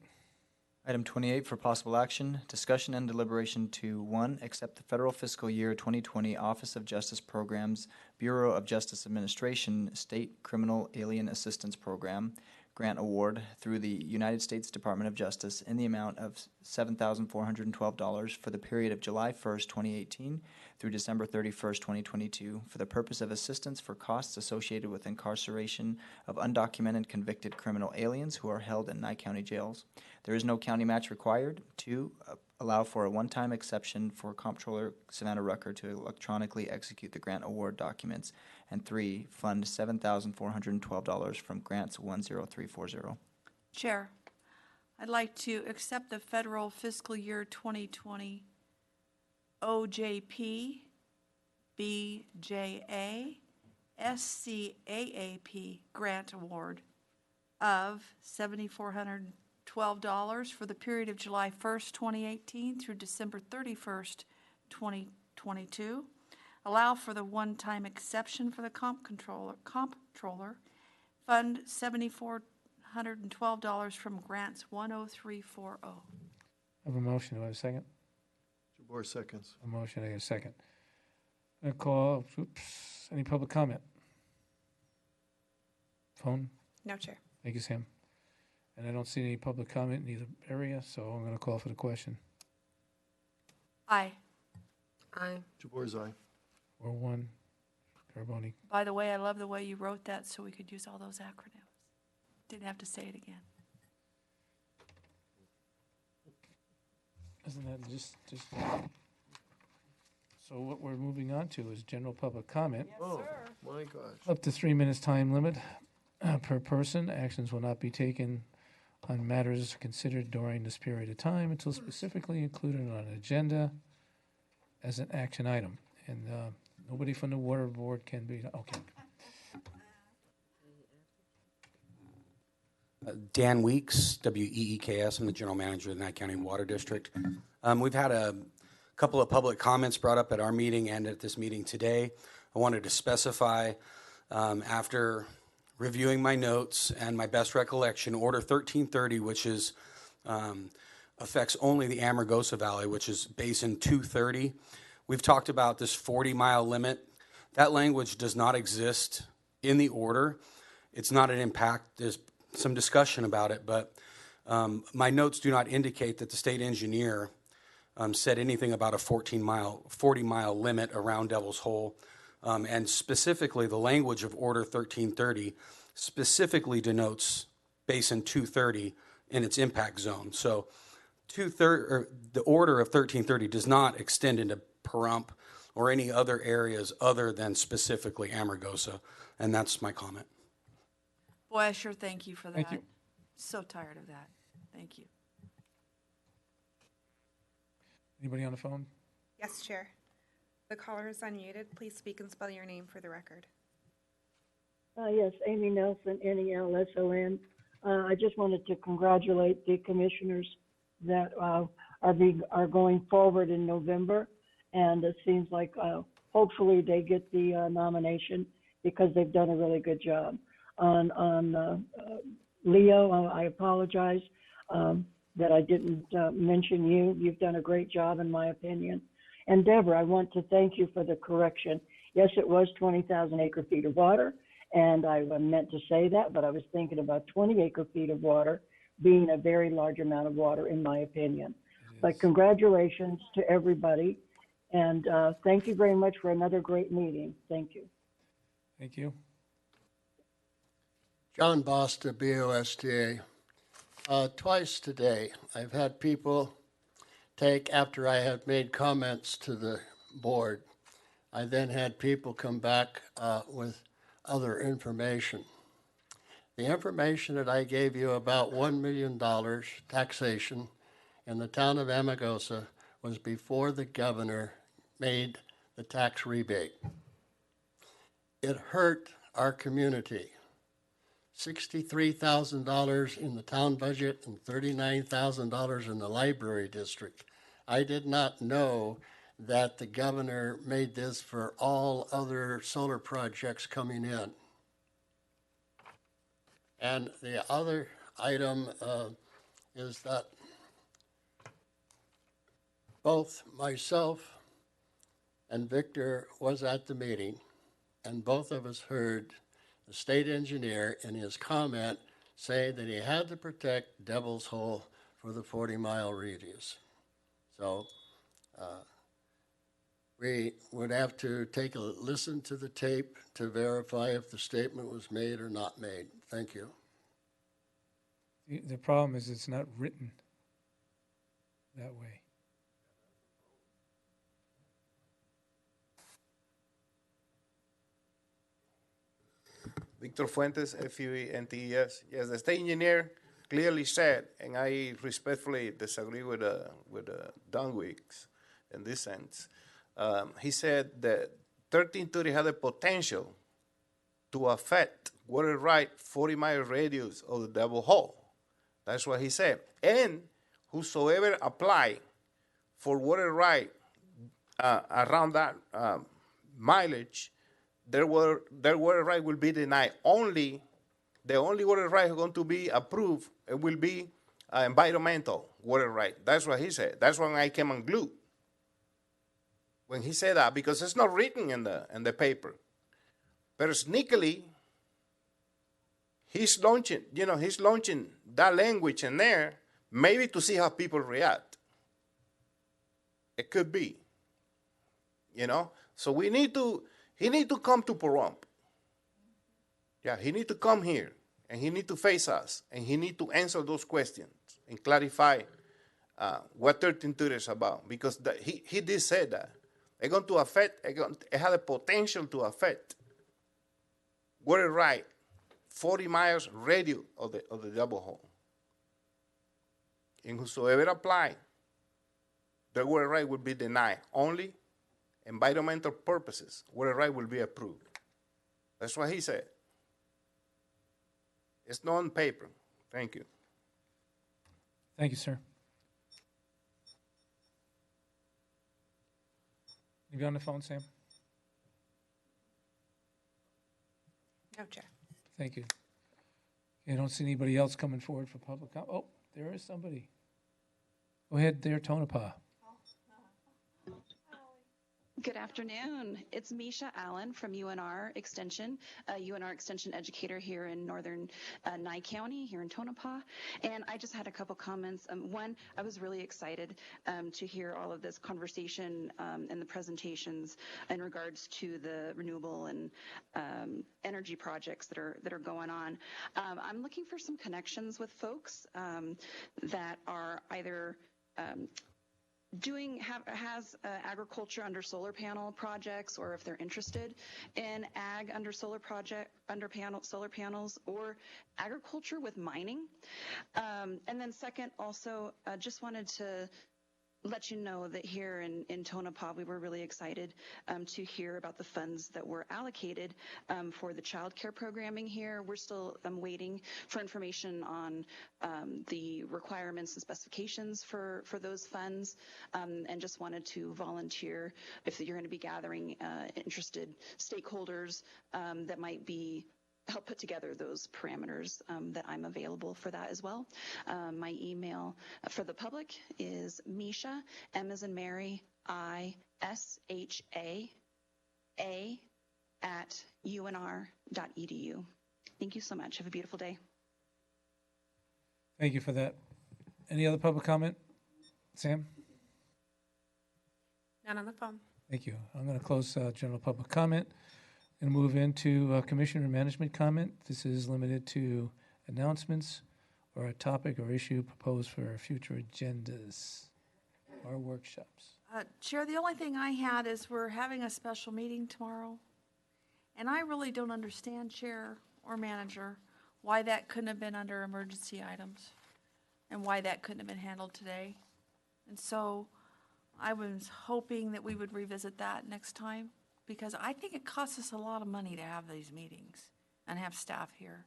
S17: Item 28 for possible action, discussion and deliberation to 1, accept the federal fiscal year 2020 Office of Justice Programs, Bureau of Justice Administration State Criminal Alien Assistance Program grant award through the United States Department of Justice in the amount of $7,412 for the period of July 1st, 2018 through December 31st, 2022 for the purpose of assistance for costs associated with incarceration of undocumented convicted criminal aliens who are held in Nye County jails. There is no county match required. 2, allow for a one-time exception for Comptroller Savannah Rucker to electronically execute the grant award documents. And 3, fund $7,412 from grants 10340.
S12: Chair, I'd like to accept the federal fiscal year 2020 OJP, BJA, SCAAP grant award of $7,412 for the period of July 1st, 2018 through December 31st, 2022. Allow for the one-time exception for the comptroller, fund $7,412 from grants 10340.
S1: I have a motion. Do I have a second?
S4: Jabor seconds.
S1: A motion, I have a second. I call, any public comment? Phone?
S2: No, Chair.
S1: Thank you, Sam. And I don't see any public comment in either area, so I'm going to call for the question.
S12: Aye.
S19: Aye.
S4: Jabor's aye.
S1: 4-1. Carboni.
S12: By the way, I love the way you wrote that so we could use all those acronyms. Didn't have to say it again.
S1: Isn't that just so what we're moving on to is general public comment.
S12: Yes,
S4: Oh,
S12: sir.
S4: my gosh.
S1: Up to 3 minutes time limit per person. Actions will not be taken on matters considered during this period of time until specifically included on an agenda as an action item. And nobody from the water board can be, okay.
S10: Dan Weeks, WEEKS. I'm the general manager of the Nye County Water District. We've had a couple of public comments brought up at our meeting and at this meeting today. I wanted to specify, after reviewing my notes and my best recollection, Order 1330, which is affects only the Amargosa Valley, which is Basin 230. We've talked about this 40-mile limit. That language does not exist in the order. It's not an impact. There's some discussion about it, but my notes do not indicate that the state engineer said anything about a 40-mile limit around Devil's Hole. And specifically, the language of Order 1330 specifically denotes Basin 230 in its impact zone. So the order of 1330 does not extend into Pahrump or any other areas other than specifically Amargosa, and that's my comment.
S12: Boy, I sure thank you for that.
S1: Thank you.
S12: So tired of that. Thank you.
S1: Anybody on the phone?
S2: Yes, Chair. The caller is unmuted. Please speak and spell your name for the record.
S8: Yes, Amy Nelson, Nelson. I just wanted to congratulate the commissioners that are going forward in November, and it seems like hopefully they get the nomination because they've done a really good job. On Leo, I apologize that I didn't mention you. You've done a great job, in my opinion. And Deborah, I want to thank you for the correction. Yes, it was 20,000 acre-feet of water, and I meant to say that, but I was thinking about 20 acre-feet of water being a very large amount of water, in my opinion. But congratulations to everybody, and thank you very much for another great meeting. Thank you.
S1: Thank you.
S11: John Bosta, BOSTA. Twice today, I've had people take, after I had made comments to the board, I then had people come back with other information. The information that I gave you about $1 million taxation in the town of Amargosa was before the governor made the tax rebate. It hurt our community. $63,000 in the town budget and $39,000 in the library district. I did not know that the governor made this for all other solar projects coming in. And the other item is that both myself and Victor was at the meeting, and both of us heard the state engineer in his comment say that he had to protect Devil's Hole for the 40-mile radius. So we would have to take a listen to the tape to verify if the statement was made or not made. Thank you.
S1: The problem is it's not written that way.
S13: Victor Fuentes, FUE-NTES. Yes, the state engineer clearly said, and I respectfully disagree with Dunwich in this sense. He said that 1330 had the potential to affect water right 40-mile radius of the Devil Hole. That's what he said. And whosoever apply for water right around that mileage, their water right will be denied. The only water right going to be approved, it will be environmental water right. That's what he said. That's when I came unglued. When he said that, because it's not written in the paper. But sneakily, he's launching that language in there, maybe to see how people react. It could be. So he need to come to Pahrump. Yeah, he need to come here, and he need to face us, and he need to answer those questions and clarify what 1330 is about, because he did say that. It's going to affect, it has the potential to affect water right 40 miles radius of the Devil Hole. And whosoever apply, the water right will be denied. Only environmental purposes, water right will be approved. That's what he said. It's not on paper. Thank you.
S1: Thank you, sir. You on the phone, Sam?
S2: No, Chair.
S1: Thank you. I don't see anybody else coming forward for public comment. Oh, there is somebody. Go ahead there, Tonopah.
S20: Good afternoon. It's Misha Allen from UNR Extension, UNR Extension educator here in northern Nye County, here in Tonopah. And I just had a couple comments. One, I was really excited to hear all of this conversation and the presentations in regards to the renewable and energy projects that are going on. I'm looking for some connections with folks that are either has agriculture under solar panel projects, or if they're interested in ag under solar panels, or agriculture with mining. And then second, also just wanted to let you know that here in Tonopah, we were really excited to hear about the funds that were allocated for the child care programming here. We're still waiting for information on the requirements and specifications for those funds, and just wanted to volunteer if you're going to be gathering interested stakeholders that might be help put together those parameters, that I'm available for that as well. My email for the public is Misha, M as in Mary, ISHA at unr.edu. Thank you so much. Have a beautiful day.
S1: Thank you for that. Any other public comment? Sam?
S12: None on the phone.
S1: Thank you. I'm going to close general public comment and move into commissioner management comment. This is limited to announcements or a topic or issue proposed for future agendas or workshops.
S12: Chair, the only thing I had is we're having a special meeting tomorrow, and I really don't understand, Chair or Manager, why that couldn't have been under emergency items and why that couldn't have been handled today. And so I was hoping that we would revisit that next time, because I think it costs us a lot of money to have these meetings and have staff here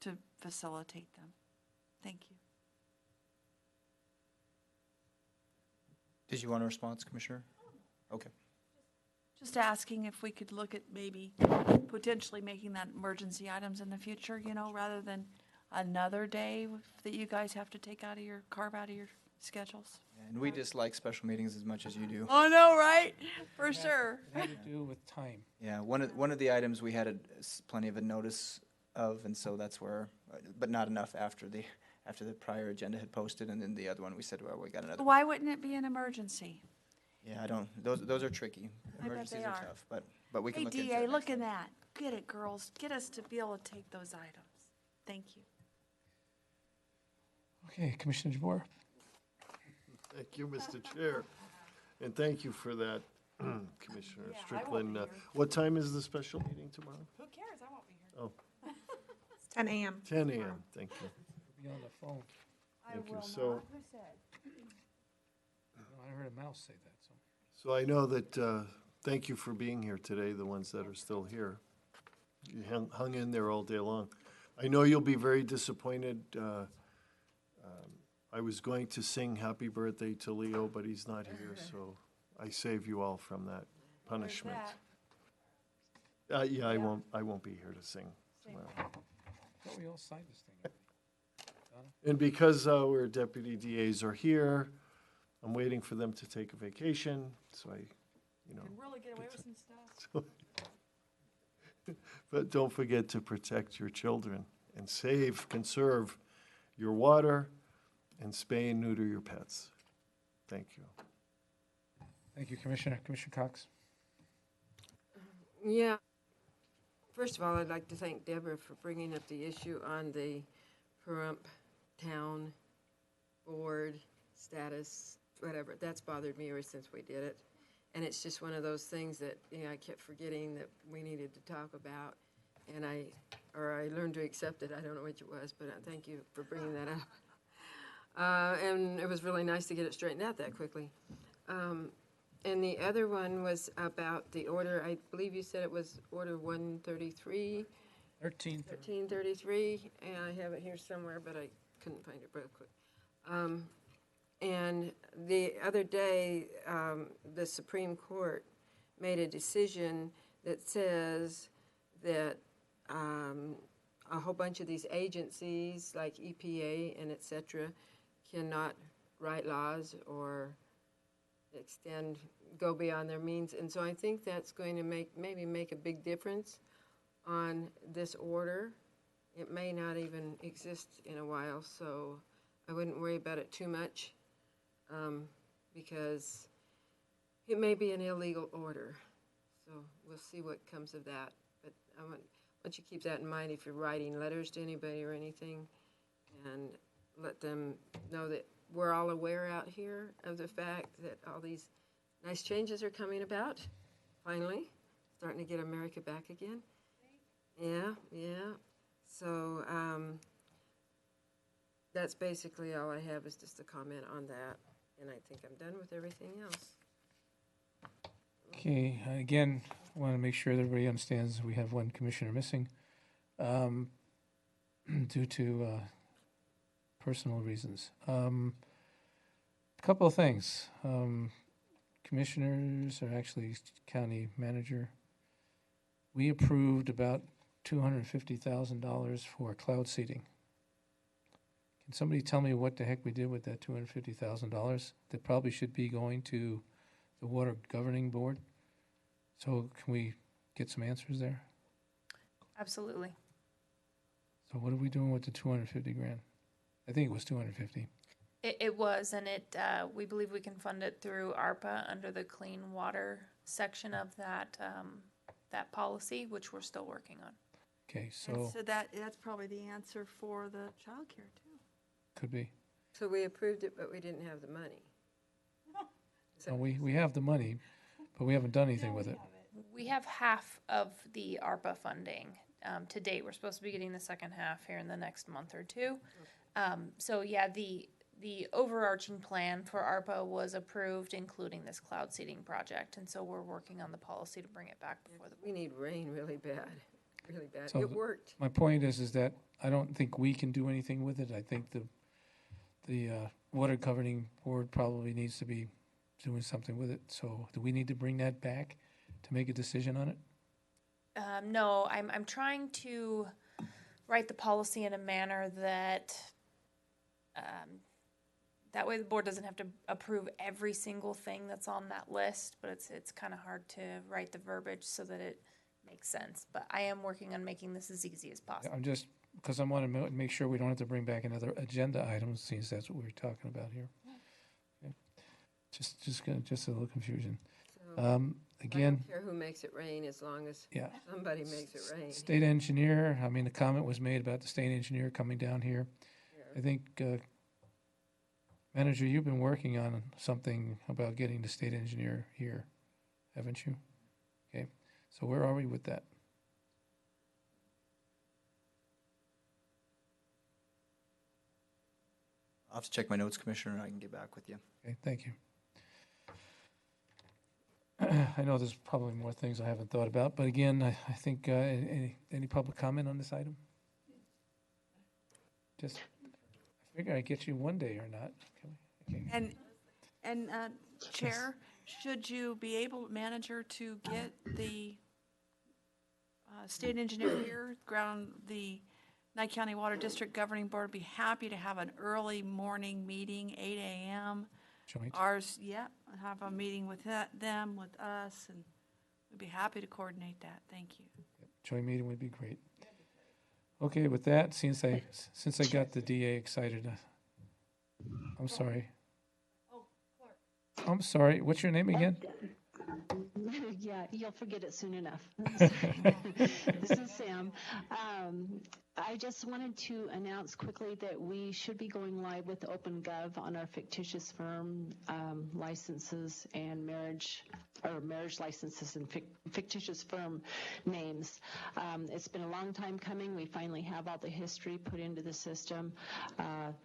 S12: to facilitate them. Thank you.
S17: Did you want a response, Commissioner? Okay.
S12: Just asking if we could look at maybe potentially making that emergency items in the future, you know, rather than another day that you guys have to carve out of your schedules.
S17: And we dislike special meetings as much as you do.
S12: Oh, no, right? For sure.
S1: It had to do with time.
S17: Yeah, one of the items we had plenty of a notice of, and so that's where, but not enough after the prior agenda had posted, and then the other one we said, well, we got another.
S12: Why wouldn't it be an emergency?
S17: Yeah, I don't. Those are tricky.
S12: I bet
S17: Emergencies
S12: they
S17: are
S12: are.
S17: tough, but we can
S12: Hey,
S17: look into
S12: DA,
S17: it.
S12: look at that. Get it, girls. Get us to be able to take those items. Thank you.
S1: Okay, Commissioner Jabor.
S4: Thank you, Mr. Chair. And thank you for that, Commissioner
S12: Yeah, I won't
S4: Strickland.
S12: be here.
S4: What time is the special meeting tomorrow?
S12: Who cares? I won't be here.
S4: Oh,
S2: It's 10 a.m.
S4: 10 a.m. Thank you.
S1: Be on the phone.
S4: Thank you.
S12: I will
S4: So,
S12: not. Who said?
S1: I heard a mouse say that, so.
S4: so I know that, thank you for being here today, the ones that are still here. You hung in there all day long. I know you'll be very disappointed. I was going to sing Happy Birthday to Leo, but he's not here, so I save you all from that punishment. Yeah, I won't be here to sing tomorrow.
S1: I thought we all signed this thing. Donna?
S4: And because our deputy DAs are here, I'm waiting for them to take a vacation, so I,
S12: You can really get away with some stuff.
S4: But don't forget to protect your children and conserve your water, and spay and neuter your pets. Thank you.
S1: Thank you, Commissioner. Commissioner Cox.
S19: Yeah. First of all, I'd like to thank Deborah for bringing up the issue on the Pahrump Town Board status, whatever. That's bothered me ever since we did it. And it's just one of those things that, I kept forgetting that we needed to talk about. And I learned to accept it. I don't know which it was, but thank you for bringing that up. And it was really nice to get it straightened out that quickly. And the other one was about the order. I believe you said it was Order 133. 1333. And I have it here somewhere, but I couldn't find it real quick. And the other day, the Supreme Court made a decision that says that a whole bunch of these agencies like EPA and et cetera cannot write laws or go beyond their means. And so I think that's going to maybe make a big difference on this order. It may not even exist in a while, so I wouldn't worry about it too much, because it may be an illegal order. So we'll see what comes of that. But I want you to keep that in mind if you're writing letters to anybody or anything, and let them know that we're all aware out here of the fact that all these nice changes are coming about, finally, starting to get America back again. Yeah. So that's basically all I have, is just a comment on that. And I think I'm done with everything else.
S1: Okay, again, I want to make sure that everybody understands we have one commissioner missing due to personal reasons. A couple of things. Commissioners, or actually county manager, we approved about $250,000 for cloud seeding. Can somebody tell me what the heck we did with that $250,000? That probably should be going to the Water Governing Board. So can we get some answers there?
S6: Absolutely.
S1: So what are we doing with the 250 grand? I think it was 250.
S6: It was, and we believe we can fund it through ARPA under the clean water section of that policy, which we're still working on.
S1: Okay,
S12: And so that's probably the answer for the childcare too.
S1: Could be.
S19: So we approved it, but we didn't have the money.
S1: No, we have the money, but we haven't done anything with it.
S6: We have half of the ARPA funding to date. We're supposed to be getting the second half here in the next month or two. So yeah, the overarching plan for ARPA was approved, including this cloud seeding project, and so we're working on the policy to bring it back before the.
S19: We need rain really bad, really bad.
S1: So
S19: It worked.
S1: My point is that I don't think we can do anything with it. I think the Water Governing Board probably needs to be doing something with it. So do we need to bring that back to make a decision on it?
S6: No, I'm trying to write the policy in a manner that that way the board doesn't have to approve every single thing that's on that list, but it's kind of hard to write the verbiage so that it makes sense. But I am working on making this as easy as possible.
S1: I'm just, because I want to make sure we don't have to bring back another agenda item, since that's what we were talking about here. Okay. Just a little confusion. Again.
S19: I don't care who makes it rain as long as
S1: Yeah.
S19: somebody makes it rain.
S1: State engineer, I mean, the comment was made about the state engineer coming down here. I think, Manager, you've been working on something about getting the state engineer here, haven't you? Okay, so where are we with that?
S17: I'll have to check my notes, Commissioner, and I can get back with you.
S1: Okay, thank you. I know there's probably more things I haven't thought about, but again, I think, any public comment on this item? Just, I figure I'd get you one day or not. Okay.
S12: And Chair, should you be able, manager, to get the state engineer here, the Nye County Water District Governing Board, be happy to have an early morning meeting, 8 a.m.
S1: Joint.
S12: Ours, yeah, have a meeting with them, with us, and we'd be happy to coordinate that. Thank you.
S1: Joint meeting would be great. Okay, with that, since I got the DA excited, I'm sorry. I'm sorry, what's your name again?
S7: Yeah, you'll forget it soon enough. This is Sam. I just wanted to announce quickly that we should be going live with OpenGov on our fictitious firm licenses and marriage licenses and fictitious firm names. It's been a long time coming. We finally have all the history put into the system.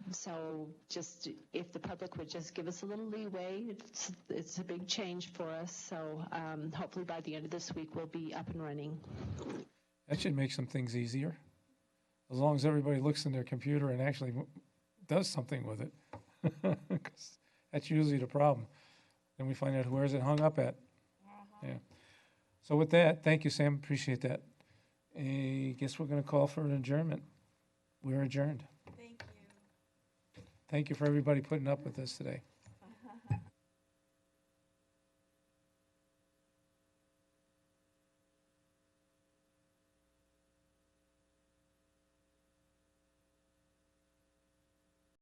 S7: So just if the public would just give us a little leeway, it's a big change for us. So hopefully by the end of this week, we'll be up and running.
S1: That should make some things easier, as long as everybody looks in their computer and actually does something with it. 'Cause that's usually the problem. Then we find out where is it hung up at. Yeah. So with that, thank you, Sam. Appreciate that. I guess we're going to call for an adjournment. We're adjourned.
S12: Thank you.
S1: Thank you for everybody putting up with us today.